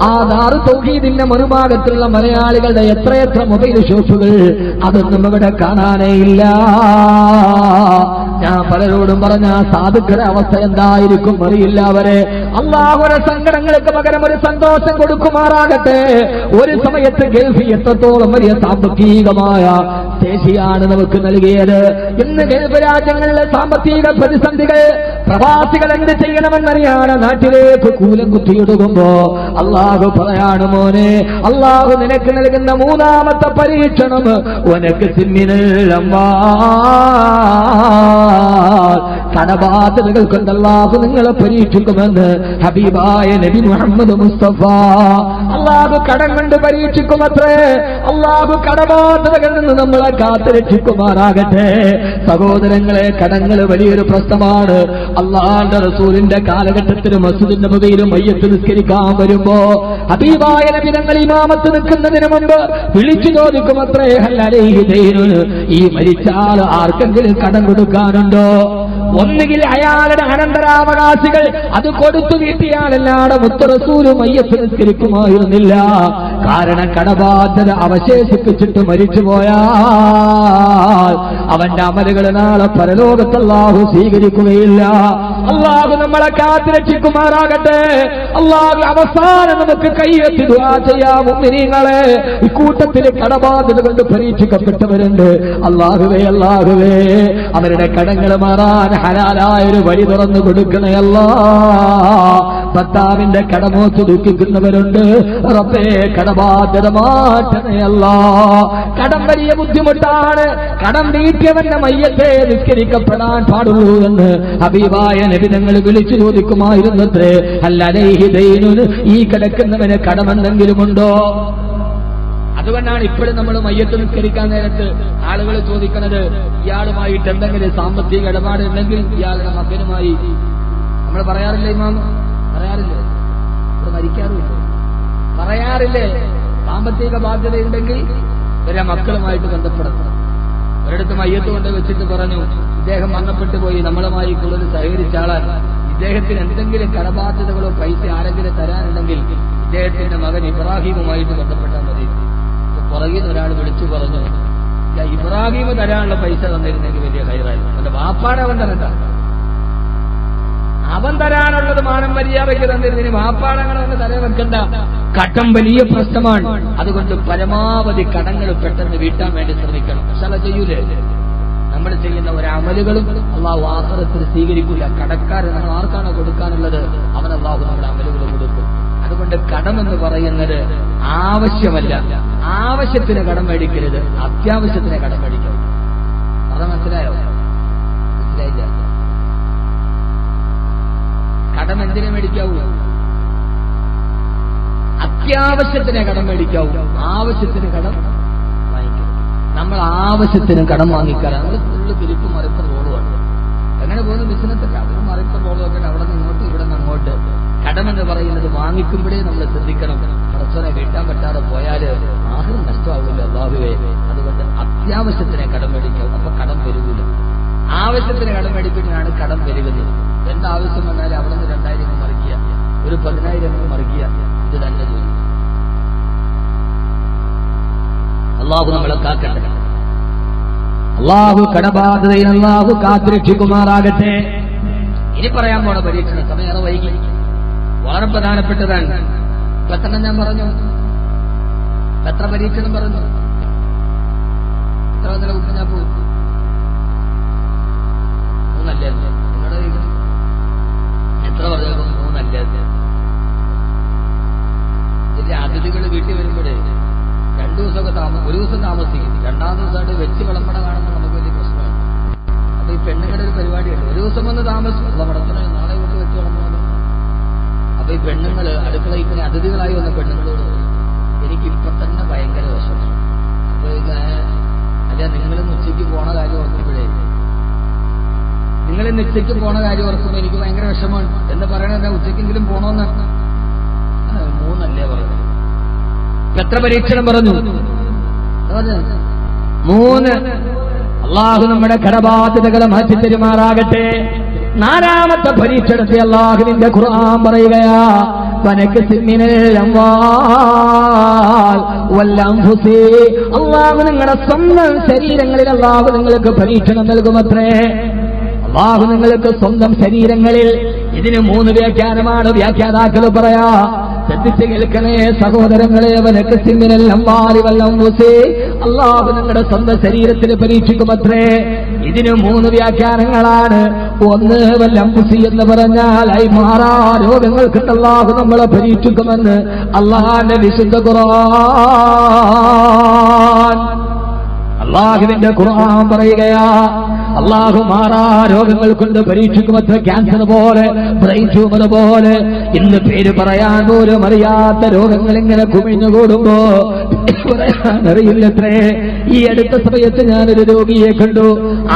ആ ദാറു തൗഹീദിന്റെ മറുഭാഗത്തുള്ള മലയാളികളുടെ എത്രയെത്ര മൊബൈൽ ഷോപ്പുകൾ, അതൊന്നും ഇവിടെ കാണാനേ ഇല്ല. ഞാൻ പലരോടും പറഞ്ഞ സാധുക്കളുടെ അവസ്ഥ എന്തായിരിക്കും അറിയില്ല. അവരെ അല്ലാഹുവിന്റെ സങ്കടങ്ങൾക്ക് പകരം ഒരു സന്തോഷം കൊടുക്കുമാറാകട്ടെ. ഒരു സമയത്ത് ഗൾഫ് എത്രത്തോളം വലിയ സാമ്പത്തികമായ ശേഷിയാണ് നമുക്ക് നൽകിയത്. ഇന്ന് ഗൾഫ് രാജ്യങ്ങളിലെ സാമ്പത്തിക പ്രതിസന്ധികൾ പ്രവാസികൾ എന്ത് ചെയ്യണമെന്നറിയാണ് നാട്ടിലേക്ക് കൂലം കുത്തിയിടുമ്പോ അല്ലാഹു പറയാണ്, മോനെ അല്ലാഹു നിനക്ക് നൽകുന്ന 3ാമത്തെ പരീക്ഷണം ഉനക്ക് സിമ്മിനൽ അംവാൽ, കടബാധ്യതകൾ കൊണ്ട് അല്ലാഹു നിങ്ങളെ പരീക്ഷിക്കുമെന്ന് ഹബീബായ നബി മുഹമ്മദ് മുസ്തഫ. അല്ലാഹു കടം കൊണ്ട് പരീക്ഷിക്കുമത്രേ. അല്ലാഹു കടബാധ്യതകളിൽ നിന്ന് നമ്മളെ കാത്തുരക്ഷിക്കുമാറാകട്ടെ. സഹോദരങ്ങളെ, കടങ്ങൾ വലിയൊരു പ്രശ്നമാണ്. അല്ലാഹുവിന്റെ റസൂലിന്റെ കാലഘട്ടത്തിൽ മസ്ജിദ് നബവിയിൽ മയ്യത്ത് നിസ്കരിക്കാൻ വരുമ്പോ ഹബീബായ നബി തങ്ങൾ ഇമാമത്ത് നിൽക്കുന്നതിന് മുമ്പ് വിളിച്ചു ചോദിക്കുമത്രേ, ഹൽ അലൈഹി ദൈനുൻ, ഈ മരിച്ചാൽ ആർക്കെങ്കിലും കടം കൊടുക്കാനുണ്ടോ? ഒന്നുകിൽ അയാളുടെ അനന്തരാവകാശികൾ അത് കൊടുത്തു വീട്ടിയാലല്ലാതെ മുത്തറസൂല് മയ്യത്ത് നിസ്കരിക്കുമായിരുന്നില്ല. കാരണം കടബാധ്യത അവശേഷിപ്പിച്ചിട്ട് മരിച്ചുപോയാൽ അവന്റെ അമലുകൾ നാളെ പരലോകത്ത് അല്ലാഹു സ്വീകരിക്കുകയില്ല. അല്ലാഹു നമ്മളെ കാത്തുരക്ഷിക്കുമാറാകട്ടെ. അല്ലാഹു അവസാനം നമുക്ക് കൈയെത്തി ദുആ ചെയ്യാം. മുഅ്മിനീങ്ങളെ, ഇക്കൂട്ടത്തിൽ കടബാധ്യത കൊണ്ട് പരീക്ഷിക്കപ്പെട്ടവരുണ്ട്. അല്ലാഹുവേ അല്ലാഹുവേ, അവരുടെ കടങ്ങൾ മാറാൻ ഹലാലായൊരു വഴി തുറന്നു കൊടുക്കണേ അല്ലാഹ്. ഭർത്താവിന്റെ കടമോത്ത് ദുഃഖിക്കുന്നവരുണ്ട്. റബ്ബേ, കടബാധ്യത മാറ്റണേ അല്ലാഹ്. കടം വലിയ ബുദ്ധിമുട്ടാണ്. കടം വീട്ടിയവന്റെ മയ്യത്തെ നിസ്കരിക്കപ്പെടാൻ പാടുള്ളൂ എന്ന് ഹബീബായ നബി തങ്ങൾ വിളിച്ചു ചോദിക്കുമായിരുന്നത്രേ. അല്ലലൈഹി ദൈനുൻ, ഈ കിടക്കുന്നവന് കടമെന്തെങ്കിലുമുണ്ടോ? അതുകൊണ്ടാണ് ഇപ്പോഴും നമ്മൾ മയ്യത്ത് നിസ്കരിക്കാൻ നേരത്ത് ആളുകൾ ചോദിക്കുന്നത്, ഇയാളുമായിട്ട് എന്തെങ്കിലും സാമ്പത്തിക ഇടപാടുണ്ടെങ്കിൽ ഇയാളുടെ മകനുമായി. നമ്മൾ പറയാറില്ലേ ഇമാം? പറയാറില്ലേ? ഇവിടെ മരിക്കാറുമില്ല. പറയാറില്ലേ? സാമ്പത്തിക ബാധ്യതയുണ്ടെങ്കിൽ ഇവരെ മക്കളുമായിട്ട് ബന്ധപ്പെടണം. ഒരിടത്ത് മയ്യത്ത് കൊണ്ട് വെച്ചിട്ട് പറഞ്ഞു, ഇദ്ദേഹം മരണപ്പെട്ടു പോയി, നമ്മളുമായി കൂടുതൽ സഹകരിച്ച ആളാൻ, ഇദ്ദേഹത്തിന് എന്തെങ്കിലും കടബാധ്യതകളോ പൈസ ആരെങ്കിലും തരാനുണ്ടെങ്കിൽ ഇദ്ദേഹത്തിന്റെ മകൻ ഇബ്രാഹിമുമായിട്ട് ബന്ധപ്പെട്ടാൽ മതി. പുറകിൽ ഒരാൾ വിളിച്ചു പറഞ്ഞു, ഇബ്രാഹിം തരാനുള്ള പൈസ തന്നിരുന്നെങ്കിൽ വലിയ ഹൈറായി. അവന്റെ വാപ്പാടെ അവൻ തരണ്ട, അവൻ തരാനുള്ളത് മാനം മര്യാദയ്ക്ക് തന്നിരുന്നതിന് വാപ്പാടങ്ങൾ അവന് തല വെക്കണ്ട. കടം വലിയ പ്രശ്നമാണ്. അതുകൊണ്ട് പരമാവധി കടങ്ങൾ പെട്ടെന്ന് വീട്ടാൻ വേണ്ടി ശ്രമിക്കണം. പക്ഷെ ചെയ്യൂലേ? നമ്മൾ ചെയ്യുന്ന ഒരമലുകളും അല്ലാഹു ആഖിറത്തിൽ സ്വീകരിക്കില്ല. കടക്കാരൻ നമ്മൾ ആർക്കാണോ കൊടുക്കാനുള്ളത് അവൻ അല്ലാഹു നമ്മുടെ അമലുകൾ കൊടുക്കും. അതുകൊണ്ട് കടമെന്ന് പറയുന്നത് ആവശ്യമല്ല. ആവശ്യത്തിന് കടം മേടിക്കരുത്, അത്യാവശ്യത്തിന് കടം മേടിക്കണം. അത് മനസ്സിലായോ? മനസ്സിലായില്ല? കടം എന്തിനെ മേടിക്കാവൂ? അത്യാവശ്യത്തിന് കടം മേടിക്കാവൂ, ആവശ്യത്തിന് കടം വാങ്ങിക്കും. നമ്മൾ ആവശ്യത്തിന് കടം വാങ്ങിക്കാറ്. നമ്മൾ ഫുള്ള് തിരിപ്പ് മറിപ്പ റോളുമാണ്. എങ്ങനെ പോകുന്ന ബിസിനസ്സൊക്കെ അവർ മറിപ്പ റോളൊക്കെ അവിടെ നിന്ന് ഇങ്ങോട്ട് ഇവിടെ നിന്ന് അങ്ങോട്ട്. കടമെന്ന് പറയുന്നത് വാങ്ങിക്കുമ്പോഴേ നമ്മൾ ശ്രദ്ധിക്കണം. പടച്ചോനെ വീട്ടാൻ പറ്റാതെ പോയാൽ ആരും നഷ്ടമാവില്ല അല്ലാഹുവേ. അതുകൊണ്ട് അത്യാവശ്യത്തിനെ കടം മേടിക്കാവും. അപ്പൊ കടം പെരുകില്ല. ആവശ്യത്തിന് കടം മേടിക്കുന്നതിനാണ് കടം പെരുകുന്നത്. എന്താവശ്യം വന്നാൽ അവിടെ നിന്ന് 2000 മറിക്കുക, ഒരു 10,000 മറിക്കുക. ഇത് തന്നെ ജോലി. അല്ലാഹു നമ്മളെ കാക്കട്ടെ. അല്ലാഹു കടബാധ്യതയിൽ അല്ലാഹു കാത്തുരക്ഷിക്കുമാറാകട്ടെ. ഇനി പറയാൻ പോണ പരീക്ഷണ സമയം ഏറെ വൈകി. വളരെ പ്രധാനപ്പെട്ടതാണ്. എത്ര ഞാൻ പറഞ്ഞു? എത്ര പരീക്ഷണം പറഞ്ഞു? എത്ര നില കുട്ടി ഞാൻ പോയി? 3 അല്ലേ? നിങ്ങളുടെ എത്ര പറഞ്ഞു? 3 അല്ലേ? ഇതിന്റെ അതിഥികൾ വീട്ടിൽ വരുമ്പോഴേ 2 ദിവസമൊക്കെ ഒരു ദിവസം താമസിക്കും. 2ാം ദിവസമായിട്ട് വെച്ച് വിളമ്പട കാണുമ്പോൾ നമുക്ക് വലിയ പ്രശ്നമാണ്. അപ്പൊ ഈ പെണ്ണുങ്ങളുടെ ഒരു പരിപാടിയുണ്ട്. ഒരു ദിവസം വന്ന് താമസിക്കും, പടത്തിന് നാളെ കൊണ്ട് വെച്ച് വിളമ്പണമല്ലോ. അപ്പൊ ഈ പെണ്ണുങ്ങള് അടുക്കളയിൽ ഇങ്ങനെ അതിഥികളായി വന്ന പെണ്ണുങ്ങളോട് എനിക്കിപ്പൊ തന്നെ ഭയങ്കര വിഷമമാണ്. അപ്പൊ അല്ല, നിങ്ങളിന്ന് ഉച്ചയ്ക്ക് പോണ കാര്യം ഓർക്കുമ്പോഴേ എനിക്ക് ഭയങ്കര വിഷമമാണ് എന്ന് പറയണത് ഉച്ചക്കെങ്കിലും പോണോന്നാണ്. 3 അല്ലേ പറഞ്ഞത്? എത്ര പരീക്ഷണം പറഞ്ഞു? 3. അല്ലാഹു നമ്മുടെ കടബാധ്യതകളെ മാറ്റി തരുമാറാകട്ടെ. 4ാമത്തെ പരീക്ഷണത്തെ അല്ലാഹുവിന്റെ ഖുർആൻ പറയുകയാ, അല്ലാഹു നിങ്ങളുടെ സ്വന്തം ശരീരങ്ങളിൽ അല്ലാഹു നിങ്ങൾക്ക് പരീക്ഷണം നൽകുമത്രേ. അല്ലാഹു നിങ്ങൾക്ക് സ്വന്തം ശരീരങ്ങളിൽ. ഇതിന് 3 വ്യാഖ്യാനമാണ് വ്യാഖ്യാതാക്കൾ പറയാ. ശ്രദ്ധിച്ച് കേൾക്കണേ സഹോദരങ്ങളെ. അല്ലാഹു നിങ്ങളുടെ സ്വന്തം ശരീരത്തിന് പരീക്ഷിക്കുമത്രേ. ഇതിന് 3 വ്യാഖ്യാനങ്ങളാണ്. ഒന്ന് വല്ലംബുസി എന്ന് പറഞ്ഞാൽ മാറാ രോഗങ്ങൾക്ക് അല്ലാഹു നമ്മളെ പരീക്ഷിക്കുമെന്ന് അല്ലാഹുവിന്റെ വിശുദ്ധ ഖുർആൻ. അല്ലാഹുവിന്റെ ഖുർആൻ പറയുകയാ, അല്ലാഹു മാറാ രോഗങ്ങൾ കൊണ്ട് പരീക്ഷിക്കുമത്ര. ക്യാൻസർ പോലെ, ബ്രെയിൻ ട്യൂമർ പോലെ, ഇന്ന് പേര് പറയാൻ പോലും അറിയാത്ത രോഗങ്ങൾ ഇങ്ങനെ കുമിഞ്ഞുകൂടുമ്പോ പറയാനറിയില്ലത്രേ. ഈ അടുത്ത സമയത്ത് ഞാനൊരു രോഗിയെ കണ്ടു.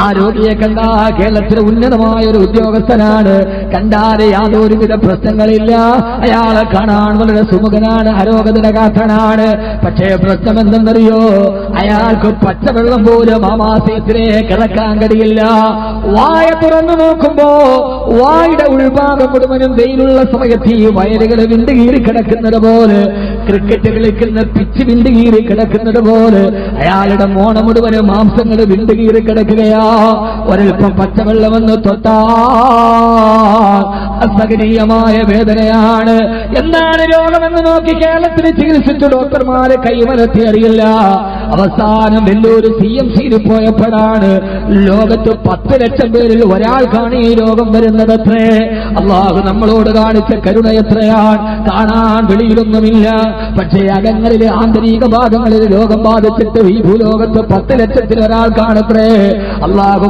ആ രോഗിയെ കണ്ടാ കേരളത്തിലെ ഉന്നതമായ ഒരു ഉദ്യോഗസ്ഥനാണ്. കണ്ടാല് യാതൊരുവിധ പ്രശ്നങ്ങളില്ല. അയാളെ കാണാൻ വളരെ സുമുഖനാണ്, അരോഗതകാരനാണ്. പക്ഷേ പ്രശ്നം എന്തെന്നറിയോ? അയാൾക്ക് പച്ചവെള്ളം പോലും ആമാശയത്തിലേക്ക് ഇറക്കാൻ കഴിയില്ല. കഴിയുകയില്ല. വായ തുറന്നു നോക്കുമ്പോ വായുടെ ഉൾഭാഗം മുഴുവനും വെയിലുള്ള സമയത്ത് ഈ വയലുകൾ വിണ്ടുകീറി കിടക്കുന്നത് പോലെ, ക്രിക്കറ്റ് കളിക്കുന്ന പിച്ച് വിണ്ടുകീറി കിടക്കുന്നത് പോലെ അയാളുടെ മോണ മുഴുവനും മാംസങ്ങൾ വിണ്ടുകീറി കിടക്കുകയാ. ഒരൽപ്പം പച്ചവെള്ളമെന്ന് തൊട്ടാ അസഹനീയമായ വേദനയാണ്. എന്താണ് രോഗമെന്ന് നോക്കി കേരളത്തിൽ ചികിത്സിച്ചു ഡോക്ടർമാരെ കൈമലത്തി അറിയില്ല. അവസാനം വലിയൊരു CMC-യിൽ പോയപ്പോഴാണ് ലോകത്ത് 10 ലക്ഷം പേരിൽ ഒരാൾക്കാണ് ഈ രോഗം വരുന്നതത്രേ. അള്ളാഹു നമ്മളോട് കാണിച്ച കരുണ എത്രയാണ്. കാണാൻ വെളിയിലൊന്നുമില്ല, പക്ഷേ അകങ്ങളിലെ ആന്തരിക ഭാഗങ്ങളിൽ രോഗം ബാധിച്ചിട്ട് ഈ ഭൂലോകത്ത് 10 ലക്ഷത്തിൽ ഒരാൾക്കാണത്രേ. അള്ളാഹു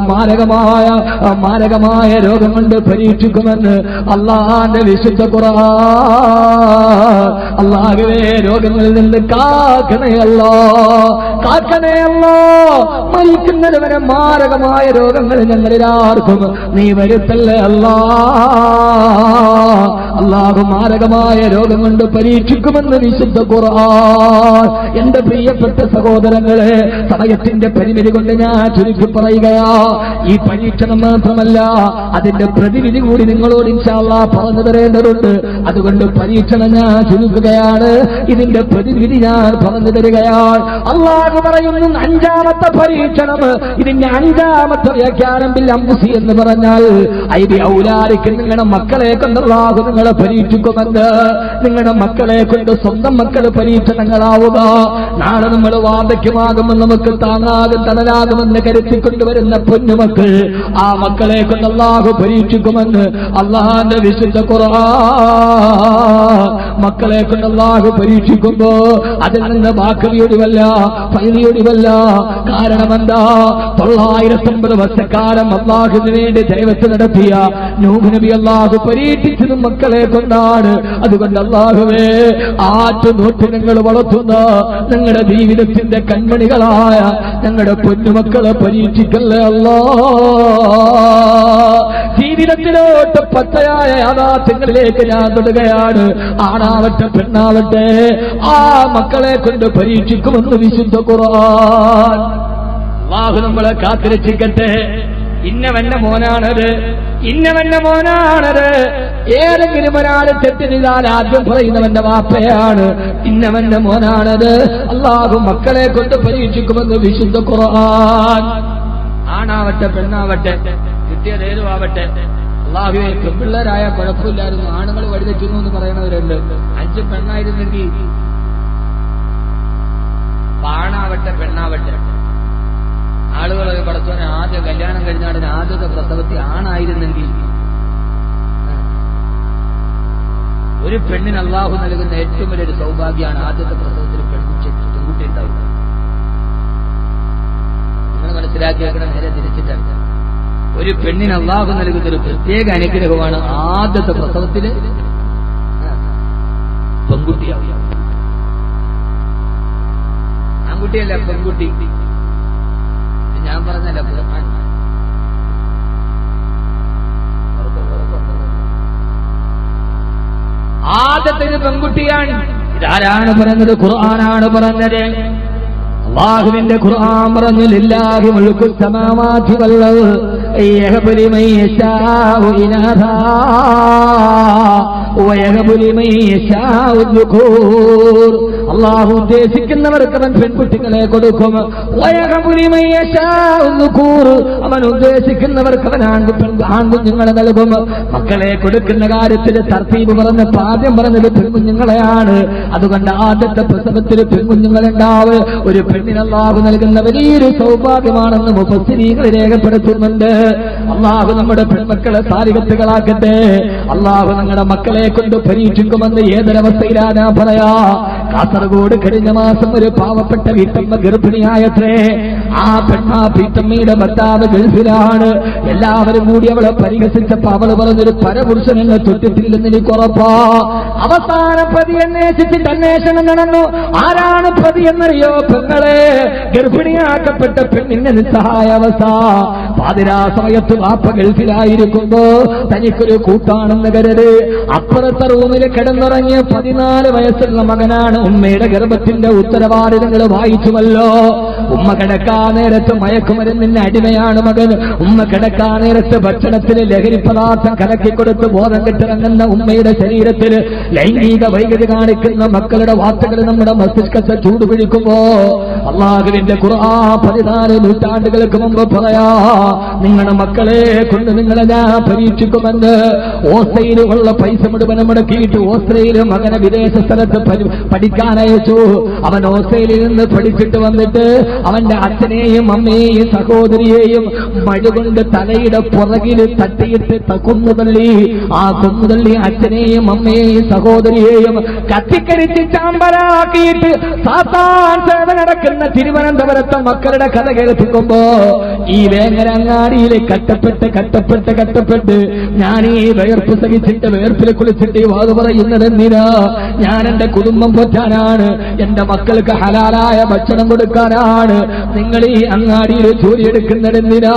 മാരകമായ രോഗം കൊണ്ട് പരീക്ഷിക്കുമെന്ന് അള്ളാന്റെ വിശുദ്ധ ഖുർആൻ. അള്ളാഹുവേ രോഗങ്ങളിൽ നിന്ന് കാക്കണയല്ലോ, കാക്കണയല്ലോ. മരിക്കുന്നത് വരെ മാരകമായ രോഗങ്ങൾ ഞങ്ങളിലാർക്കും നീ വരുത്തല്ലേ അല്ലാ. അള്ളാഹു മാരകമായ രോഗം കൊണ്ട് പരീക്ഷിക്കുമെന്ന് വിശുദ്ധ ഖുർആൻ. എന്റെ പ്രിയപ്പെട്ട സഹോദരങ്ങളെ, സമയത്തിന്റെ പരിമിതി കൊണ്ട് ഞാൻ ചുരുക്കി പറയുകയാ. ഈ പരീക്ഷണം മാത്രമല്ല, അതിന്റെ പ്രതിവിധി കൂടി നിങ്ങളോട് ഇൻഷാ അല്ലാഹ് പറഞ്ഞു തരേണ്ടതുണ്ട്. അതുകൊണ്ട് പരീക്ഷണം ഞാൻ ചുരുക്കുകയാണ്, ഇതിന്റെ പ്രതിവിധി ഞാൻ പറഞ്ഞു തരികയാണ്. അള്ളാഹു പറയുന്നു 5ാമത്തെ പരീക്ഷണം, ഇതിന്റെ 5ാമത്തെ വ്യാഖ്യാനം ബിൽ അംബുസി എന്ന് പറഞ്ഞാൽ ഐബി ഔലാരിക്ക് നിങ്ങളുടെ മക്കളെ കൊണ്ട് അള്ളാഹു നിങ്ങളെ പരീക്ഷിക്കുമെന്ന്. നിങ്ങളുടെ മക്കളെ കൊണ്ട് സ്വന്തം മക്കൾ പരീക്ഷണങ്ങളാവുക. നാളെ നമ്മൾ വാർദ്ധക്യമാകുമെന്ന് നമുക്ക് താങ്ങാകും തണലാകുമെന്ന് കരുത്തിക്കൊണ്ടുവരുന്ന പൊന്നുമക്കൾ, ആ മക്കളെ കൊണ്ട് അള്ളാഹു പരീക്ഷിക്കുമെന്ന് അള്ളാഹുവിന്റെ വിശുദ്ധ ഖുർആൻ. മക്കളെ കൊണ്ട് അള്ളാഹു പരീക്ഷിക്കുമ്പോ അതിൽ നിന്ന് ബാക്കവിയൊടിവല്ല, ഫൈലിയൊടിവല്ല. കാരണം എന്താ? 950 വർഷക്കാലം അള്ളാഹുവിന് വേണ്ടി ദൈവത്തെ നടത്തിയ നൂഹ് നബി അള്ളാഹു പരീക്ഷിച്ചതും മക്കളെ കൊണ്ടാണ്. അതുകൊണ്ട് അള്ളാഹുവേ, ആറ്റുനോട്ട് നിങ്ങൾ വളർത്തുന്ന നിങ്ങളുടെ ജീവിതത്തിന്റെ കൺമണികളായ ഞങ്ങളുടെ പൊന്നുമക്കളെ പരീക്ഷിക്കല്ലേ അല്ലാ. ജീവിതത്തിലോട്ട് പച്ചയായ യാഥാർത്ഥ്യങ്ങളിലേക്ക് ഞാൻ തൊടുകയാണ്. ആണാവട്ടെ പെണ്ണാവട്ടെ, ആ മക്കളെ കൊണ്ട് പരീക്ഷിക്കുമെന്ന് വിശുദ്ധ ഖുർആൻ. അല്ലാഹു നമ്മളെ കാത്തിരക്ഷിക്കട്ടെ. ഇന്നവന്റെ മോനാണത്, ഇന്നവന്റെ മോനാണത്. ഏതെങ്കിലും ഒരാൾ തെറ്റ് ചെയ്താൽ ആദ്യം പറയുന്നവന്റെ വാപ്പയാണ്. ഇന്നവന്റെ മോനാണത്. അല്ലാഹു മക്കളെ കൊണ്ട് പരീക്ഷിക്കുമെന്ന് വിശുദ്ധ ഖുർആൻ. ആണാവട്ടെ പെണ്ണാവട്ടെ, കിട്ടിയതേലും ആവട്ടെ, അല്ലാഹുവേ പെൺപിള്ളേരായ കുഴപ്പമില്ലായിരുന്നു, ആണുങ്ങൾ വഴിതെറ്റുന്നു എന്ന് പറയുന്നവരുണ്ട്. 5 പെണ്ണായിരുന്നെങ്കിൽ, ആണാവട്ടെ പെണ്ണാവട്ടെ, ആളുകൾ പടച്ചോനെ ആദ്യം കല്യാണം കഴിഞ്ഞാടിന് ആദ്യത്തെ പ്രസവത്തിൽ ആണായിരുന്നെങ്കിൽ. ഒരു പെണ്ണിന് അള്ളാഹു നൽകുന്ന ഏറ്റവും വലിയൊരു സൗഭാഗ്യമാണ് ആദ്യത്തെ പ്രസവത്തിൽ പെൺകുട്ടി ഉണ്ടാവുക. നിങ്ങൾ മനസ്സിലാക്കിയേക്കണം, നേരെ തിരിച്ചിട്ടാണ്. ഒരു പെണ്ണിന് അള്ളാഹു നൽകുന്ന ഒരു പ്രത്യേക അനുഗ്രഹമാണ് ആദ്യത്തെ പ്രസവത്തിൽ പെൺകുട്ടിയാവുക. ആൺകുട്ടിയല്ല, പെൺകുട്ടി. ഞാൻ പറഞ്ഞല്ല, ആദ്യത്തിന് പെൺകുട്ടിയാണ്. ഇതാരാണ് പറഞ്ഞത്? ഖുർആനാണ് പറഞ്ഞത്. അല്ലാഹുവിന്റെ ഖുർആൻ പറഞ്ഞു, ലില്ലാഹി മുൽക്കു സമാവാതി വൽ അർദ് യഹബു ലിമൻ യശാഉ ഇനാഥാ വയഹബു ലിമൻ യശാഉ ദുഖൂർ. അല്ലാഹു ഉദ്ദേശിക്കുന്നവർക്ക് അവൻ പെൺകുട്ടികളെ കൊടുക്കും. വയഹബു ലിമൻ യശാഉ ദുഖൂർ, അവൻ ഉദ്ദേശിക്കുന്നവർക്ക് അവൻ ആൺകുഞ്ഞുങ്ങളെ നൽകും. മക്കളെ കൊടുക്കുന്ന കാര്യത്തിൽ തർത്തീബ് പറഞ്ഞ ആദ്യം പറഞ്ഞത് പെൺകുഞ്ഞുങ്ങളെയാണ്. അതുകൊണ്ട് ആദ്യത്തെ പ്രസവത്തിൽ പെൺകുഞ്ഞുങ്ങളുണ്ടാവ് ഒരു പെണ്ണിന് അല്ലാഹു നൽകുന്ന വലിയൊരു സൗഭാഗ്യമാണെന്ന് മുഫസ്സിരീങ്ങൾ രേഖപ്പെടുത്തുന്നുണ്ട്. അല്ലാഹു നമ്മുടെ പെൺമക്കളെ സാലിഹത്തുകളാക്കട്ടെ. അല്ലാഹു ഞങ്ങളുടെ മക്കളെ കൊണ്ട് പരീക്ഷിക്കുമെന്ന് ഏതൊരവസ്ഥയിലാണ് പറയാ. കാസർഗോഡ് കഴിഞ്ഞ മാസം ഒരു പാവപ്പെട്ട വീട്ടമ്മ ഗർഭിണിയായത്രേ. ആ വീട്ടമ്മയുടെ ഭർത്താവ് ഗൾഫിലാണ്. എല്ലാവരും കൂടി അവളെ പരിഹസിച്ചപ്പോ അവള് പറഞ്ഞൊരു പരപുരുഷൻ എന്നെ തൊട്ടിട്ടില്ലെന്ന് എനിക്ക് ഉറപ്പാ. അവസാന പ്രതി അന്വേഷിച്ചിട്ട് അന്വേഷണം നടന്നു. ആരാണ് പ്രതി എന്നറിയോ? പെങ്ങളെ, ഗർഭിണിയാക്കപ്പെട്ട പെണ്ണിന്റെ നിസ്സഹായ അവസ്ഥ. പാതിരാ സമയത്ത് വാപ്പ ഗൾഫിലായിരിക്കുമ്പോ തനിക്കൊരു കൂട്ടാണെന്ന് കരുത് അപ്പുറത്തെ റൂമിൽ കിടന്നുറങ്ങിയ 14 വയസ്സുള്ള മകനാണ്. ഉമ്മയുടെ ഗർഭത്തിന്റെ ഉത്തരവാദിത്തങ്ങൾ വായിച്ചുമല്ലോ. ഉമ്മ കിടക്കാൻ നേരത്ത് മയക്കുമരുന്നിന് അടിമയാണ് മകൻ. ഉമ്മ കിടക്കാൻ നേരത്ത് ഭക്ഷണത്തിന് ലഹരി പദാർത്ഥം കലക്കിക്കൊടുത്ത് ബോധം കെട്ടിറങ്ങുന്ന ഉമ്മയുടെ ശരീരത്തിൽ ലൈംഗിക വൈകൃതി കാണിക്കുന്ന മക്കളുടെ വാർത്തകൾ നമ്മുടെ മസ്തിഷ്കത്തെ ചൂടുപിടിക്കുമ്പോ അല്ലാഹുവിന്റെ ഖുർആൻ 14 നൂറ്റാണ്ടുകൾക്ക് മുമ്പ് പറയാ, നിങ്ങളുടെ മക്കളെ കൊണ്ട് നിങ്ങളെ ഞാൻ പരീക്ഷിക്കുമെന്ന്. ഓസ്ട്രേലിയയിലുള്ള പൈസ മുഴുവൻ മുടക്കിയിട്ട് ഓസ്ട്രേലിയ മകനെ വിദേശ സ്ഥലത്ത് പഠിക്കാനയച്ചു. അവൻ ഓസ്ട്രേലിയയിൽ നിന്ന് പഠിച്ചിട്ട് വന്നിട്ട് അവന്റെ അച്ഛനെയും അമ്മയെയും സഹോദരിയെയും മഴുകൊണ്ട് തലയുടെ പുറകിൽ തട്ടിയിട്ട് കൊന്നുതള്ളി. ആ കൊന്നുതള്ളി അച്ഛനെയും അമ്മയെയും സഹോദരിയെയും കത്തിക്കരിച്ച് ചാമ്പലാക്കിയിട്ട് സാത്താൻ സേവ നടക്കുന്ന തിരുവനന്തപുരത്തെ മക്കളുടെ കഥ കേൾപ്പിക്കുമ്പോ ഈ വേങ്ങരങ്ങാടിയിലെ കട്ടപ്പെട്ട് ഞാൻ ഈ വേർപ്പ് സഹിച്ചിട്ട് വേർപ്പിൽ കുളിച്ചിട്ട് ഈ വാത് പറയുന്നതെന്തിനാ? ഞാൻ എന്റെ കുടുംബം പോറ്റാനാണ്, എന്റെ മക്കൾക്ക് ഹലാലായ ഭക്ഷണം കൊടുക്കാനാണ്. നിങ്ങൾ ഈ അങ്ങാടിയിൽ ജോലിയെടുക്കുന്നതെന്തിനാ?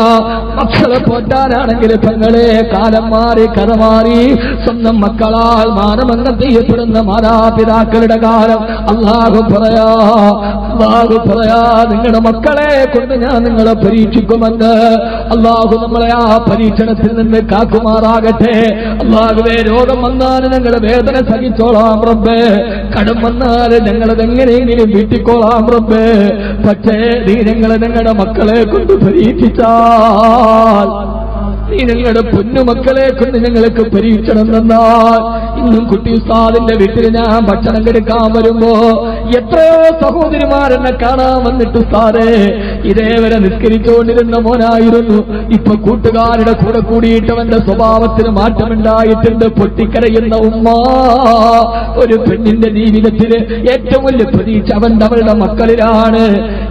മക്കളെ പോറ്റാനാണെങ്കിൽ പെങ്ങളെ കാലം മാറി കഥ മാറി സ്വന്തം മക്കളാൽ മാനമംഗം ചെയ്യപ്പെടുന്ന മാതാപിതാക്കളുടെ കാലം. അല്ലാഹു പറയാ നിങ്ങളുടെ മക്കളെ കൊണ്ട് ഞാൻ നിങ്ങളെ പരീക്ഷിക്കുമെന്ന്. അല്ലാഹു നമ്മളെ ആ പരീക്ഷണത്തിൽ നിന്ന് കാക്കുമാറാകട്ടെ. അല്ലാഹുവേ, രോഗം വന്നാൽ ഞങ്ങൾ വേദന സഹിച്ചോളാം റബ്ബേ, കടം വന്നാൽ ഞങ്ങളതെങ്ങനെയെങ്കിലും വീട്ടിക്കോളാം റബ്ബേ. പക്ഷേ നീ ഞങ്ങളുടെ മക്കളെ കൊണ്ട് പരീക്ഷിച്ചാൽ, നീ ഞങ്ങളുടെ പൊന്നുമക്കളെ കൊണ്ട് ഞങ്ങൾക്ക് പരീക്ഷണം തന്നാൽ, ഇന്നും കുട്ടി ഉസ്താദിന്റെ വീട്ടിൽ ഞാൻ ഭക്ഷണം കെടുക്കാൻ വരുമ്പോ എത്രയോ സഹോദരിമാരെന്നെ കാണാൻ വന്നിട്ട് സാറേ ഇതേവരെ നിസ്കരിച്ചുകൊണ്ടിരുന്ന മോനായിരുന്നു, ഇപ്പൊ കൂട്ടുകാരുടെ കൂടെ കൂടിയിട്ട് അവന്റെ സ്വഭാവത്തിന് മാറ്റമുണ്ടായിട്ടുണ്ട്. പൊട്ടിക്കരയുന്ന ഉമ്മ. ഒരു പെണ്ണിന്റെ ജീവിതത്തില് ഏറ്റവും വലിയ പ്രതീക്ഷ അവളുടെ മക്കളിലാണ്.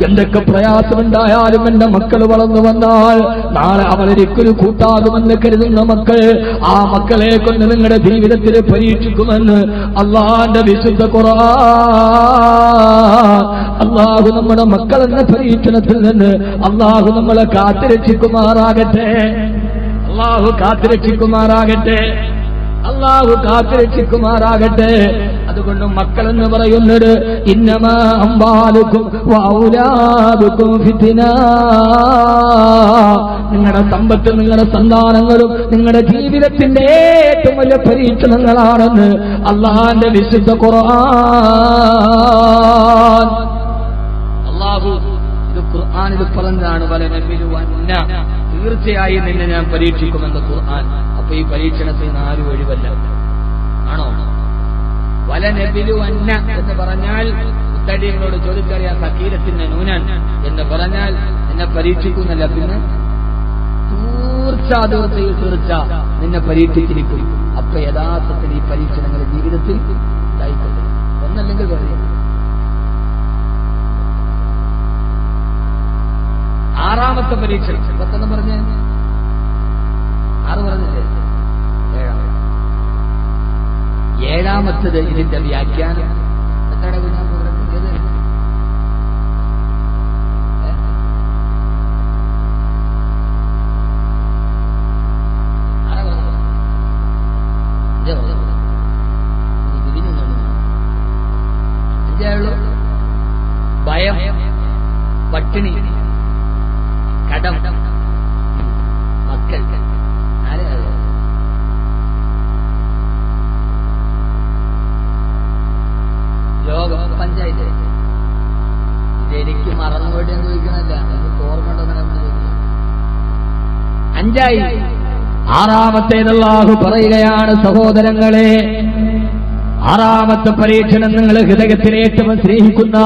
എന്തൊക്കെ പ്രയാസമുണ്ടായാലും എന്റെ മക്കൾ വളർന്നു വന്നാൽ നാളെ അവരൊരിക്കലും കൂട്ടാകുമെന്ന് കരുതുന്ന മക്കൾ, ആ മക്കളെ കൊണ്ട് നിങ്ങളുടെ ജീവിതത്തിൽ പരീക്ഷിക്കുമെന്ന് അല്ലാഹുവിന്റെ വിശുദ്ധ ഖുർആൻ. അല്ലാഹു നമ്മുടെ മക്കളെന്ന പരീക്ഷണത്തിൽ നിന്ന് അല്ലാഹു നമ്മളെ കാത്തുരക്ഷിക്കുമാറാകട്ടെ. അല്ലാഹു കാത്തുരക്ഷിക്കുമാറാകട്ടെ. അല്ലാഹു കാത്തുരക്ഷിക്കുമാറാകട്ടെ. അതുകൊണ്ട് മക്കളെന്ന് പറയുന്നത് ഇന്നമാ അംവാലുക്കും വഔലാദുക്കും ഫിത്ന. നിങ്ങളുടെ സമ്പത്ത്, നിങ്ങളുടെ സന്താനങ്ങളും നിങ്ങളുടെ ജീവിതത്തിന്റെ ഏറ്റവും വലിയ പരീക്ഷണങ്ങളാണെന്ന് അല്ലാഹുവിന്റെ വിശുദ്ധ ഖുർആൻ. അല്ലാഹു ഇത് ഖുർആനിൽ പറഞ്ഞതാണ്, വലനബിലുവന്ന, തീർച്ചയായും നിന്നെ ഞാൻ പരീക്ഷിക്കുമെന്ന് ഖുർആൻ. അപ്പൊ ഈ പരീക്ഷണത്തിൽ നിന്ന് ആരും ഒഴിവല്ല. ആണോ? വലനബിലുവന്ന എന്ന് പറഞ്ഞാൽ ഉത്തടികളോട് ചോദിച്ചറിയാൻ സക്കീരത്തിന്റെ നൂനൻ എന്ന് പറഞ്ഞാൽ നിന്നെ പരീക്ഷിക്കുന്നല്ല, പിന്നെ തീർച്ച നിന്നെ പരീക്ഷിച്ചിരിക്കും. അപ്പൊ യഥാർത്ഥത്തിൽ ഈ പരീക്ഷണങ്ങൾ ജീവിതത്തിൽ ഉണ്ടായിക്കൊള്ളു. ഒന്നല്ലെങ്കിൽ പറയും. 6ാമത്തെ പരീക്ഷണം 10 പറഞ്ഞ 6 പറഞ്ഞില്ലേ? 7ാമത്തത് ഇതിന്റെ വ്യാഖ്യാനം. എന്താണ് ഞാൻ ഭയം, പട്ടിണി, കടം, മക്കൾ. രോഗം, പഞ്ചായത്ത്. ഇതെനിക്ക് മറന്നുപോയിട്ട് ഞാൻ ചോദിക്കണല്ല, എനിക്ക് ഓർമ്മ. 5ആയി. 6ാമത്തേത് അല്ലാഹു പറയുകയാണ്, സഹോദരങ്ങളെ, 6ാമത്തെ പരീക്ഷണം നിങ്ങൾ ഹൃദയത്തിൽ ഏറ്റവും സ്നേഹിക്കുന്ന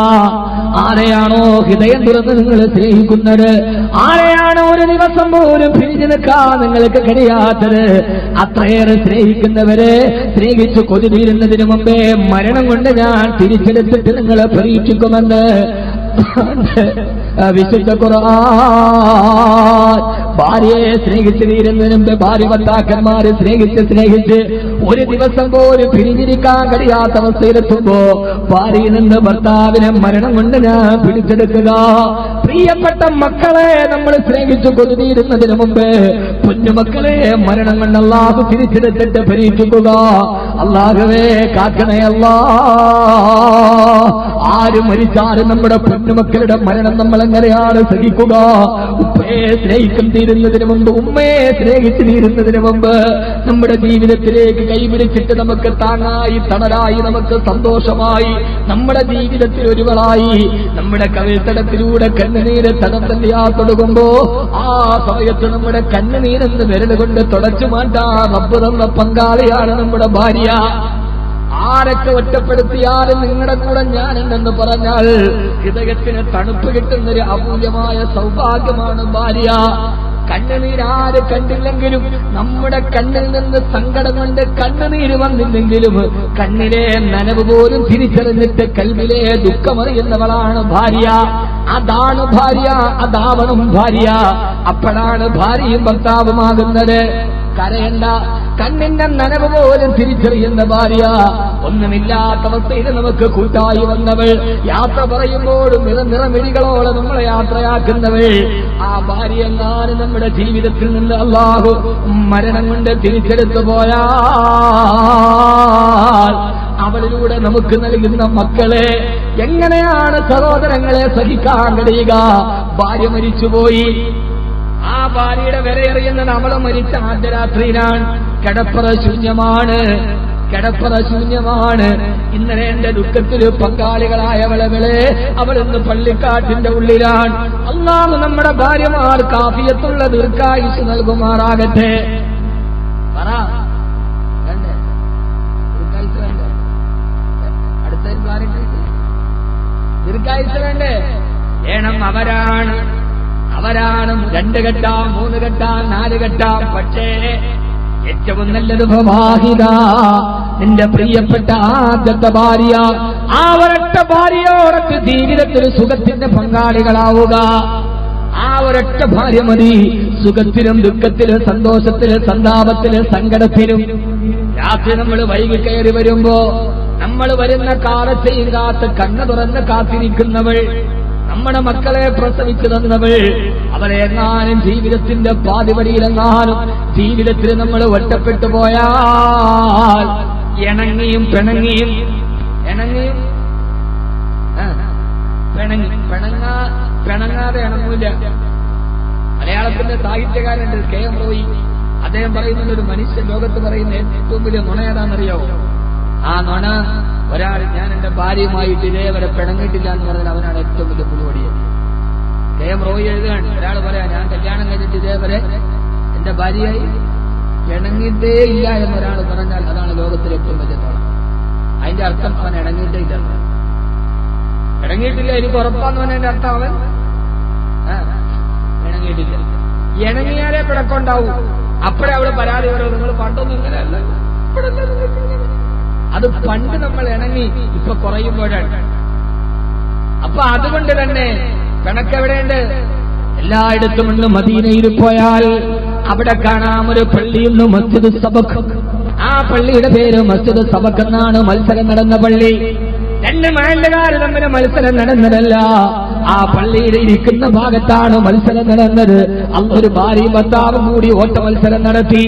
ആരെയാണോ ഹൃദയം തുറന്ന് നിങ്ങൾ സ്നേഹിക്കുന്നത്, ആരെയാണോ ഒരു ദിവസം പോലും പിരിഞ്ഞു നിൽക്കാൻ നിങ്ങൾക്ക് കഴിയാത്തത്, അത്രയേറെ സ്നേഹിക്കുന്നവരെ സ്നേഹിച്ചു കൊതി തീരുന്നതിന് മുമ്പേ മരണം കൊണ്ട് ഞാൻ തിരിച്ചെടുത്തിട്ട് നിങ്ങളെ പരീക്ഷിക്കുമെന്ന് വിശുദ്ധ ഖുർആൻ. ഭാര്യയെ സ്നേഹിച്ച് തീരുന്നതിന് മുമ്പ് ഭാര്യ ഭർത്താക്കന്മാരെ സ്നേഹിച്ച് ഒരു ദിവസം പോലും പിരിഞ്ഞിരിക്കാൻ കഴിയാത്ത അവസ്ഥയിലെത്തുമ്പോ ഭാര്യയിൽ നിന്ന് ഭർത്താവിനെ മരണം കൊണ്ട് ഞാൻ പിടിച്ചെടുക്കുക. പ്രിയപ്പെട്ട മക്കളെ നമ്മൾ സ്നേഹിച്ചു കൊതുതീരുന്നതിന് മുമ്പ് കുഞ്ഞുമക്കളെ മരണം കൊണ്ട് അല്ലാഹു തിരിച്ചെടുത്തിട്ട് പരീക്ഷിക്കുക. അല്ലാഹുവേ കാക്കണേ അല്ലാ. ആര് മരിച്ചാലും നമ്മുടെ പെണ്ണുമക്കളുടെ മരണം നമ്മൾ എങ്ങനെയാണ് സഹിക്കുക? ഉപ്പയെ സ്നേഹിക്കും തീരുന്നതിന് മുമ്പ്, ഉമ്മയെ സ്നേഹിച്ചു തീരുന്നതിന് മുമ്പ് നമ്മുടെ ജീവിതത്തിലേക്ക് കൈപിടിച്ചിട്ട് നമുക്ക് താങ്ങായി തണലായി നമുക്ക് സന്തോഷമായി നമ്മുടെ ജീവിതത്തിൽ ഒരുവളായി നമ്മുടെ കവിൾത്തടത്തിലൂടെ കണ്ണുനീര് തടം തല്ലിയാ തൊടുകുമ്പോ ആ സമയത്ത് നമ്മുടെ കണ്ണുനീരെന്ന് വിരൽ കൊണ്ട് തുടച്ചു മാറ്റാൻ റബ്ബ് തന്ന പങ്കാളിയാണ് നമ്മുടെ ഭാര്യ. ആരൊക്കെ ഒറ്റപ്പെടുത്തിയാലും നിങ്ങളുടെ കൂടെ ഞാനുണ്ടെന്ന് പറഞ്ഞാൽ ഹൃദയത്തിന് തണുപ്പ് കിട്ടുന്നൊരു അമൂല്യമായ സൗഭാഗ്യമാണ് ഭാര്യ. കണ്ണുനീരാര് കണ്ടില്ലെങ്കിലും നമ്മുടെ കണ്ണിൽ നിന്ന് സങ്കടം കൊണ്ട് കണ്ണുനീര് വന്നില്ലെങ്കിലും കണ്ണിലെ നനവ് പോലും തിരിച്ചറിഞ്ഞിട്ട് കൽവിലെ ദുഃഖമറിയുന്നവളാണ് ഭാര്യ. അതാണ് ഭാര്യ, അതാവണം ഭാര്യ. അപ്പോഴാണ് ഭാര്യയും ഭർത്താവുമാകുന്നത്. കരയണ്ട, കണ്ണിന്റെ നനവ് പോലും തിരിച്ചറിയുന്ന ഭാര്യ. ഒന്നുമില്ലാത്ത അവസ്ഥയിൽ നമുക്ക് കൂട്ടായി വന്നവൾ, യാത്ര പറയുമ്പോഴും നിറമിഴികളോളം നമ്മളെ യാത്രയാക്കുന്നവൾ, ആ ഭാര്യ എങ്ങാനും നമ്മുടെ ജീവിതത്തിൽ നിന്ന് അല്ലാഹു മരണം കൊണ്ട് തിരിച്ചെടുത്തു പോയാൽ അവളിലൂടെ നമുക്ക് നൽകുന്ന മക്കളെ എങ്ങനെയാണ് സഹോദരങ്ങളെ സഹിക്കാൻ കഴിയുക? ഭാര്യ മരിച്ചുപോയി, ആ ഭാര്യയുടെ വിലയെറിയുന്നത് അവളെ മരിച്ച ആദ്യ രാത്രിയിലാണ്. കിടപ്പറ ശൂന്യമാണ്, കിടപ്പറ ശൂന്യമാണ്. ഇന്നലെ എന്റെ ദുഃഖത്തിൽ പങ്കാളികളായവളെ അവളിന്ന് പള്ളിക്കാട്ടിന്റെ ഉള്ളിലാണ്. അല്ലാഹു നമ്മുടെ ഭാര്യമാർ കാഫിയത്തുള്ള ദീർഘായുസ് നൽകുമാറാകട്ടെ. പറ, വേണ്ടേ? ദീർഘായുസ് വേണ്ടേ? അടുത്ത ദീർഘായുസ് വേണ്ടേ? വേണം. അവരാണ് 2 കെട്ടാം, 3 കെട്ടാം, 4 കെട്ടാം. പക്ഷേ ഏറ്റവും നല്ലത് പ്രവാഹിത, നിന്റെ പ്രിയപ്പെട്ട ആദ്യത്തെ ഭാര്യ. ആ ഒരൊറ്റ ഭാര്യയോടൊക്കെ ജീവിതത്തിൽ സുഖത്തിന്റെ പങ്കാളികളാവുക. ആ ഒരൊറ്റ ഭാര്യ മതി സുഖത്തിലും ദുഃഖത്തിലും സന്തോഷത്തിലും സന്താപത്തിലും സങ്കടത്തിലും. രാത്രി നമ്മൾ വൈകി കയറി വരുമ്പോ നമ്മൾ വരുന്ന കാലത്തെയും കാത്ത് കണ്ണു തുറന്ന് കാത്തിരിക്കുന്നവൾ, നമ്മുടെ മക്കളെ പ്രസവിച്ചു തന്നവൾ, അവരെ എങ്ങാനും ജീവിതത്തിന്റെ പാതിവടിയിലെങ്ങാനും ജീവിതത്തിൽ നമ്മൾ ഒറ്റപ്പെട്ടു പോയാൽ ഇണങ്ങിയും പിണങ്ങിയും പിണങ്ങാതെ ഇണങ്ങൂല. മലയാളത്തിന്റെ സാഹിത്യകാരനുണ്ട് KM റോയി. അദ്ദേഹം പറയുന്നത് ഒരു മനുഷ്യ ലോകത്ത് പറയുന്ന ഏറ്റവും വലിയ നുണ ഏതാണെന്നറിയാവോ? ആ നുണ, ഒരാൾ ഞാൻ എന്റെ ഭാര്യയുമായിട്ട് ഇതേവരെ പിണങ്ങിയിട്ടില്ല എന്ന് പറഞ്ഞാൽ അവനാണ് ഏറ്റവും വലിയ പുളുവടിയത്. KM റോയി എഴുതുകയാണ്, ഒരാൾ പറയാ ഞാൻ കല്യാണം കഴിഞ്ഞിട്ട് ഇതേവരെ എന്റെ ഭാര്യയായി പിണങ്ങിയിട്ടേ ഇല്ല എന്നൊരാൾ പറഞ്ഞാൽ അതാണ് ലോകത്തിലെ ഏറ്റവും വലിയ നുണ. അതിന്റെ അർത്ഥം അവൻ ഇണങ്ങിയിട്ടേ ഇല്ല. ഇണങ്ങിയിട്ടില്ല എനിക്ക് ഉറപ്പാന്ന് പറഞ്ഞതിന്റെ അർത്ഥം അവൻ ഇണങ്ങിയിട്ടില്ല. ഇണങ്ങിയാലേ പിടക്കുണ്ടാവും. അപ്പോഴേ അവള് പരാതി പറയുള്ളൂ, നിങ്ങൾ പണ്ടൊന്നും ഇങ്ങനെയല്ല. അത് പണ്ട് നമ്മൾ ഇണങ്ങി, ഇപ്പൊ കുറയുമ്പോഴാണ്. അപ്പൊ അതുകൊണ്ട് തന്നെ പിണക്കെവിടെയുണ്ട്? എല്ലായിടത്തും ഇന്ന് മദീനയിൽ പോയാൽ അവിടെ കാണാം ഒരു പള്ളിയുണ്ട്, മസ്ജിദ് സബക്. ആ പള്ളിയുടെ പേര് മസ്ജിദ് സബക് എന്നാണ്. മത്സരം നടന്ന പള്ളി. 2 മഹല്ലുകാർ തമ്മിൽ മത്സരം നടന്നതല്ല, ആ പള്ളിയിൽ ഇരിക്കുന്ന ഭാഗത്താണ് മത്സരം നടന്നത്. ഒരു ഭാര്യയും ഭർത്താവും കൂടി ഓട്ട മത്സരം നടത്തി.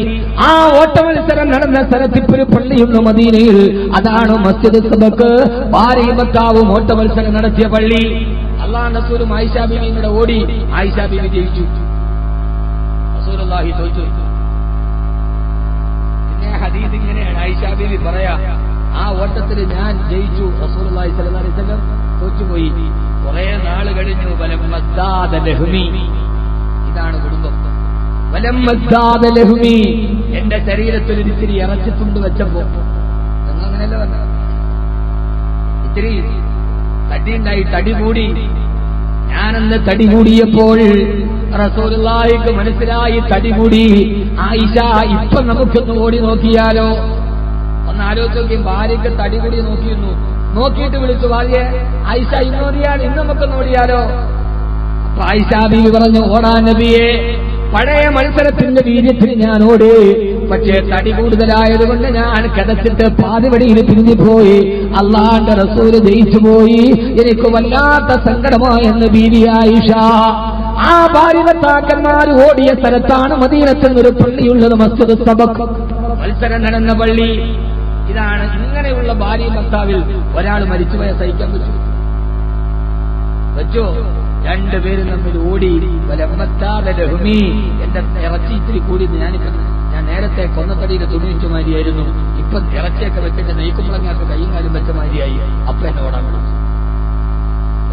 ആ ഓട്ട മത്സരം നടന്ന സ്ഥലത്ത് ഇപ്പൊ ഒരു പള്ളിയുണ്ട് മദീനയിൽ, അതാണ് മസ്ജിദ് സബക്. ഭാര്യയും ഭർത്താവും ഓട്ട മത്സരം നടത്തിയ പള്ളി. അല്ലാഹുവിന്റെ റസൂലും ആയിഷാ ബീവിയും കൂടെ ഓടി. ആയിഷാ ബീവി ജയിച്ചു, റസൂലുള്ളാഹി തോറ്റു. പിന്നെ ഹദീസ് ഇങ്ങനെയാണ്, ആയിഷാ ബീവി പറയാ, ആ ഓട്ടത്തിൽ ഞാൻ ജയിച്ചു, റസൂലുള്ളാഹി സ്വല്ലല്ലാഹു അലൈഹി വസല്ലം തോറ്റുപോയി. കുറെ നാൾ കഴിഞ്ഞു. വലമ്മസ്ദാദ ലഹ്മി, ഇതാണ് കുടുംബം. വലമ്മസ്ദാദ ലഹ്മി, എന്റെ ശരീരത്തിൽ ഇത്തിരി ഇറച്ചിത്തുണ്ട് വെച്ചപ്പോ, അങ്ങനെയല്ല പറഞ്ഞ, ഇത്തിരി തടിയുണ്ടായി, തടി കൂടി. ഞാനെന്ന് തടി കൂടിയപ്പോൾ റസൂലുള്ളാഹിക്ക് മനസ്സിലായി തടി കൂടി. ആയിഷ, ഇപ്പൊ നമുക്കൊന്ന് ഓടി നോക്കിയാലോ? ഒന്ന് ആലോചിച്ച് നോക്കി. ഭാര്യയ്ക്ക് തടി കൂടി നോക്കിയിരുന്നു. നോക്കിയിട്ട് വിളിച്ചു, ഭാര്യ ആയിഷ, ഇന്ന് ഓടിയാൽ ഇന്ന് നമുക്കൊന്ന് ഓടിയാലോ? അപ്പൊ ആയിഷാ ബീവി പറഞ്ഞു, ഓടാ നബിയെ, പഴയ മത്സരത്തിന്റെ വീര്യത്തിന് ഞാൻ ഓടി, പക്ഷേ തടി കൂടുതലായതുകൊണ്ട് ഞാൻ കിടച്ചിട്ട് പാതിവടിയിൽ പിരിഞ്ഞുപോയി. അള്ളാന്റെ റസൂല് ജയിച്ചുപോയി. എനിക്ക് വല്ലാത്ത സങ്കടമായെന്ന് ബീവി ആയിഷ. ആ ഭാര്യഭർത്താക്കന്മാർ ഓടിയ സ്ഥലത്താണ് മദീനത്തിൽ ഒരു പള്ളിയുള്ളത്, മസ്ജിദ് സബക്. മത്സരം നടന്ന പള്ളി. ഇതാണ്. ഇങ്ങനെയുള്ള ഭാര്യയും ഭർത്താവിൽ ഒരാൾ മരിച്ചുപോയ സഹിക്കാൻ പറ്റുമോ? രണ്ടുപേരും തമ്മിൽ ഓടി വലമ്മത്താദഹുമി, എന്റെ ഇറച്ചി ഇത്തിരി കൂടി. ഞാൻ നേരത്തെ കൊന്നത്തടിയിൽ തുണി വെച്ച മാതിരിയായിരുന്നു, ഇപ്പൊ ഇറച്ചിയൊക്കെ വെച്ചിട്ട് നെയ്ക്കുമ്പളങ്ങൊക്കെ കൈയും കാലും വെച്ച മാതിരിയായി. അപ്പൊ എന്നെ ഓടാൻ വിളിച്ചു.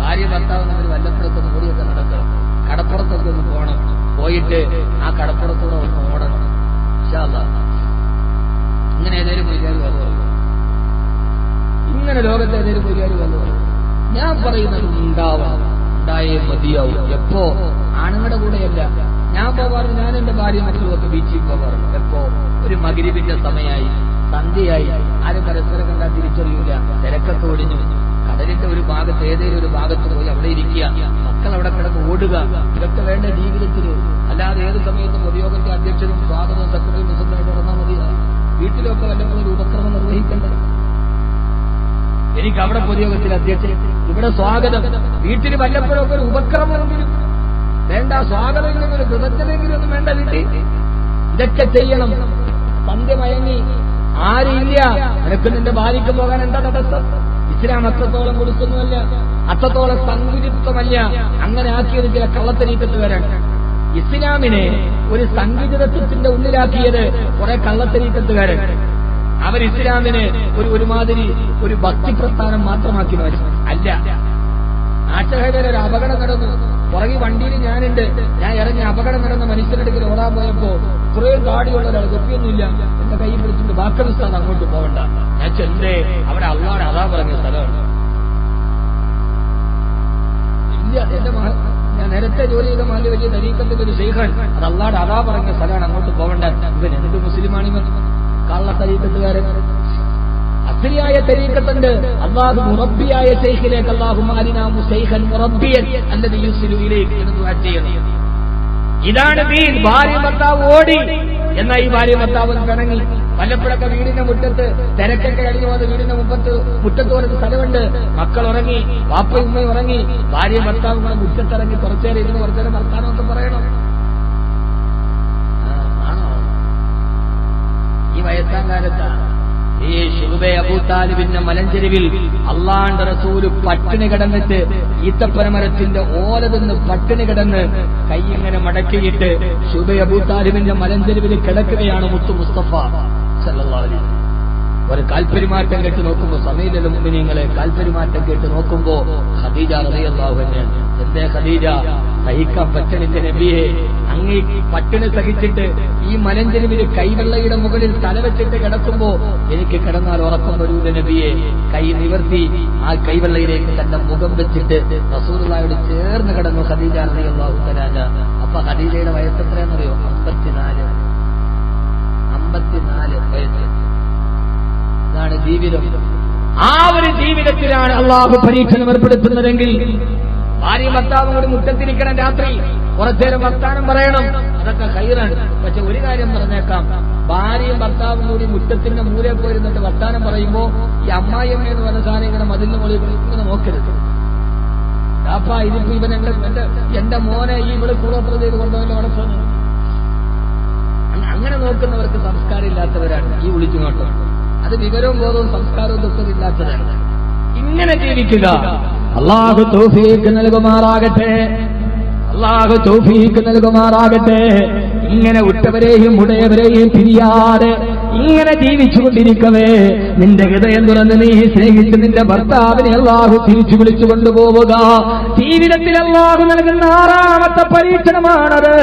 ഭാര്യ ഭർത്താവ് തമ്മിൽ വല്ലപ്പുറത്തൊന്ന് ഓടിയൊക്കെ നടക്കണം, കടപ്പുറത്തൊക്കെ ഒന്ന് പോകണം, പോയിട്ട് ആ കടപ്പുറത്തൂടെ ഒന്ന് ഓടണം. ഇൻഷാ അല്ലാഹ് ഇങ്ങനെ ഏതെങ്കിലും പരിഹാരം വന്നു, ഇങ്ങനെ ലോകത്തെ ഏതെങ്കിലും പരിഹാരം വന്നു. ഞാൻ പറയുന്നത് ഉണ്ടായേ മതിയാവും. എപ്പോ? ആണുങ്ങളുടെ കൂടെയല്ല ഞാൻ പോകാറുണ്ട്. ഞാൻ എന്റെ ഭാര്യ മക്കളുമൊക്കെ ബീച്ചിൽ പോകാറുണ്ട്. എപ്പോ? ഒരു മഗ്‌രിബിന്റെ സമയമായി, സന്ധ്യയായി, ആരും പരസ്പരം കണ്ടാൽ തിരിച്ചറിയില്ല, തിരക്കൊക്കെ ഒടിഞ്ഞു, കടലിന്റെ ഒരു ഭാഗത്ത് ഏതെങ്കിലും ഒരു ഭാഗത്ത് പോയി അവിടെ ഇരിക്കുക, മക്കൾ അവിടെ കിടന്ന് ഓടുക. ഇതൊക്കെ വേണ്ട ജീവിതത്തിന്. അല്ലാതെ ഏത് സമയത്തും പൊതുയോഗത്തിന്റെ അധ്യക്ഷനും സ്വാഗതവും സെക്രട്ടറിയും പ്രസിഡന്റായിട്ട് നടന്നാൽ മതി. വീട്ടിലൊക്കെ വല്ലപ്പോഴും ഒരു ഉപക്രമം നിർവഹിക്കേണ്ടത്. എനിക്ക് അവിടെ പൊതുയോഗത്തിൽ അധ്യക്ഷൻ, ഇവിടെ സ്വാഗതം. വീട്ടിൽ വല്ലപ്പോഴൊക്കെ ഒരു ഉപക്രമമെങ്കിലും വേണ്ട, സ്വാഗതമെങ്കിലും ഒരു കൃതജ്ഞതയെങ്കിലും ഒന്നും വേണ്ട വീട്ടിൽ. ഇതൊക്കെ ചെയ്യണം. സന്ധ്യ മയങ്ങി ആരില്ല, നിനക്ക് നിന്റെ ഭാര്യയ്ക്ക് പോകാൻ എന്താ തടസ്സം? ഇസ്ലാം അത്രത്തോളം കൊടുക്കുന്നുമല്ല, അത്രത്തോളം സങ്കുചിത്വമല്ല. അങ്ങനെ ആക്കിയത് ചില കള്ളത്തരീക്കത്തുകാരാണ്. ഇസ്ലാമിനെ ഒരു സങ്കുചിതത്വത്തിന്റെ ഉള്ളിലാക്കിയത് കുറെ കള്ളത്തരീക്കത്തുകാരൻ. അവർ ഇസ്ലാമിന് ഒരുമാതിരി ഒരു ഭക്തി പ്രസ്ഥാനം മാത്രമാക്കി മാറ്റി. അല്ല, ആശഹേദര ഒരു അപകടം നടന്നു, പുറകെ വണ്ടിയിൽ ഞാനുണ്ട്. ഞാൻ ഇറങ്ങി അപകടം നടന്ന മനുഷ്യരുടെ ഓടാൻ പോയപ്പോ ഇത്രയും താടിയുള്ള ഒരാൾ, തൊപ്പിയൊന്നുമില്ല, എന്റെ കൈ പിടിച്ചിട്ട് ബാക്കവിസ്ഥാൻ അങ്ങോട്ട് പോകണ്ട. ഞാൻ ചെന്തേ അവിടെ അള്ളാഹുവിന്റെ അതാ പറഞ്ഞ സ്ഥലമാണ്. ഇല്ല, എന്റെ ഞാൻ നേരത്തെ ജോലി ചെയ്ത മാലിൽ വലിയ തരീക്കത്തിന്റെ ഒരു ശൈഖാൻ, അത് അള്ളാഹുവിന്റെ അതാ പറഞ്ഞ സ്ഥലമാണ്, അങ്ങോട്ട് പോകണ്ട. ഇവൻ എന്ത് മുസ്ലിമാണിവൻ? കള്ള തരീക്കത്തുകാരൻ. അസ്ലിയായ തരീക്കത്തുണ്ട്. അള്ളാഹു മുറബ്ബിയായ ശൈഖിലേക്ക് അള്ളാഹു മാലിനാമു ശൈഖൻ മുറബ്ബിയൻ അല്ലദീ യുസ്ലു ഇലൈക എന്ന് ദുആ ചെയ്യണം. ഇതാണ് ദീൻ. ഭാര്യ ഭർത്താവ് ഓടി, എന്നാൽ ഈ ഭാര്യ ഭർത്താവ് പിണങ്ങി. വല്ലപ്പോഴൊക്കെ വീടിന്റെ മുറ്റത്ത് തിരക്കൊക്കെ കഴിഞ്ഞു പോകുന്ന വീടിന്റെ മുറ്റത്ത് ഒരു സ്ഥലമുണ്ട്, മക്കൾ ഉറങ്ങി, വാപ്പയും ഉമ്മയും ഉറങ്ങി, ഭാര്യ ഭർത്താവും കൂടെ മുറ്റത്തിറങ്ങി കുറച്ചേരം ഇരുന്ന് കുറച്ചേരം വർത്താനമൊക്കെ പറയണം. ആണോ? ഈ വയസ്സാം കാലത്താണ് ഈ ശുഹബ അബൂ താലിബിന്റെ മലഞ്ചെരുവിൽ അള്ളാന്റെ റസൂല് പട്ടിണി കിടന്നിട്ട് ഈത്തപ്പനമരത്തിന്റെ ഓല തിന്ന് പട്ടിണി കിടന്ന് കൈയിങ്ങനെ മടക്കിയിട്ട് ശുഹബ അബൂ താലിബിന്റെ മലഞ്ചെരുവിൽ കിടക്കുകയാണ് മുത്തു മുസ്തഫ സല്ലല്ലാഹു അലൈഹി വസല്ലം. ഒരു കാൽപെരുമാറ്റം കേട്ട് നോക്കുമ്പോ, സമീലൽ മുഅ്മിനീങ്ങളെ കാൽപെരുമാറ്റം കേട്ട് നോക്കുമ്പോ ഖദീജ റളിയല്ലാഹു അൻഹ, എന്തേ ഖദീജ, സഹിക്കാൻ പറ്റണിന്റെ നബിയെ, അങ്ങ് പട്ടിണി സഹിച്ചിട്ട് ഈ മലഞ്ചെരുവിൽ കൈവെള്ളയുടെ മുകളിൽ തലവെച്ചിട്ട് കിടക്കുമ്പോ എനിക്ക് കിടന്നാൽ ഉറക്കം വരൂല നബിയെ. കൈ നിവർത്തി ആ കൈവെള്ളയിലേക്ക് തന്റെ മുഖം വെച്ചിട്ട് റസൂലുള്ളാഹിയോട് ചേർന്ന് കിടന്നു ഖദീജ റളിയല്ലാഹു തആല. അപ്പൊ ഖദീജയുടെ വയസ്സ് എത്രയാണെന്നറിയോ? 54 വയസ്സ്. ഇതാണ് ജീവിതം. ആ ഒരു ജീവിതത്തിലാണ് അള്ളാഹു പരീക്ഷണം ഏർപ്പെടുത്തുന്നതെങ്കിൽ ഭാര്യ ഭർത്താവും കൂടി മുറ്റത്തിരിക്കണം, രാത്രി കുറച്ചേരം വർത്താനം പറയണം, അതൊക്കെ ഖൈറാണ്. പക്ഷെ ഒരു കാര്യം പറഞ്ഞേക്കാം, ഭാര്യയും ഭർത്താവും കൂടി മുറ്റത്തിന്റെ മൂലയിൽ പോയിരുന്നിട്ട് വർത്താനം പറയുമ്പോ ഈ അമ്മായിയമ്മ എന്ന് പറഞ്ഞ സാധനം ഇങ്ങനെ മതിലിന് മുകളിൽ ഇങ്ങനെ നോക്കരുത്. അപ്പാ ഇതിപ്പോ ഇവൻ എന്റെ മോനെ ഈ ഇവിടെ കൂടോത്ര ചെയ്ത് കൊണ്ടുപോയി വളർത്തുന്നു. അങ്ങനെ നോക്കുന്നവർക്ക് സംസ്കാരം ഇല്ലാത്തവരാണ് ഈ വിളിച്ചു നോട്ടം. അത് വിവരവും ബോധവും സംസ്കാരവും ദുഃഖവും ഇല്ലാത്തതാണ്. ഇങ്ങനെ ജീവിക്കുക. അല്ലാഹു തൗഫീഖ് നൽകുമാറാകട്ടെ, അല്ലാഹു തൗഫീഖ് നൽകുമാറാകട്ടെ. ഇങ്ങനെ ഉറ്റവരെയും ഉടയവരെയും പിരിയാതെ ഇങ്ങനെ ജീവിച്ചുകൊണ്ടിരിക്കവേ നിന്റെ ഹൃദയം തുറന്ന് നീ സ്നേഹിച്ച് നിന്റെ ഭർത്താവിനെ അല്ലാഹു തിരിച്ചു വിളിച്ചു കൊണ്ടുപോവുക. ജീവിതത്തിൽ അല്ലാഹു നൽകുന്ന 6ാമത്തെ പരീക്ഷണമാണത്.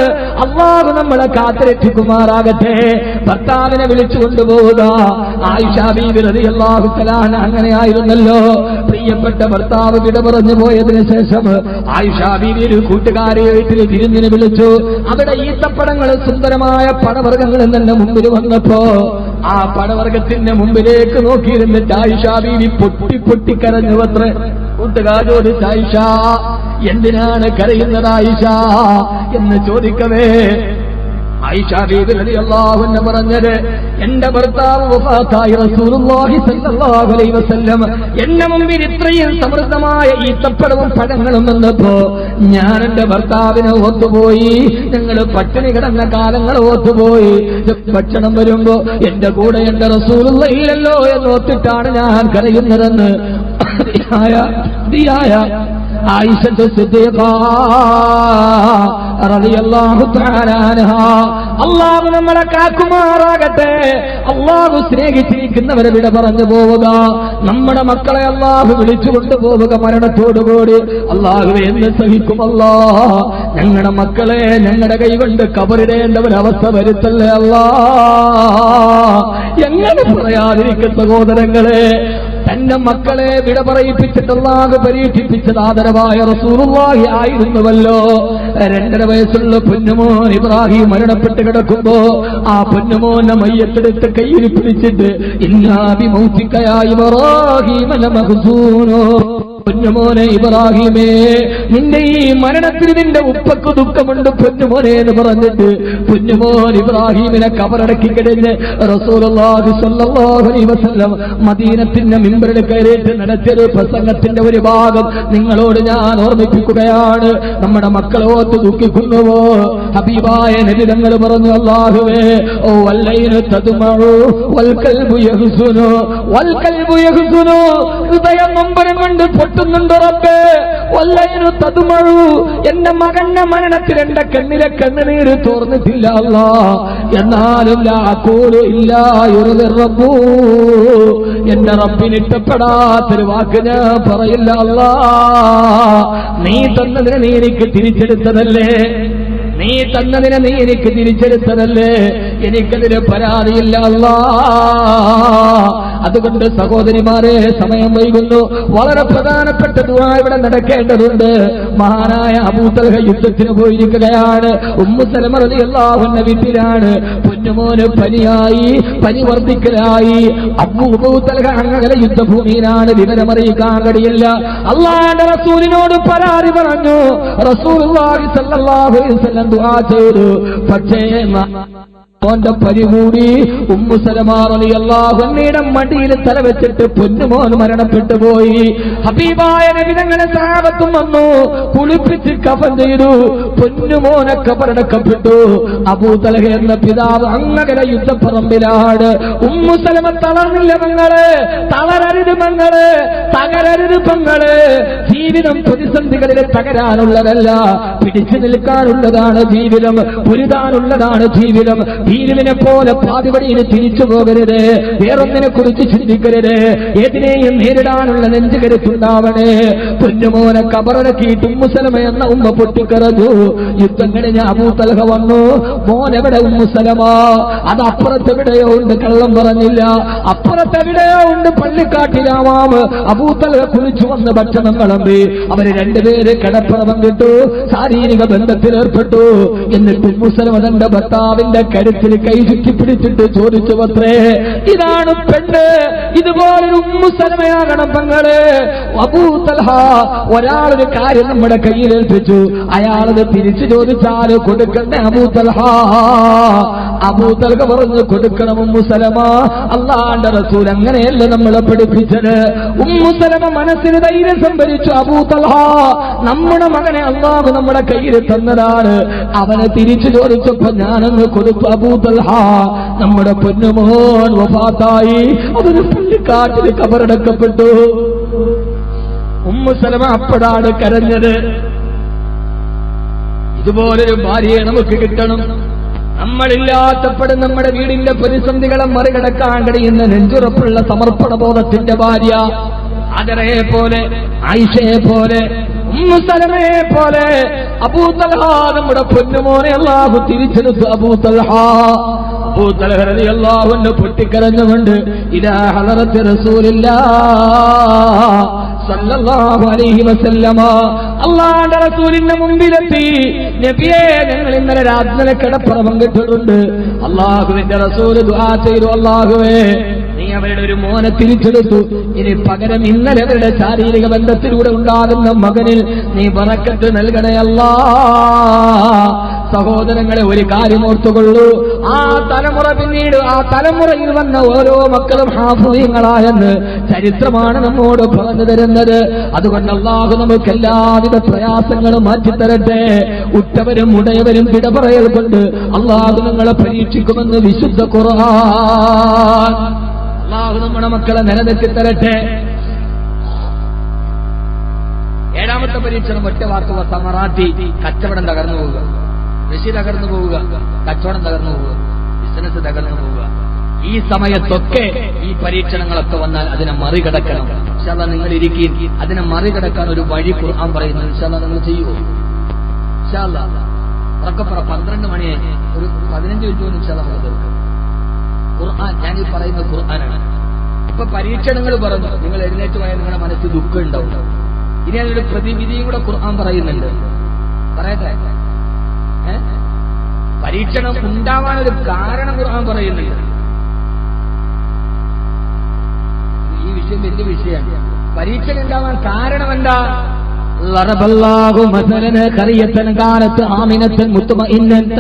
അല്ലാഹു നമ്മളെ കാത്തുരക്ഷിക്കുമാറാകട്ടെ. ഭർത്താവിനെ വിളിച്ചു കൊണ്ടുപോവുക. ആയിഷ ബീവി റളിയല്ലാഹു തആല അങ്ങനെയായിരുന്നല്ലോ. പ്രിയപ്പെട്ട ഭർത്താവ് വിട പറഞ്ഞു പോയതിനു ശേഷം ആയിഷ ബീവി ഒരു കൂട്ടുകാരിയെ വീട്ടിൽ വിരുന്നിന് വിളിച്ചു. അവിടെ ഈത്തപ്പഴങ്ങൾ, സുന്ദരമായ പഴവർഗ്ഗങ്ങൾ തന്നെ മുമ്പിൽ വന്നപ്പോ ആ പഴവർഗ്ഗത്തിന്റെ മുമ്പിലേക്ക് നോക്കിയിരുന്നിട്ട് ആയിഷ ബീവി പൊട്ടി പൊട്ടി കരഞ്ഞുവത്രേ. കൂട്ടുകാരോട് ആയിഷ, എന്തിനാണ് കരയുന്നത് ആയിഷ എന്ന് ചോദിക്കവേ ആയിഷ ബീബി റളിയല്ലാഹു അൻഹ പറഞ്ഞത്, എന്റെ ഭർത്താവ് വഫാത്തായി റസൂലുള്ളാഹി സ്വല്ലല്ലാഹു അലൈഹി വസല്ലം എന്റെ മുമ്പിൽ ഇത്രയും സമൃദ്ധമായ ഈത്തപ്പഴവും പഴങ്ങളും വന്നപ്പോ ഞാൻ എന്റെ ഭർത്താവിനെ ഓത്തുപോയി. ഞങ്ങൾ പട്ടിണി കിടന്ന കാലങ്ങൾ ഓത്തുപോയി. ഭക്ഷണം വരുമ്പോ എന്റെ കൂടെ എന്റെ റസൂലുള്ള ഇല്ലല്ലോ എന്ന് ഓർത്തിട്ടാണ് ഞാൻ കരയുന്നതെന്ന് ആയിഷത്തു സിദ്ദീഖ റളിയല്ലാഹു തആല അൻഹാ. അല്ലാഹു നമ്മളെ കാക്കുമാറാകട്ടെ. അല്ലാഹു സ്നേഹിച്ചിരിക്കുന്നവരെ വിട പറഞ്ഞു പോവുക. നമ്മുടെ മക്കളെ അല്ലാഹു വിളിച്ചു കൊണ്ടുപോവുക മരണത്തോടുകൂടി. അല്ലാഹുവേ എന്ന് സഹിക്കും അല്ലാ. ഞങ്ങളുടെ മക്കളെ ഞങ്ങളുടെ കൈകൊണ്ട് കബറിടേണ്ട ഒരവസ്ഥ വരുത്തല്ലേ അല്ലാ. എങ്ങനെ പറയാതിരിക്കും സഹോദരങ്ങളെ. തന്റെ മക്കളെ വിട പറയിപ്പിച്ചിട്ട് അല്ലാഹു പരീക്ഷിപ്പിച്ചത് ആദരവായ റസൂലുള്ളാഹി ആയിരുന്നുവല്ലോ. 2.5 വയസ്സുള്ള പൊന്നുമോൻ ഇബ്രാഹിം മരണപ്പെട്ട് കിടക്കുമ്പോ ആ പൊന്നുമോനെ മയ്യത്തെടുത്ത് കയ്യിൽ പിടിച്ചിട്ട് ഇന്നാ ബിമൗതിക യാ ഇബ്രാഹിം ലമഹ്സൂനോ. പൊന്നുമോനെ ഇബ്രാഹിമേ, നിന്റെ ഈ മരണത്തിന് നിന്റെ ഉപ്പക്ക് ദുഃഖമുണ്ട് പൊന്നുമോനെ എന്ന് പറഞ്ഞിട്ട് പൊന്നുമോൻ ഇബ്രാഹിമിനെ കബറടക്കി കഴിഞ്ഞ് റസൂലുള്ളാഹി സ്വല്ലല്ലാഹു അലൈഹി വസല്ലം മദീനത്തിന്റെ മിമ്പറിൽ കയറിയിട്ട് നടത്തിയൊരു പ്രസംഗത്തിന്റെ ഒരു ഭാഗം നിങ്ങളോട് ഞാൻ ഓർമ്മിപ്പിക്കുകയാണ്. നമ്മുടെ മക്കളെ ഓർത്ത് ദുഃഖിക്കുന്നുവോ? ഹബീബായ നബി തങ്ങൾ പറഞ്ഞു, അല്ലാഹുവേ ഓ വല്ലൈനു തദ്മഉ വൽ ഖൽബു യഹ്സുനു വൽ ഖൽബു യഹ്സുനു. ഹൃദയം നൊമ്പരം കൊണ്ട് പൊട്ടുന്നുണ്ട് റബ്ബേ. വല്ലൈനു തദ്മഉ, എന്റെ മകന്റെ മരണത്തിൽ എന്റെ കണ്ണിലെ കണ്ണുനീര് തോർന്നിട്ടില്ല അല്ലാ. എന്നാലും ലാ അഖൂലു ഇല്ലാ യുർദി റബ്ബു, എന്റെ റബ്ബിന് ഇഷ്ടപ്പെടാത്തൊരു വാക്ക് ഞാൻ പറയില്ല അല്ലാ. നീ തന്നതിനെ നീ എനിക്ക് തിരിച്ചെടുത്തതല്ലേ, നീ തന്നതിനെ നീ എനിക്ക് തിരിച്ചെടുത്തതല്ലേ, എനിക്കതിന് പരാതിയില്ല അല്ലാ. അതുകൊണ്ട് സഹോദരിമാരെ, സമയം വൈകുന്നു. വളരെ പ്രധാനപ്പെട്ട ദുആ ഇവിടെ നടക്കേണ്ടതുണ്ട്. മഹാനായ അബൂ തൽഹ യുദ്ധത്തിന് പോയിരിക്കുകയാണ്. ഉമ്മു സലമ റളിയല്ലാഹു അൻഹ വീട്ടിലാണ്. പൊന്നുമോന് പനിയായി, പനി വർദ്ധിക്കലായി. അബൂ തൽഹ അങ്ങനെ യുദ്ധഭൂമിയിലാണ്. വിവരമറിയിക്കാൻ കഴിയില്ല. അല്ലാഹുവിന്റെ റസൂലിനോട് പരാതി പറഞ്ഞു. റസൂലുള്ളാഹി സ്വല്ലല്ലാഹു അലൈഹി വസല്ലം ദുആ ചെയ്തു. പക്ഷേ മോന്റെ പനി കൂടി. ഉമ്മു സലമ റളിയല്ലാഹു അൻഹയുടെ മടിയിൽ തലവെച്ചിട്ട് പൊന്നുമോൻ മരണപ്പെട്ടു പോയി. ഹബീബായ നബി തങ്ങളുടെ സഹാബത്തും വന്നു, കുളിപ്പിച്ച് കഫൻ ചെയ്തു. പൊന്നുമോനെ കബറടക്കപ്പെട്ടു. അബൂ തൽഹ എന്ന പിതാവ് അങ്ങനെ യുദ്ധപ്പറമ്പിലാണ്. ഉമ്മു സലമ തളർന്നില്ല മങ്ങളെ, തളരരുത് മങ്ങളെ, തകരരുത് പെങ്ങളെ. ജീവിതം പ്രതിസന്ധികളിൽ തകരാനുള്ളതല്ല, പിടിച്ചു നിൽക്കാനുള്ളതാണ് ജീവിതം, പൊരുതാനുള്ളതാണ് ജീവിതം. ഭീരുവിനെ പോലെ പാതിവടിയിൽ തിരിച്ചു പോകരുത്, വേറൊന്നിനെ കുറിച്ച് ചിന്തിക്കരുത്, ഏതിനെയും നേരിടാനുള്ള നെഞ്ചുകരുത്തുണ്ടാവണേ. പൊന്നുമോനെ കബറടക്കിയിട്ട് ഉമ്മു സലമ എന്ന ഉമ്മ പൊട്ടിക്കറഞ്ഞു. യുദ്ധം കഴിഞ്ഞ് അബൂ തൽഹ വന്നു. മോനെവിടെ ഉമ്മു സലമ? അത് അപ്പുറത്തെവിടെയോ ഉണ്ട്, കള്ളം പറഞ്ഞില്ല. അപ്പുറത്തെവിടെയോ ഉണ്ട്, പള്ളിക്കാട്ടിലാവാം. അബൂ തൽഹ കുളിച്ചു വന്ന് ഭക്ഷണം വിളമ്പി. അവര് രണ്ടുപേര് കിടപ്പറവം കിട്ടു, ശാരീരിക ബന്ധത്തിലേർപ്പെട്ടു. എന്നിട്ട് ഉമ്മു സലമ തന്റെ ഭർത്താവിന്റെ കരുത്തിൽ കൈ ചുറ്റി പിടിച്ചിട്ട് ചോദിച്ചു അത്രേ, ഇതാണ് പെണ്ണ്, ഇതുപോലൊരു ഉമ്മു സലമയാകണം പെങ്ങളെ. അബൂ തൽഹ ഒരാളൊരു കാര്യം നമ്മുടെ കയ്യിലേൽപ്പിച്ചു, അയാളത് തിരിച്ചു ചോദിച്ചാൽ കൊടുക്കണ്ടേ അബൂ തൽഹ? അബൂ തൽഹ പറഞ്ഞു, കൊടുക്കണം ഉമ്മു സലമ. അല്ലാഹുവിന്റെ റസൂൽ അങ്ങനെയല്ല നമ്മളെ പഠിപ്പിച്ചത്. ഉമ്മു സലമ മനസ്സിന് ധൈര്യം സംഭരിച്ചു. അബൂ തൽഹ, നമ്മുടെ മകനെ അല്ലാഹു നമ്മുടെ കയ്യിൽ തന്നതാണ്, അവനെ തിരിച്ചു ചോദിച്ചപ്പോ ഞാനങ്ങ് കൊടുത്തു. അബൂ തൽഹ, നമ്മുടെ പൊന്നുമോൻ വഫാത്തായി, അവന് പള്ളിക്കാട്ടിൽ കബറടക്കപ്പെട്ടു. ഉമ്മു സലമ അപ്പോഴാണ് കരഞ്ഞത്. ഇതുപോലൊരു ഭാര്യയെ നമുക്ക് കിട്ടണം. നമ്മളില്ലാത്തപ്പോഴും നമ്മുടെ വീടിന്റെ പ്രതിസന്ധികളെ മറികടക്കാൻ കഴിയുന്ന നെഞ്ചുറപ്പുള്ള സമർപ്പണ ബോധത്തിന്റെ ഭാര്യ. ആദരയെ പോലെ, ആയിഷയെ പോലെ, ഉമ്മു സലമയെ പോലെ. അബൂ തൽഹ നമ്മുടെ പൊന്നുമോനെ അല്ലാഹു തിരിച്ചെടുത്തു. അബൂ തൽഹ റളിയല്ലാഹു അൻഹു പൊട്ടിക്കരഞ്ഞുകൊണ്ട് ഇലാ ഹളറത്തി റസൂലില്ലാഹ് സല്ലല്ലാഹു അലൈഹി വസല്ലമ, അല്ലാഹുവിന്റെ റസൂലിന്റെ മുമ്പിലെത്തി. നബിയേ, ഞങ്ങൾ ഇന്നലെ രാത്രി കിടപ്പറവം കിട്ടിയിട്ടുണ്ട്. അല്ലാഹുവിന്റെ റസൂൽ ദുആ ചെയ്തു, അല്ലാഹുവേ നീ അവരുടെ ഒരു മോനെ തിരിച്ചെടുത്തു, ഇനി പകരം ഇന്നലെ അവരുടെ ശാരീരിക ബന്ധത്തിലൂടെ ഉണ്ടാകുന്ന മകനിൽ നീ ബറക്കത്ത് നൽകണേ അല്ലാഹ്. സഹോദരങ്ങളെ, ഒരു കാര്യം ഓർത്തുകൊള്ളൂ, ആ തലമുറ പിന്നീട് ആ തലമുറയിൽ വന്ന ഓരോ മക്കളും ഹാഫിളീങ്ങളായെന്ന് ചരിത്രമാണ് നമ്മോട് പറഞ്ഞു തരുന്നത്. അതുകൊണ്ട് അല്ലാഹു നമുക്ക് എല്ലാവിധ പ്രയാസങ്ങളും മാറ്റിത്തരട്ടെ. ഉറ്റവരും ഉടയവരും വിട പറയൽ കൊണ്ട് അല്ലാഹു നിങ്ങളെ പരീക്ഷിക്കുമെന്ന് വിശുദ്ധ ഖുർആൻ. അല്ലാഹു നമ്മുടെ മക്കളെ നിലനിർത്തി തരട്ടെ. ഏഴാമത്തെ പരീക്ഷണം ഒറ്റ വാക്കുവ സമറാത്തി, കച്ചവടം തകർന്നു പോവുക, കൃഷി തകർന്നു പോവുക, കച്ചവടം തകർന്നു പോവുക, ബിസിനസ് തകർന്നു പോവുക. ഈ സമയത്തൊക്കെ ഈ പരീക്ഷണങ്ങളൊക്കെ വന്നാൽ അതിനെ മറികടക്കണം. ഇൻഷാ അല്ലാഹ് നിങ്ങൾ ഇരിക്കും, അതിനെ മറികടക്കാൻ ഒരു വഴി ഖുർആൻ പറയുന്നു. ഇൻഷാ അല്ലാഹ് നിങ്ങൾ ചെയ്യുമോ? ഇൻഷാ അല്ലാഹ് ഉറക്കപ്പുറ 12 മണിയെ ഒരു 15 മിനിറ്റ് കൊണ്ട് ഇൻഷാ അല്ലാഹ് നമുക്ക് തീർക്കാം. ഖുർആൻ ഞാനീ പറയുന്ന ഖുർആനാണ്. ഇപ്പൊ പരീക്ഷണങ്ങൾ പറഞ്ഞു, നിങ്ങൾ എഴുന്നേറ്റ് പോയാൽ നിങ്ങളുടെ മനസ്സിൽ ദുഃഖം ഉണ്ടാവും. ഇനി അതിനൊരു പ്രതിവിധിയും കൂടെ ഖുർആൻ പറയുന്നുണ്ട്. പറയട്ടെ, പരീക്ഷണം ഉണ്ടാവാനൊരു കാരണം ഖുർആൻ പറയുന്നുണ്ട്. ഈ വിഷയം വലിയ വിഷയമാണ്. പരീക്ഷണം ഉണ്ടാവാൻ കാരണം എന്താ? ضربallahu مثلا قرية كانت آمنة مطمئنة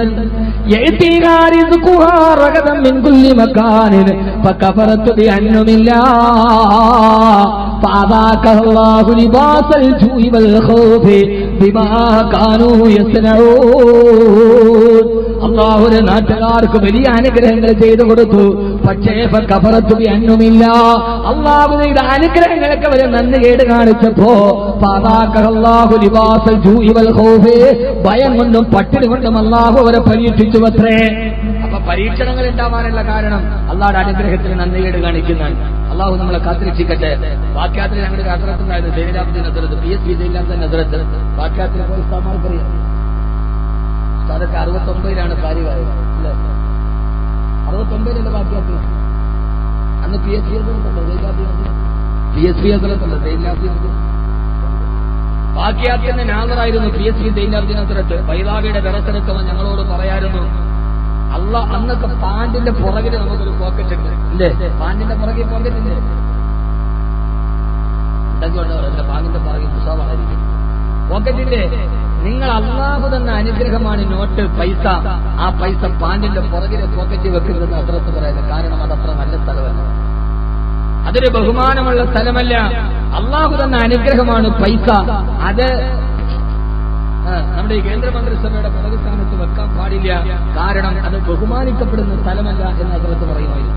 يأتيها رزقها رغدا من كل مكان فكفرت بأنعم الله فأذاقها الله لباس الجوع والخوف بما كانوا يصنعون. അല്ലാഹുവിന്റെ നാട്ടുകാർക്ക് വലിയ അനുഗ്രഹങ്ങൾ ചെയ്തു കൊടുത്തു. പക്ഷേ ഫകഫറതു ബിഅൻഉമില്ലാ, അല്ലാഹുവിന്റെ അനുഗ്രഹങ്ങളൊക്കെ അവർ നന്ദികേട് കാണിച്ചപ്പോ ഫഅദാഖല്ലാഹു ലിബാസൽ ജൂഇ വൽ ഖൗഫ്, ഭയം കൊണ്ടും പട്ടിണി കൊണ്ടും അല്ലാഹു അവരെ പരീക്ഷിച്ചു അത്രേ. അപ്പൊ പരീക്ഷണങ്ങൾ ഉണ്ടാവാനുള്ള കാരണം അല്ലാഹുവിന്റെ അനുഗ്രഹത്തിന് നന്ദികേട് കാണിക്കുന്നതാണ്. അല്ലാഹു നമ്മളെ കാത്തിരക്ഷിക്കട്ടെ. വാക്യാത്തിൽ ഞങ്ങളുടെ അസറത്തുണ്ടായിരുന്നു, സൈനിലാബ്ദി നസറത്ത്, PSB സൈനിലാബ്ദി നസറത്ത്. വാക്യാത്തിൽ പോയി സ്ഥാമാർക്കറിയാം, അതൊക്കെ 69-ലാണ് കാര്യമായത് അല്ലേ? 69-ലെ വാക്യാത്തിൽ അന്ന് PSB വാക്യാത്തിന് നാദറായിരുന്നു. PSB ദൈനാബ്ദിനത്തിരട്ട് വൈദാവിയുടെ ദറസെടുക്കുമ്പോൾ ഞങ്ങളോട് പറയായിരുന്നു, അല്ല അന്നൊക്കെ പാന്റിന്റെ പുറകിൽ നമുക്കൊരു പോക്കറ്റ് ഉണ്ട് ഇല്ലേ? പാന്റിന്റെ പുറകിൽ പോക്കറ്റ് ഇല്ലേ? എന്തൊക്കെയുണ്ടോ പാന്റിന്റെ പുറകിൽ മുസാവായിരിക്കും പോക്കറ്റിന്റെ. നിങ്ങൾ അല്ലാഹു തന്ന അനുഗ്രഹമാണ് നോട്ട്, പൈസ. ആ പൈസ പാന്റിന്റെ പുറകിലെ പോക്കറ്റ് വെക്കുന്നത് അത്രത്ത് പറയുന്നത്. കാരണം അതത്ര നല്ല സ്ഥലമല്ല, അതൊരു ബഹുമാനമുള്ള സ്ഥലമല്ല. അല്ലാഹു തന്ന അനുഗ്രഹമാണ് പൈസ. അത് നമ്മുടെ ഈ കേന്ദ്രമന്ത്രിസഭയുടെ പുറകു സ്ഥാനത്ത് വെക്കാൻ പാടില്ല. കാരണം അത് ബഹുമാനിക്കപ്പെടുന്ന സ്ഥലമല്ല എന്ന് അത്രത്ത് പറയുമായിരുന്നു.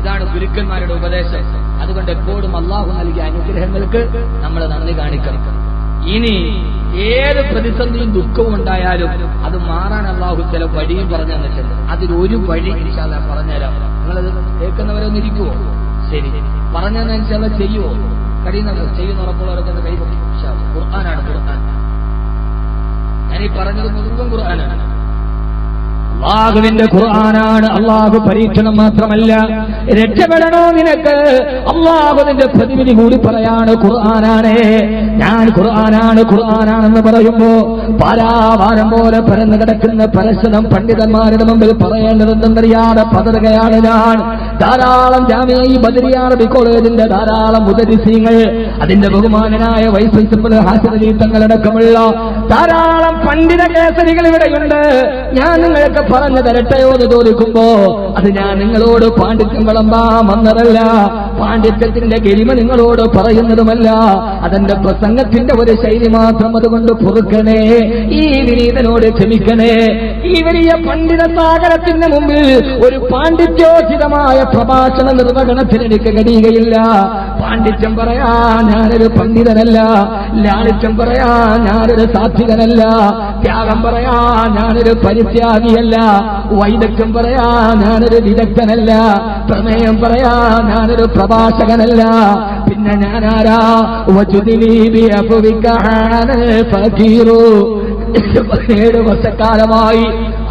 ഇതാണ് ഗുരുക്കന്മാരുടെ ഉപദേശം. അതുകൊണ്ട് എപ്പോഴും അല്ലാഹു നൽകിയ അനുഗ്രഹങ്ങൾക്ക് നമ്മൾ നന്ദി കാണിക്കണം. ഇനി ഏത് പ്രതിസന്ധിയും ദുഃഖവും ഉണ്ടായാലും അത് മാറാൻ അല്ലാഹു ചില വഴിയും പറഞ്ഞു തന്നിട്ടുണ്ട്. അതിലൊരു വഴി ഇൻഷാ അല്ലാഹ് പറഞ്ഞുതരാം. നിങ്ങളത് കേൾക്കുന്നവരൊന്നും ഇരിക്കുവോ? ശരി, പറഞ്ഞതെന്ന് ഇൻഷാ അല്ലാഹ് ചെയ്യുവോ? കഴിയുന്നവർ ചെയ്യുന്ന ഉറപ്പുള്ളവരൊക്കെ ഒന്ന് കൈപൊക്കി. ഇൻഷാ അല്ലാഹ് ഖുർആനാണ്, ഖുർആൻ. ഞാനീ പറഞ്ഞത് മുഴുവൻ ഖുർആനാണ്, അല്ലാഹുവിന്റെ ഖുർആനാണ്. അല്ലാഹു പരീക്ഷണം മാത്രമല്ല, രക്ഷപ്പെടണോ നിനക്ക് അല്ലാഹുവിന്റെ പ്രതിവിധി കൂടി പറയാണ്. ഖുർആനാണ്, ഞാൻ ഖുർആനാണ് ഖുർആനാണെന്ന് പറയുമ്പോ പാരാവാരം പോലെ പരന്നു കിടക്കുന്ന പരസ്യം പണ്ഡിതന്മാരുടെ മുമ്പിൽ പറയേണ്ടതെന്നറിയാതെ പതറുകയാണ് ഞാൻ. ധാരാളം ജാമിഅ ബദരിയ അറബി കോളേജിന്റെ ധാരാളം മുദരിസീങ്ങൾ, അതിന്റെ ബഹുമാനനായ വൈസ് പ്രിൻസിപ്പൽ ഹാസിദ് തങ്ങളടക്കമുള്ള ധാരാളം പണ്ഡിത കേസരികൾ ഇവിടെയുണ്ട്. ഞാൻ നിങ്ങൾക്ക് പറഞ്ഞു തരട്ടെയോ എന്ന് ചോദിക്കുമ്പോ അത് ഞാൻ നിങ്ങളോട് പാണ്ഡിത്യം വിളമ്പാൻ വന്നതല്ല, പാണ്ഡിത്യത്തിന്റെ ഗരിമ നിങ്ങളോട് പറയുന്നതുമല്ല, അതെന്റെ പ്രസംഗത്തിന്റെ ഒരു ശൈലി മാത്രം. അതുകൊണ്ട് പൊറുക്കണേ, ഈ വിനീതനോട് ക്ഷമിക്കണേ. ഈ വലിയ പണ്ഡിത സാഗരത്തിന്റെ മുമ്പിൽ ഒരു പാണ്ഡിത്യോചിതമായ പ്രഭാഷണ നിർവഹണത്തിന് എനിക്ക് കഴിയുകയില്ല. പാണ്ഡിത്യം പറയാ ഞാനൊരു പണ്ഡിതനല്ല, ലാളിത്യം പറയാ ഞാനൊരു സാത്വികനല്ല, ത്യാഗം പറയാ ഞാനൊരു പരിത്യാഗിയല്ല, വൈദഗ്ധ്യം പറയാ ഞാനൊരു വിദഗ്ധനല്ല, പ്രമേയം പറയാ ഞാനൊരു പ്രഭാഷകനല്ല. പിന്നെ ഞാനാരാ? 17 വർഷക്കാലമായി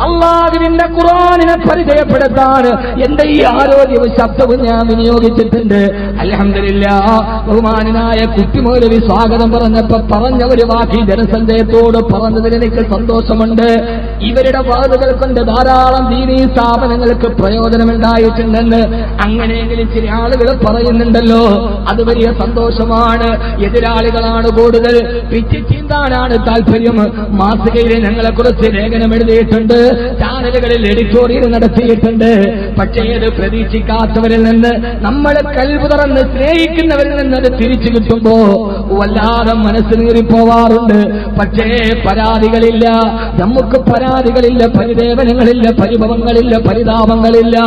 അള്ളാഹുവിന്റെ ഖുർആനിനെ പരിചയപ്പെടുത്താൻ എന്റെ ഈ ആരോഗ്യവും ശബ്ദവും ഞാൻ വിനിയോഗിച്ചിട്ടുണ്ട്. അൽഹംദുലില്ലാഹ്, ബഹുമാനനായ കുട്ടിമൗലവി സ്വാഗതം പറഞ്ഞപ്പോ പറഞ്ഞ ഒരു വാക്ക് ജനസഞ്ചയത്തോട് പറഞ്ഞതിൽ എനിക്ക് സന്തോഷമുണ്ട്. ഇവരുടെ വാദുകൾ കൊണ്ട് ധാരാളം ദീനീ സ്ഥാപനങ്ങൾക്ക് പ്രയോജനമുണ്ടായിട്ടുണ്ടെന്ന് അങ്ങനെയെങ്കിലും ചില ആളുകൾ പറയുന്നുണ്ടല്ലോ. അത് വലിയ സന്തോഷമാണ്. എതിരാളികളാണ് കൂടുതൽ, പിച്ചിച്ചീന്താനാണ് താല്പര്യം. മാസികയിൽ ഞങ്ങളെ കുറിച്ച് ലേഖനം എഴുതിയിട്ടുണ്ട്, ചാനലുകളിൽ എഡിറ്റോറിയൽ നടത്തിയിട്ടുണ്ട്. പക്ഷേ അത് പ്രതീക്ഷിക്കാത്തവരിൽ നിന്ന്, നമ്മളെ കൽബ് തുറന്ന് സ്നേഹിക്കുന്നവരിൽ നിന്ന് അത് തിരിച്ചു കിട്ടുമ്പോ വല്ലാതെ മനസ്സ് നീറിപ്പോവാറുണ്ട്. പക്ഷേ പരാതികളില്ല, നമുക്ക് പരാതികളില്ല, പരിദേവനങ്ങളില്ല, പരിഭവങ്ങളില്ല, പരിതാപങ്ങളില്ല.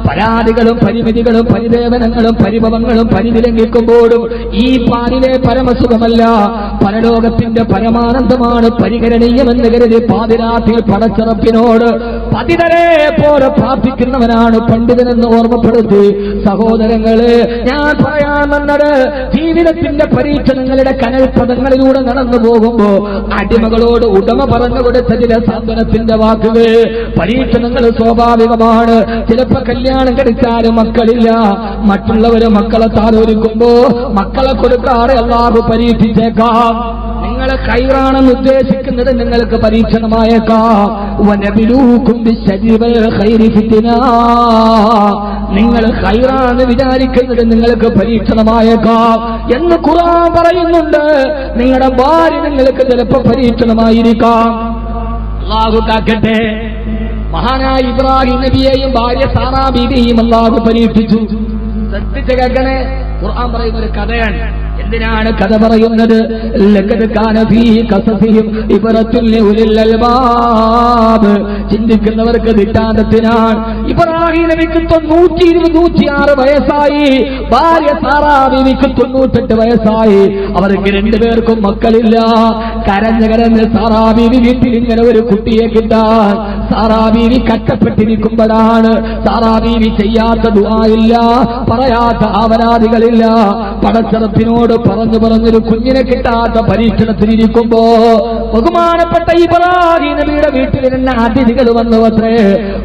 പരാതികളും പരിമിതികളും പരിദേവനങ്ങളും പരിഭവങ്ങളും പരിതിലംഘിക്കുമ്പോഴും ഈ പാലിലെ പരമസുഖമല്ല, പരലോകത്തിന്റെ പരമാനന്ദമാണ് പരിഗണനീയമെന്ന് കരുതി പാതിരാത്രിയിൽ പടച്ചറപ്പിനോട് പതിതരെ പോലെ പ്രാർത്ഥിക്കുന്നവനാണ് പണ്ഡിതനെന്ന് ഓർമ്മപ്പെടുത്തി. സഹോദരങ്ങളെ, ഞാൻ പറയാൻ വന്നത് ജീവിതത്തിന്റെ പരീക്ഷണങ്ങളുടെ കനൽപഥങ്ങളിലൂടെ നടന്നു പോകുമ്പോ അടിമകളോട് ഉടമ പറഞ്ഞു കൊടുത്ത ചില സാന്ത്വനത്തിന്റെ വാക്കുകൾ. പരീക്ഷണങ്ങൾ സ്വാഭാവികമാണ്. ചിലപ്പോ കല്യാണം കഴിച്ചാലും മക്കളില്ല, മറ്റുള്ളവര് മക്കളെ താലോലിക്കുമ്പോ മക്കളെ കൊടുക്കാതെ അല്ലാഹു പരീക്ഷിച്ചേക്കാം. നിങ്ങൾ ഖൈറാണെന്ന് ഉദ്ദേശിക്കുന്നത് നിങ്ങൾക്ക് പരീക്ഷണമായേക്കാം. വനബിലൂക്കും ബിശ്ശരി വൽ ഖൈരി ഫിത്ന, നിങ്ങൾ ഖൈറാണെന്ന് വിചാരിക്കുന്നത് നിങ്ങൾക്ക് പരീക്ഷണമായേക്കാം എന്ന് ഖുർആൻ പറയുന്നുണ്ട്. നിങ്ങളുടെ ഭാര്യ നിങ്ങൾക്ക് ചിലപ്പോൾ പരീക്ഷണമായിരിക്കാം. അല്ലാഹു കാക്കട്ടെ. മഹാനായ ഇബ്രാഹിം നബിയെയും ഭാര്യ സാറാ ബീവിയെയും അല്ലാഹു പരീക്ഷിച്ചു. ശ്രദ്ധിച്ച് കേൾക്കണേ, ഖുർആൻ പറയുന്ന ഒരു കഥയാണ്. എന്തിനാണ് കഥ പറയുന്നത്? ലഖദ് കാന ഫീ ഖസസിഹിം ഇബ്റത്തുൻ ലിഉലിൽ അൽബാബ്, ചിന്തിക്കുന്നവർക്ക് ദൃഷ്ടാന്തത്തിനാണ്. ഇബ്രാഹിം നബിക്ക് 126 വയസ്സായി, ഭാര്യ സാറാ ബീവിക്ക് 98 വയസ്സായി. അവർക്ക് രണ്ടുപേർക്കും മക്കളില്ല. കരഞ്ഞ് കരഞ്ഞ് സാറാ ബീവി വീട്ടിൽ ഇങ്ങനെ ഒരു കുട്ടിയെ കിട്ടാൻ സാറാ ബീവി കഷ്ടപ്പെട്ടിരിക്കുമ്പോഴാണ് സാറാ ബീവി ചെയ്യാത്ത ദുആ ഇല്ല, പറയാത്ത ആവരാധികളില്ല. പടച്ചറപ്പിനോട് പറഞ്ഞൊരു കുഞ്ഞിനെ കിട്ടാത്ത പരീക്ഷണത്തിലിരിക്കുമ്പോ ബഹുമാനപ്പെട്ട ഇബ്രാഹിം നബിയുടെ വീട്ടിൽ നിന്ന് അതിഥികൾ വന്നു അത്രേ.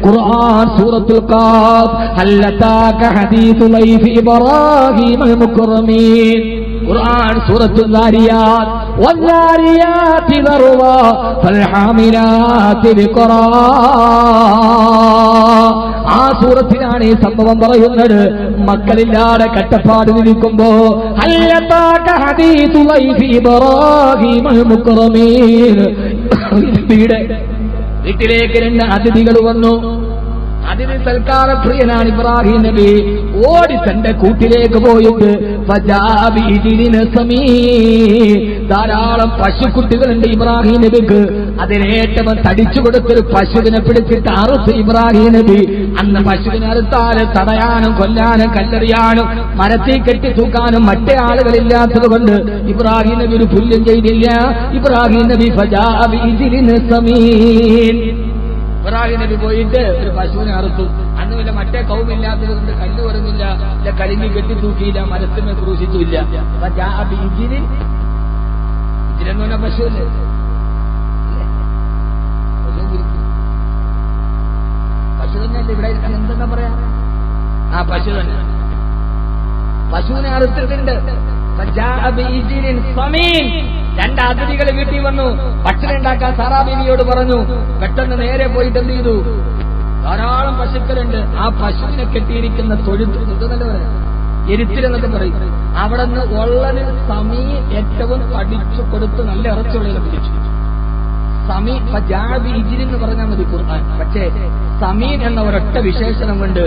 ഖുർആൻ സൂറത്തുൽ ഖാഫ്, ഹല്ലതാക ഹദീസു ലൈഫി ഇബ്രാഹിമൽ മുക്റമീൻ. ഖുർആൻ സൂറത്തുൽ ദാരിയാത്ത്, വല്ലാരിയാതി ദർവ ഫൽഹാമിലാതി ബിഖറാ. ആ സൂറത്തിലാണ് ഈ സംഭവം പറയുന്നത്. മക്കളില്ലാതെ കട്ടപ്പാട് നിൽക്കുമ്പോ ഹല്ലതാക ഹദീസു ലൈഫി ഇബ്രാഹിമൽ മുക്റമീൻ, വീട്ടിലേക്ക് 2 അതിഥികൾ വന്നു. അതിന് സൽക്കാര പ്രിയനാണ് ഇബ്രാഹിം നബി. ഓടി തന്റെ കൂട്ടിലേക്ക് പോയിട്ട് ധാരാളം പശുക്കുട്ടികളുണ്ട് ഇബ്രാഹിം നബിക്ക്. അതിനേറ്റവും തടിച്ചു കൊടുത്തൊരു പശുവിനെ പിടിച്ചിട്ട് അറുത്ത് ഇബ്രാഹിം നബി. അന്ന് പശുവിനെ അറുത്താല് തടയാനും കൊല്ലാനും കല്ലെറിയാനും മരത്തിൽ കെട്ടി തൂക്കാനും മറ്റേ ആളുകളില്ലാത്തത് കൊണ്ട് ഇബ്രാഹിം നബി ഒരു പുല്ലും ചെയ്തില്ല. ഇബ്രാഹിം നബി ഇബ്രാഹിം നബി പോയിട്ട് ഒരു പശുവിനെ അറുത്തു. അന്ന് വല്ല മറ്റേ കൗമില്ലാത്തത് കൊണ്ട് കല്ല് പറഞ്ഞില്ല, ഇല്ല കരിഞ്ഞ് കെട്ടി തൂക്കിയില്ല, മരത്തിനെ ക്രൂശിച്ചില്ല. ഇതിലെന്ന് പറഞ്ഞ പശുവല്ലേ, പശു തന്നെയല്ലേ ഇവിടെ എന്തെന്നാ പറയാ? ആ പശു തന്നെ. പശുവിനെ അറുത്തിട്ടുണ്ട്. 2 അതിഥികൾ വീട്ടിൽ വന്നു. ഭക്ഷണം ഉണ്ടാക്കാൻ സാറാ ബീവിയോട് പറഞ്ഞു. പെട്ടെന്ന് നേരെ പോയിട്ട് എന്ത് ചെയ്തു? ധാരാളം പശുക്കളുണ്ട്. ആ പശുവിനെ കെട്ടിയിരിക്കുന്ന തൊഴുത്ത് എരുത്തിലെന്നൊക്കെ പറയും. അവിടെ നിന്ന് ഉള്ളന് സമീ ഏറ്റവും പഠിച്ചു കൊടുത്ത് നല്ല ഇറച്ചുള്ളിനെ പിടിച്ചു. സമീ എന്ന് പറഞ്ഞാൽ മതി ഖുർആൻ. പക്ഷേ സമീൻ എന്ന ഒരൊറ്റ വിശേഷണം കൊണ്ട്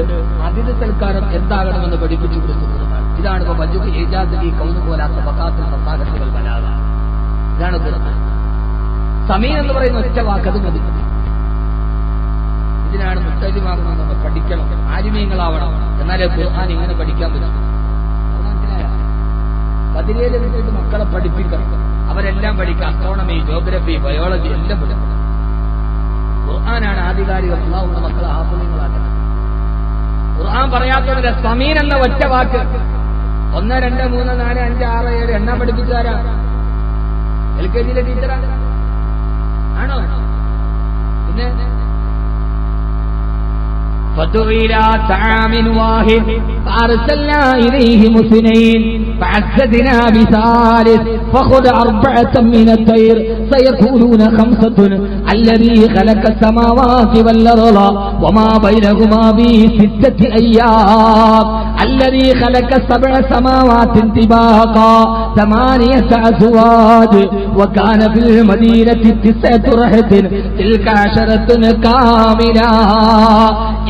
അതിഥി സൽക്കാരം എന്താകണമെന്ന് പഠിപ്പിച്ചു കൊടുത്തു ഖുർആൻ. ഇതാണ് ഇപ്പൊ ബജുബ് ഏജാദി കൗനുപോലാത്ത ബക്കാത്തിൽ സത്താകത്തുകൾ വലാക. ഇതാണ് ഖുർആൻ. സമീൻ എന്ന് പറയുന്ന ഒറ്റ വാക്കത് മതി. ഇതിനാണ് മുത്തലിമാകുന്നത്. നമ്മൾ പഠിക്കണം, ആലിമീങ്ങളാവണം, എന്നാലേ ഖുർആൻ ഇങ്ങനെ പഠിക്കാൻ പറ്റും. മനസ്സിലായ 17 മിനിറ്റ് മക്കളെ പഠിപ്പിക്കണം. അവരെല്ലാം പഠിക്കുക. അസ്ട്രോണമി, ജോഗ്രഫി, ബയോളജി എല്ലാം പഠിക്കണം. ഖുർആനാണ് ആധികാരികം. അല്ലാഹുവിന്റെ മക്കളെ ആഫലിങ്ങളാക്കണം. ഖുർആൻ പറയാത്തവരെ സമീൻ എന്ന ഒറ്റ വാക്ക് 1, 2, 3, 4, 5, 6, 7 എണ്ണം പഠിപ്പിച്ചാരാ? LKG ടീച്ചറാ ആണോ? പിന്നെ فدعا طعام واحد فأرسلنا إليهم اثنين فعززنا بثالث فخذ 4 من الطير سيقولون 5 الذي خلق السماوات والأرض وما بينهما ب6 أيام الذي خلق 7 سماوات طباقا 8 أزواج وكان في المدينة 9 رهط تلك 10 كاملة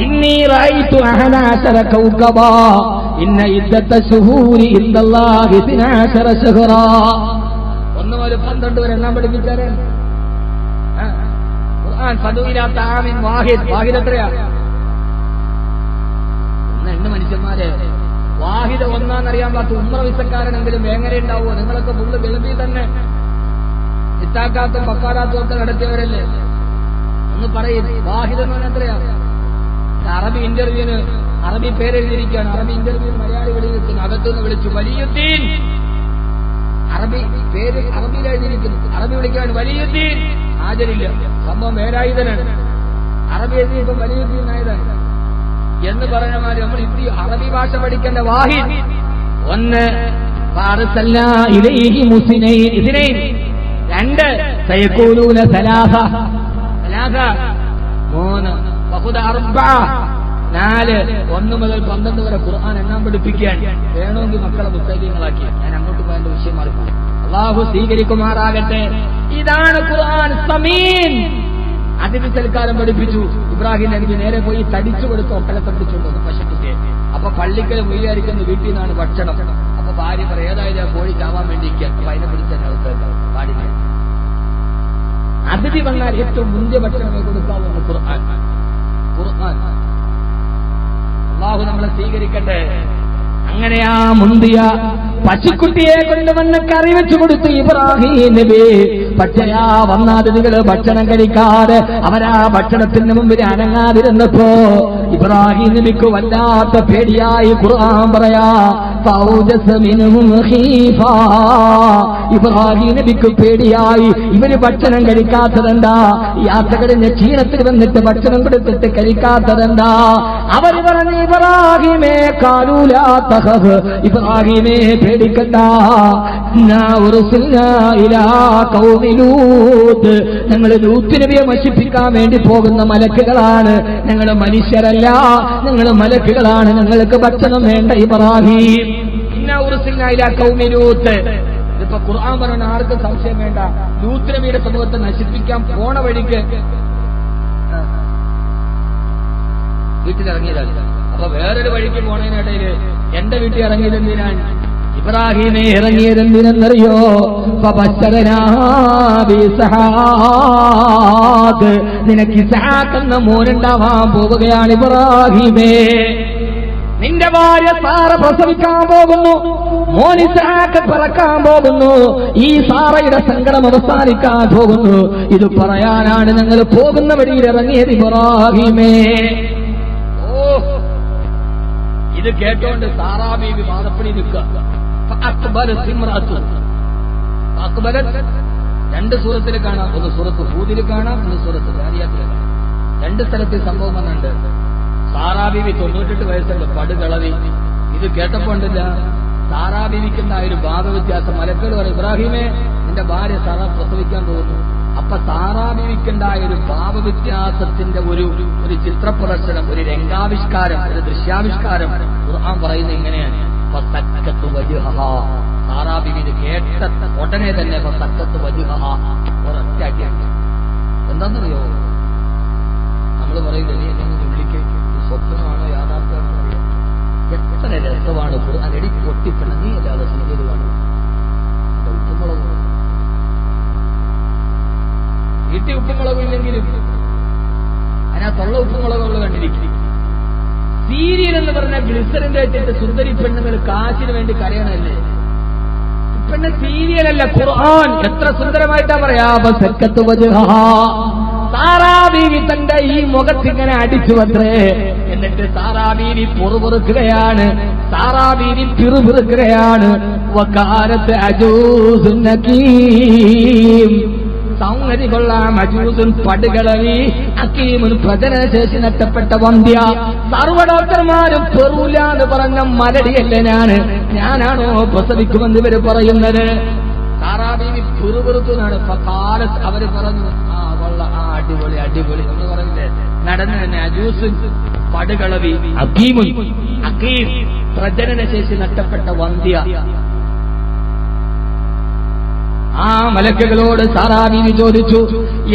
إني رأيت 11 كوكبا إن عدة الشهور عند الله 12 شهرا. 1 മുതൽ 12 വരെ എണ്ണാൻ പഠിപ്പിച്ചാരെ ഖുർആൻ. ഫദുഇലാ തആമിൻ വാഹിദ്. വാഹിദ് എത്രയാ? എണ്ണ മനുഷ്യന്മാരെ. വാഹിദ് ഒന്നാന്നറിയാൻ പാത്ത ഉംറ വിസക്കാരനെങ്കിലും എങ്ങനെ ഉണ്ടാവുമോ? നിങ്ങളൊക്കെ ഫുള്ള് ഗൾഫിൽ തന്നെ ഇത്താക്കാത്തും ബക്കാറാത്തും ഒക്കെ നടത്തിയവരല്ലേ? ഒന്ന് പറയും. വാഹിദ് എന്ന് പറഞ്ഞാൽ എത്രയാ? അറബി ഇന്റർവ്യൂവിന് അറബി പേരെഴുതിയിരിക്കുകയാണ്. അറബി ഇന്റർവ്യൂവിന് മലയാളി വിളിക്കുന്നു, അകത്തുനിന്ന് വിളിച്ചു വലിയുദ്ദീൻ. അറബി പേര് അറബിയിൽ എഴുതിയിരിക്കുന്നു. അറബി വിളിക്കാൻ വലിയുദ്ദീൻ. ഹാജരില്ല. സംഭവം വേലായുധനാണ്. അറബി എഴുതിയപ്പോൾ വലിയുദ്ദീൻ ആയതാണ് എന്ന് പറഞ്ഞ മാതിരി നമ്മൾ ഇത്തി അറബി ഭാഷ പഠിക്കേണ്ട. വാഹിദ് 1 ഫഅർസൽനാ ഇലൈഹി മുസ്നൈൻ 2 സയഖൂലൂന 3 ഫഖുദ 4 1 മുതൽ 12 വരെ ഖുർആൻ എണ്ണാൻ പഠിപ്പിക്കാൻ വേണമെങ്കിൽ മക്കളെ മുസ്ലിങ്ങളാക്കി. ഞാൻ അങ്ങോട്ട് പോയതിന്റെ വിഷയം മാറിപ്പോയി. അല്ലാഹു സ്വീകരിക്കുമാറാകട്ടെ. ഇതാണ് ഖുർആൻ. സമീൻ അതിഥി സൽക്കാരം പഠിപ്പിച്ചു. ഇബ്രാഹിം നബി നേരെ പോയി തടിച്ചു കൊടുത്ത് ഒട്ടകത്തെ പിടിച്ചുകൊണ്ടു പശുക്കുട്ടിയെ. അപ്പൊ പള്ളിക്കൽ മുയ്യാരിക്കുന്ന വീട്ടിൽ നിന്നാണ് ഭക്ഷണം. അപ്പൊ ഭാര്യ പറയും ഏതായാലും കോഴി ചാവാൻ വേണ്ടിയിരിക്കുക. അപ്പൊ അതിനെ പിടിച്ചാൽ പാടില്ല. അതിഥി വന്നാൽ ഏറ്റവും മുന്തിയ ഭക്ഷണമേ കൊടുക്കാവുന്ന ഖുർആൻ. അല്ലാഹു നമ്മളെ സ്വീകരിക്കട്ടെ. അങ്ങനെ ആ മുന്തിയ പശുക്കുട്ടിയെ കൊണ്ടുവന്ന് കറി വെച്ചു കൊടുത്തു ഇബ്രാഹിം നബി. പക്ഷേ ആ വന്ന അതിഥികള് ഭക്ഷണം കഴിക്കാതെ അവരാ ഭക്ഷണത്തിന് മുമ്പിൽ അനങ്ങാതിരുന്നപ്പോ ഇബ്രാഹിം നബിക്ക് വല്ലാത്ത പേടിയായി. ഖുർആൻ പറയാ ഇബ്രാഹിം നബിക്ക് പേടിയായി. ഇവര് ഭക്ഷണം കഴിക്കാത്തതെന്താ? യാത്രകളിന്റെ ക്ഷീണത്തിൽ വന്നിട്ട് ഭക്ഷണം കൊടുത്തിട്ട് കഴിക്കാത്തതെന്താ? അവര് പറഞ്ഞു ഇബ്രാഹിമേ കാലൂലാ തഖഫ്, ഇബ്രാഹിമേ പേടിക്കണ്ട. ഞങ്ങൾ ലൂത്ത് നബിയെ നശിപ്പിക്കാൻ വേണ്ടി പോകുന്ന മലക്കുകളാണ്. ഞങ്ങൾ മനുഷ്യരല്ല, ഞങ്ങൾ മലക്കുകളാണ്. ഞങ്ങൾക്ക് ഭക്ഷണം വേണ്ട ഇബ്രാഹിം. ഇതിപ്പോ ഖുർആൻ പറഞ്ഞ ആർക്കും സംശയം വേണ്ട. ലൂത്ത് നബിയുടെ സമൂഹത്തെ നശിപ്പിക്കാൻ പോണ വഴിക്ക് വീട്ടിലിറങ്ങിയതല്ല. അപ്പൊ വേറൊരു വഴിക്ക് പോണതിനിടയില് എന്റെ വീട്ടിൽ ഇറങ്ങിയതെന്തിനാണ്? ഇബ്രാഹിമെ ഇറങ്ങിയതെന്തിനെന്നറിയോ? നിനക്ക് ഇസ്ഹാഖ് എന്ന മോനുണ്ടാവാൻ പോവുകയാണ് ഇബ്രാഹിമേ. നിന്റെ ഭാര്യ സാറ പ്രസവിക്കാൻ പോകുന്നു, മോൻ ഇസ്ഹാഖ് പിറക്കാൻ പോകുന്നു. ഈ സാറയുടെ സങ്കടം അവസാനിക്കാൻ പോകുന്നു. ഇത് പറയാനാണ് ഞങ്ങൾ പോകുന്ന വഴിയിൽ ഇറങ്ങിയത് ഇബ്രാഹിമേ. ഇത് കേട്ടോണ്ട് സാറാ ബീവി വാദപ്പടി നിൽക്കുക. 2 സൂറത്തിൽ കാണാം. ഒന്ന് സൂറത്ത് ഹൂദിൽ കാണാം, ഒന്ന് സൂറത്ത് ദാരിയാത്തിൽ കാണാം. 2 സ്ഥലത്ത് സംഭവം വന്നുണ്ട്. സാറാ ബീവി 98 വയസ്സുണ്ട്, പടുകളവി. ഇത് കേട്ടപ്പോണ്ടില്ല സാറാ ബീവിക്കുന്ന ഒരു ഭാവവ്യത്യാസം. മലക്കൾ പറയും ഇബ്രാഹിമേ നിന്റെ ഭാര്യ സാറ പ്രസവിക്കാൻ പോകുന്നു. അപ്പൊ സാറാ ബീവിക്കുണ്ടായ ഒരു ഭാവവ്യത്യാസത്തിന്റെ ഒരു ചിത്രപ്രദർശനം, ഒരു രംഗാവിഷ്കാരം, ഒരു ദൃശ്യാവിഷ്കാരം ഖുർആൻ പറയുന്നത് ഇങ്ങനെയാണ്. സാറാ ബീവി ഇത് കേട്ട ഉടനെ തന്നെ ഒരൊറ്റയാക്കിയാണ്. എന്താണെന്നറിയോ? നമ്മൾ പറയും ഉള്ളിക്ക് സ്വപ്നമാണോ യാഥാർത്ഥ്യമാണോ അറിയാം. എത്ര രസമാണ് ഖുർആൻ. എടി പൊട്ടിപ്പണ നീ അല്ലാതെ സീരിയൽ കാണും. ഉപ്പുമുളക് വീട്ടിൽ ഉപ്പുമുളക് ഇല്ലെങ്കിലും അതിനകത്തുള്ള ഉപ്പുമുളകുകൾ കണ്ടിരിക്കും. സീരിയൽ എന്ന് പറഞ്ഞാൽ ഗ്ലിസറിന്റെ വെച്ചിട്ട് സുന്ദരി പെണ്ണുങ്ങൾ കാശിന് വേണ്ടി കരയണല്ലേ. പെണ്ണ് സീരിയലല്ല, ഖുർആൻ. എത്ര സുന്ദരമായിട്ടാ പറയാ. സാറാ ബീവി തന്റെ ഈ മുഖത്തിങ്ങനെ അടിച്ചുവത്രേ. എന്നിട്ട് സാറാ ബീവി പൊറുപൊറുക്കുകയാണ്, സാറാ ബീവി പിറുപിറുക്കുകയാണ്. സൗന്ദര്യ കൊള്ളാം, അജൂസുൻ പടുകളവി, അക്കീമുൻ പ്രജനശേഷി നഷ്ടപ്പെട്ട വന്ധ്യ. സർവ്വ ഡോക്ടർമാരും പെറൂല എന്ന് പറഞ്ഞ മലടിയല്ലേ ഞാനാണോ പ്രസവിക്കുമെന്ന് ഇവര് പറയുന്നത്? സാറാബീവി പിറുപിറുത്തുന്നാണ്. അവര് പറഞ്ഞു അടിപൊളി അടിപൊളി എന്ന് പറഞ്ഞില്ലേ, നടന്നു തന്നെ. അജൂസുൻ പടുകളവി, അക്കീമുൻ അക്കീം പ്രജനനശേഷി നഷ്ടപ്പെട്ട വന്ധ്യ. ആ മലക്കുകളോട് സാറാബീവി ചോദിച്ചു,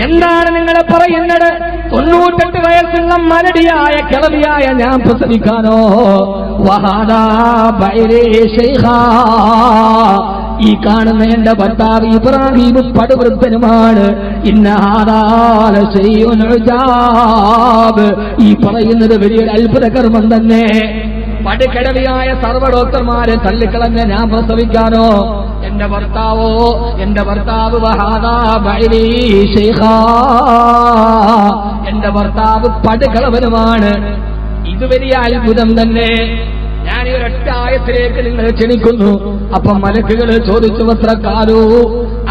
എന്താണ് നിങ്ങൾ പറയുന്നത്? 98 വയസ്സുള്ള മലടിയായ കിളവിയായ ഞാൻ പ്രസവിക്കാനോ? വഹാദാ ബൈരേ ശൈഖാ, ഈ കാണുന്ന എന്റെ ഭർത്താവ് ഇബ്രാഹിം പടുവൃദ്ധനുമാണ്. ഇന്നഹാദാല ശൈഉൻ ഉജാബ്, ഈ പറയുന്നത് വലിയൊരു അത്ഭുത കർമ്മം തന്നെ. പടുകിടവിയായ സർവ്വ ഡോക്ടർമാരെ തള്ളിക്കളഞ്ഞ ഞാൻ പ്രസവിക്കാനോ? എന്റെ ഭർത്താവ് വഹാദാ ബൈരി ശൈഖാ, എന്റെ ഭർത്താവ് പടുകളവനുമാണ്. ഇത് വലിയ അത്ഭുതം തന്നെ. ഞാൻ ഈ ഒരൊറ്റ ആയത്തിലേക്ക് നിങ്ങളെ ക്ഷണിക്കുന്നു. അപ്പം മലക്കുകൾ ചോദിച്ചു, വസ്ത്രക്കാരോ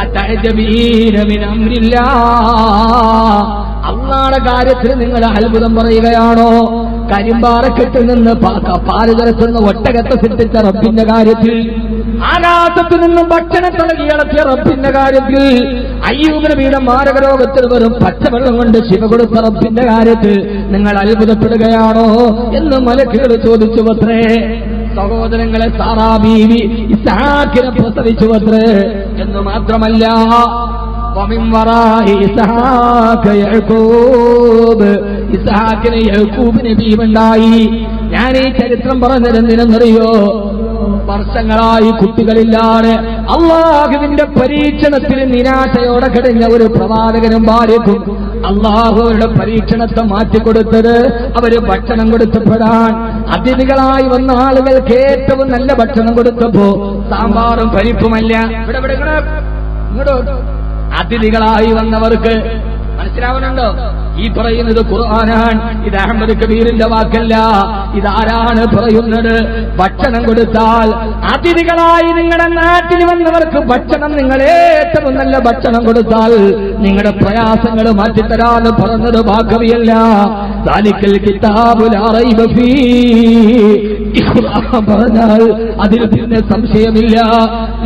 അതഅജബീന മിൻ അംരില്ലാഹ്, അല്ലാഹുവിന്റെ കാര്യത്തിൽ നിങ്ങൾ അത്ഭുതം പറയുകയാണോ? കരിമ്പാറക്കെട്ടിൽ നിന്ന് പാല് കറക്കുന്ന ഒട്ടകത്തെ സൃഷ്ടിച്ച റബ്ബിന്റെ കാര്യത്തിൽ, ആകാശത്തു നിന്നും ഭക്ഷണം തുടങ്ങിയിളക്കിയ റബ്ബിന്റെ കാര്യത്തിൽ, അയ്യൂബ് നബിയുടെ മാരകരോഗത്തിൽ വെറും പച്ചവെള്ളം കൊണ്ട് ശിവ കൊടുത്ത റബ്ബിന്റെ കാര്യത്തിൽ നിങ്ങൾ അത്ഭുതപ്പെടുകയാണോ എന്ന് മലക്കുകൾ ചോദിച്ചു അത്രേ. സഹോദരങ്ങളെ, സാറാ ബീവി ഇസ്ഹാഖിനെ പ്രസവിച്ചു അത്രേ. എന്ന് മാത്രമല്ല, ഇസ്ഹാഖിന് യഅ്കൂബ് നബിയുണ്ടായി. ഞാൻ ഈ ചരിത്രം പറഞ്ഞതെന്തിനെന്നറിയോ? വർഷങ്ങളായി കുട്ടികളില്ലാതെ അള്ളാഹുവിന്റെ പരീക്ഷണത്തിൽ നിരാശയോടെ കഴിഞ്ഞ ഒരു പ്രവാചകനും ഭാര്യക്കും അള്ളാഹുവിന്റെ പരീക്ഷണത്തെ മാറ്റിക്കൊടുത്തത് അവര് ഭക്ഷണം കൊടുത്തപ്പെടാൻ. അതിഥികളായി വന്ന ആളുകൾക്ക് ഏറ്റവും നല്ല ഭക്ഷണം കൊടുത്തപ്പോ സാമ്പാറും പരിപ്പുമല്ല. ഇങ്ങോട്ട് അതിഥികളായി വന്നവർക്ക് മനസ്സിലാവുന്നുണ്ടോ? ഈ പറയുന്നത് ഖുർആനാണ്. ഇത് അഹമ്മദ് കബീറിന്റെ വാക്കല്ല. ഇതാരാണ് പറയുന്നത്? ഭക്ഷണം കൊടുത്താൽ അതിഥികളായി നിങ്ങളുടെ നാട്ടിൽ വന്നവർക്ക് ഭക്ഷണം, നിങ്ങൾ ഏറ്റവും നല്ല ഭക്ഷണം കൊടുത്താൽ നിങ്ങളുടെ പ്രയാസങ്ങൾ മാറ്റിത്തരാന്ന് പറഞ്ഞത് ബഖവിയല്ല. ദാലിക്കൽ കിതാബു ലാ റൈബ ഫീഹി, പറഞ്ഞാൽ അതിൽ പിന്നെ സംശയമില്ല.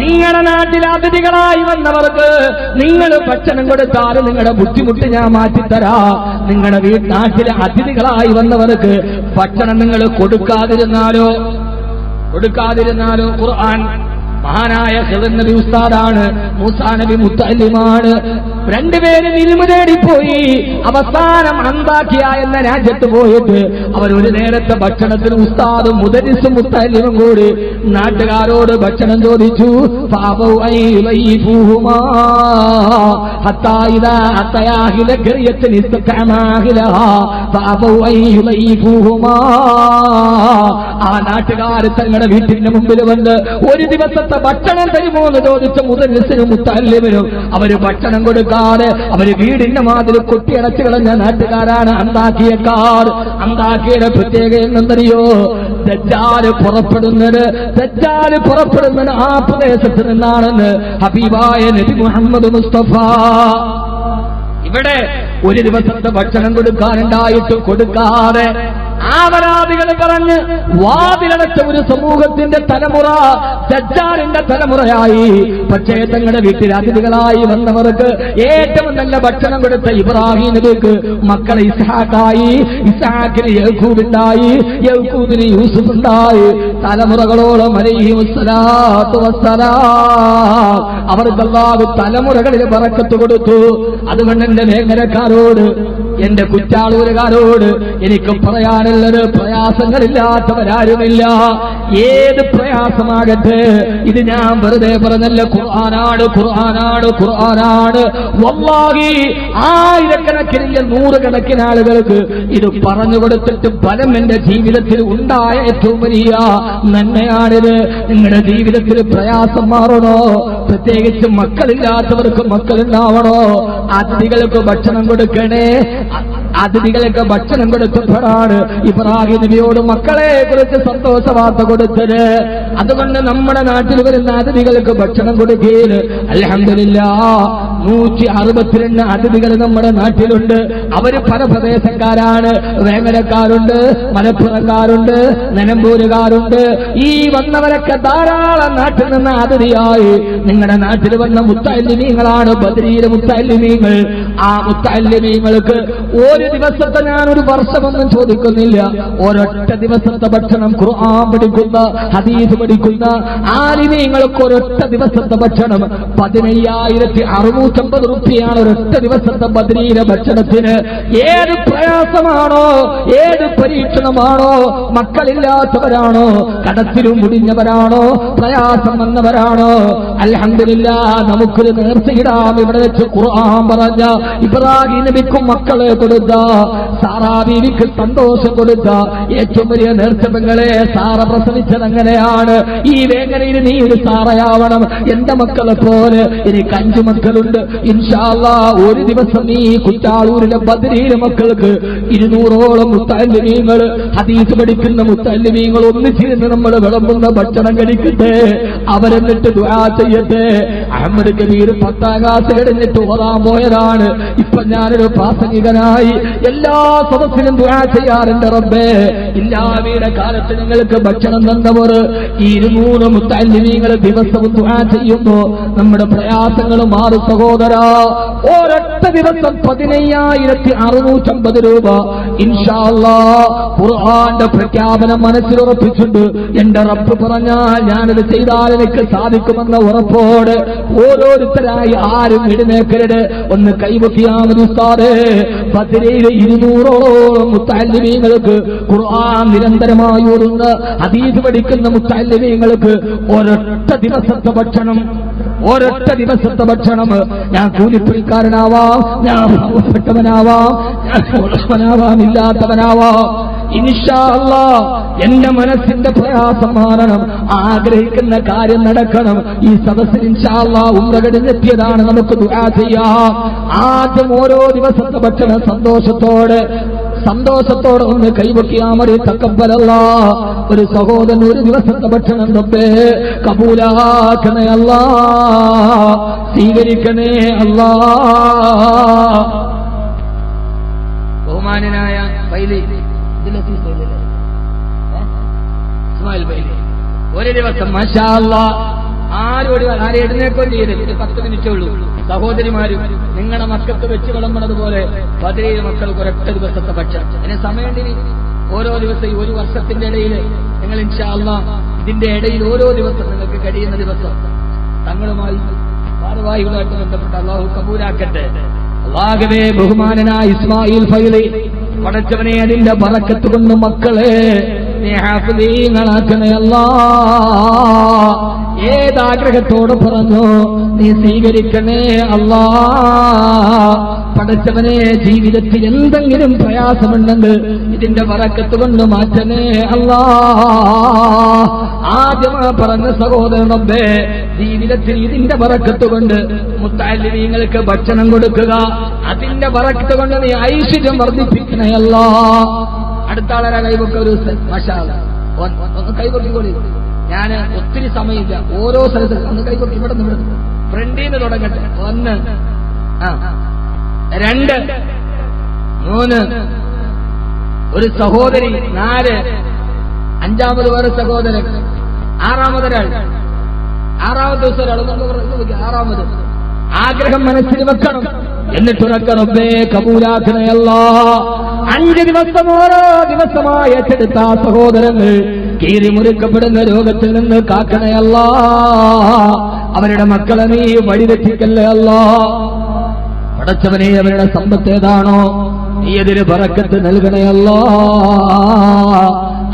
നിങ്ങളുടെ നാട്ടിൽ അതിഥികളായി വന്നവർക്ക് നിങ്ങൾ ഭക്ഷണം കൊടുത്താൽ നിങ്ങളുടെ ബുദ്ധിമുട്ട് ഞാൻ മാറ്റിത്തരാ. നിങ്ങളുടെ നാട്ടിലെ അതിഥികളായി വന്നവർക്ക് ഭക്ഷണം നിങ്ങൾ കൊടുക്കാതിരുന്നാലോ ഖുർആൻ മഹാനായ ഖിദർ നബി ഉസ്താദാണ്, മൂസാ നബി മുത്തഅല്ലിമാണ്. രണ്ടുപേരും ഇൽമു തേടിപ്പോയി. അവസാനം അന്താക്കിയ എന്ന രാജ്യത്ത് പോയിട്ട് അവർ ഒരു നേരത്തെ ഭക്ഷണത്തിന് ഉസ്താദും മുദരിസും മുത്തഅല്ലിമും കൂടി നാട്ടുകാരോട് ഭക്ഷണം ചോദിച്ചു. ആ നാട്ടുകാർ തങ്ങളുടെ വീട്ടിന്റെ മുമ്പിൽ വന്ന് ഒരു ദിവസത്തെ ഭക്ഷണം തരുമോ എന്ന് ചോദിച്ച മുദരിസിനും മുത്തഅല്ലിമിനും അവര് ഭക്ഷണം കൊടുക്കാതെ അവര് വീടിന്റെ മാതിരി കൊട്ടിയടച്ചു കളഞ്ഞ നാട്ടുകാരാണ് അന്താക്കിയക്കാർ. അന്താക്കിയുടെ പ്രത്യേകത എന്തെന്നറിയോ? ദജ്ജാൽ പുറപ്പെടുന്നത് ആ പ്രദേശത്ത് നിന്നാണെന്ന് ഹബീബായ നബി മുഹമ്മദ് മുസ്തഫ. ഇവിടെ ഒരു ദിവസത്തെ ഭക്ഷണം കൊടുക്കാനുണ്ടായിട്ട് കൊടുക്കാതെ ആവരാദികൾ പറഞ്ഞ് വാതിലടച്ച ഒരു സമൂഹത്തിന്റെ തലമുറ ദജ്ജാലിന്റെ തലമുറയായി. പക്ഷേ തങ്ങളുടെ വീട്ടിൽ അതിഥികളായി വന്നവർക്ക് ഏറ്റവും നല്ല ഭക്ഷണം കൊടുത്ത ഇബ്രാഹിം നബിക്ക് മക്കളെ ഇസ്ഹാഖായി, ഇസ്ഹാഖിന് യഅ്കൂബുണ്ടായി, യഅ്കൂബിന് യൂസുഫ് ഉണ്ടായി. തലമുറകളോളം അലൈഹിമുസ്സലാത്തു വസ്സലാം അവർക്ക് അല്ലാഹു തലമുറകളിൽ ബറക്കത്ത് കൊടുത്തു. അതുകൊണ്ട് എന്റെ മേഖലക്കാരോട്, എന്റെ കുറ്റാളൂരുകാരോട് എനിക്ക് പറയാനുള്ളത്, പ്രയാസങ്ങളില്ലാത്തവരാരുമില്ല. ഏത് പ്രയാസമാകട്ടെ, ഇത് ഞാൻ വെറുതെ പറഞ്ഞല്ല, ഖുർആനാണ്. വല്ലാഹി ആയിരക്കണക്കിന് നൂറുകണക്കിന് ആളുകൾക്ക് ഇത് പറഞ്ഞു കൊടുത്തിട്ട് ഫലം എന്റെ ജീവിതത്തിൽ ഉണ്ടായ ഏറ്റവും വലിയ നന്മയാണിത്. നിങ്ങളുടെ ജീവിതത്തിൽ പ്രയാസം മാറണോ? പ്രത്യേകിച്ച് മക്കളില്ലാത്തവർക്ക് മക്കളുണ്ടാവണോ? അതിഥികൾക്ക് ഭക്ഷണം കൊടുക്കണേ. അതിഥികൾക്ക് ഭക്ഷണം കൊടുത്തപ്പോഴാണ് ഇബ്രാഹിം നബിയോട് മക്കളെ കുറിച്ച് സന്തോഷ വാർത്ത കൊടുത്തത്. അതുകൊണ്ട് നമ്മുടെ നാട്ടിൽ വരുന്ന അതിഥികൾക്ക് ഭക്ഷണം കൊടുക്കുകയിൽ അൽഹംദുലില്ലാഹ് 162 അതിഥികൾ നമ്മുടെ നാട്ടിലുണ്ട്. അവര് പല പ്രദേശക്കാരാണ്. വേങ്ങരക്കാരുണ്ട്, മലപ്പുറക്കാരുണ്ട്, നിലമ്പൂരുകാരുണ്ട്. ഈ വന്നവരൊക്കെ ധാരാളം നാട്ടിൽ നിന്ന് അതിഥിയായി നിങ്ങളുടെ നാട്ടിൽ വന്ന മുത്തഅല്ലിമീങ്ങളാണ്, ബദരിയിലെ മുത്തഅല്ലിമീങ്ങൾ. ആ മുത്തഅല്ലിമീങ്ങൾക്ക് ഒരു ദിവസത്തെ, ഞാനൊരു വർഷമൊന്നും ചോദിക്കുന്നില്ല, ഒരൊറ്റ ദിവസത്തെ ഭക്ഷണം ഖുർആൻ പഠിക്കുന്ന, ഹദീസ് പഠിക്കുന്ന ആലിമീങ്ങൾക്ക് ഒരൊറ്റ ദിവസത്തെ ഭക്ഷണം 15,650 റുപ്യയാണ് ഒരൊറ്റ ദിവസത്തെ ബദരിയിലെ ഭക്ഷണത്തിന്. ഏത് പ്രയാസമാണോ, ഏത് പരീക്ഷണമാണോ, മക്കളില്ലാത്തവരാണോ, കടത്തിലും മുടിഞ്ഞവരാണോ, പ്രയാസം വന്നവരാണോ, അൽഹംദുലില്ലാഹ് നമുക്കൊരു നേർച്ചയിടാം. ഇവിടെ വെച്ച് ഖുർആൻ പറഞ്ഞ ഇബ്രാഹിം നബിക്കും മക്കളെ കൊടുത്ത, സാറാ ബീവിക്ക് സന്തോഷം കൊടുത്ത ഏറ്റവും വലിയ നേർച്ച പെങ്ങളെ സാറ പ്രസവിച്ചത് അങ്ങനെയാണ്. ഈ വേങ്ങരയിൽ നീ ഒരു സാറയാവണം എന്റെ മക്കളെ പോലെ. എനിക്ക് 5 മക്കളുണ്ട്. ഇൻഷാ അല്ലാഹ് ഒരു ദിവസം നീ കുറ്റാളൂരിലെ ബദരിയിലെ മക്കൾക്ക് 200ഓളം മുത്തഅല്ലിമീങ്ങൾ, ഹദീസ് പഠിക്കുന്ന മുത്തഅല്ലിമീങ്ങൾ ഒന്നിച്ചിരുന്ന് നമ്മൾ വിളമ്പുന്ന ഭക്ഷണം കഴിക്കട്ടെ. അവരെന്നിട്ട് ദുആ ചെയ്യട്ടെ. അഹമ്മദ് കബീർ 10ാം ക്ലാസ് കഴിഞ്ഞിട്ട് ഓതാൻ പോയതാണ്. ഇപ്പൊ ഞാനൊരു പ്രാസംഗികനായി എല്ലാ സദസ്സിലും ദുആ ചെയ്യാറുണ്ട്. റബ്ബേ, ഇല്ലാമിയുടെ കാലത്ത് നിങ്ങൾക്ക് ഭക്ഷണം തന്നവർ 200 മുത്തഅല്ലിമീങ്ങൾ ദിവസവും ദുആ ചെയ്യുന്നു. നമ്മുടെ പ്രയാസങ്ങൾ മാറും സഹോദരാ. ഒരൊറ്റ ദിവസം 15,650 രൂപ ഇൻഷാ അല്ലാഹ് ഖുർആന്റെ പ്രഖ്യാപനം മനസ്സിലുറപ്പിച്ചിട്ടുണ്ട്. എന്റെ റബ്ബ് പറഞ്ഞാൽ ഞാനത് ചെയ്താൽ എനിക്ക് സാധിക്കുമെന്ന ഉറപ്പോടെ ഓരോരുത്തരായി ആരും എഴുന്നേക്കരുത്. ഒന്ന് കൈവക്കിയാ മതി ഉസ്താദേ. ബദരിയിലെ 200ഓളം മുത്തഅല്ലിമീങ്ങൾക്ക് ഖുർആൻ നിരന്തരമായി ഓതുന്ന, ഹദീസ് പഠിക്കുന്ന മുത്തഅല്ലിമീങ്ങൾക്ക് ഒരൊറ്റ ദിവസത്തെ ഭക്ഷണം, ഒരൊറ്റ ദിവസത്തെ ഭക്ഷണം. ഞാൻ കൂലിപ്പണിക്കാരനാവാം, ഞാൻ പാവപ്പെട്ടവനാവാം, ഞാൻ ഉള്ളവനാവാം, ഇല്ലാത്തവനാവാം. ഇൻഷാ അല്ലാഹ് എന്റെ മനസ്സിന്റെ പ്രയാസം മാറണം, ആഗ്രഹിക്കുന്ന കാര്യം നടക്കണം. ഈ സദസ്സിൽ ഇൻഷാ അല്ലാഹ് ഉംറ കഴിഞ്ഞെത്തിയതാണ്, നമുക്ക് ദുആ ചെയ്യാം. ആദ്യം ഓരോ ദിവസത്തെ ഭക്ഷണം സന്തോഷത്തോടെ ഒന്ന് കൈവക്കിയാ മതി. തഖബ്ബലല്ലാഹ്. ഒരു സഹോദരൻ ഒരു ദിവസത്തെ ഭക്ഷണം റബ്ബേ കബൂലാക്കണേ അല്ലാഹ്, സ്വീകരിക്കണേ അല്ലാഹ്. ബഹുമാനനായ ഫൈലി ഇസ്മായിൽ ഫൈലി ഒരു ദിവസം മാഷാ അല്ലാഹ് ആരും എഴുന്നേക്കോ ചെയ്ത് 10 മിനിറ്റേ ഉള്ളൂ. സഹോദരിമാരും നിങ്ങളുടെ മക്കൾക്ക് വെച്ച് വിളമ്പണത് പോലെ ബദരിയിലെ മക്കൾക്ക് ഒരൊറ്റ ദിവസത്തെ ഭക്ഷണം. അതിന് സമയത്തിന് ഓരോ ദിവസം ഈ ഒരു വർഷത്തിന്റെ ഇടയിൽ നിങ്ങൾ ഇൻഷാ അല്ലാഹ് ഇതിന്റെ ഇടയിൽ ഓരോ ദിവസം നിങ്ങൾക്ക് കഴിയുന്ന ദിവസം തങ്ങളുമായി ഭാരവാഹികളുമായിട്ട് ബന്ധപ്പെട്ട് അല്ലാഹു കബൂലാക്കട്ടെ. അല്ലാഹുവേ, ബഹുമാനനായ ഇസ്മായിൽ ഫൈലി പടച്ചവനെ അതിന്റെ ബറക്കത്ത് കൊണ്ട് മക്കളെ നീ ഹാഫിളീങ്ങളാക്കണേ അല്ലാഹ്. ഏതാഗ്രഹത്തോട് പറഞ്ഞു നീ സ്വീകരിക്കണേ അല്ലാഹ്. പടച്ചവനെ, ജീവിതത്തിൽ എന്തെങ്കിലും പ്രയാസമുണ്ടെങ്കിൽ ഇതിന്റെ ബറക്കത്ത് കൊണ്ട് മാറ്റണേ അല്ലാഹ്. ആദ്യമാ പറഞ്ഞ സഹോദരൻ റബ്ബേ, ജീവിതത്തിൽ ഇതിന്റെ ബറക്കത്ത് കൊണ്ട് മുത്തഅല്ലിമീങ്ങൾക്ക് ഭക്ഷണം കൊടുക്കുക, അതിന്റെ ബറക്കത്ത് കൊണ്ട് നീ ഐശ്വര്യം വർദ്ധിപ്പിക്കണേ അല്ലാഹ്. അടുത്ത ആളെ കൈവൊക്കെ ഒരു മാഷാ അല്ലാഹ് ഒന്ന് കൈവൊക്കിക്കോളി. ഞാൻ ഒത്തിരി സമയമില്ല, ഓരോ സ്ഥലത്ത് ഒന്ന് കൈവൊക്കി. ഇവിടെ നിന്ന് ഫ്രണ്ടിൽ നിന്ന് തുടങ്ങട്ടെ. 1, 2, 3, ഒരു സഹോദരി, 4, 5ാമത് വേറെ സഹോദരൻ, 6ാമതൊരാൾ, 6ാമത്തെ ദിവസം ഒരാൾ, 6ാമത്. ആഗ്രഹം മനസ്സിൽ വെക്കണം, എന്നിട്ടുറക്ക റബ്ബേ കബൂലാക്കണേ അല്ലാഹ്. 5 ദിവസം ഓരോ ദിവസമായി ഏറ്റെടുത്ത സഹോദരങ്ങൾ കീറി മുറിക്കപ്പെടുന്ന രോഗത്തിൽ നിന്ന് കാക്കണേ അല്ലാഹ്. അവരുടെ മക്കളെ നീ വഴിതെറ്റിക്കല്ലേ അല്ലാഹ്. പടച്ചവനെ, അവരുടെ സമ്പത്ത് ഏതാണോ നീ അതിന് ബറക്കത്ത് നൽകണേ അല്ലാഹ്.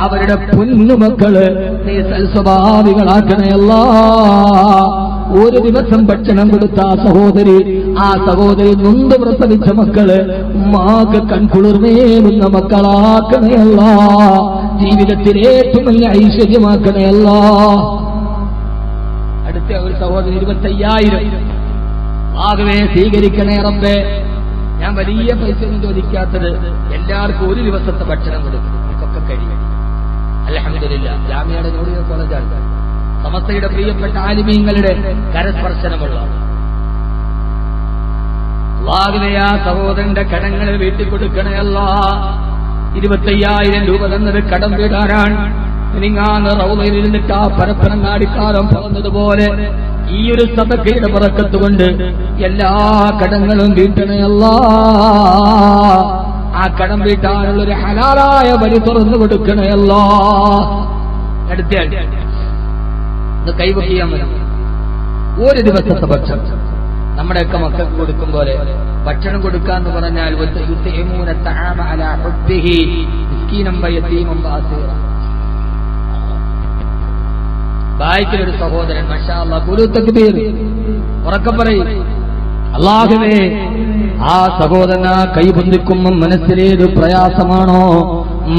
അവരുടെ പൊന്നുമക്കള് നീ സൽസ്വഭാവികളാക്കണേ അല്ലാഹ്. ഒരു ദിവസം ഭക്ഷണം കൊടുത്ത ആ സഹോദരി നൊന്ത് പ്രസവിച്ച മക്കള് ഉമ്മാക്ക് കൺകുളിർമേലുന്ന മക്കളാക്കണേ അല്ലാഹ്. ജീവിതത്തിൽ ഏറ്റവും വലിയ ഐശ്വര്യമാക്കണേ അല്ലാഹ്. അടുത്ത ഒരു സഹോദരി 25,000 ആകവേ സ്വീകരിക്കണേ റബ്ബേ. ഞാൻ വലിയ പൈസ ഒന്നും ചോദിക്കാത്തത് എല്ലാവർക്കും ഒരു ദിവസത്തെ ഭക്ഷണം കൊടുക്കും, നമുക്കൊക്കെ കഴിയും. അൽഹംദുലില്ലാ ജാമിയയുടെ നൂറിയ കോളേജാണ്, സമസ്തയുടെ പ്രിയപ്പെട്ട ആലിമീങ്ങളുടെ കരസ്പർശനമുള്ള. അല്ലാഹുവേ, ആ സഹോദരന്റെ കടങ്ങൾ വീട്ടിൽ കൊടുക്കണേ അല്ലാഹ്. 25,000 രൂപ തന്നത് കടം വീടാനാണ്. നിങ്ങാന്ന് റൗളയിൽ ഇരുന്നിട്ട് ആ പരപ്പനങ്ങാടിക്കാലം പറഞ്ഞതുപോലെ ഈ ഒരു സദഖയുടെ ബറക്കത്ത് കൊണ്ട് എല്ലാ കടങ്ങളും വീട്ടണേ അല്ലാഹ്. ആ കടം വീട്ടാനുള്ളൊരു ഹലാലായ വഴി തുറന്നു കൊടുക്കണേ അല്ലാഹ്. അടുത്തയാൾ കൈവക്കിയാൻ പറ്റും. ഒരു ദിവസത്തെ ഭക്ഷണം നമ്മുടെയൊക്കെ മക്കൾക്ക് കൊടുക്കും പോലെ ഭക്ഷണം കൊടുക്കാന്ന് പറഞ്ഞാൽ ബായ്ക്കിലൊരു സഹോദരൻ മാഷാ അല്ലാഹ് ഖുലൂ തക്ബീർ ഉറക്കെ പറയും. അല്ലാഹുവേ, ആ സഹോദരൻ ആ കൈ പൊന്തിക്കുമ്പം മനസ്സിലേത് പ്രയാസമാണോ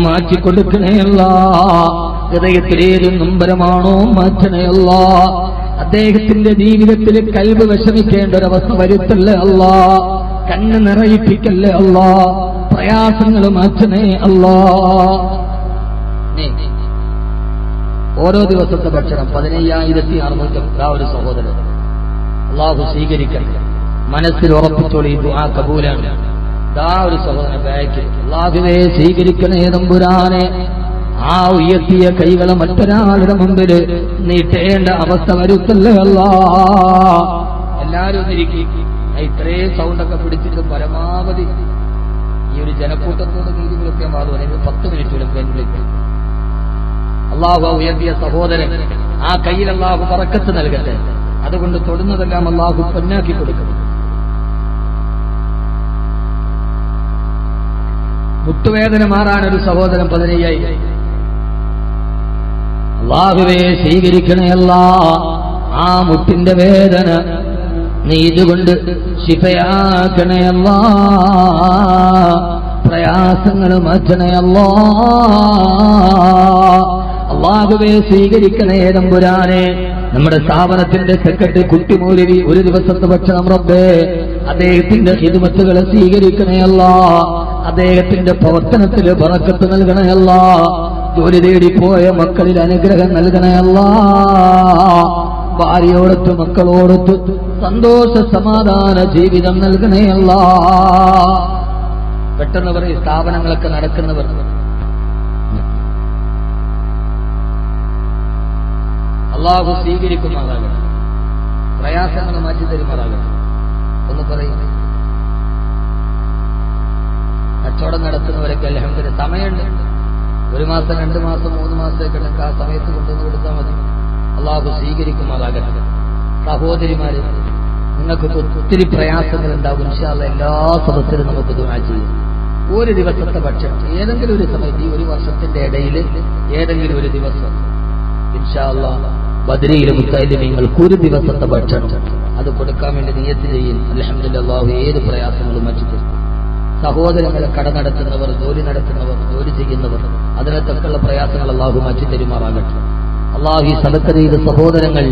മാറ്റിക്കൊടുക്കണേ അല്ലാഹ്. ഹൃദയത്തിലേത് നൊമ്പരമാണോ മാറ്റണേ അല്ലാഹ്. അദ്ദേഹത്തിന്റെ ജീവിതത്തിൽ കൽബ് വിഷമിക്കേണ്ട ഒരവസ്ഥ വരുത്തല്ലേ അല്ലാഹ്. കണ്ണ് നിറയിപ്പിക്കല്ലേ അല്ലാഹ്. പ്രയാസങ്ങൾ മാറ്റണേ അല്ലാഹ്. ഓരോ ദിവസത്തെ ഭക്ഷണം 15,600 ഒരു സഹോദരൻ അല്ലാഹു സ്വീകരിക്കട്ടെ. മനസ്സിൽ ഉറപ്പിച്ചോളി, ദുആ കബൂലാണ്. ഒരു സഹോദരൻ ബാക്കി അല്ലാഹുവേ സ്വീകരിക്കണേ തമ്പുരാനെ. ആ ഉയർത്തിയ കൈകളെ മറ്റൊരാളുടെ മുമ്പിൽ നീട്ടേണ്ട അവസ്ഥ വരുത്തല്ലേ അല്ലാഹ്. എല്ലാവരും ഒന്നിരിക്കും. ഇത്രയും സൗണ്ടൊക്കെ പിടിച്ചിട്ട് പരമാവധി ഈ ഒരു ജനക്കൂട്ടത്തോട് നീതി വിളിക്കാൻ പാടും. 10 മിനിറ്റ് വിളിക്കും. അല്ലാഹു ഉയർത്തിയ സഹോദരൻ ആ കയ്യിൽ അല്ലാഹു ബറക്കത്ത് നൽകട്ടെ. അതുകൊണ്ട് തൊടുന്നതെല്ലാം അല്ലാഹു പൊന്നാക്കി കൊടുക്കണം. മുട്ടുവേദന മാറാൻ ഒരു സഹോദരൻ 15,000. അല്ലാഹുവേ സ്വീകരിക്കണേ അല്ലാഹ്. ആ മുട്ടിന്റെ വേദന നീ ഇതുകൊണ്ട് ശിഫയാക്കണേ അല്ലാഹ്. പ്രയാസങ്ങൾ മാറ്റണേ അല്ലാഹ്. അല്ലാഹുവേ സ്വീകരിക്കണേ തമ്പുരാനെ. നമ്മുടെ സ്ഥാപനത്തിന്റെ സെക്രട്ടറി കുട്ടി മൗലവി ഒരു ദിവസത്തെ ഭക്ഷണം റബ്ബേ അദ്ദേഹത്തിന്റെ ഖിദ്മത്തുകളെ സ്വീകരിക്കണേ അല്ലാഹ്. അദ്ദേഹത്തിന്റെ പ്രവർത്തനത്തിൽ ബറക്കത്ത് നൽകണേ അല്ലാഹ്. ജോലി തേടിപ്പോയ മക്കളിൽ അനുഗ്രഹം നൽകണേ അല്ലാഹ്. ഭാര്യയോടൊത്ത് മക്കളോടൊത്ത് സന്തോഷ സമാധാന ജീവിതം നൽകണേ അല്ലാഹ്. പെട്ടെന്ന് പറയും സ്ഥാപനങ്ങളൊക്കെ നടക്കുന്നവർ അല്ലാഹു സ്വീകരിക്കുമാറാകട്ടെ. പ്രയാസങ്ങൾ മാറ്റി തരുമാറാകട്ടെ. ഒന്ന് പറയും. കച്ചവടം നടത്തുന്നവരൊക്കെ അൽഹംദുലില്ലാഹ് സമയമുണ്ട്. 1 മാസം 2 മാസം 3 മാസമൊക്കെ ഉണ്ടെങ്കിൽ ആ സമയത്ത് കൊണ്ടുവന്ന് കൊടുത്താൽ മതി. അല്ലാഹു സ്വീകരിക്കുമാറാകട്ടെ. സഹോദരിമാര്, നിങ്ങൾക്ക് ഒത്തിരി പ്രയാസങ്ങൾ ഉണ്ടാവും. ഇൻഷാ അല്ലാഹ് എല്ലാ സദസ്സിലും നമുക്ക് ദുആ ചെയ്യാം. ഒരു ദിവസത്തെ ഭക്ഷണം ഏതെങ്കിലും ഒരു സമയത്ത് ഈ ഒരു വർഷത്തിന്റെ ഇടയിൽ ഏതെങ്കിലും ഒരു ദിവസം ഇൻഷാ അല്ലാഹ് ബദരിയിലെ മുത്തഅല്ലിമീങ്ങൾക്ക് ഒരു ദിവസത്തെ ഭക്ഷണം അത് കൊടുക്കാൻ വേണ്ടി നിയ്യത്ത് ചെയ്യും. അൽഹംദുലില്ലാഹ് അല്ലാഹു ഏത് പ്രയാസങ്ങളും മാറ്റിത്തരും. സഹോദരങ്ങളെ കട നടത്തുന്നവർ, ജോലി നടത്തുന്നവർ, ജോലി ചെയ്യുന്നവർ, അതിനൊക്കെയുള്ള പ്രയാസങ്ങൾ അല്ലാഹു മാറ്റി തരുമാറാകട്ടെ. അല്ലാഹു ഈ സദഖ ചെയ്ത സഹോദരങ്ങൾ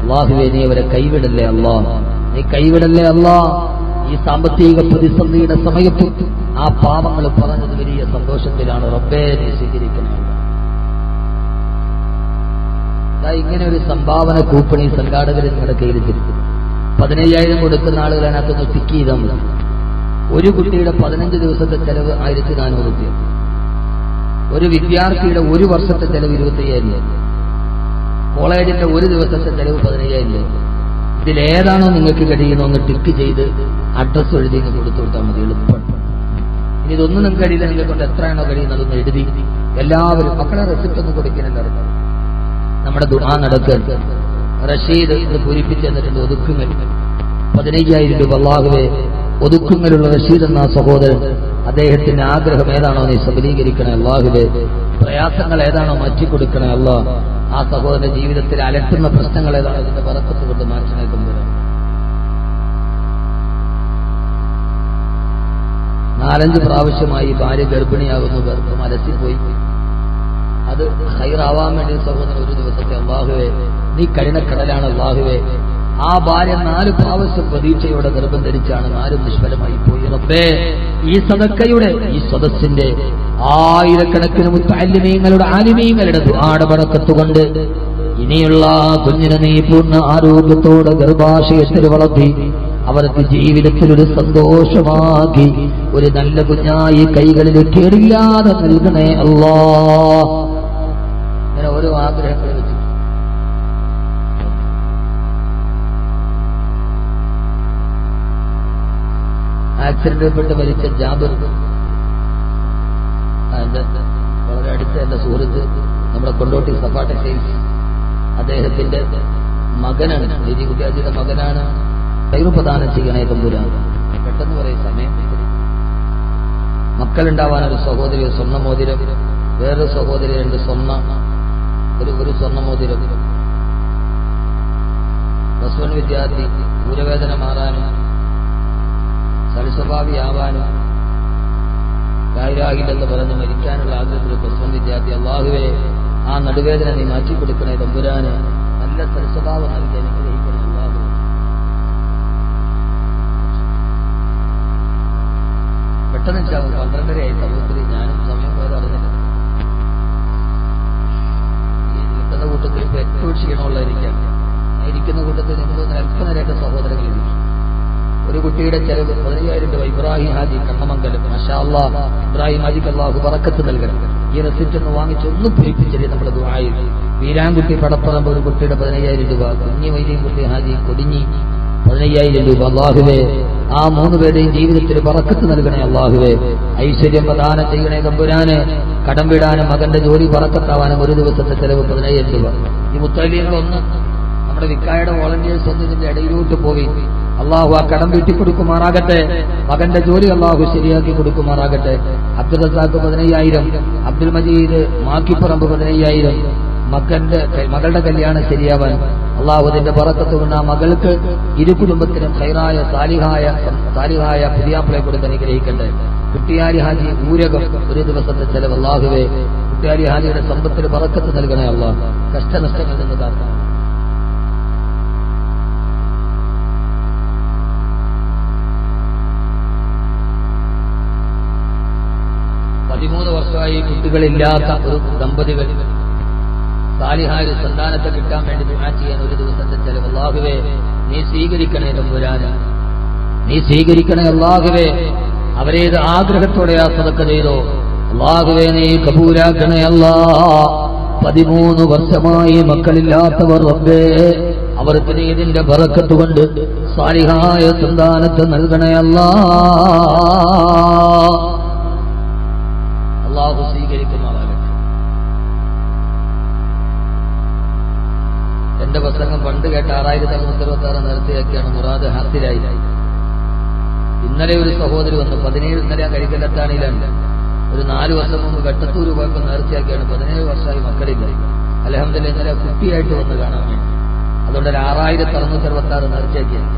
അല്ലാഹുവേ നീ അവരെ കൈവിടല്ലേ അല്ലാഹ്. നീ കൈവിടല്ലേ അല്ലാഹ്. ഈ സാമ്പത്തിക പ്രതിസന്ധിയുടെ സമയത്ത് ആ പാവങ്ങൾ പറഞ്ഞത് വലിയ സന്തോഷത്തിലാണ്. റബ്ബേ നീ സ്വീകരിക്കണേ. ഇങ്ങനെ ഒരു സംഭാവന കൂപ്പൺ ഈ സംഘാടകർ നിങ്ങളുടെ കയ്യിൽ തിരിച്ചു 15,000 കൊടുക്കുന്ന ആളുകൾ അതിനകത്തൊന്ന് ടിക്ക് ചെയ്താൽ മതി. ഒരു കുട്ടിയുടെ 15 ദിവസത്തെ ചെലവ് 1,400 രൂപ. ഒരു വിദ്യാർത്ഥിയുടെ ഒരു വർഷത്തെ ചെലവ് 25,000. കോളേജിന്റെ ഒരു ദിവസത്തെ ചെലവ് 15,000. ഇതിലേതാണോ നിങ്ങൾക്ക് കഴിയുന്ന ഒന്ന് ടിക്ക് ചെയ്ത് അഡ്രസ് എഴുതി കൊടുത്തു കൊടുത്താൽ മതി. എളുപ്പം. ഇനി ഇതൊന്നും നിങ്ങൾക്ക് കഴിയില്ല. നിങ്ങളെ കൊണ്ട് എത്രയാണോ കഴിയുന്നത് അതൊന്ന് എഴുതി എല്ലാവരും മക്കളെ റെസിപ്റ്റ് ഒന്ന് കൊടുക്കുന്നില്ല. നമ്മുടെ ദുആ നടക്കുക. റഷീദ് ഇത് പൂരിപ്പിച്ച് തന്നിട്ടുണ്ട്. ഒതുക്കുങ്ങൽ 15,000 രൂപ. അല്ലാഹുവേ ഒതുക്കുങ്ങലുള്ള റഷീദ് എന്ന സഹോദരൻ അദ്ദേഹത്തിന്റെ ആഗ്രഹം ഏതാണോ നീ സബലീകരിക്കണേ അല്ലാഹുവേ. പ്രയാസങ്ങൾ ഏതാണോ മാറ്റിക്കൊടുക്കണേ അല്ലാഹ്. ആ സഹോദരന്റെ ജീവിതത്തിൽ അലട്ടുന്ന പ്രശ്നങ്ങൾ ഏതാണോ അതിന്റെ ബറക്കത്ത് കൊണ്ട് മാറ്റണേ തമ്പുരാൻ. 4-5 പ്രാവശ്യമായി ഭാര്യ ഗർഭിണിയാകുന്നു. ഗർഭം അലസിപ്പോയി. അത് ഹൈറാവാൻ വേണ്ടി സഹോദരൻ ഒരു ദിവസത്തെ അല്ലാഹുവേ നീ കരുണക്കടലാണ് അല്ലാഹുവേ. ആ ഭാര്യ 4 പ്രാവശ്യം പ്രതീക്ഷയോടെ ഗർഭം ധരിച്ചാണ് 4 നിഷ്ഫലമായി പോയി. റബ്ബേ, ഈ സദക്കയുടെ ഈ സദസ്സിന്റെ ആയിരക്കണക്കിന് മുത്തഅല്ലിമീങ്ങളുടെ ആലിമീങ്ങളുടെ ദുആയുടെ ബറക്കത്ത് കൊണ്ട് ഇനിയുള്ള കുഞ്ഞിനെ നീ പൂർണ്ണ ആരോഗ്യത്തോടെ ഗർഭാശയത്തിൽ വളർത്തി അവർക്ക് ജീവിതത്തിൽ ഒരു സന്തോഷമാക്കി ഒരു നല്ല കുഞ്ഞായി കൈകളിൽ കേടില്ലാതെ നൽകണേ അല്ലാഹ്. ഇങ്ങനെ ഓരോ ആഗ്രഹങ്ങൾ വെച്ചു. ആക്സിഡന്റിൽപ്പെട്ട് മരിച്ച ജാബിർ, വളരെ അടുത്ത എന്റെ സുഹൃത്ത്, നമ്മുടെ കൊണ്ടോട്ടി സഫാട്ട സെയിൽസ്, അദ്ദേഹത്തിന്റെ മകനാണ്, ലേജി കുട്ടിയാജിയുടെ മകനാണ്. പ്രദാനം ചെയ്യണേ തമ്പുരാൻ. പെട്ടെന്ന് പറയും സമയം. മക്കളുണ്ടാവാനൊരു സഹോദരി സ്വർണ്ണ മോതിരം, വേറൊരു സഹോദരി 2 ഒരു സ്വർണ്ണ മോതിരം. +1 വിദ്യാർത്ഥി, ഊരവേദന മാറാനും സൽസ്വഭാവിയാവാനും കായിരാകില്ലെന്ന് പറഞ്ഞ് മരിക്കാനുള്ള ആഗ്രഹത്തിൽ +1 വിദ്യാർത്ഥി. അല്ലാഹുവേ, ആ നടുവേദന നീ മാറ്റിക്കൊടുക്കണേ തമ്പുരാന്. നല്ല സൽസ്വഭാവം നൽകി അനുഗ്രഹിക്കണേ അല്ലാഹു. പെട്ടെന്ന് 12:30 സഹോദരി, ഞാനും സമയം പോയത് അറിഞ്ഞില്ല. ഈ നിൽക്കുന്ന കൂട്ടത്തിൽ ഇപ്പൊ ഏറ്റവും ക്ഷീണമുള്ള എനിക്കാണ്. ഇരിക്കുന്ന കൂട്ടത്തിൽ നിങ്ങൾ അല്പനേരത്തെ സഹോദരങ്ങളിരിക്കും. ഒരു കുട്ടിയുടെ ചെലവ് 15,000 രൂപ. ഇബ്രാഹിം ഹാജി കണ്ണമംഗലം, മാഷാ അല്ലാഹ്. ഇബ്രാഹിം ഹാജിക്ക് അല്ലാഹു ബറക്കത്ത് നൽകണം. ഈ റെസിപ്റ്റ് ഒന്ന് വാങ്ങിച്ചൊന്ന് പൂരിപ്പിച്ചേ നമ്മുടെ ദുആയിൽ. വീരാൻകുട്ടി പടപ്പറമ്പ് ഒരു കുട്ടിയുടെ 15,000 രൂപ. കുഞ്ഞി വൈദ്യം കുട്ടി ഹാജി കൊടിഞ്ഞി 15,000 രൂപ. അല്ലാഹുവേ, ആ 3 പേരുടെയും ജീവിതത്തിൽ ബറക്കത്ത് നൽകണേ അല്ലാഹുവേ. ഐശ്വര്യം പ്രദാനം ചെയ്യണേ തമ്പുരാനെ. കടം വിടാനും മകന്റെ ജോലി ബറക്കത്താവാനും ഒരു ദിവസത്തെ ചെലവ് 15,000 രൂപ. ഈ മുത്തലിങ്ങളൊന്ന് നമ്മുടെ വിക്കായുടെ വോളണ്ടിയേഴ്സ് ഒന്ന് ഇതിന്റെ ഇടയിലോട്ട് പോയി അള്ളാഹു ആ കടം വീട്ടിക്കൊടുക്കുമാറാകട്ടെ. മകന്റെ ജോലി അള്ളാഹു ശരിയാക്കി കൊടുക്കുമാറാകട്ടെ. അബ്ദുൽ റസാഖ് 15,000, അബ്ദുൽ മജീദ് മാക്കിപ്പറമ്പ് 15,000. മകളുടെ കല്യാണം ശരിയാവാൻ അള്ളാഹു അതിന്റെ ബറക്കത്ത് കൊണ്ട് ആ മകൾക്ക് 2 കുടുംബത്തിനും ഖൈറായ സാലിഹായ പുതിയാപ്പിളെ കൊടുത്ത് അനുഗ്രഹിക്കട്ടെ. കുട്ടിയാലി ഹാജി ഊരകം ഒരു ദിവസത്തെ ചെലവ് അള്ളാഹുവേ. കുട്ടിയാലി ഹാജിയുടെ സമ്പത്തിൽ ബറക്കത്ത് നൽകണേ അള്ളാഹ്. കഷ്ടനഷ്ടങ്ങളിൽ നിന്ന് കാക്കണം. 13 വർഷമായി കുട്ടികളില്ലാത്ത ഒരു ദമ്പതികൾ സാലിഹായ സന്താനത്തെ കിട്ടാൻ വേണ്ടി ദുആ ചെയ്യാൻ ഒരു ദിവസത്തെ ചെലവ് അല്ലാഹുവേ നീ സ്വീകരിക്കണേ തമ്പുരാനെ. നീ സ്വീകരിക്കണേ അല്ലാഹുവേ. അവരേത് ആഗ്രഹത്തോടെ ആ സദഖ ചെയ്തോ അല്ലാഹുവേ നീ കബൂലാക്കണേ അല്ലാഹ്. 13 വർഷമായി മക്കളില്ലാത്തവർ റബ്ബേ, അവർക്ക് നീ ഇതിന്റെ ബറക്കത്ത് കൊണ്ട് സാലിഹായ സന്താനത്തെ നൽകണേ അല്ലാഹ്. അല്ലാഹു സ്വീകരിക്കുമാറാകട്ടെ. എന്റെ പ്രസംഗം പണ്ട് കേട്ട 6666 നേരത്തെയാക്കിയാണ് മുറാദ് ഹാസിലായി. ഇന്നലെ ഒരു സഹോദരി വന്നു 17, ഇന്നലെ ആ കരിക്കല്ലത്താണിയിലാണ്. ഒരു 4 വർഷം മുമ്പ് വെട്ടത്തൂര് പോയപ്പോൾ നേർച്ചയാക്കിയാണ്. 17 വർഷമായി മക്കളില്ല. അൽഹംദുലില്ലാഹ് ഇന്നലെ കുട്ടിയായിട്ട് വന്ന് കാണാൻ വേണ്ടി. അതുകൊണ്ട് ഒരു 6666 നേർച്ചയാക്കിയാണ്.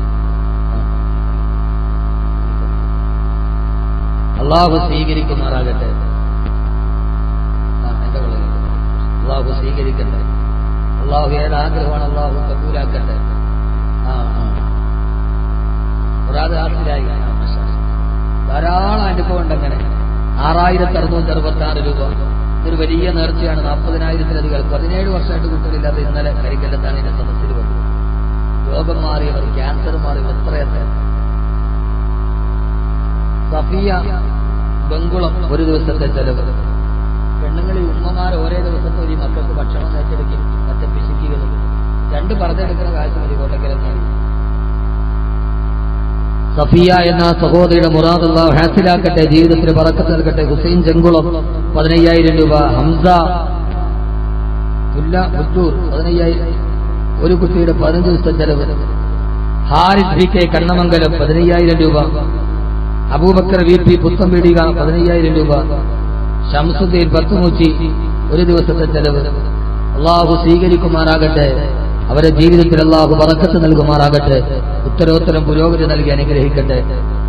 അള്ളാഹു സ്വീകരിക്കുമാറാകട്ടെ. എന്റെ കളി അള്ളാഹു സ്വീകരിക്കട്ടെ. അള്ളാഹു ഏതാഗ്രഹമാണ് അള്ളാഹു കബൂലാക്കട്ടെ. മുറാദ് ഹാസിലായി. ധാരാളം അനുഭവം ഉണ്ട്. അങ്ങനെ 6666 രൂപ ഇതൊരു വലിയ നേർച്ചയാണ്. 40,000-ലധികം 17 വർഷമായിട്ട് കുട്ടികളില്ലാത്ത ഇന്നലെ കരിക്കല്ലത്താണ് എന്റെ സദസ്സിൽ വന്നു. രോഗം മാറിയവർ, ക്യാൻസർ മാറിയവർ എത്രയെത്ര. സഫിയ ബംഗുളം ഒരു ദിവസത്തെ ചെലവ്. പെണ്ണുങ്ങളിൽ ഉമ്മമാർ ഓരോ ദിവസത്തെ ഈ മക്കൾക്ക് ഭക്ഷണം ഏറ്റെടുക്കും. മറ്റേ പിശുക്കികൾ 2 പറഞ്ഞെടുക്കുന്ന കാശ് മതി കോട്ടക്കലെന്നാണ്. സഫിയ എന്ന സഹോദരിയുടെ മുറാദ് അല്ലാഹു ഹാസിലാക്കട്ടെ. ജീവിതത്തിന് ബറക്കത്ത് നൽകട്ടെ. ഹുസൈൻ ചെങ്കുളം 15,000 രൂപ. ഹംസ പുത്തൂർ 15,000. ഒരു കുട്ടിയുടെ 15 ദിവസത്തെ ചെലവ്. ഹാരിസ് VK കണ്ണമംഗലം 15,000 രൂപ. അബൂബക്കർ VP പുത്തമ്പീടിക 15,000 രൂപ. ഷംസുദ്ദീൻ പത്തുമൂച്ചി ഒരു ദിവസത്തെ ചെലവ്. അള്ളാഹു സ്വീകരിക്കുമാറാകട്ടെ. അവരുടെ ജീവിതത്തിൽ അള്ളാഹു ബറക്കത്ത് നൽകുമാറാകട്ടെ. ഉത്തരോത്തരം പുരോഗതി നൽകി അനുഗ്രഹിക്കട്ടെ.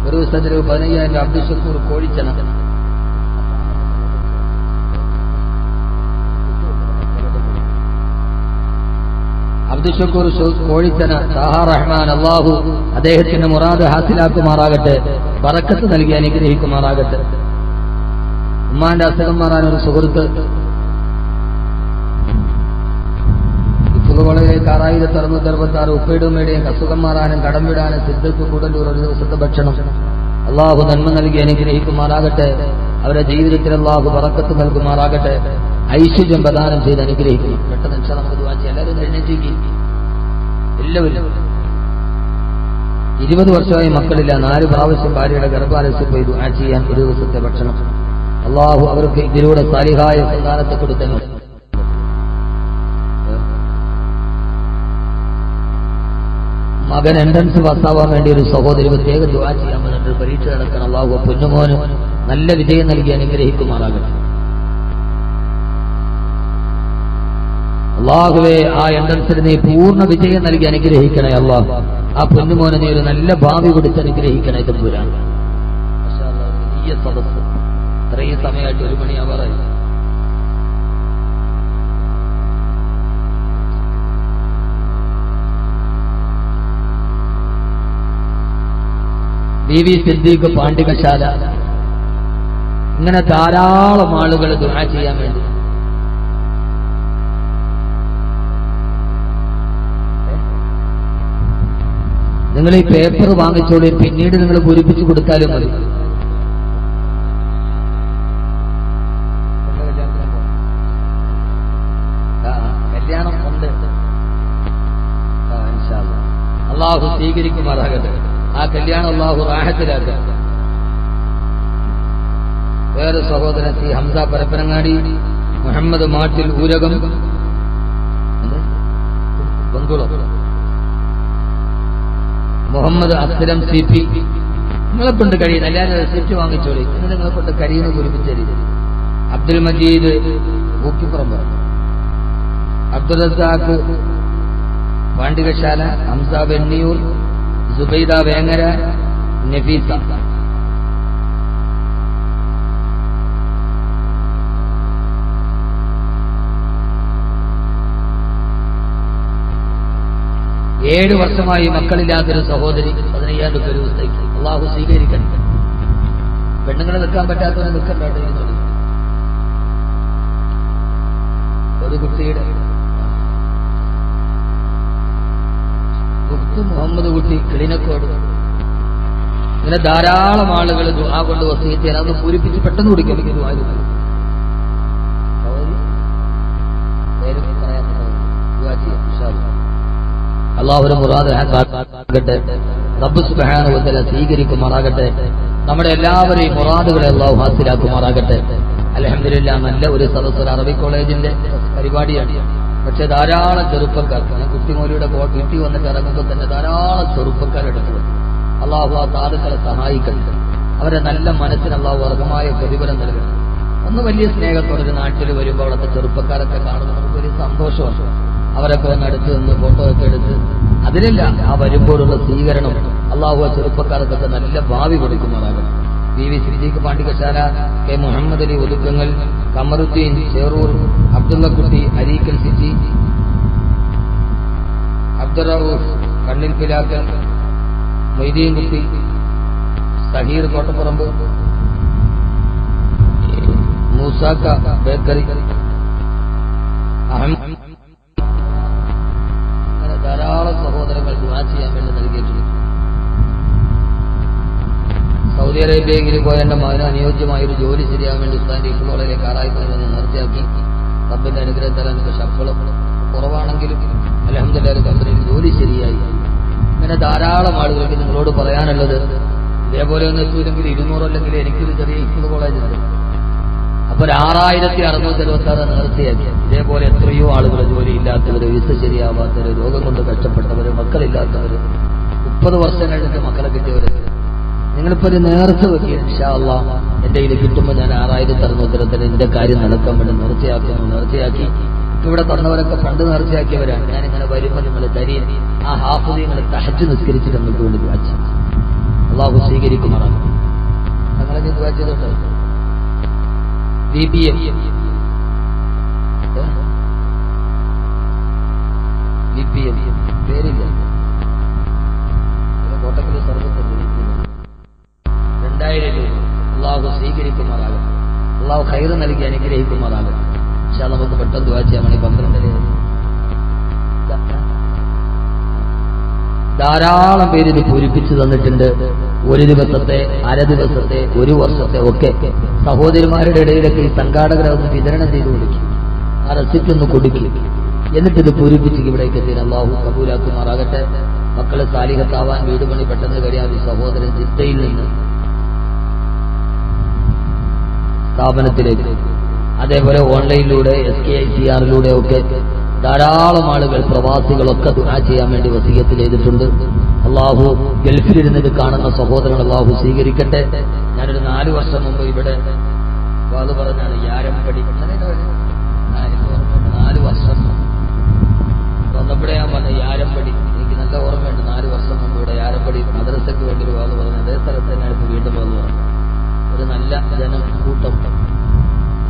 ഒരു ദിവസത്തെ ചെലവ് 15,000. അബ്ദുൽ ഷക്കൂർ കോഴിച്ചന. അബ്ദുൽ കോഴിത്തന സാഹ റഹ്മാൻ, അള്ളാഹു അദ്ദേഹത്തിന് മുറാദ് ഹാസിലാക്കുമാറാകട്ടെ, ബറക്കത്ത് നൽകി അനുഗ്രഹിക്കുമാറാകട്ടെ. ഉമ്മാന്റെ അസുഖം മാറാൻ ഒരു സുഹൃത്ത് വളരെ 6,666 ഉപ്പയുടെയും ഉമ്മയുടെയും അസുഖം മാറാനും കടം വിടാനും സിദ്ധക്ക് കൂടലൂർ ഒരു ദിവസത്തെ ഭക്ഷണം അള്ളാഹു നന്മ നൽകി അനുഗ്രഹിക്കുമാറാകട്ടെ. അവരുടെ ജീവിതത്തിൽ അള്ളാഹു ബറക്കത്ത് നൽകുമാറാകട്ടെ, ഐശ്വര്യം പ്രദാനം ചെയ്ത് അനുഗ്രഹിക്കും. പെട്ടെന്ന് നമുക്ക് ദുആ ചെയ്യാം. എല്ലാവരും എഴുന്നേറ്റ് എല്ലാവരും 20 വർഷമായി മക്കളില്ല, 4 പ്രാവശ്യം ഭാര്യയുടെ ഗർഭാലയത്തിൽ പോയി ദുആ ചെയ്യാൻ ഒരു ദിവസത്തെ ഭക്ഷണം അള്ളാഹു അവർക്ക് ഇതിലൂടെ സാലിഹായ സന്താനത്തെ കൊടുത്തന്നു. മകൻ എൻട്രൻസ് പാസ്സാവാൻ വേണ്ടി ഒരു സഹോദരി പ്രത്യേകം ദുആ ചെയ്യാൻ വന്നിട്ട് പരീക്ഷ നടക്കാൻ അള്ളാഹു പൊന്നുമോന് നല്ല വിജയം നൽകി അനുഗ്രഹിക്കുമാറാകട്ടെ. അള്ളാഹുവേ, ആ എൻട്രൻസിന് നീ പൂർണ്ണ വിജയം നൽകി അനുഗ്രഹിക്കണേ അള്ളാഹു. ആ പൊന്നുമോനെ നീ ഒരു നല്ല ഭാവി കൊടുത്ത് അനുഗ്രഹിക്കണേ തമ്പുരാൻ. വലിയ സദസ്സ്, ഇത്രയും സമയമായിട്ട് 1 മണിയാവാറായി. ബീവി സിദ്ദീഖ് പാണ്ഡികശാല, ഇങ്ങനെ ധാരാളം ആളുകൾ ദുആ ചെയ്യാൻ വേണ്ടി. നിങ്ങൾ ഈ പേപ്പർ വാങ്ങിച്ചോളൂ, പിന്നീട് നിങ്ങൾ പൂരിപ്പിച്ചു കൊടുത്താലും മതി. കല്യാണം ഉണ്ട്, അള്ളാഹു സ്വീകരിക്കുമാറാകട്ടെ. ആ കല്യാണം അള്ളാഹു റാഹത്തിലാക്കട്ടെ. വേറെ സഹോദരൻ സി ഹംസ പരപ്പനങ്ങാടി, മുഹമ്മദ് മാട്ടിൽ ഊരകം ബംഗുള, മുഹമ്മദ് അസ്ലം CP. നിങ്ങളെ കൊണ്ട് കഴിയുന്ന എല്ലാവരും റെസിപ്റ്റ് വാങ്ങിച്ചോളി, നിങ്ങളെ കൊണ്ട് കഴിയുന്ന കുറിപ്പിച്ചേരി. അബ്ദുൽ മജീദ് ഊക്കിപ്പുറമ്പ്, അബ്ദുൽ റസാഖ് പാണ്ഡികശാല, ഹംസ വെണ്ണിയൂർ, സുബൈദ വേങ്ങര, നഫീസ. ഏഴ് വർഷമായി മക്കളില്ലാത്തൊരു സഹോദരി 15,000 രൂപ ഒരു ദിവസത്തേക്ക് അള്ളാഹു സ്വീകരിക്കണം. പെണ്ണുങ്ങളെ നിൽക്കാൻ പറ്റാത്തവരെ നിൽക്കണ്ടോ? ഒരു കുട്ടിയുടെ മുഹമ്മദ് കുട്ടി കിളിനക്കോട്, ഇങ്ങനെ ധാരാളം ആളുകൾ ദുആ കൊണ്ട് വസീയത്ത് ചെയ്യാൻ അതൊന്ന് പൂരിപ്പിച്ച് പെട്ടെന്ന് കുടിക്കും. അള്ളാഹുവിന്റെ മുറാദ് ആകട്ടെ, റബ്ബ് സുബ്ഹാനഹു വ തആല സ്വീകരിക്കുമാറാകട്ടെ. നമ്മുടെ എല്ലാവരെയും മുറാദുകളെ അള്ളാഹു ഹാസിലാക്കുമാറാകട്ടെ. അൽഹംദുലില്ലാഹ്, നല്ല ഒരു സദസ്സ്, അറബി കോളേജിന്റെ പരിപാടിയാണ്. പക്ഷെ ധാരാളം ചെറുപ്പക്കാർ, ഞാൻ കുട്ടിമോലിയുടെ വീട്ടിൽ വന്നിട്ട് ഇറങ്ങുമ്പോൾ തന്നെ ധാരാളം ചെറുപ്പക്കാരെടുത്തു. അള്ളാഹു ആ സാധുക്കളെ സഹായിക്കട്ടെ. അവരെ നല്ല മനസ്സിന് അള്ളാഹു അർഹമായ പ്രതിഫലം നൽകണം. ഒന്ന് വലിയ സ്നേഹത്തോടെ ഒരു നാട്ടിൽ വരുമ്പോൾ അവിടുത്തെ ചെറുപ്പക്കാരൊക്കെ കാണുമ്പോൾ നമുക്ക് വലിയ സന്തോഷമാണ്. അവരൊക്കെ ഒന്ന് അടുത്ത് നിന്ന് ഫോട്ടോ ഒക്കെ എടുത്ത് അതിലല്ല, ആ വരുമ്പോഴുള്ള സ്വീകരണം അള്ളാഹു ആ ചെറുപ്പക്കാർക്കൊക്കെ നല്ല ഭാവി കൊടുക്കുമാറാകണം. ബീവി സിദ്ദീഖ് പാണ്ഡികശാല, കെ മുഹമ്മദ് അലി ഒതുക്കങ്ങൾ, കമറുദ്ദീൻ ചേറൂർ, അബ്ദുള്ളക്കുട്ടി അരീക്കൽ സിറ്റി, അബ്ദുറൌഫ് കണ്ണിൽ പിലാക്കൽ, മൊയ്തീൻ കുട്ടി, സഹീർ കോട്ടപ്പുറമ്പ്, മൂസാക്ക ബേക്കറി, അഹമ്മദ്, അങ്ങനെ ധാരാളം സഹോദരങ്ങൾ ദുആ ചെയ്യാൻ വേണ്ടി നൽകിയിട്ടുണ്ട്. സൗദി അറേബ്യയിൽ പോയ എന്റെ മകന് അനുയോജ്യമായൊരു ജോലി ശരിയാകാൻ വേണ്ടി ഉസ്താദിന്റെ ഇപ്പോളിലേക്ക് 6,000 നിർത്തിയാക്കി. റബ്ബിന്റെ അനുഗ്രഹത്താൽ എനിക്ക് ശമ്പളം കുറവാണെങ്കിലും അൽഹംദുലില്ലാഹ് കമ്പനിയിൽ ജോലി ശരിയായി. ഇങ്ങനെ ധാരാളം ആളുകൾക്ക് നിങ്ങളോട് പറയാനുള്ളത്, ഇതേപോലെ ഒന്നും എത്തൂല്ലെങ്കിൽ 200 അല്ലെങ്കിൽ എനിക്കൊരു ചെറിയ ഇപ്പോൾ കോളേജുണ്ട്. അപ്പൊ 6,666 നേർച്ചയാക്കി. ഇതേപോലെ എത്രയോ ആളുകൾ ജോലിയില്ലാത്തവര്, വിസ ശരിയാവാത്തവര്, രോഗം കൊണ്ട് കഷ്ടപ്പെട്ടവര്, മക്കളില്ലാത്തവര്, 30 വർഷം കഴിഞ്ഞിട്ട് മക്കളെ കിട്ടിയവര്. നിങ്ങളിപ്പോ ഒരു നേർച്ച വെക്കുക, ഇൻഷാ അല്ലാഹ് എന്റെ കയ്യിൽ കിട്ടുമ്പോൾ ഞാൻ 6,666 എന്റെ കാര്യം നടക്കാൻ വേണ്ടി നേർച്ചയാക്കി. ഇവിടെ തന്നവരൊക്കെ പണ്ട് നേർച്ചയാക്കിയവരാണ്. ഞാനിങ്ങനെ വരുമ്പോൾ നിങ്ങൾ തരീൻ ആ ഹാഫിദ് നിങ്ങൾ തഹജ്ജുദ് നിസ്കരിച്ചിട്ട് നിങ്ങൾക്ക് വേണ്ടി ദുആ ചെയ്യും. അള്ളാഹു സ്വീകരിക്കുമാറാണ്. ഞങ്ങളെ ദുആ ചെയ്തോട്ടെ. BPM കുപ്പിയും പേരില്ല കോട്ടക്കൽ സർവത്ത് 2000 രൂപ അള്ളാഹു സ്വീകരിക്കുമാറാകട്ടെ. അള്ളാഹു ഖൈർ നൽകി അനുഗ്രഹിക്കുമാറാകട്ടെ. പക്ഷെ നമുക്ക് പെട്ടെന്ന് ദുആ ചെയ്യാൻ വേണ്ടി 12 ധാരാളം പേര് ഇത് പൂരിപ്പിച്ചു തന്നിട്ടുണ്ട്. ഒരു ദിവസത്തെ, അര ദിവസത്തെ, ഒരു വർഷത്തെ ഒക്കെ സഹോദരിമാരുടെ ഇടയിലൊക്കെ ഈ സംഘാടകരൊന്ന് വിതരണം ചെയ്ത് കൊടുക്കും. ആ റെസിപ്റ്റ് ഒന്ന് കൊടുക്കും. എന്നിട്ടിത് പൂരിപ്പിച്ച് ഇവിടേക്ക് എത്തിയാൽ അള്ളാഹു കബൂലാക്കുമാറാകട്ടെ. മക്കളെ സാലിഹത്താവാൻ വീട് പണി പെട്ടെന്ന് കഴിയാൻ ഒരു സഹോദരൻ ജിദ്ദയിൽ നിന്ന് സ്ഥാപനത്തിലേക്ക്, അതേപോലെ ഓൺലൈനിലൂടെ SKICR ഒക്കെ ധാരാളം ആളുകൾ, പ്രവാസികളൊക്കെ ദുആ ചെയ്യാൻ വേണ്ടി വസിയത്ത് ചെയ്തിട്ടുണ്ട്. അള്ളാഹു ഗൾഫിലിരുന്നത് കാണുന്ന സഹോദരൻ അള്ളാഹു സ്വീകരിക്കട്ടെ. ഞാനൊരു 4 വർഷം മുമ്പ് ഇവിടെ അത് പറഞ്ഞാണ് യാരമ്പടി 4 വർഷം വന്നപ്പോഴേ ഞാൻ പറഞ്ഞ യാരമ്പടി എനിക്ക് നല്ല ഓർമ്മയുണ്ട്. 4 വർഷം മുമ്പ് ഇവിടെ യാരമ്പടി മദ്രസയ്ക്ക് വേണ്ടി ഒരു വാത് പറഞ്ഞു. അതേ സ്ഥലത്ത് തന്നെയാണ് ഇപ്പോൾ വീണ്ടും വാത് പറഞ്ഞു. ഒരു നല്ല ജനം കൂട്ടം.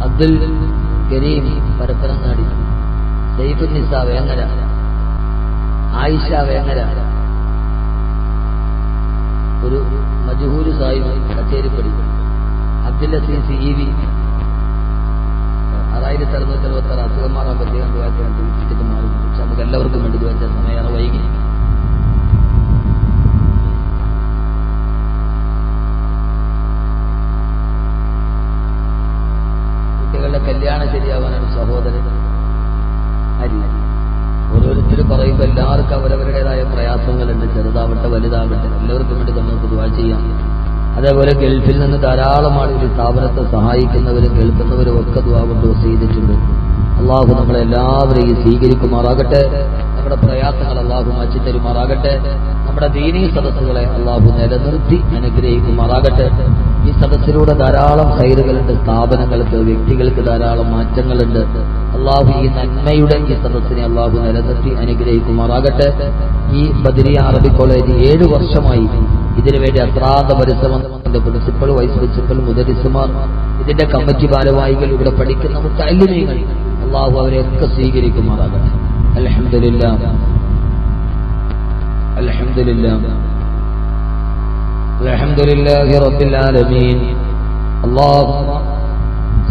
അബ്ദുൽ കരീം പരപ്പനങ്ങാടി, സൈഫുന്നിസ വേങ്ങര, ആയിഷ വേങ്ങര, ഒരു മജ്ഹൂര് സാഹിബ് കച്ചേരിപ്പടി, അബ്ദുൽ അസീസ് EV 6666 അസുഖം മാറാൻ പ്രത്യേകം ദുആ ചെയ്യാൻ തിരിച്ചിട്ട് മാറി. പക്ഷെ നമുക്ക് എല്ലാവർക്കും വേണ്ടി ദുആ ചെയ്യാൻ സമയം വൈകി. കുട്ടികളുടെ കല്യാണം ശരിയാവാനാണ് സഹോദരൻ അല്ല. ഓരോരുത്തരും പറയുമ്പോൾ എല്ലാവർക്കും അവരവരുടേതായ പ്രയാസങ്ങളുണ്ട്. ചെറുതാവട്ടെ വലുതാവട്ടെ, എല്ലാവർക്കും വേണ്ടി നമുക്ക് ദുആ ചെയ്യാം. അതേപോലെ ഗൾഫിൽ നിന്ന് ധാരാളം ആളുകൾ സ്ഥാപനത്തെ സഹായിക്കുന്നവരും കേൾക്കുന്നവരും ഒക്കെ ദുആ കൊണ്ട് ചെയ്തിട്ടുണ്ട്. അള്ളാഹു നമ്മളെല്ലാവരെയും സ്വീകരിക്കുമാറാകട്ടെ. നമ്മുടെ പ്രയാസങ്ങൾ അള്ളാഹു മാറ്റിത്തരുമാറാകട്ടെ. നമ്മുടെ ദീനീ സദസ്സുകളെ അള്ളാഹു നിലനിർത്തി അനുഗ്രഹിക്കുമാറാകട്ടെ. ഈ സദസ്സിലൂടെ ധാരാളം ഖൈറുകളുണ്ട്. സ്ഥാപനങ്ങൾക്ക്, വ്യക്തികൾക്ക് ധാരാളം മാറ്റങ്ങളുണ്ട്. അള്ളാഹു ഈ നന്മയുടെ ഈ സദസ്സിനെ അള്ളാഹു നിലനിർത്തി അനുഗ്രഹിക്കുമാറാകട്ടെ. ഈ ബദരിയ അറബി കോളേജ് 7 വർഷമായി ഇതിനുവേണ്ടി അത്രാന്ത പരിശ്രമം. പ്രിൻസിപ്പൽ, വൈസ് പ്രിൻസിപ്പൽ, മുദരിസുമാർ, ഇതിന്റെ കമ്മിറ്റി ഭാരവാഹികൾ, ഇവിടെ പഠിക്കുന്ന മുത്തഅല്ലിമീങ്ങൾ, അള്ളാഹു അവരെയൊക്കെ സ്വീകരിക്കുമാറാകട്ടെ. അൽഹംദുലില്ലാഹ് അൽഹംദുലില്ലാഹ് അൽഹംദുലില്ലാഹി റബ്ബിൽ ആലമീൻ. അല്ലാഹുമ്മ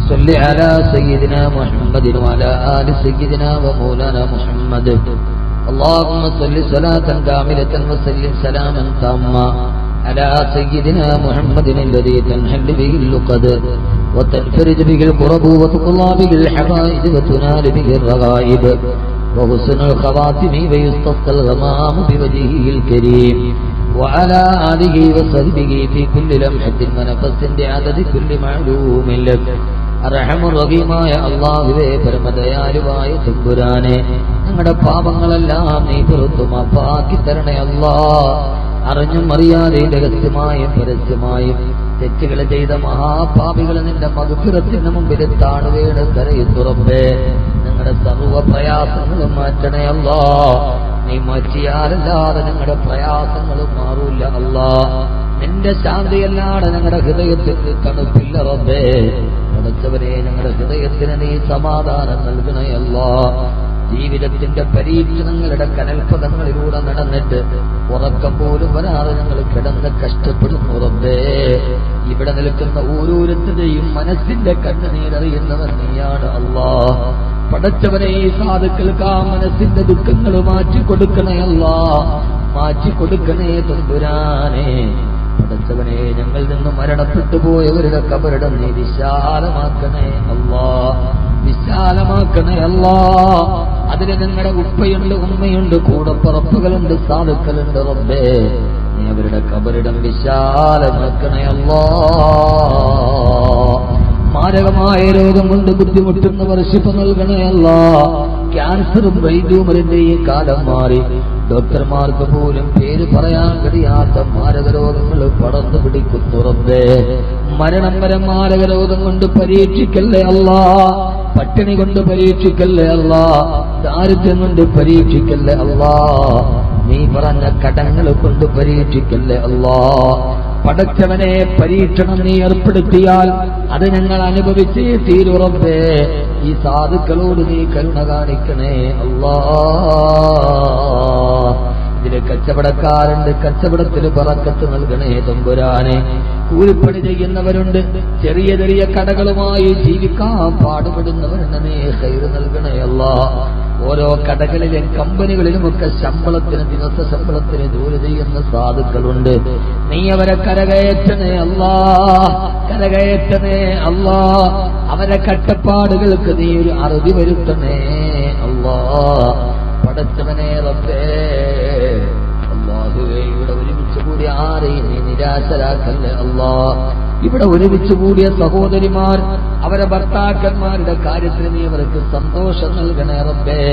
സ്വല്ലി അലാ സയ്യിദിനാ മുഹമ്മദിൻ വഅലാ ആലി സയ്യിദിനാ വമൗലാനാ മുഹമ്മദ്. اللهم صل صلاة كاملة وسلم سلاما تاما على سيدنا محمد الذي تنحل به اللقد وتنفرج به الكرب وتقضى به الحوائج وتنال به الرغائب وحسن الخواتم ويستسقى الغمام بوجهه الكريم وعلى آله وصحبه في كل لمحة ونفس بعدد كل معلوم لك. അർഹമുർ-റഹീമായ അല്ലാഹുവേ, പരമദയാലുവായ തമ്പുരാനെ, ഞങ്ങളുടെ പാപങ്ങളെല്ലാം നീ പുറത്തു മാപ്പാക്കി തരണേ അല്ലാഹ്. അറിഞ്ഞും അറിയാതെ രഹസ്യമായും പരസ്യമായും തെറ്റുകൾ ചെയ്ത മഹാപാപികൾ നിന്റെ മഗ്ഫിറത്തിന് മുമ്പിൽ താണുവേണ് കരയുന്നു റബ്ബേ. ഞങ്ങളുടെ സർവ്വ പ്രയാസങ്ങളും മാറ്റണേ അല്ലാഹ്. നീ മാറ്റിയാലല്ലാതെ ഞങ്ങളുടെ പ്രയാസങ്ങളും മാറൂല അല്ലാഹ്. നിന്റെ ശാന്തിയല്ലാതെ ഞങ്ങളുടെ ഹൃദയത്തിൽ തണുപ്പില്ല റബ്ബേ. പടച്ചവനെ, ഞങ്ങളുടെ ഹൃദയത്തിന് നീ സമാധാനം നൽകണേ അല്ലാഹ്. ജീവിതത്തിന്റെ പരീക്ഷണങ്ങളുടെ കനൽപഥങ്ങളിലൂടെ നടന്നിട്ട് ഉറക്കം പോലും വരാതെ ഞങ്ങൾ കിടന്ന് കഷ്ടപ്പെടുന്നു റബ്ബേ. ഇവിടെ നിൽക്കുന്ന ഓരോരുത്തരുടെയും മനസ്സിന്റെ കണ്ണുനീരറിയുന്നവൻ നീയാണ് അല്ലാഹ്. പടച്ചവനെ, ഈ സാധുക്കൾക്ക് ആ മനസ്സിന്റെ ദുഃഖങ്ങൾ മാറ്റിക്കൊടുക്കണേ അല്ലാഹ്. മാറ്റിക്കൊടുക്കണേ തമ്പുരാനെ. പടച്ചവനെ, ഞങ്ങളിൽ നിന്ന് മരണപ്പെട്ടു പോയവരുടെ കബറിടം നീ വിശാലമാക്കണേ അല്ലാഹ്. വിശാലമാക്കണേ അല്ലാഹ്. അതിന് ഞങ്ങളുടെ ഉപ്പയുണ്ട്, ഉമ്മയുണ്ട്, കൂടപ്പറപ്പുകളുണ്ട്, സാധുക്കളുണ്ട് റബ്ബേ. നീ അവരുടെ കബറിടം വിശാലമാക്കണേ അല്ലാഹ്. മാരകമായ രോഗം കൊണ്ട് ബുദ്ധിമുട്ടുന്നവർ ശിഫ നൽകണേ അല്ലാഹ്. ക്യാൻസറും വൈദ്യൂമറിന്റെ ഈ കാലം മാറി ഡോക്ടർമാർക്ക് പോലും പേര് പറയാൻ കഴിയാത്ത മാരക രോഗങ്ങൾ പടർന്നു പിടിക്കുന്നു റബ്ബേ. മരണം വരെ മാരക രോഗം കൊണ്ട് പരീക്ഷിക്കല്ലേ അല്ലാഹ്. പട്ടിണി കൊണ്ട് പരീക്ഷിക്കല്ലേ അല്ലാഹ്. ദാരിദ്ര്യം കൊണ്ട് പരീക്ഷിക്കല്ലേ അല്ലാഹ്. നീ പറഞ്ഞ കടങ്ങൾ കൊണ്ട് പരീക്ഷിക്കല്ലേ അല്ലാഹ്. പടച്ചവനെ പരീക്ഷണം നീ ഏർപ്പെടുത്തിയാൽ അത് ഞങ്ങൾ അനുഭവിച്ചേ തീരൂ റബ്ബേ. ഈ സാധുക്കളോട് നീ കരുണ കാണിക്കണേ അല്ലാഹ്. ഇതില് കച്ചവടക്കാരുണ്ട്, കച്ചവടത്തിന് ബറക്കത്ത് നൽകണേ തമ്പുരാനെ. കൂലിപ്പണി ചെയ്യുന്നവരുണ്ട്, ചെറിയ ചെറിയ കടകളുമായി ജീവിക്കാൻ പാടുപെടുന്നവരുണ്ട്, നീ ഖൈർ നൽകണേ അല്ലാഹ്. ഓരോ കടകളിലും കമ്പനികളിലുമൊക്കെ ശമ്പളത്തിന്, ദിവസ ശമ്പളത്തിന് ജോലി ചെയ്യുന്ന സാധുക്കളുണ്ട്, നീ അവരെ കരകയറ്റണേ അല്ലാഹ്, കരകയറ്റണേ അല്ലാഹ്. അവരെ കഷ്ടപ്പാടുകൾക്ക് നീ ഒരു അറുതി വരുത്തണേ അല്ലാഹ്. പടച്ചവനെ റബ്ബേ അല്ലാഹുവേ, ഇവിടെ ഒരുമിച്ച് കൂടി ആരെയും നീ നിരാശരാക്കല്ലേ അല്ലാഹ്. ഇവിടെ ഒരുമിച്ച് കൂടിയ സഹോദരിമാർ, അവരെ ഭർത്താക്കന്മാരുടെ കാര്യത്തിൽ നീ അവർക്ക് സന്തോഷം നൽകണേ റബ്ബേ.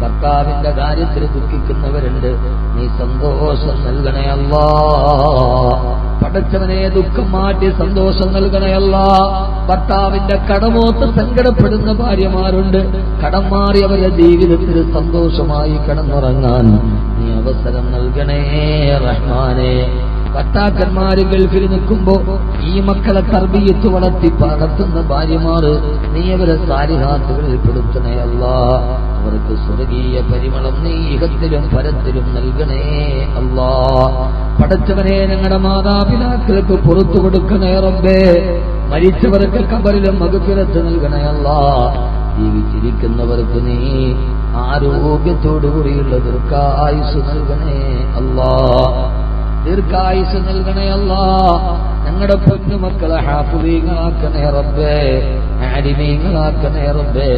ഭർത്താവിന്റെ കാര്യത്തിൽ ദുഃഖിക്കുന്നവരുണ്ട്, നീ സന്തോഷം നൽകണേ അല്ലാഹ്. പടച്ചവനെ ദുഃഖം മാറ്റി സന്തോഷം നൽകണേ അല്ലാഹ്. ഭർത്താവിന്റെ കടമോത്ത് സങ്കടപ്പെടുന്ന ഭാര്യമാരുണ്ട്, കടം മാറി അവരുടെ ജീവിതത്തിൽ സന്തോഷമായി കടന്നുറങ്ങാൻ നീ അവസരം നൽകണേ റഹ്മാനെ. ഭർത്താക്കന്മാര് ഗൾഫിൽ നിൽക്കുമ്പോ ഈ മക്കളെ തർബിയത്ത് വളർത്തി നടത്തുന്ന ഭാര്യമാർ, നീ അവരെ സാലിഹാത്തുകളിൽ പെടുത്തണേ അല്ലാഹ്. അവർക്ക് സ്വർഗീയ പരിമളം നീ ഇഹത്തിലും പരത്തിലും നൽകണേ അല്ലാഹ്. പടച്ചവനെ ഞങ്ങളുടെ മാതാപിതാക്കൾക്ക് പുറത്തു കൊടുക്കണേ റബ്ബേ. മരിച്ചവർക്ക് ഖബറിലും മഗ്ഫിറത്ത് നൽകണേ അല്ലാഹ്. ജീവിച്ചിരിക്കുന്നവർക്ക് നീ ആരോഗ്യത്തോടുകൂടിയുള്ള ദീർഘായുസ് നൽകണേ അല്ലാഹ്, ദീർഘായുസ് നൽകണേ അല്ലാഹ്. ഞങ്ങളുടെ പൊന്നുമക്കളെ ഹാഫിളീങ്ങളാക്കണേ റബ്ബേ, ആലിമീങ്ങളാക്കണേ റബ്ബേ.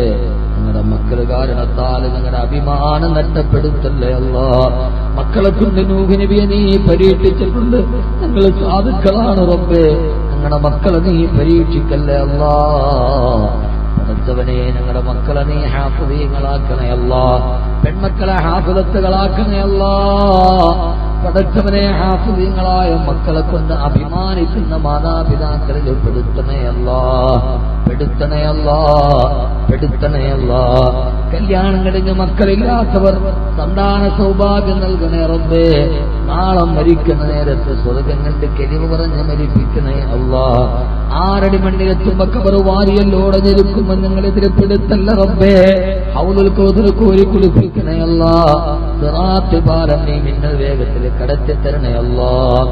ഞങ്ങളുടെ മക്കൾ കാരണത്താൽ ഞങ്ങളുടെ അഭിമാനം നഷ്ടപ്പെടുത്തല്ലേ അല്ലാഹ്. മക്കളെ കൊണ്ട് നൂഹ് നബിയെ നീ പരീക്ഷിച്ചിട്ടുണ്ട്, ഞങ്ങൾ സാധുക്കളാണ് റബ്ബേ. ഞങ്ങളുടെ മക്കളെ നീ പരീക്ഷിക്കല്ലേ അല്ലാഹ്. പടച്ചവനെ ഞങ്ങളുടെ മക്കളെ നീ ഹാഫിളീങ്ങളാക്കണേ അല്ലാഹ്, പെൺമക്കളെ ഹാഫിളത്തുകളാക്കണേ അല്ലാഹ്. പടച്ചവനെ ഹാഫിളീങ്ങളായ മക്കളെ കൊണ്ട് അഭിമാനിക്കുന്ന മാതാപിതാക്കളിൽ പെടുത്തണേ അല്ലാഹ്, പെടുത്തണേ അല്ലാഹ്, പെടുത്തണേ അല്ലാഹ്. കല്യാണം കഴിഞ്ഞ് മക്കളില്ലാത്തവർ സന്താന സൗഭാഗ്യം നൽകണേ റബ്ബേ. നാളെ മരിക്കുന്ന നേരത്ത് സ്വർഗം കണ്ട് കെലിവ് പറഞ്ഞ് മരിപ്പിക്കണേ അല്ലാഹ്. ആറടി മണ്ണിലെത്തുമ്പോ കബർ വാരിയല്ലോടെ ഞെരുക്കുമ്പോ ഞങ്ങളെതിരെ പെടുത്തല്ല റബ്ബേ. ഹൗലുൽ കൗസർ കോരി കുളിപ്പിക്കണേ അല്ലാഹ്. സിറാത്ത് പാലം നീ മിന്നൽ വേഗത്തിൽ കടത്തി തരണേ അല്ലാഹ്.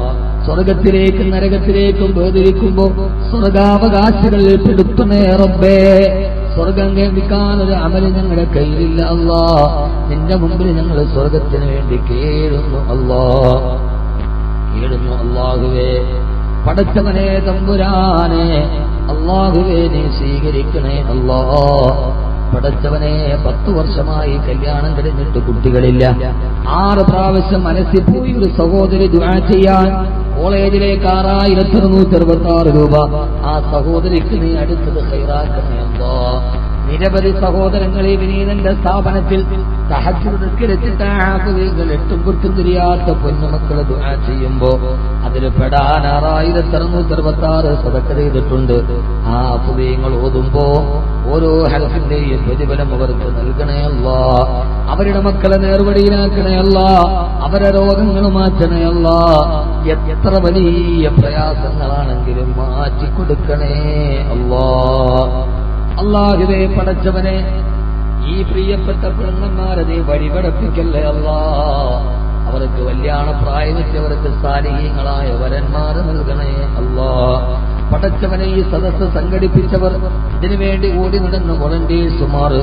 സ്വർഗത്തിലേക്ക് നരകത്തിലേക്കും വേദിരിക്കുമ്പോ സ്വർഗാവകാശികളിൽ പെടുത്തണേ റബ്ബേ. സ്വർഗം കേൾപ്പിക്കാനൊരു അമല് ഞങ്ങളുടെ കയ്യിലില്ല അല്ലാഹ്. നിന്റെ മുമ്പിൽ ഞങ്ങൾ സ്വർഗത്തിന് വേണ്ടി കേഴുന്നു അല്ലാഹ്, കേഴുന്നു അല്ലാഹുവേ. പടച്ചവനെ തമ്പുരാനെ അല്ലാഹുവേ നീ സ്വീകരിക്കണേ അല്ലാഹ്. പടച്ചവനെ 10 വർഷമായി കല്യാണം കഴിഞ്ഞിട്ട് കുട്ടികളില്ല. 6 പ്രാവശ്യം മനസ്സിൽ പോയി ഒരു സഹോദരി ദുആ ചെയ്യാൻ കോളേജിലേക്ക് 6666 രൂപ. ആ സഹോദരിക്ക് നീ അടുത്തത് ഖൈറാക്കണേ അല്ലാഹ്. നിരവധി സഹോദരങ്ങളെ വിനീതന്റെ സ്ഥാപനത്തിൽ തഹജ്ജുദ് നിസ്കരിച്ചിട്ട് ഹാഫിളുകൾ എട്ടും കുത്തും തിരിയാത്ത പൊന്നുമക്കളെ ദുആ ചെയ്യുമ്പോ അതിൽ പെടാൻ 6666 സദഖ ചെയ്തിട്ടുണ്ട്. ആ ഹാഫിളുകൾ ഓതുമ്പോ ഓരോ ഹർഫിന്റെയും പ്രതിഫലം അവർക്ക് നൽകണേ അല്ലാഹ്. അവരുടെ മക്കളെ നേർവഴിയിലാക്കണേ അല്ലാഹ്. അവരെ രോഗങ്ങൾ മാറ്റണേ അല്ലാഹ്. എത്ര വലിയ പ്രയാസങ്ങളാണെങ്കിലും മാറ്റിക്കൊടുക്കണേ അല്ലാഹ്. അല്ലാഹുവേ പടച്ചവനെ ഈ പ്രിയപ്പെട്ട പെണ്ണന്മാരെ നീ വഴിപടപ്പിക്കല്ലേ അല്ലാഹ്. അവർക്ക് കല്യാണ പ്രായമെത്തി അവർക്ക് സാലിഹീങ്ങളായ വരന്മാരെ നൽകണേ അല്ലാഹ്. പടച്ചവനെ ഈ സദസ്സ് സംഘടിപ്പിച്ചവർ, ഇതിനുവേണ്ടി ഓടി നടന്ന വോളണ്ടിയേഴ്സുമാർ,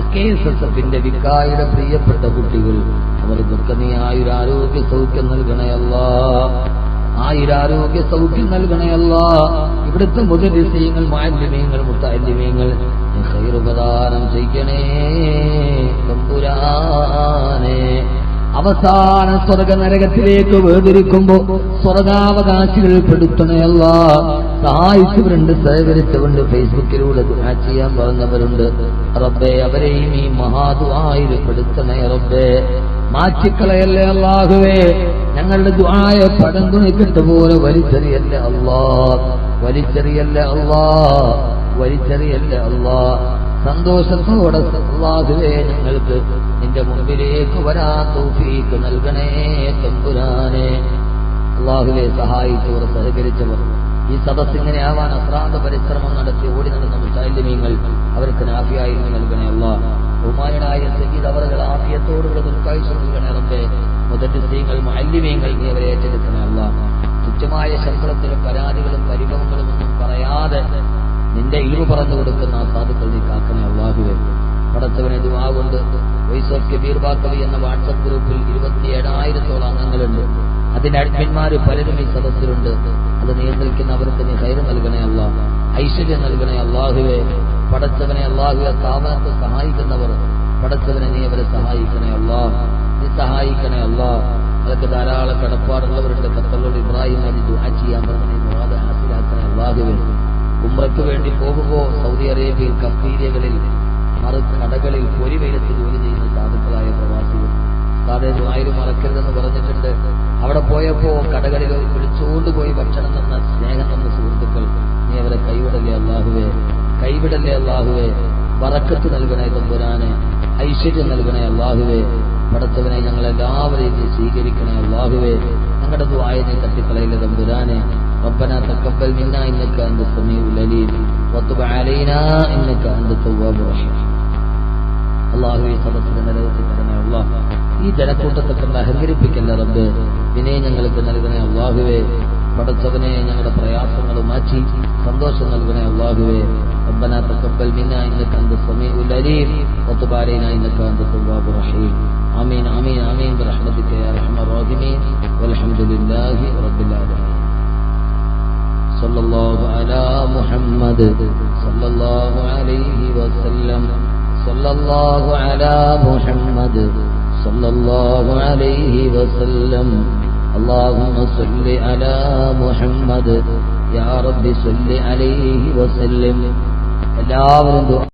SKSF വിക്കായുടെ പ്രിയപ്പെട്ട കുട്ടികൾ, അവർക്കൊക്കെ നീ ആയുരാരോഗ്യ സൗഖ്യം നൽകണേ അല്ലാഹ്, ആയുരാരോഗ്യ സൗഖ്യം നൽകണേ അല്ലാഹ്. ഇവിടുത്തെ മുദരിസീങ്ങൾ, മുഅല്ലിമീങ്ങൾ, മുതഅല്ലിമീങ്ങൾ ഖൈർ പ്രദാനം ചെയ്യണേ തമ്പുരാനെ. അവസാന സ്വർഗ നരകത്തിലേക്ക് വേർതിരിക്കുമ്പോ സ്വർഗാവകാശികളിൽ പെടുത്തണേ അല്ലാഹ്. സഹായിച്ചവരുണ്ട്, സഹകരിച്ചവരുണ്ട്, ഫേസ്ബുക്കിലൂടെ ദുആ ചെയ്യാൻ പറഞ്ഞവരുണ്ട് റബ്ബേ. അവരെയും ഈ മഹാദുആയിൽ പെടുത്തണേ റബ്ബേ. മാറ്റിക്കളയല്ലേ അല്ലാഹുവേ. ഞങ്ങളുടെ ദുആയെ പടം തുണിക്കിട്ട് പോലെ വലിച്ചെറിയല്ലേ അല്ലാഹ്, വലിച്ചെറിയല്ലേ അല്ലാഹ്, വലിച്ചെറിയല്ലേ അല്ലാഹ്. സന്തോഷത്തോടെ അല്ലാഹുവേ ഞങ്ങൾക്ക് നിന്റെ മുമ്പിലേക്ക് വരാൻ തൗഫീഖ് നൽകണേ തമ്പുരാനെ. അള്ളാഹുവെ സഹായിച്ചവർ, സഹകരിച്ചവർ, ഈ സദസ് ഇങ്ങനെയാവാൻ അശ്രാന്ത പരിശ്രമം നടത്തി ഓടി നടന്ന മുജാഹിദീങ്ങൾ അവർക്ക് നാഫിയായിരുന്നു നൽകണേ അല്ലാഹ്. ബഹുമാനായ സയ്യിദ് അവറുകൾ ആഫിയത്തോടുള്ള ദീർഘായുസ്സ് നൽകണേ റബ്ബേ. മുദദ്ദിസീങ്ങൾ, മുഅല്ലിമീങ്ങൾ നീ അവരെ ഏറ്റെടുക്കണേ അല്ലാഹ്. തുച്ഛമായ ശമ്പളത്തിലും പരാതികളും പരിഭവങ്ങളും ഒന്നും പറയാതെ നിന്റെ ഇൽമു പറഞ്ഞു കൊടുക്കുന്ന ആ സാധുക്കൾ നീ കാക്കണേ അല്ലാഹുവേ. പടച്ചവനെ ദുആ കൊണ്ട് വോയിസ് ഓഫ് കബീർ ബaqavi എന്ന വാട്സ്ആപ്പ് ഗ്രൂപ്പിൽ 27,000 അംഗങ്ങളുണ്ട്. അതിന്റെ അഡ്മിന്മാര് പലരും ഈ സദസ്സിലുണ്ട്. അത് നിയന്ത്രിക്കുന്ന അവർക്ക് നീ ഖൈർ നൽകണേ അല്ലാഹ്, ഐശ്വര്യം നൽകണേ അല്ലാഹുവേ. പടച്ചവനെ അല്ലാഹുവേ, സ്ഥാപനത്തെ സഹായിക്കുന്നവർ പടച്ചവനെ നീ അവരെ സഹായിക്കണേ അല്ലാഹ്, നീ സഹായിക്കണേ അല്ലാഹ്. അതൊക്കെ ധാരാളം കടപ്പാടുള്ളവരുടെ ഖത്തറിലുള്ള ഇബ്രാഹിം അലി ദുആ ചെയ്യാൻ പറഞ്ഞ മുറാദ് ഹാസിലാക്കണേ അല്ലാഹുവേ. ഉംറയ്ക്ക് വേണ്ടി പോകുമ്പോൾ സൗദി അറേബ്യയിൽ കഫീരിയകളിൽ കടകളിൽ പൊരിവെയിലത്ത് ജോലി ചെയ്യുന്ന സാധുക്കളായ പ്രവാസികൾ താഴെ ദുആയിലും മറക്കരുതെന്ന് പറഞ്ഞിട്ടുണ്ട്. അവിടെ പോയപ്പോ കടകളിൽ വിളിച്ചുകൊണ്ടുപോയി ഭക്ഷണം തന്ന, സ്നേഹം തന്ന സുഹൃത്തുക്കൾ നീ അവരെ കൈവിടല്ലേ അല്ലാഹുവേ, കൈവിടല്ലേ അല്ലാഹുവേ. ബറക്കത്ത് നൽകണേ തമ്പുരാനെ, ഐശ്വര്യം നൽകണേ അല്ലാഹുവേ. പടച്ചവനെ ഞങ്ങളെല്ലാവരെയും നീ സ്വീകരിക്കണേ അല്ലാഹുവേ. ഞങ്ങളുടെ ദുആയെ നീ തട്ടിക്കളയില്ല തമ്പുരാനെ. ربنا تقبل منا انك انت السميع العليم وتب علينا انك انت التواب الرحيم. അല്ലാഹുവേ, സദസ്സിനെ നിലനിർത്തി തരണേ അല്ലാഹ്. ഈ ജനക്കൂട്ടത്തൊക്കെ അഹങ്കരിപ്പിക്കല്ല റബ്ബേ. വിനയം ഞങ്ങൾക്ക് നൽകണേ അല്ലാഹുവേ. പടച്ചവനെ ഞങ്ങളുടെ പ്രയാസങ്ങൾ മാറ്റി സന്തോഷം നൽകണേ അല്ലാഹുവേ. ربنا تقبل منا انك انت السميع العليم وتب علينا انك انت التواب الرحيم. آمين آمين آمين برحمتك يا ارحم الراحمين والحمد لله رب العالمين. صلى الله على محمد صلى الله عليه وسلم صلى الله على محمد صلى الله عليه وسلم. اللهم صل على محمد يا رب صل عليه وسلم. എല്ലാവരും